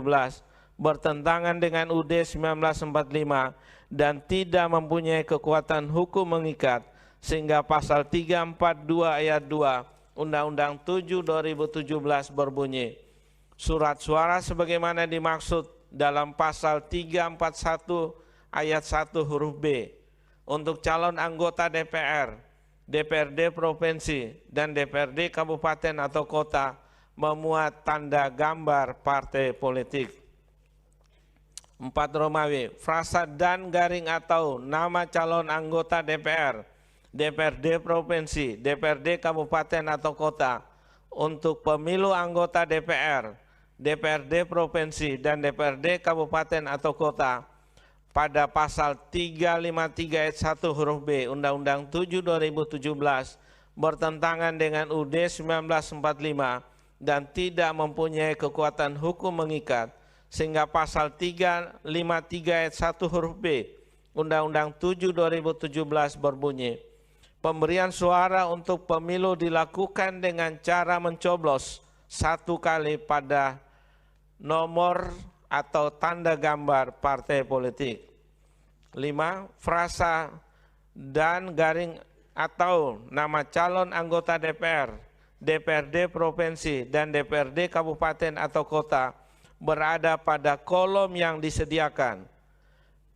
bertentangan dengan UUD 1945 dan tidak mempunyai kekuatan hukum mengikat sehingga pasal 342 ayat 2 Undang-Undang 7 2017 berbunyi, surat suara sebagaimana dimaksud dalam pasal 341 ayat 1 huruf B untuk calon anggota DPR, DPRD provinsi, dan DPRD kabupaten atau kota memuat tanda gambar partai politik. 4 Romawi, frasa dan garing atau nama calon anggota DPR, DPRD provinsi, DPRD kabupaten atau kota untuk pemilu anggota DPR, DPRD provinsi, dan DPRD kabupaten atau kota pada pasal 353 ayat 1 huruf B Undang-Undang 7 2017 bertentangan dengan UUD 1945 dan tidak mempunyai kekuatan hukum mengikat sehingga pasal 353 ayat 1 huruf B Undang-Undang 7 2017 berbunyi, pemberian suara untuk pemilu dilakukan dengan cara mencoblos 1 kali pada nomor atau tanda gambar partai politik. 5. Frasa dan garing atau nama calon anggota DPR, DPRD provinsi, dan DPRD kabupaten atau kota berada pada kolom yang disediakan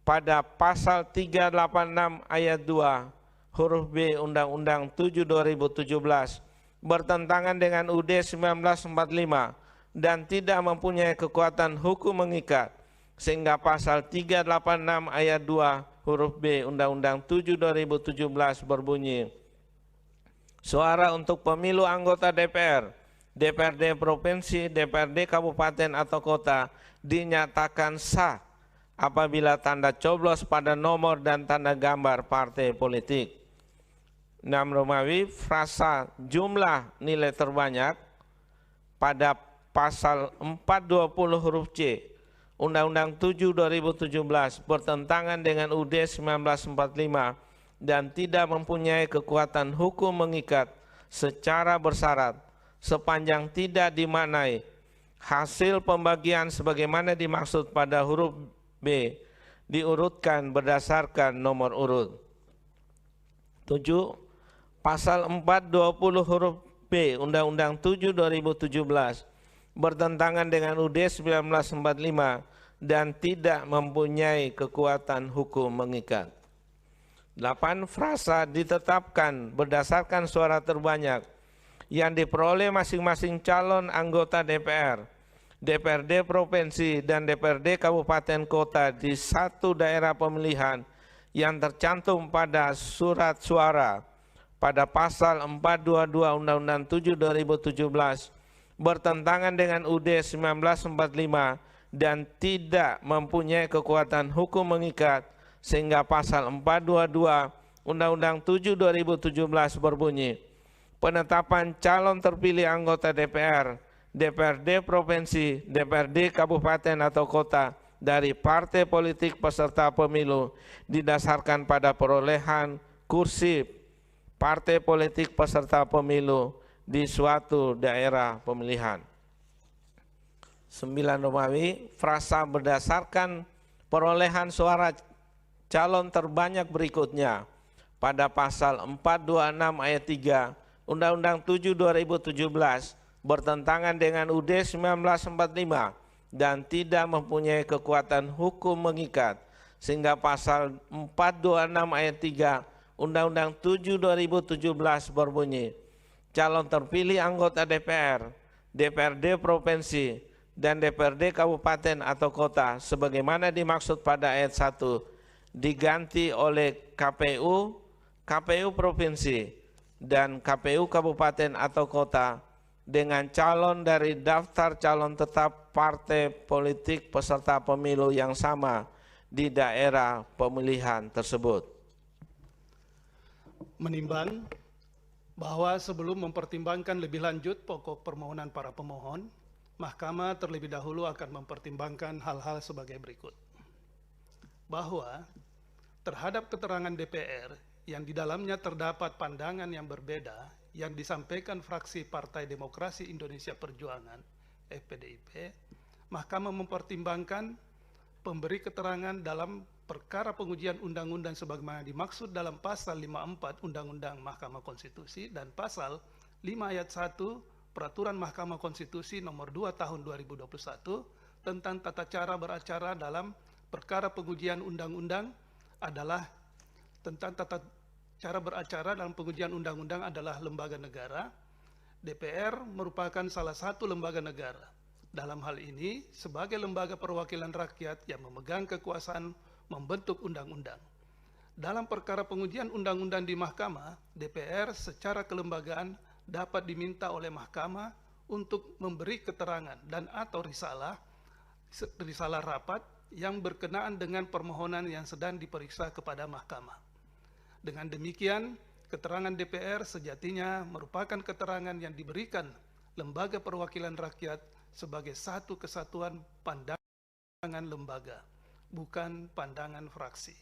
pada pasal 386 ayat 2 huruf B Undang-Undang 7 2017 bertentangan dengan UUD 1945 dan tidak mempunyai kekuatan hukum mengikat sehingga pasal 386 ayat 2 huruf B Undang-Undang 7 2017 berbunyi, suara untuk pemilu anggota DPR, DPRD provinsi, DPRD kabupaten atau kota dinyatakan sah apabila tanda coblos pada nomor dan tanda gambar partai politik. 6 Romawi, frasa jumlah nilai terbanyak pada pasal 420 huruf C Undang-Undang 7 2017 bertentangan dengan UUD 1945 dan tidak mempunyai kekuatan hukum mengikat secara bersyarat sepanjang tidak dimaknai hasil pembagian sebagaimana dimaksud pada huruf B diurutkan berdasarkan nomor urut. 7. Pasal 420 huruf B Undang-Undang 7 2017 bertentangan dengan UUD 1945 dan tidak mempunyai kekuatan hukum mengikat. 8. Frasa ditetapkan berdasarkan suara terbanyak yang diperoleh masing-masing calon anggota DPR, DPRD Provinsi, dan DPRD Kabupaten Kota di satu daerah pemilihan yang tercantum pada surat suara pada pasal 422 Undang-Undang 7 2017 bertentangan dengan UUD 1945 dan tidak mempunyai kekuatan hukum mengikat, sehingga pasal 422 Undang-Undang 7 2017 berbunyi, penetapan calon terpilih anggota DPR, DPRD Provinsi, DPRD Kabupaten atau Kota dari partai politik peserta pemilu didasarkan pada perolehan kursi partai politik peserta pemilu di suatu daerah pemilihan. 9 Romawi, frasa berdasarkan perolehan suara calon terbanyak berikutnya pada pasal 426 ayat 3 Undang-Undang 7 2017 bertentangan dengan UUD 1945 dan tidak mempunyai kekuatan hukum mengikat, sehingga pasal 426 ayat 3 Undang-Undang 7 2017 berbunyi, calon terpilih anggota DPR, DPRD Provinsi, dan DPRD Kabupaten atau Kota sebagaimana dimaksud pada ayat 1 diganti oleh KPU, KPU Provinsi, dan KPU Kabupaten atau Kota dengan calon dari daftar calon tetap partai politik peserta pemilu yang sama di daerah pemilihan tersebut. Menimbang bahwa sebelum mempertimbangkan lebih lanjut pokok permohonan para pemohon, Mahkamah terlebih dahulu akan mempertimbangkan hal-hal sebagai berikut. Bahwa terhadap keterangan DPR yang di dalamnya terdapat pandangan yang berbeda yang disampaikan fraksi Partai Demokrasi Indonesia Perjuangan (FPDIP), Mahkamah mempertimbangkan pemberi keterangan dalam perkara pengujian undang-undang sebagaimana dimaksud dalam pasal 54 Undang-Undang Mahkamah Konstitusi dan pasal 5 ayat 1 Peraturan Mahkamah Konstitusi nomor 2 tahun 2021 tentang tata cara beracara dalam perkara pengujian undang-undang adalah tentang tata cara beracara dalam pengujian undang-undang adalah lembaga negara. DPR merupakan salah satu lembaga negara. Dalam hal ini sebagai lembaga perwakilan rakyat yang memegang kekuasaan membentuk undang-undang. Dalam perkara pengujian undang-undang di Mahkamah, DPR secara kelembagaan dapat diminta oleh Mahkamah untuk memberi keterangan dan atau risalah rapat yang berkenaan dengan permohonan yang sedang diperiksa kepada Mahkamah. Dengan demikian, keterangan DPR sejatinya merupakan keterangan yang diberikan lembaga perwakilan rakyat sebagai satu kesatuan pandangan lembaga, bukan pandangan fraksi.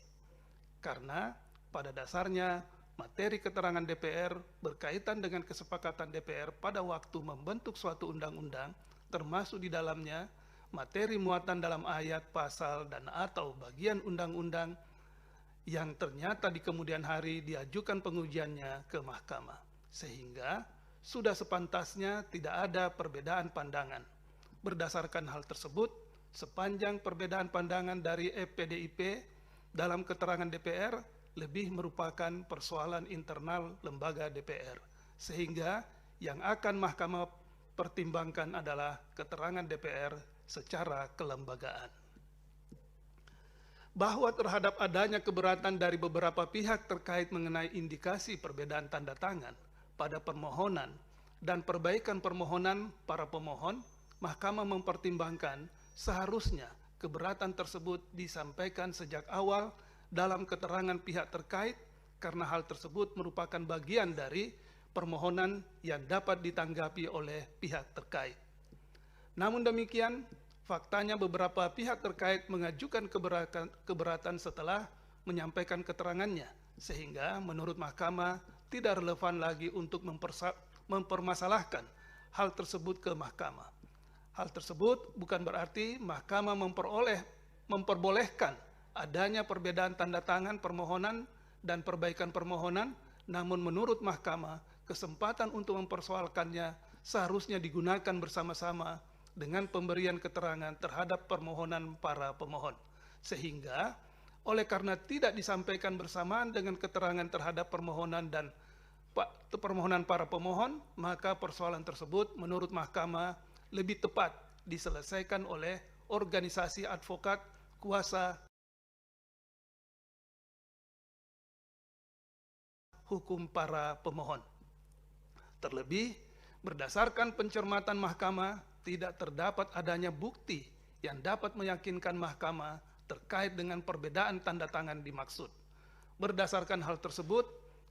Karena pada dasarnya materi keterangan DPR berkaitan dengan kesepakatan DPR pada waktu membentuk suatu undang-undang, termasuk di dalamnya materi muatan dalam ayat, pasal, dan atau bagian undang-undang yang ternyata di kemudian hari diajukan pengujiannya ke Mahkamah. Sehingga sudah sepantasnya tidak ada perbedaan pandangan. Berdasarkan hal tersebut, sepanjang perbedaan pandangan dari FPDIP dalam keterangan DPR lebih merupakan persoalan internal lembaga DPR, sehingga yang akan Mahkamah pertimbangkan adalah keterangan DPR secara kelembagaan. Bahwa terhadap adanya keberatan dari beberapa pihak terkait mengenai indikasi perbedaan tanda tangan pada permohonan dan perbaikan permohonan para pemohon, Mahkamah mempertimbangkan seharusnya keberatan tersebut disampaikan sejak awal dalam keterangan pihak terkait karena hal tersebut merupakan bagian dari permohonan yang dapat ditanggapi oleh pihak terkait. Namun demikian, Faktanya beberapa pihak terkait mengajukan keberatan setelah menyampaikan keterangannya, sehingga menurut Mahkamah tidak relevan lagi untuk mempermasalahkan hal tersebut ke Mahkamah. Hal tersebut bukan berarti Mahkamah memperbolehkan adanya perbedaan tanda tangan permohonan dan perbaikan permohonan, namun menurut Mahkamah, kesempatan untuk mempersoalkannya seharusnya digunakan bersama-sama dengan pemberian keterangan terhadap permohonan para pemohon. Sehingga, oleh karena tidak disampaikan bersamaan dengan keterangan terhadap permohonan dan permohonan para pemohon, maka persoalan tersebut menurut Mahkamah lebih tepat diselesaikan oleh organisasi advokat kuasa hukum para pemohon. Terlebih, berdasarkan pencermatan Mahkamah, tidak terdapat adanya bukti yang dapat meyakinkan Mahkamah terkait dengan perbedaan tanda tangan dimaksud. Berdasarkan hal tersebut,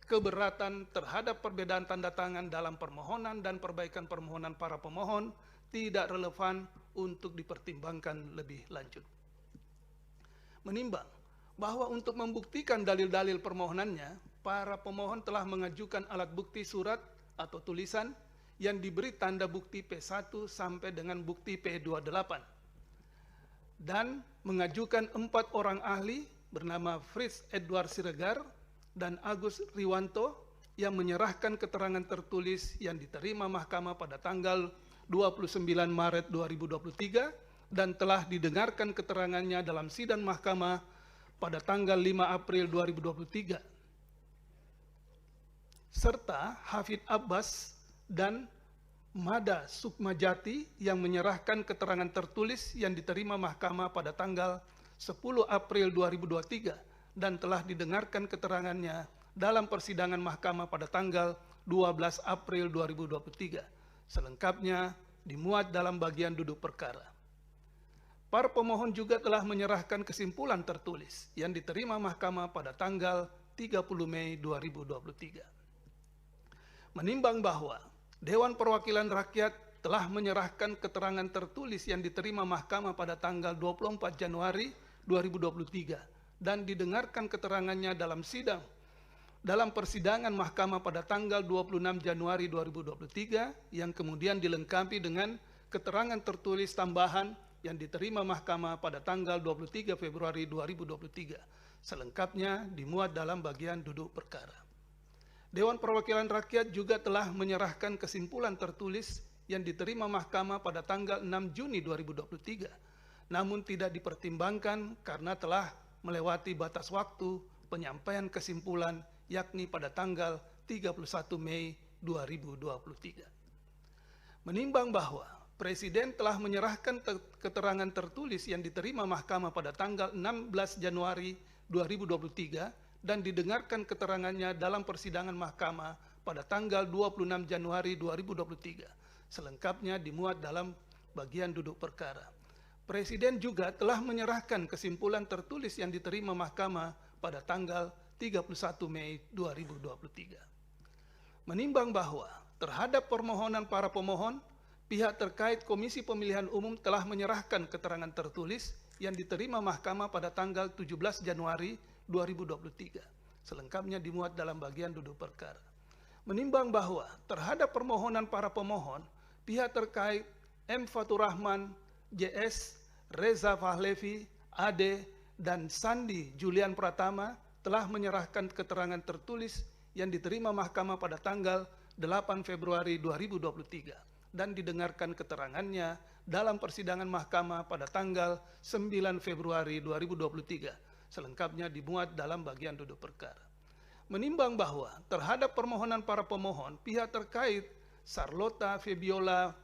keberatan terhadap perbedaan tanda tangan dalam permohonan dan perbaikan permohonan para pemohon tidak relevan untuk dipertimbangkan lebih lanjut. Menimbang bahwa untuk membuktikan dalil-dalil permohonannya, para pemohon telah mengajukan alat bukti surat atau tulisan yang diberi tanda bukti P1 sampai dengan bukti P28 dan mengajukan 4 orang ahli bernama Fritz Edward Siregar dan Agus Riwanto yang menyerahkan keterangan tertulis yang diterima Mahkamah pada tanggal 29 Maret 2023 dan telah didengarkan keterangannya dalam sidang Mahkamah pada tanggal 5 April 2023, serta Hafid Abbas dan Mada Sukmajati yang menyerahkan keterangan tertulis yang diterima Mahkamah pada tanggal 10 April 2023 dan telah didengarkan keterangannya dalam persidangan Mahkamah pada tanggal 12 April 2023. Selengkapnya dimuat dalam bagian duduk perkara. Para pemohon juga telah menyerahkan kesimpulan tertulis yang diterima Mahkamah pada tanggal 30 Mei 2023. Menimbang bahwa Dewan Perwakilan Rakyat telah menyerahkan keterangan tertulis yang diterima Mahkamah pada tanggal 24 Januari 2023 dan didengarkan keterangannya dalam persidangan Mahkamah pada tanggal 26 Januari 2023 yang kemudian dilengkapi dengan keterangan tertulis tambahan yang diterima Mahkamah pada tanggal 23 Februari 2023. Selengkapnya dimuat dalam bagian duduk perkara. Dewan Perwakilan Rakyat juga telah menyerahkan kesimpulan tertulis yang diterima Mahkamah pada tanggal 6 Juni 2023, namun tidak dipertimbangkan karena telah melewati batas waktu penyampaian kesimpulan yakni pada tanggal 31 Mei 2023. Menimbang bahwa Presiden telah menyerahkan keterangan tertulis yang diterima Mahkamah pada tanggal 16 Januari 2023 dan didengarkan keterangannya dalam persidangan Mahkamah pada tanggal 26 Januari 2023. Selengkapnya dimuat dalam bagian duduk perkara. Presiden juga telah menyerahkan kesimpulan tertulis yang diterima Mahkamah pada tanggal 31 Mei 2023. Menimbang bahwa terhadap permohonan para pemohon, pihak terkait Komisi Pemilihan Umum telah menyerahkan keterangan tertulis yang diterima Mahkamah pada tanggal 17 Januari 2023. Selengkapnya dimuat dalam bagian duduk perkara. Menimbang bahwa terhadap permohonan para pemohon, pihak terkait M. Fatur Rahman, JS, Reza Fahlevi, Ade, dan Sandi Julian Pratama telah menyerahkan keterangan tertulis yang diterima Mahkamah pada tanggal 8 Februari 2023 dan didengarkan keterangannya dalam persidangan Mahkamah pada tanggal 9 Februari 2023. Selengkapnya dimuat dalam bagian duduk perkara. Menimbang bahwa terhadap permohonan para pemohon, pihak terkait Sarlota Febiola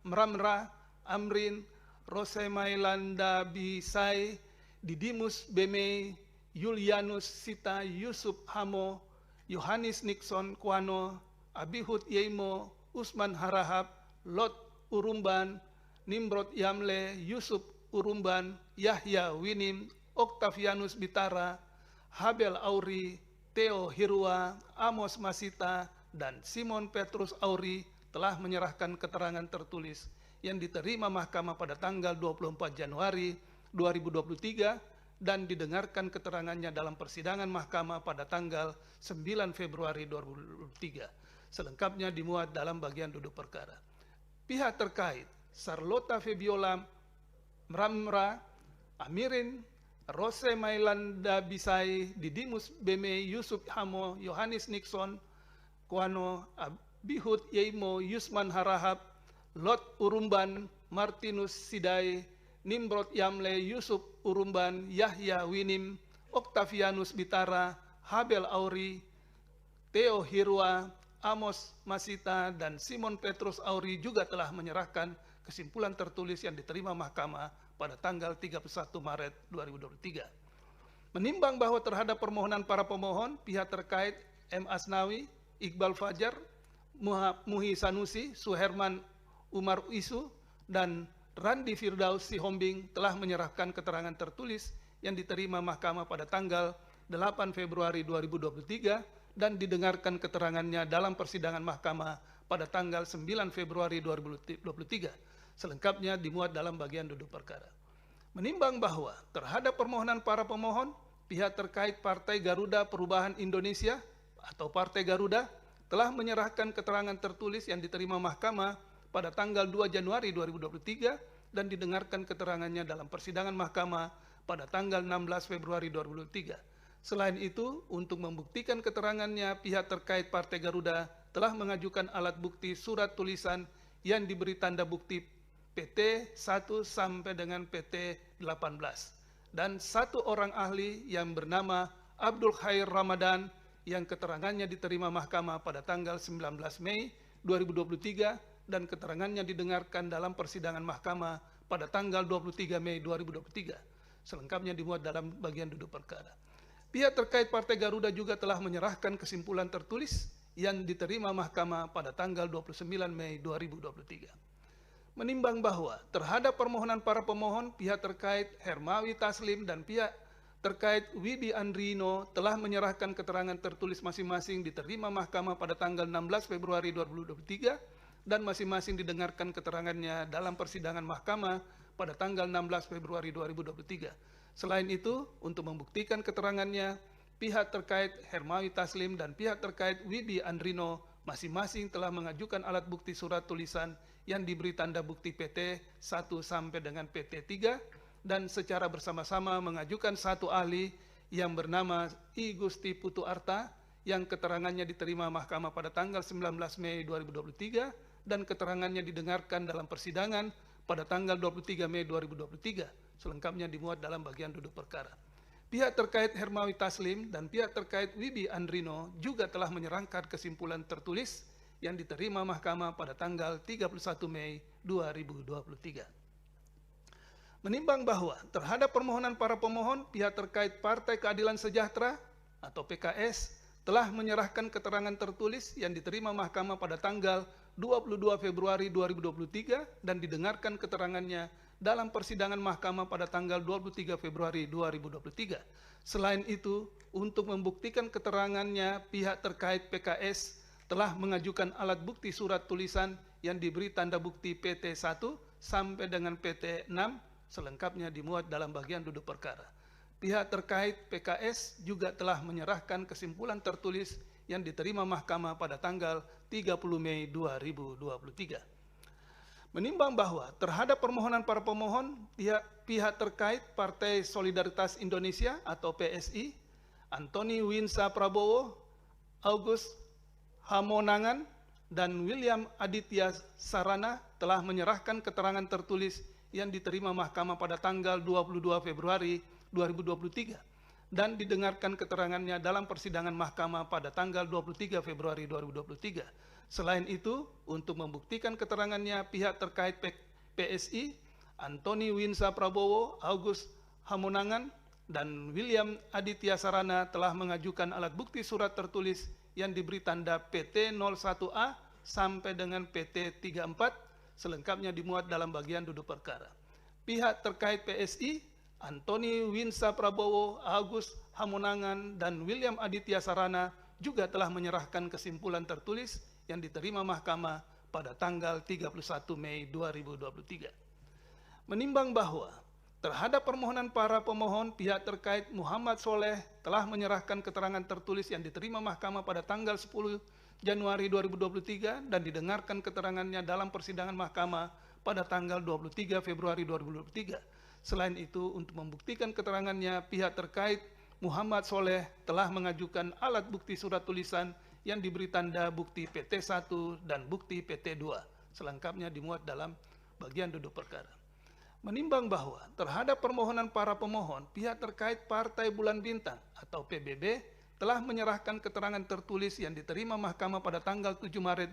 Mramra Amrin, Rosemailanda Bisai, Didimus Bemei, Julianus Sita Yusuf Hamo, Yohanes Nixon Kwano, Abihud Yeimo, Usman Harahap, Lot Urumban, Nimrod Yamle, Yusuf Urumban, Yahya Winim, Octavianus Bitara, Habel Auri, Theo Hirua, Amos Masita, dan Simon Petrus Auri telah menyerahkan keterangan tertulis yang diterima Mahkamah pada tanggal 24 Januari 2023 dan didengarkan keterangannya dalam persidangan Mahkamah pada tanggal 9 Februari 2023. Selengkapnya dimuat dalam bagian duduk perkara. Pihak terkait Charlotta Febiola Mramra, Amirin, Rose Mailanda Bisai, Didimus Beme, Yusuf Hamo, Yohanes Nixon, Kuano, Abihud Yeimo, Yusman Harahap, Lot Urumban, Martinus Sidai, Nimrod Yamle, Yusuf Urumban, Yahya Winim, Octavianus Bitara, Habel Auri, Theo Hirwa, Amos Masita, dan Simon Petrus Auri juga telah menyerahkan kesimpulan tertulis yang diterima Mahkamah pada tanggal 31 Maret 2023. Menimbang bahwa terhadap permohonan para pemohon, pihak terkait M. Asnawi, Iqbal Fajar, Muhi Sanusi, Suherman Umar Isu, dan Randi Firdaus Sihombing telah menyerahkan keterangan tertulis yang diterima Mahkamah pada tanggal 8 Februari 2023 dan didengarkan keterangannya dalam persidangan Mahkamah pada tanggal 9 Februari 2023. Selengkapnya dimuat dalam bagian duduk perkara. Menimbang bahwa terhadap permohonan para pemohon, pihak terkait Partai Garuda Perubahan Indonesia atau Partai Garuda telah menyerahkan keterangan tertulis yang diterima Mahkamah pada tanggal 2 Januari 2023 dan didengarkan keterangannya dalam persidangan Mahkamah pada tanggal 16 Februari 2023. Selain itu, untuk membuktikan keterangannya, pihak terkait Partai Garuda telah mengajukan alat bukti surat tulisan yang diberi tanda bukti PT 1 sampai dengan PT 18 dan satu orang ahli yang bernama Abdul Khair Ramadan yang keterangannya diterima Mahkamah pada tanggal 19 Mei 2023 dan keterangannya didengarkan dalam persidangan Mahkamah pada tanggal 23 Mei 2023. Selengkapnya dimuat dalam bagian duduk perkara. Pihak terkait Partai Garuda juga telah menyerahkan kesimpulan tertulis yang diterima Mahkamah pada tanggal 29 Mei 2023. Menimbang bahwa terhadap permohonan para pemohon, pihak terkait Hermawi Taslim dan pihak terkait Widi Andrino telah menyerahkan keterangan tertulis masing-masing diterima Mahkamah pada tanggal 16 Februari 2023 dan masing-masing didengarkan keterangannya dalam persidangan Mahkamah pada tanggal 16 Februari 2023. Selain itu, untuk membuktikan keterangannya, pihak terkait Hermawi Taslim dan pihak terkait Widi Andrino masing-masing telah mengajukan alat bukti surat tulisan yang diberi tanda bukti PT 1 sampai dengan PT 3 dan secara bersama-sama mengajukan satu ahli yang bernama I Gusti Putu Arta yang keterangannya diterima Mahkamah pada tanggal 19 Mei 2023 dan keterangannya didengarkan dalam persidangan pada tanggal 23 Mei 2023. Selengkapnya dimuat dalam bagian duduk perkara. Pihak terkait Hermawi Taslim dan pihak terkait Widi Andrino juga telah menyerahkan kesimpulan tertulis yang diterima Mahkamah pada tanggal 31 Mei 2023. Menimbang bahwa terhadap permohonan para pemohon, pihak terkait Partai Keadilan Sejahtera atau PKS telah menyerahkan keterangan tertulis yang diterima Mahkamah pada tanggal 22 Februari 2023 dan didengarkan keterangannya dalam persidangan Mahkamah pada tanggal 23 Februari 2023. Selain itu, untuk membuktikan keterangannya, pihak terkait PKS telah mengajukan alat bukti surat tulisan yang diberi tanda bukti PT 1 sampai dengan PT 6, selengkapnya dimuat dalam bagian duduk perkara. Pihak terkait PKS juga telah menyerahkan kesimpulan tertulis yang diterima Mahkamah pada tanggal 30 Mei 2023. Menimbang bahwa terhadap permohonan para pemohon, pihak terkait Partai Solidaritas Indonesia atau PSI, Antoni Winsa Prabowo, August Hamonangan, dan William Aditya Sarana telah menyerahkan keterangan tertulis yang diterima Mahkamah pada tanggal 22 Februari 2023 dan didengarkan keterangannya dalam persidangan Mahkamah pada tanggal 23 Februari 2023. Selain itu, untuk membuktikan keterangannya, pihak terkait PSI, Antoni Winsa Prabowo, August Hamonangan, dan William Aditya Sarana telah mengajukan alat bukti surat tertulis yang diberi tanda PT 01A sampai dengan PT 34, selengkapnya dimuat dalam bagian duduk perkara. Pihak terkait PSI, Antoni Winsa Prabowo, Agus Hamonangan, dan William Aditya Sarana juga telah menyerahkan kesimpulan tertulis yang diterima Mahkamah pada tanggal 31 Mei 2023. Menimbang bahwa terhadap permohonan para pemohon, pihak terkait Muhammad Soleh telah menyerahkan keterangan tertulis yang diterima Mahkamah pada tanggal 10 Januari 2023 dan didengarkan keterangannya dalam persidangan Mahkamah pada tanggal 23 Februari 2023. Selain itu, untuk membuktikan keterangannya, pihak terkait Muhammad Soleh telah mengajukan alat bukti surat tulisan yang diberi tanda bukti PT1 dan bukti PT2. Selengkapnya dimuat dalam bagian duduk perkara. Menimbang bahwa terhadap permohonan para pemohon, pihak terkait Partai Bulan Bintang atau PBB telah menyerahkan keterangan tertulis yang diterima Mahkamah pada tanggal 7 Maret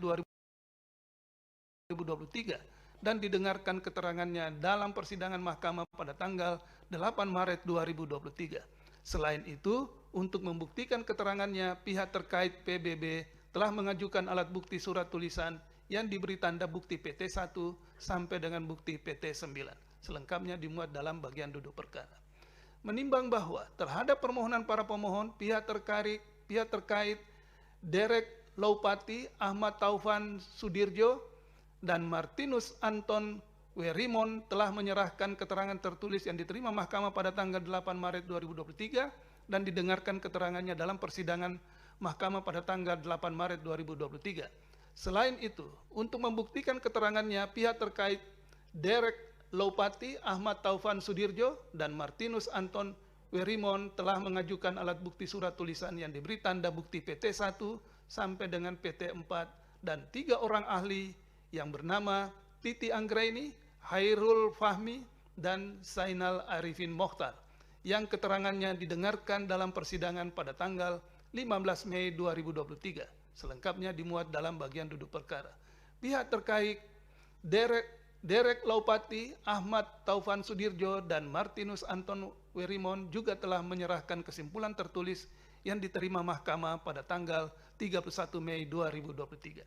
2023 dan didengarkan keterangannya dalam persidangan Mahkamah pada tanggal 8 Maret 2023. Selain itu, untuk membuktikan keterangannya, pihak terkait PBB telah mengajukan alat bukti surat tulisan yang diberi tanda bukti PT1 sampai dengan bukti PT9. Selengkapnya dimuat dalam bagian duduk perkara. Menimbang bahwa terhadap permohonan para pemohon, pihak terkait Derek Laupati, Ahmad Taufan Sudirjo, dan Martinus Anton Werimon telah menyerahkan keterangan tertulis yang diterima Mahkamah pada tanggal 8 Maret 2023 dan didengarkan keterangannya dalam persidangan Mahkamah pada tanggal 8 Maret 2023. Selain itu, untuk membuktikan keterangannya, pihak terkait Derek Laupati, Ahmad Taufan Sudirjo, dan Martinus Anton Werimon telah mengajukan alat bukti surat tulisan yang diberi tanda bukti PT1 sampai dengan PT4 dan 3 orang ahli yang bernama Titi Anggraini, Hairul Fahmi, dan Zainal Arifin Mokhtar yang keterangannya didengarkan dalam persidangan pada tanggal 15 Mei 2023. Selengkapnya dimuat dalam bagian duduk perkara. Pihak terkait Derek Laupati, Ahmad Taufan Sudirjo, dan Martinus Anton Werimon juga telah menyerahkan kesimpulan tertulis yang diterima Mahkamah pada tanggal 31 Mei 2023.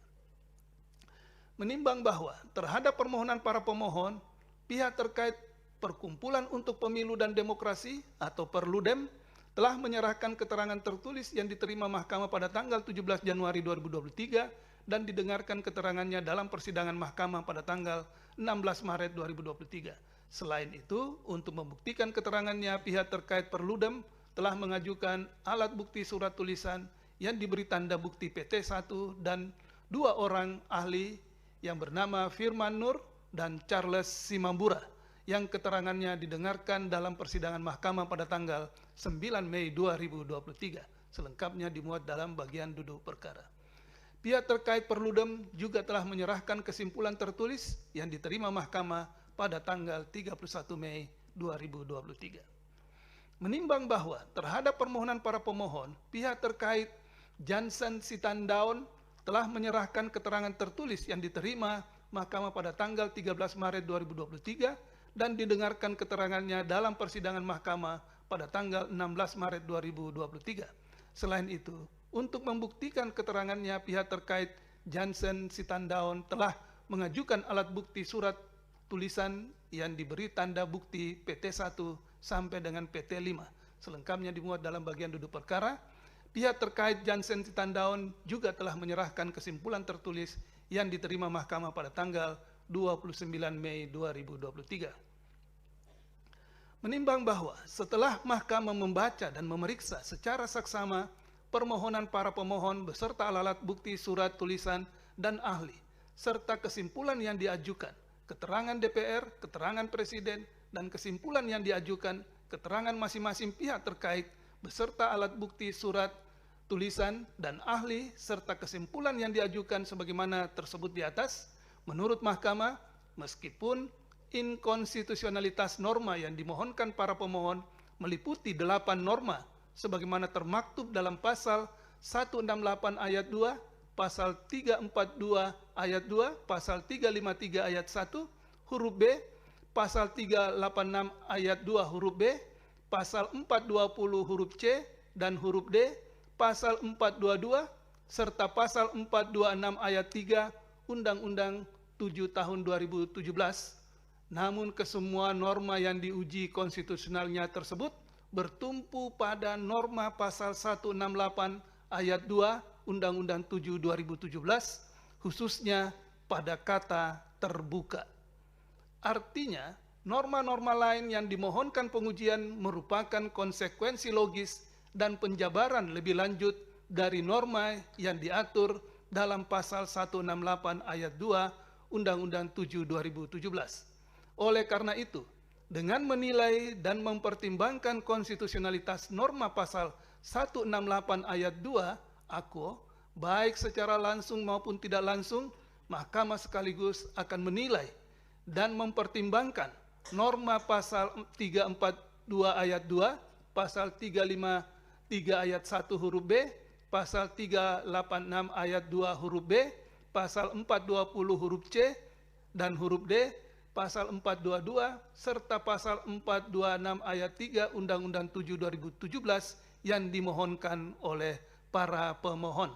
Menimbang bahwa terhadap permohonan para pemohon, pihak terkait Perkumpulan untuk Pemilu dan Demokrasi atau Perludem telah menyerahkan keterangan tertulis yang diterima Mahkamah pada tanggal 17 Januari 2023 dan didengarkan keterangannya dalam persidangan Mahkamah pada tanggal 16 Maret 2023. Selain itu, untuk membuktikan keterangannya, pihak terkait Perludem telah mengajukan alat bukti surat tulisan yang diberi tanda bukti PT1 dan 2 orang ahli yang bernama Firman Nur dan Charles Simambura yang keterangannya didengarkan dalam persidangan Mahkamah pada tanggal 9 Mei 2023. Selengkapnya dimuat dalam bagian duduk perkara. Pihak terkait Perludem juga telah menyerahkan kesimpulan tertulis yang diterima Mahkamah pada tanggal 31 Mei 2023. Menimbang bahwa terhadap permohonan para pemohon, pihak terkait Jansen Sitandaun telah menyerahkan keterangan tertulis yang diterima Mahkamah pada tanggal 13 Maret 2023 dan didengarkan keterangannya dalam persidangan Mahkamah pada tanggal 16 Maret 2023. Selain itu, untuk membuktikan keterangannya, pihak terkait Jansen Sitandaun telah mengajukan alat bukti surat tulisan yang diberi tanda bukti PT1 sampai dengan PT5. Selengkapnya dimuat dalam bagian duduk perkara. Pihak terkait Jansen Sitandaun juga telah menyerahkan kesimpulan tertulis yang diterima Mahkamah pada tanggal 29 Mei 2023. Menimbang bahwa setelah Mahkamah membaca dan memeriksa secara saksama permohonan para pemohon beserta alat bukti surat tulisan dan ahli, serta kesimpulan yang diajukan, keterangan DPR, keterangan Presiden, dan kesimpulan yang diajukan, keterangan masing-masing pihak terkait, beserta alat bukti surat tulisan dan ahli serta kesimpulan yang diajukan sebagaimana tersebut di atas, menurut Mahkamah, meskipun inkonstitusionalitas norma yang dimohonkan para pemohon meliputi 8 norma sebagaimana termaktub dalam pasal 168 ayat 2, pasal 342 ayat 2, pasal 353 ayat 1, huruf B, pasal 386 ayat 2 huruf B, pasal 420 huruf C dan huruf D, pasal 422 serta pasal 426 ayat 3 Undang-Undang 7 tahun 2017. Namun kesemua norma yang diuji konstitusionalnya tersebut bertumpu pada norma pasal 168 ayat 2 Undang-Undang 7 2017, khususnya pada kata terbuka. Artinya, norma-norma lain yang dimohonkan pengujian merupakan konsekuensi logis dan penjabaran lebih lanjut dari norma yang diatur dalam pasal 168 ayat 2 Undang-Undang 7 2017. Oleh karena itu, dengan menilai dan mempertimbangkan konstitusionalitas norma pasal 168 ayat 2 AKO, baik secara langsung maupun tidak langsung, Mahkamah sekaligus akan menilai dan mempertimbangkan norma pasal 342 ayat 2, pasal 353 ayat 1 huruf B, pasal 386 ayat 2 huruf B, pasal 420 huruf C dan huruf D, pasal 422 serta pasal 426 ayat 3 Undang-Undang 7 2017 yang dimohonkan oleh para pemohon.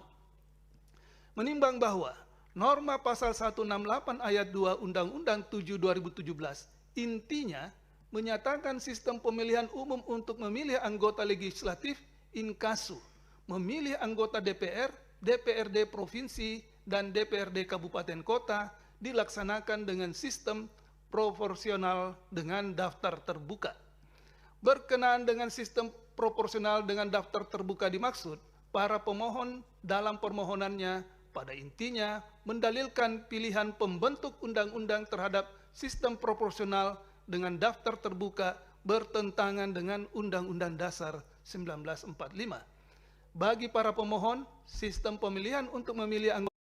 Menimbang bahwa norma pasal 168 ayat 2 Undang-Undang 7 2017 intinya menyatakan sistem pemilihan umum untuk memilih anggota legislatif in casu, memilih anggota DPR, DPRD provinsi, dan DPRD kabupaten kota dilaksanakan dengan sistem proporsional dengan daftar terbuka. Berkenaan dengan sistem proporsional dengan daftar terbuka dimaksud, para pemohon dalam permohonannya pada intinya mendalilkan pilihan pembentuk undang-undang terhadap sistem proporsional dengan daftar terbuka bertentangan dengan Undang-Undang Dasar 1945. Bagi para pemohon, sistem pemilihan untuk memilih anggota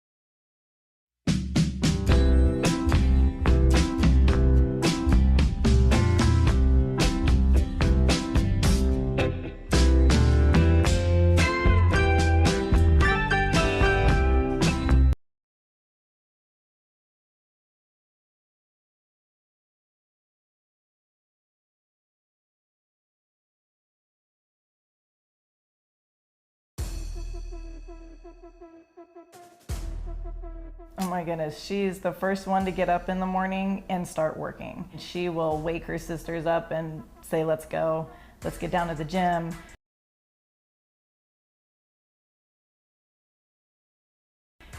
Oh my goodness, she's the first one to get up in the morning and start working. She will wake her sisters up and say, let's go, let's get down to the gym.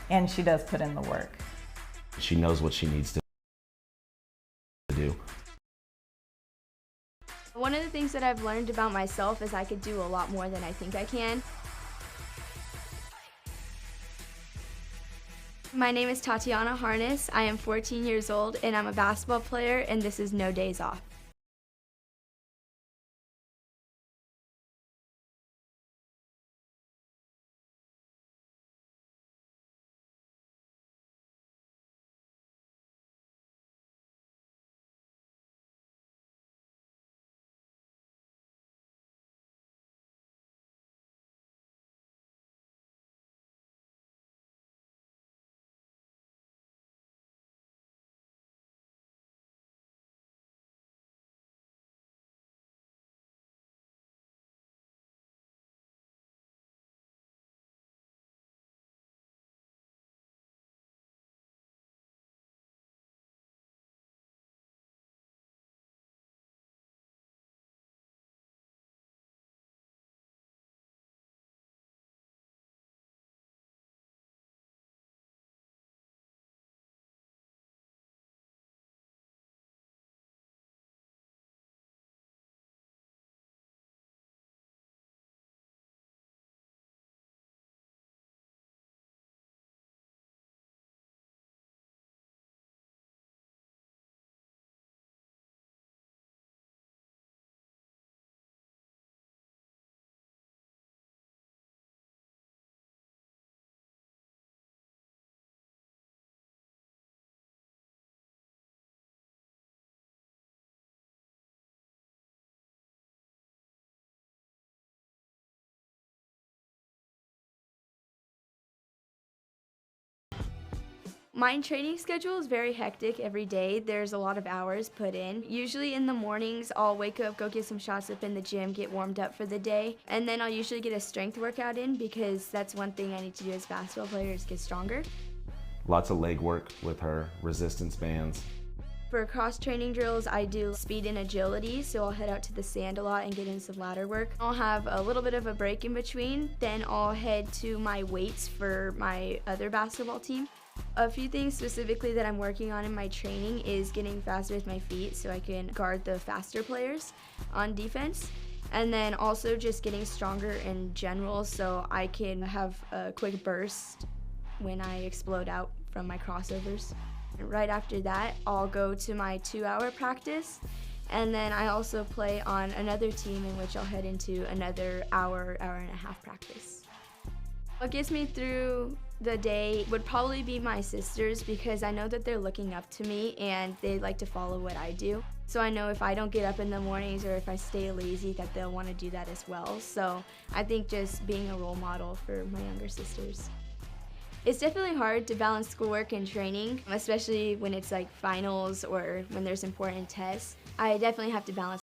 And she does put in the work. She knows what she needs to do. One of the things that I've learned about myself is I could do a lot more than I think I can. My name is Tatiana Harness. I am 14 years old and I'm a basketball player, and this is No Days Off. My training schedule is very hectic every day. There's a lot of hours put in. Usually in the mornings, I'll wake up, go get some shots up in the gym, get warmed up for the day, and then I'll usually get a strength workout in because that's one thing I need to do as a basketball player is get stronger. Lots of leg work with her, resistance bands. For cross-training drills, I do speed and agility, so I'll head out to the sand a lot and get into some ladder work. I'll have a little bit of a break in between, then I'll head to my weights for my other basketball team. A few things specifically that I'm working on in my training is getting faster with my feet so I can guard the faster players on defense. And then also just getting stronger in general so I can have a quick burst when I explode out from my crossovers. Right after that, I'll go to my 2-hour practice. And then I also play on another team in which I'll head into another hour and a half practice. What gets me through the day would probably be my sisters because I know that they're looking up to me and they like to follow what I do. So I know if I don't get up in the mornings or if I stay lazy that they'll want to do that as well. So I think just being a role model for my younger sisters. It's definitely hard to balance schoolwork and training, especially when it's like finals or when there's important tests. I definitely have to balance.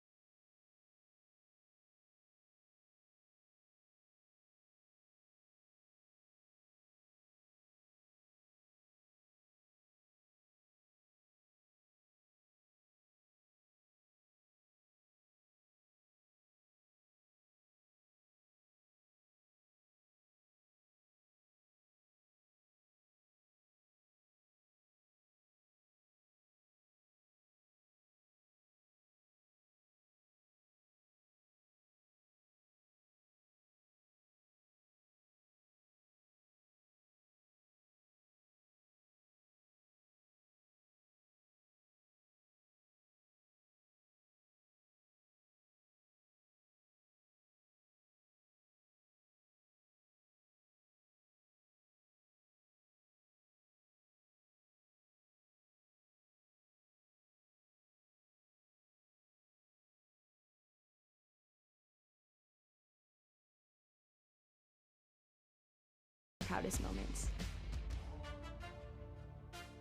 Proudest moments.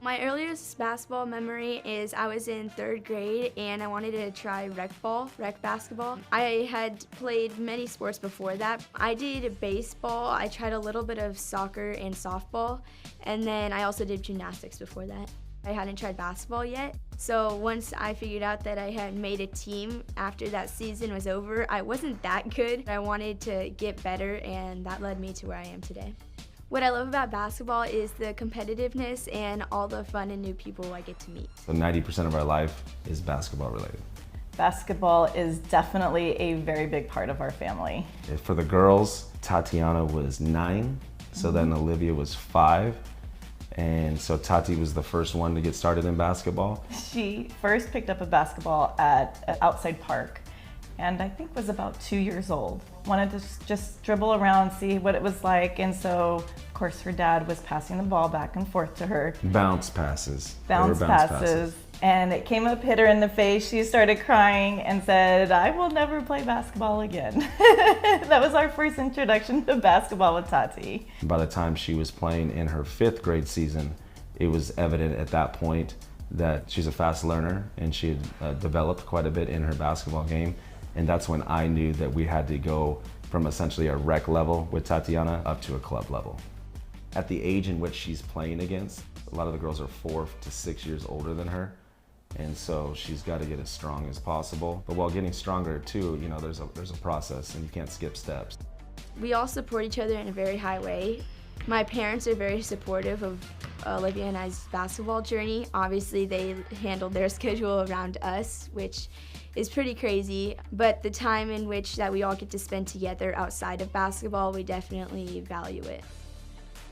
My earliest basketball memory is I was in 3rd grade and I wanted to try rec basketball. I had played many sports before that. I did baseball, I tried a little bit of soccer and softball, and then I also did gymnastics before that. I hadn't tried basketball yet, so once I figured out that I had made a team after that season was over, I wasn't that good. I wanted to get better and that led me to where I am today. What I love about basketball is the competitiveness and all the fun and new people I get to meet. So 90% of our life is basketball related. Basketball is definitely a very big part of our family. For the girls, Tatiana was 9, so then Olivia was 5. And so Tati was the first one to get started in basketball. She first picked up a basketball at an outside park and I think was about 2 years old. Wanted to just dribble around, see what it was like, and so of course her dad was passing the ball back and forth to her. Bounce passes. Bounce passes. And it came up, hit her in the face. She started crying and said, "I will never play basketball again." That was our first introduction to basketball with Tati. By the time she was playing in her 5th grade season, it was evident at that point that she's a fast learner and she had developed quite a bit in her basketball game. And that's when I knew that we had to go from essentially a rec level with Tatiana up to a club level. At the age in which she's playing against, a lot of the girls are 4 to 6 years older than her. And so she's got to get as strong as possible. But while getting stronger too, you know, there's a process and you can't skip steps. We all support each other in a very high way. My parents are very supportive of Olivia and I's basketball journey. Obviously, they handled their schedule around us, which is pretty crazy, but the time in which that we all get to spend together outside of basketball, we definitely value it.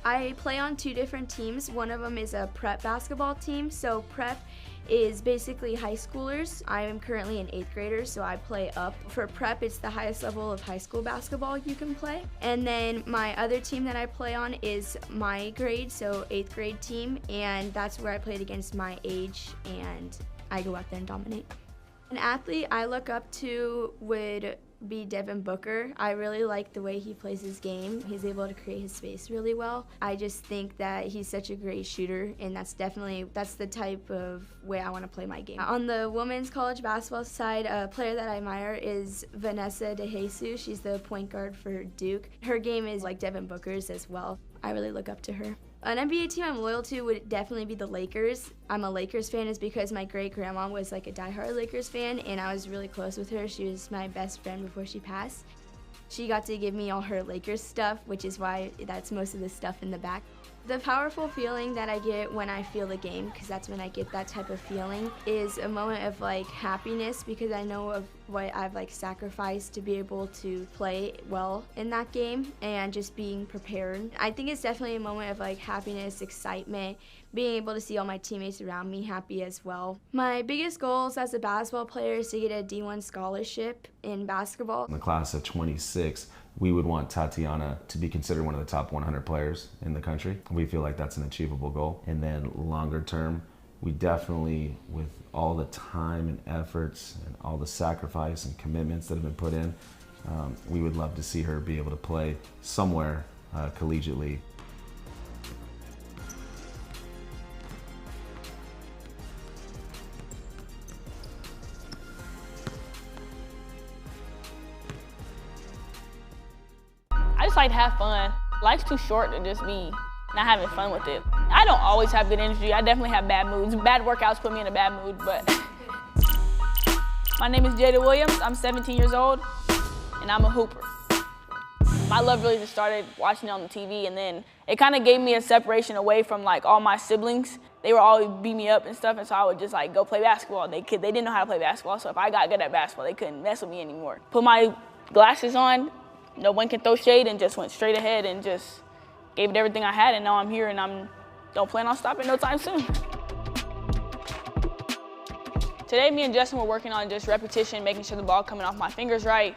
I play on 2 different teams. One of them is a prep basketball team. So prep is basically high schoolers. I am currently an 8th grader, so I play up. For prep, it's the highest level of high school basketball you can play. And then my other team that I play on is my grade, so 8th grade team, and that's where I played against my age, and I go out there and dominate. An athlete I look up to would be Devin Booker. I really like the way he plays his game. He's able to create his space really well. I just think that he's such a great shooter, and that's the type of way I want to play my game. On the women's college basketball side, a player that I admire is Vanessa DeJesus. She's the point guard for Duke. Her game is like Devin Booker's as well. I really look up to her. An NBA team I'm loyal to would definitely be the Lakers. I'm a Lakers fan is because my great-grandma was like a diehard Lakers fan, and I was really close with her. She was my best friend before she passed. She got to give me all her Lakers stuff, which is why that's most of the stuff in the back. The powerful feeling that I get when I feel the game, because that's when I get that type of feeling, is a moment of like happiness because I know of what I've like sacrificed to be able to play well in that game and just being prepared. I think it's definitely a moment of like happiness, excitement, being able to see all my teammates around me happy as well. My biggest goals as a basketball player is to get a D1 scholarship in basketball. In the class of 26, we would want Tatiana to be considered one of the top 100 players in the country. We feel like that's an achievable goal. And then longer term, we definitely, with all the time and efforts and all the sacrifice and commitments that have been put in, we would love to see her be able to play somewhere collegiately. I just like to have fun. Life's too short to just be not having fun with it. I don't always have good energy. I definitely have bad moods. Bad workouts put me in a bad mood, but. My name is Jada Williams. I'm 17 years old, and I'm a hooper. My love really just started watching it on the TV, and then it kind of gave me a separation away from like all my siblings. They would always beat me up and stuff, and so I would just like go play basketball. They didn't know how to play basketball, so if I got good at basketball, they couldn't mess with me anymore. Put my glasses on, no one can throw shade, and just went straight ahead and just gave it everything I had, and now I'm here, and I don't plan on stopping no time soon. Today, me and Justin were working on just repetition, making sure the ball coming off my fingers right,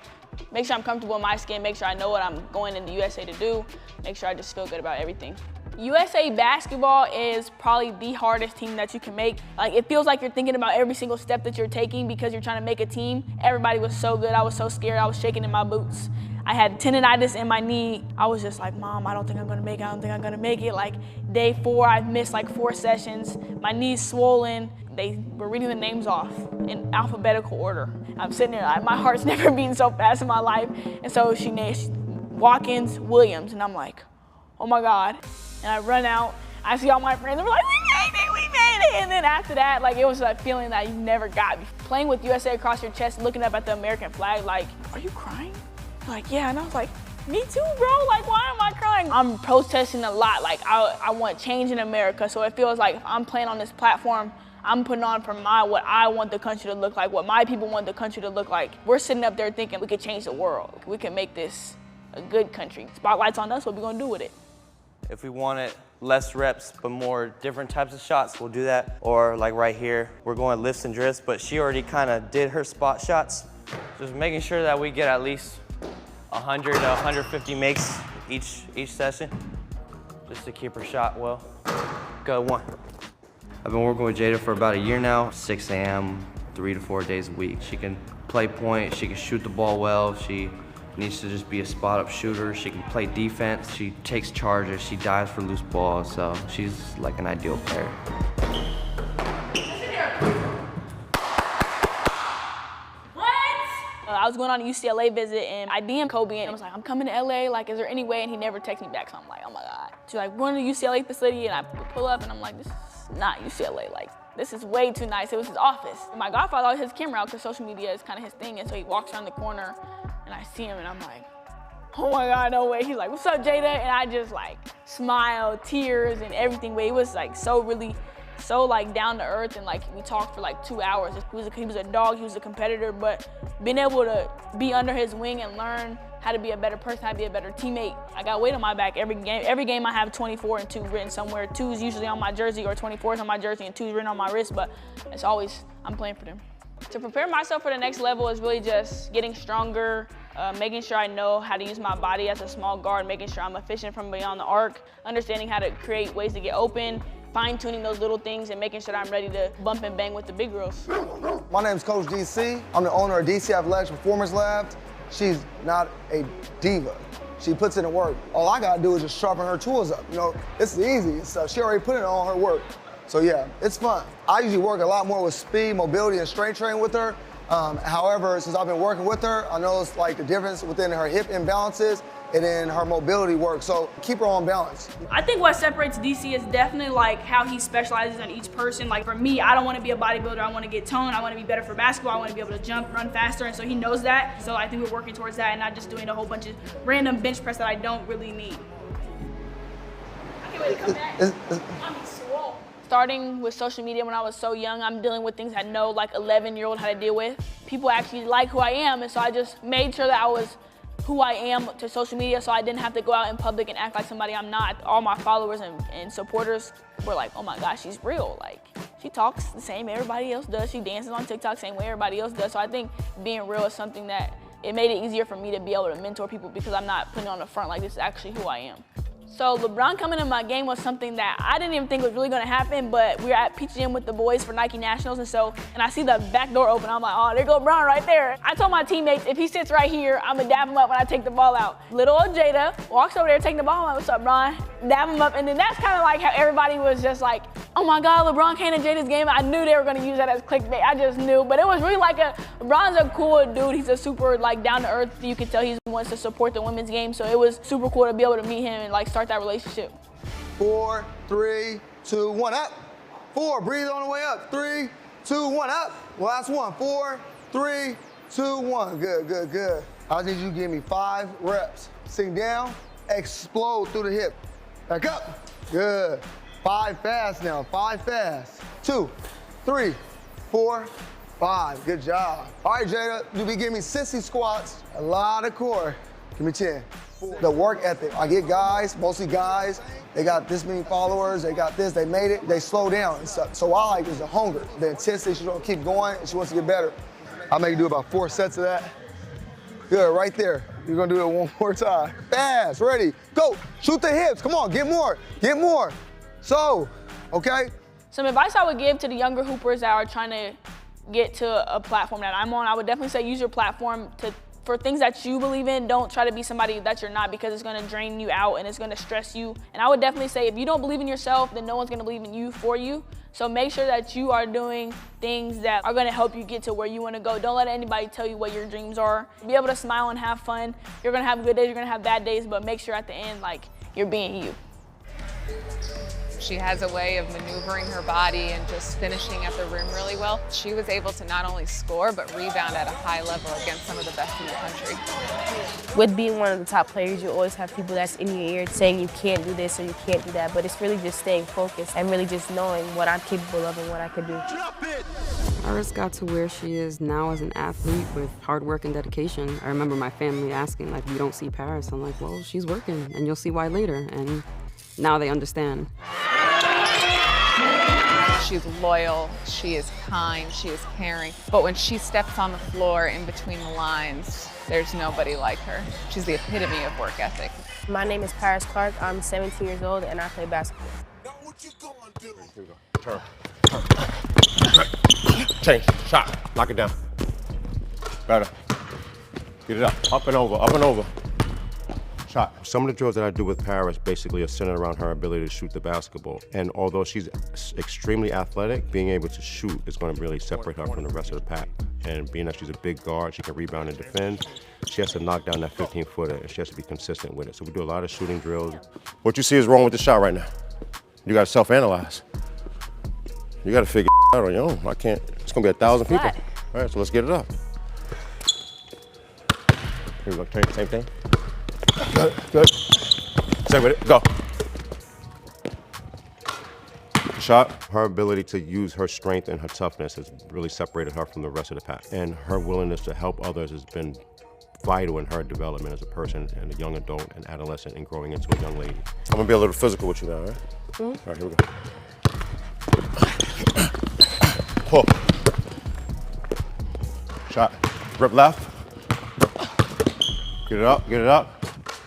make sure I'm comfortable in my skin, make sure I know what I'm going into USA to do, make sure I just feel good about everything. USA basketball is probably the hardest team that you can make. Like, it feels like you're thinking about every single step that you're taking because you're trying to make a team. Everybody was so good. I was so scared. I was shaking in my boots. I had tendonitis in my knee. I was just like, Mom, I don't think I'm gonna make it. I don't think I'm gonna make it. Like, day 4, I've missed like 4 sessions. My knee's swollen. They were reading the names off in alphabetical order. I'm sitting there, my heart's never beaten so fast in my life. And so she named Watkins Williams, and I'm like, oh my God. And I run out, I see all my friends, and we're like, we made it. And then after that, like, it was a feeling that you never got. Playing with USA across your chest, looking up at the American flag, like, are you crying? Like, yeah, and I was like, me too, bro. Like, why am I crying? I'm protesting a lot. Like, I want change in America. So it feels like if I'm playing on this platform, I'm putting on for what I want the country to look like, what my people want the country to look like. We're sitting up there thinking we could change the world. We can make this a good country. Spotlight's on us, what we gonna do with it? If we wanted less reps, but more different types of shots, we'll do that. Or like right here, we're going lifts and drifts, but she already kind of did her spot shots. Just making sure that we get at least 100 to 150 makes each session, just to keep her shot well. Go 1. I've been working with Jada for about a year now, 6 a.m., 3 to 4 days a week. She can play point, she can shoot the ball well, she needs to just be a spot-up shooter, she can play defense, she takes charges, she dives for loose balls, so she's like an ideal player. I was going on a UCLA visit, and I DM'd Kobe, and I was like, I'm coming to LA, like, is there any way? And he never texted me back, so I'm like, oh my God. She's like, we're going to the UCLA facility, and I pull up, and I'm like, this is not UCLA, like, this is way too nice. It was his office. My godfather always has his camera out because social media is kind of his thing, and so he walks around the corner, and I see him, and I'm like, oh my God, no way. He's like, what's up, Jada? And I just like smiled, tears and everything, but he was like so like down to earth, and like we talked for like 2 hours. He was a dog, he was a competitor, but being able to be under his wing and learn how to be a better person, how to be a better teammate. I got weight on my back every game. Every game I have 24 and 2 written somewhere. 2 is usually on my jersey, or 24 is on my jersey, and 2 is written on my wrist, but it's always, I'm playing for them. To prepare myself for the next level is really just getting stronger, making sure I know how to use my body as a small guard, making sure I'm efficient from beyond the arc, understanding how to create ways to get open, fine-tuning those little things, and making sure that I'm ready to bump and bang with the big girls. My name's Coach DC. I'm the owner of DC Athletics Performance Lab. She's not a diva. She puts in the work. All I gotta do is just sharpen her tools up. You know, it's easy. So she already put in all her work. So yeah, it's fun. I usually work a lot more with speed, mobility, and strength training with her. However, since I've been working with her, I noticed like the difference within her hip imbalances and then her mobility work. So keep her on balance. I think what separates DC is definitely like how he specializes on each person. Like for me, I don't want to be a bodybuilder. I want to get toned. I want to be better for basketball. I want to be able to jump, run faster. And so he knows that. So I think we're working towards that and not just doing a whole bunch of random bench press that I don't really need. Starting with social media when I was so young, I'm dealing with things I know like 11-year-old how to deal with. People actually like who I am, and so I just made sure that I was who I am to social media so I didn't have to go out in public and act like somebody I'm not. All my followers and supporters were like, oh my gosh, she's real. Like, she talks the same way everybody else does. She dances on TikTok the same way everybody else does. So I think being real is something that it made it easier for me to be able to mentor people because I'm not putting on the front like this is actually who I am. So LeBron coming in my game was something that I didn't even think was really gonna happen, but we were at Peach Jam with the boys for Nike Nationals, and I see the back door open. I'm like, oh, there go LeBron right there. I told my teammates, if he sits right here, I'm gonna dab him up when I take the ball out. Little old Jada walks over there taking the ball. I'm like, what's up, Bron? Dab him up, and then that's kind of like how everybody was just like, oh my God, LeBron came to Jada's game. I knew they were gonna use that as clickbait. I just knew, but it was really like LeBron's a cool dude. He's a super like down to earth. You can tell he wants to support the women's game, so it was super cool to be able to meet him and like start that relationship. 4, 3, 2, 1, up. 4, breathe on the way up. 3, 2, 1, up. Last one. 4, 3, 2, 1. Good, good, good. I need you to give me 5 reps. Sink down, explode through the hip. Back up. Good. 5 fast now. 5 fast. 2, 3, 4, 5. Good job. All right, Jada, you be giving me 60 squats, a lot of core. Give me 10. The work ethic. I get guys, mostly guys, they got this many followers, they got this, they made it, they slow down and stuff. So I like is the hunger, the intensity, she don't keep going and she wants to get better. I make you do about 4 sets of that. Good, right there. You're gonna do it one more time. Fast, ready, go. Shoot the hips, come on, get more, get more. So, okay? Some advice I would give to the younger hoopers that are trying to get to a platform that I'm on, I would definitely say use your platform for things that you believe in. Don't try to be somebody that you're not because it's gonna drain you out and it's gonna stress you. And I would definitely say if you don't believe in yourself, then no one's gonna believe in you for you. So make sure that you are doing things that are gonna help you get to where you wanna go. Don't let anybody tell you what your dreams are. Be able to smile and have fun. You're gonna have good days, you're gonna have bad days, but make sure at the end, like, you're being you. She has a way of maneuvering her body and just finishing at the rim really well. She was able to not only score, but rebound at a high level against some of the best in the country. With being one of the top players, you always have people that's in your ear saying you can't do this or you can't do that, but it's really just staying focused and really just knowing what I'm capable of and what I could do. Paris got to where she is now as an athlete with hard work and dedication. I remember my family asking, like, we don't see Paris. I'm like, well, she's working, and you'll see why later. And now they understand. She's loyal, she is kind, she is caring. But when she steps on the floor in between the lines, there's nobody like her. She's the epitome of work ethic. My name is Paris Clark. I'm 17 years old, and I play basketball. Here we go. Turn. Change. Shot. Lock it down. Better. Get it up. Up and over. Up and over. Shot. Some of the drills that I do with Paris basically are centered around her ability to shoot the basketball. And although she's extremely athletic, being able to shoot is going to really separate her from the rest of the pack. And being that she's a big guard, she can rebound and defend, she has to knock down that 15-footer and she has to be consistent with it. So we do a lot of shooting drills. What you see is wrong with the shot right now. You got to self-analyze. You got to figure it out on your own. I can't, it's going to be 1,000 people. All right, so let's get it up. Here we go, same thing. Good, good. Stay with it, go. Shot. Her ability to use her strength and her toughness has really separated her from the rest of the pack. And her willingness to help others has been vital in her development as a person and a young adult and adolescent and growing into a young lady. I'm gonna be a little physical with you now, all right? All right, here we go. Pull. Shot. Rip left. Get it up, get it up.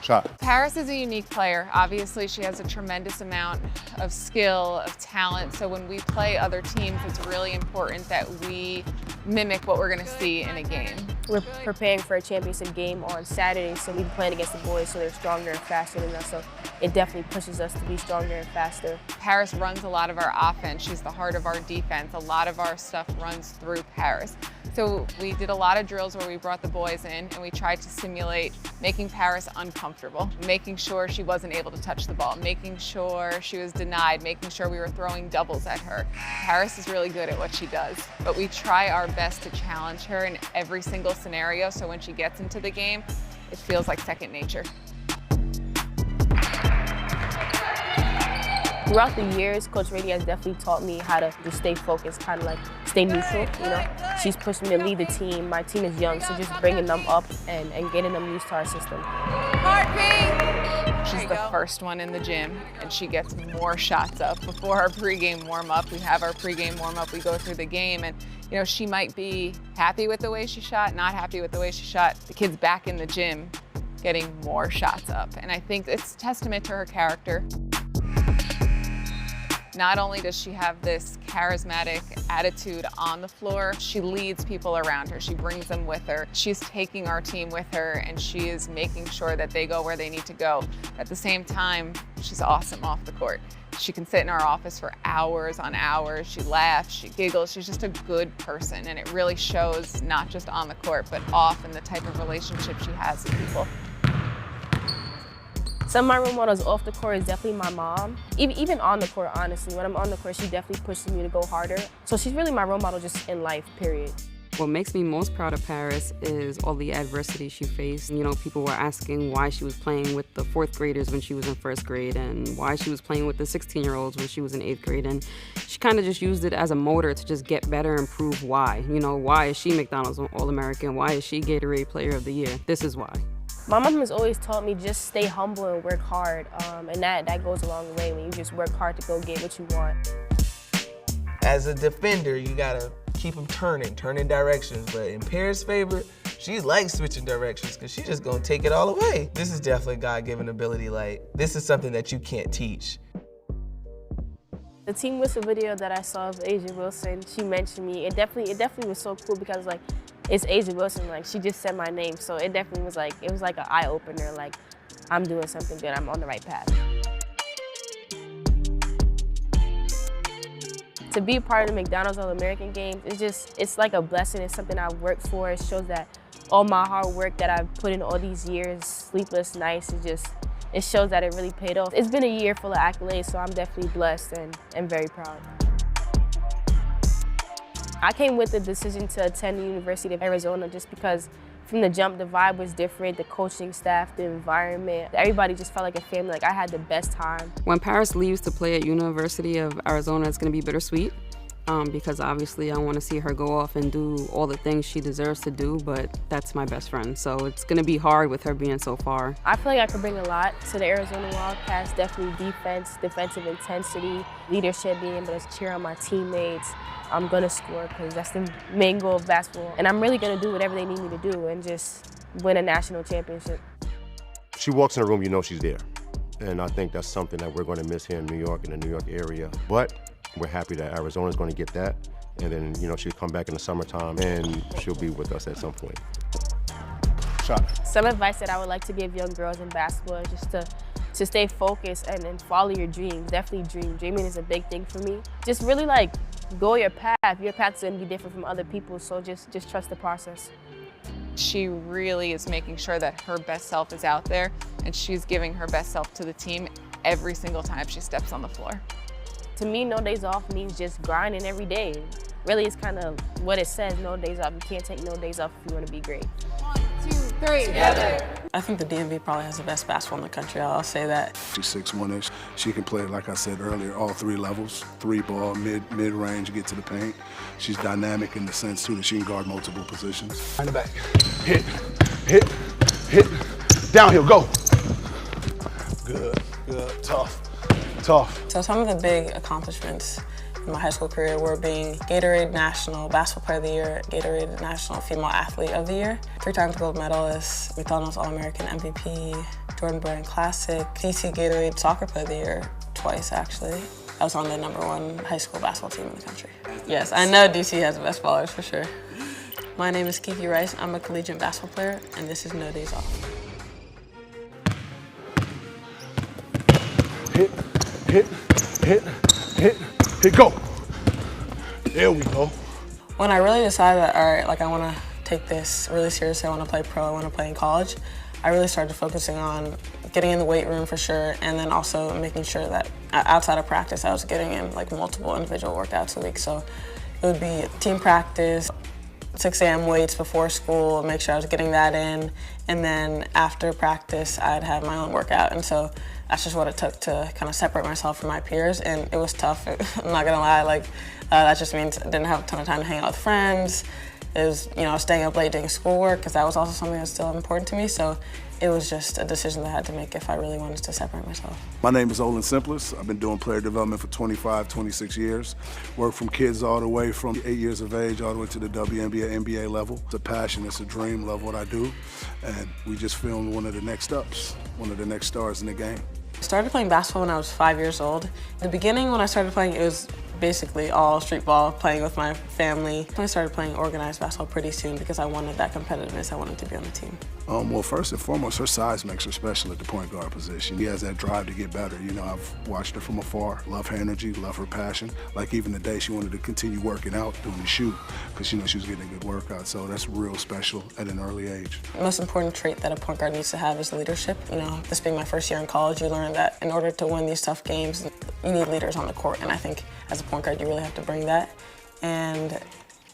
Shot. Paris is a unique player. Obviously, she has a tremendous amount of skill, of talent. So when we play other teams, it's really important that we mimic what we're going to see in a game. We're preparing for a championship game on Saturday, so we're playing against the boys, so they're stronger and faster than us. So it definitely pushes us to be stronger and faster. Paris runs a lot of our offense. She's the heart of our defense. A lot of our stuff runs through Paris. So we did a lot of drills where we brought the boys in and we tried to simulate making Paris uncomfortable, making sure she wasn't able to touch the ball, making sure she was denied, making sure we were throwing doubles at her. Paris is really good at what she does, but we try our best to challenge her in every single scenario so when she gets into the game, it feels like second nature. Throughout the years, Coach Rady has definitely taught me how to just stay focused, kind of like stay neutral, you know. She's pushed me to lead the team. My team is young, so just bringing them up and getting them used to our system. She's the first one in the gym, and she gets more shots up before our pregame warm-up. We have our pregame warm-up, we go through the game, and you know, she might be happy with the way she shot, not happy with the way she shot. The kid's back in the gym getting more shots up, and I think it's a testament to her character. Not only does she have this charismatic attitude on the floor, she leads people around her. She brings them with her. She's taking our team with her, and she is making sure that they go where they need to go. At the same time, she's awesome off the court. She can sit in our office for hours on hours. She laughs, she giggles. She's just a good person, and it really shows not just on the court, but off in the type of relationship she has with people. Some of my role models off the court is definitely my mom. Even on the court, honestly. When I'm on the court, she definitely pushes me to go harder. So she's really my role model just in life, period. What makes me most proud of Paris is all the adversity she faced. You know, people were asking why she was playing with the 4th graders when she was in 1st grade and why she was playing with the 16-year-olds when she was in 8th grade. And she kind of just used it as a motor to just get better and prove why. You know, why is she McDonald's All-American? Why is she Gatorade Player of the Year? This is why. My mom has always taught me just stay humble and work hard, and that goes a long way when you just work hard to go get what you want. As a defender, you gotta keep them turning directions, but in Paris' favor, she likes switching directions because she's just gonna take it all away. This is definitely a God-given ability. Like, this is something that you can't teach. The team whistle video that I saw of A'ja Wilson, she mentioned me. It definitely was so cool because like, it's A'ja Wilson, like she just said my name, so it definitely was like, it was like an eye-opener, like I'm doing something good, I'm on the right path. To be a part of the McDonald's All-American Games, it's like a blessing. It's something I worked for. It shows that all my hard work that I've put in all these years, sleepless nights, it shows that it really paid off. It's been a year full of accolades, so I'm definitely blessed and very proud. I came with the decision to attend the University of Arizona just because from the jump, the vibe was different, the coaching staff, the environment. Everybody just felt like a family, like I had the best time. When Paris leaves to play at University of Arizona, it's gonna be bittersweet because obviously I wanna see her go off and do all the things she deserves to do, but that's my best friend, so it's gonna be hard with her being so far. I feel like I could bring a lot to the Arizona Wildcats, definitely defense, defensive intensity, leadership, being able to cheer on my teammates. I'm gonna score because that's the main goal of basketball. And I'm really gonna do whatever they need me to do and just win a national championship. She walks in a room, you know she's there. And I think that's something that we're gonna miss here in New York, in the New York area. But we're happy that Arizona's gonna get that. And then, you know, she'll come back in the summertime and she'll be with us at some point. Shot. Some advice that I would like to give young girls in basketball is just to stay focused and follow your dreams. Definitely dream. Dreaming is a big thing for me. Just really like, go your path. Your path's gonna be different from other people, so just trust the process. She really is making sure that her best self is out there, and she's giving her best self to the team every single time she steps on the floor. To me, no days off means just grinding every day. Really, it's kind of what it says, no days off. You can't take no days off if you want to be great. 1, 2, 3, together. I think the DMV probably has the best basketball in the country, I'll say that. She's 6'1". She can play, like I said earlier, all 3 levels, 3-ball, mid-range, get to the paint. She's dynamic in the sense, too, that she can guard multiple positions. In the back. Hit, downhill, go. Good, tough. So some of the big accomplishments in my high school career were being Gatorade National Basketball Player of the Year, Gatorade National Female Athlete of the Year, 3-time gold medalist, McDonald's All-American MVP, Jordan Brand Classic, DC Gatorade Soccer Player of the Year, twice actually. I was on the #1 high school basketball team in the country. Yes, I know DC has the best ballers for sure. My name is Kiki Rice. I'm a collegiate basketball player, and this is No Days Off. Hit, go. There we go. When I really decided that, all right, like I want to take this really seriously, I want to play pro, I want to play in college, I really started focusing on getting in the weight room for sure, and then also making sure that outside of practice, I was getting in like multiple individual workouts a week. So it would be team practice, 6 a.m. weights before school, make sure I was getting that in, and then after practice, I'd have my own workout. And so that's just what it took to kind of separate myself from my peers, and it was tough. I'm not gonna lie, like that just means I didn't have a ton of time to hang out with friends. It was, you know, staying up late doing schoolwork, because that was also something that's still important to me. So it was just a decision that I had to make if I really wanted to separate myself. My name is Olin Simplis. I've been doing player development for 25, 26 years. Worked from kids all the way from 8 years of age all the way to the WNBA, NBA level. It's a passion, it's a dream, love what I do. And we just filmed one of the next ups, one of the next stars in the game. I started playing basketball when I was 5 years old. In the beginning, when I started playing, it was basically all street ball, playing with my family. I started playing organized basketball pretty soon because I wanted that competitiveness. I wanted to be on the team. Well, first and foremost, her size makes her special at the point guard position. She has that drive to get better. You know, I've watched her from afar. Love her energy, love her passion. Like even today, she wanted to continue working out, doing the shoot, because she knows she was getting a good workout. So that's real special at an early age. The most important trait that a point guard needs to have is leadership. You know, this being my first year in college, you learn that in order to win these tough games, you need leaders on the court. And I think as a point guard, you really have to bring that. And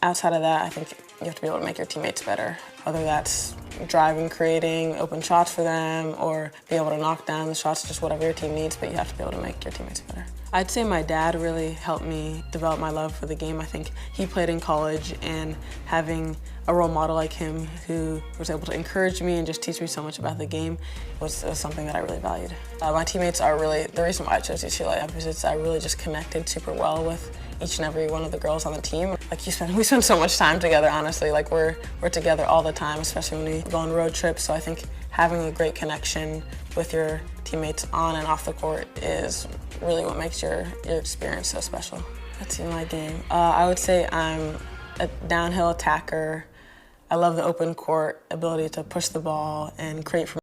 outside of that, I think you have to be able to make your teammates better. Whether that's driving, creating open shots for them, or be able to knock down the shots, just whatever your team needs, but you have to be able to make your teammates better. I'd say my dad really helped me develop my love for the game. I think he played in college, and having a role model like him who was able to encourage me and just teach me so much about the game was something that I really valued. My teammates are really the reason why I chose UCLA, because I really just connected super well with each and every one of the girls on the team. Like we spend so much time together, honestly. Like we're together all the time, especially when we go on road trips. So I think having a great connection with your teammates on and off the court is really what makes your experience so special. That's in my game. I would say I'm a downhill attacker. I love the open court ability to push the ball and create from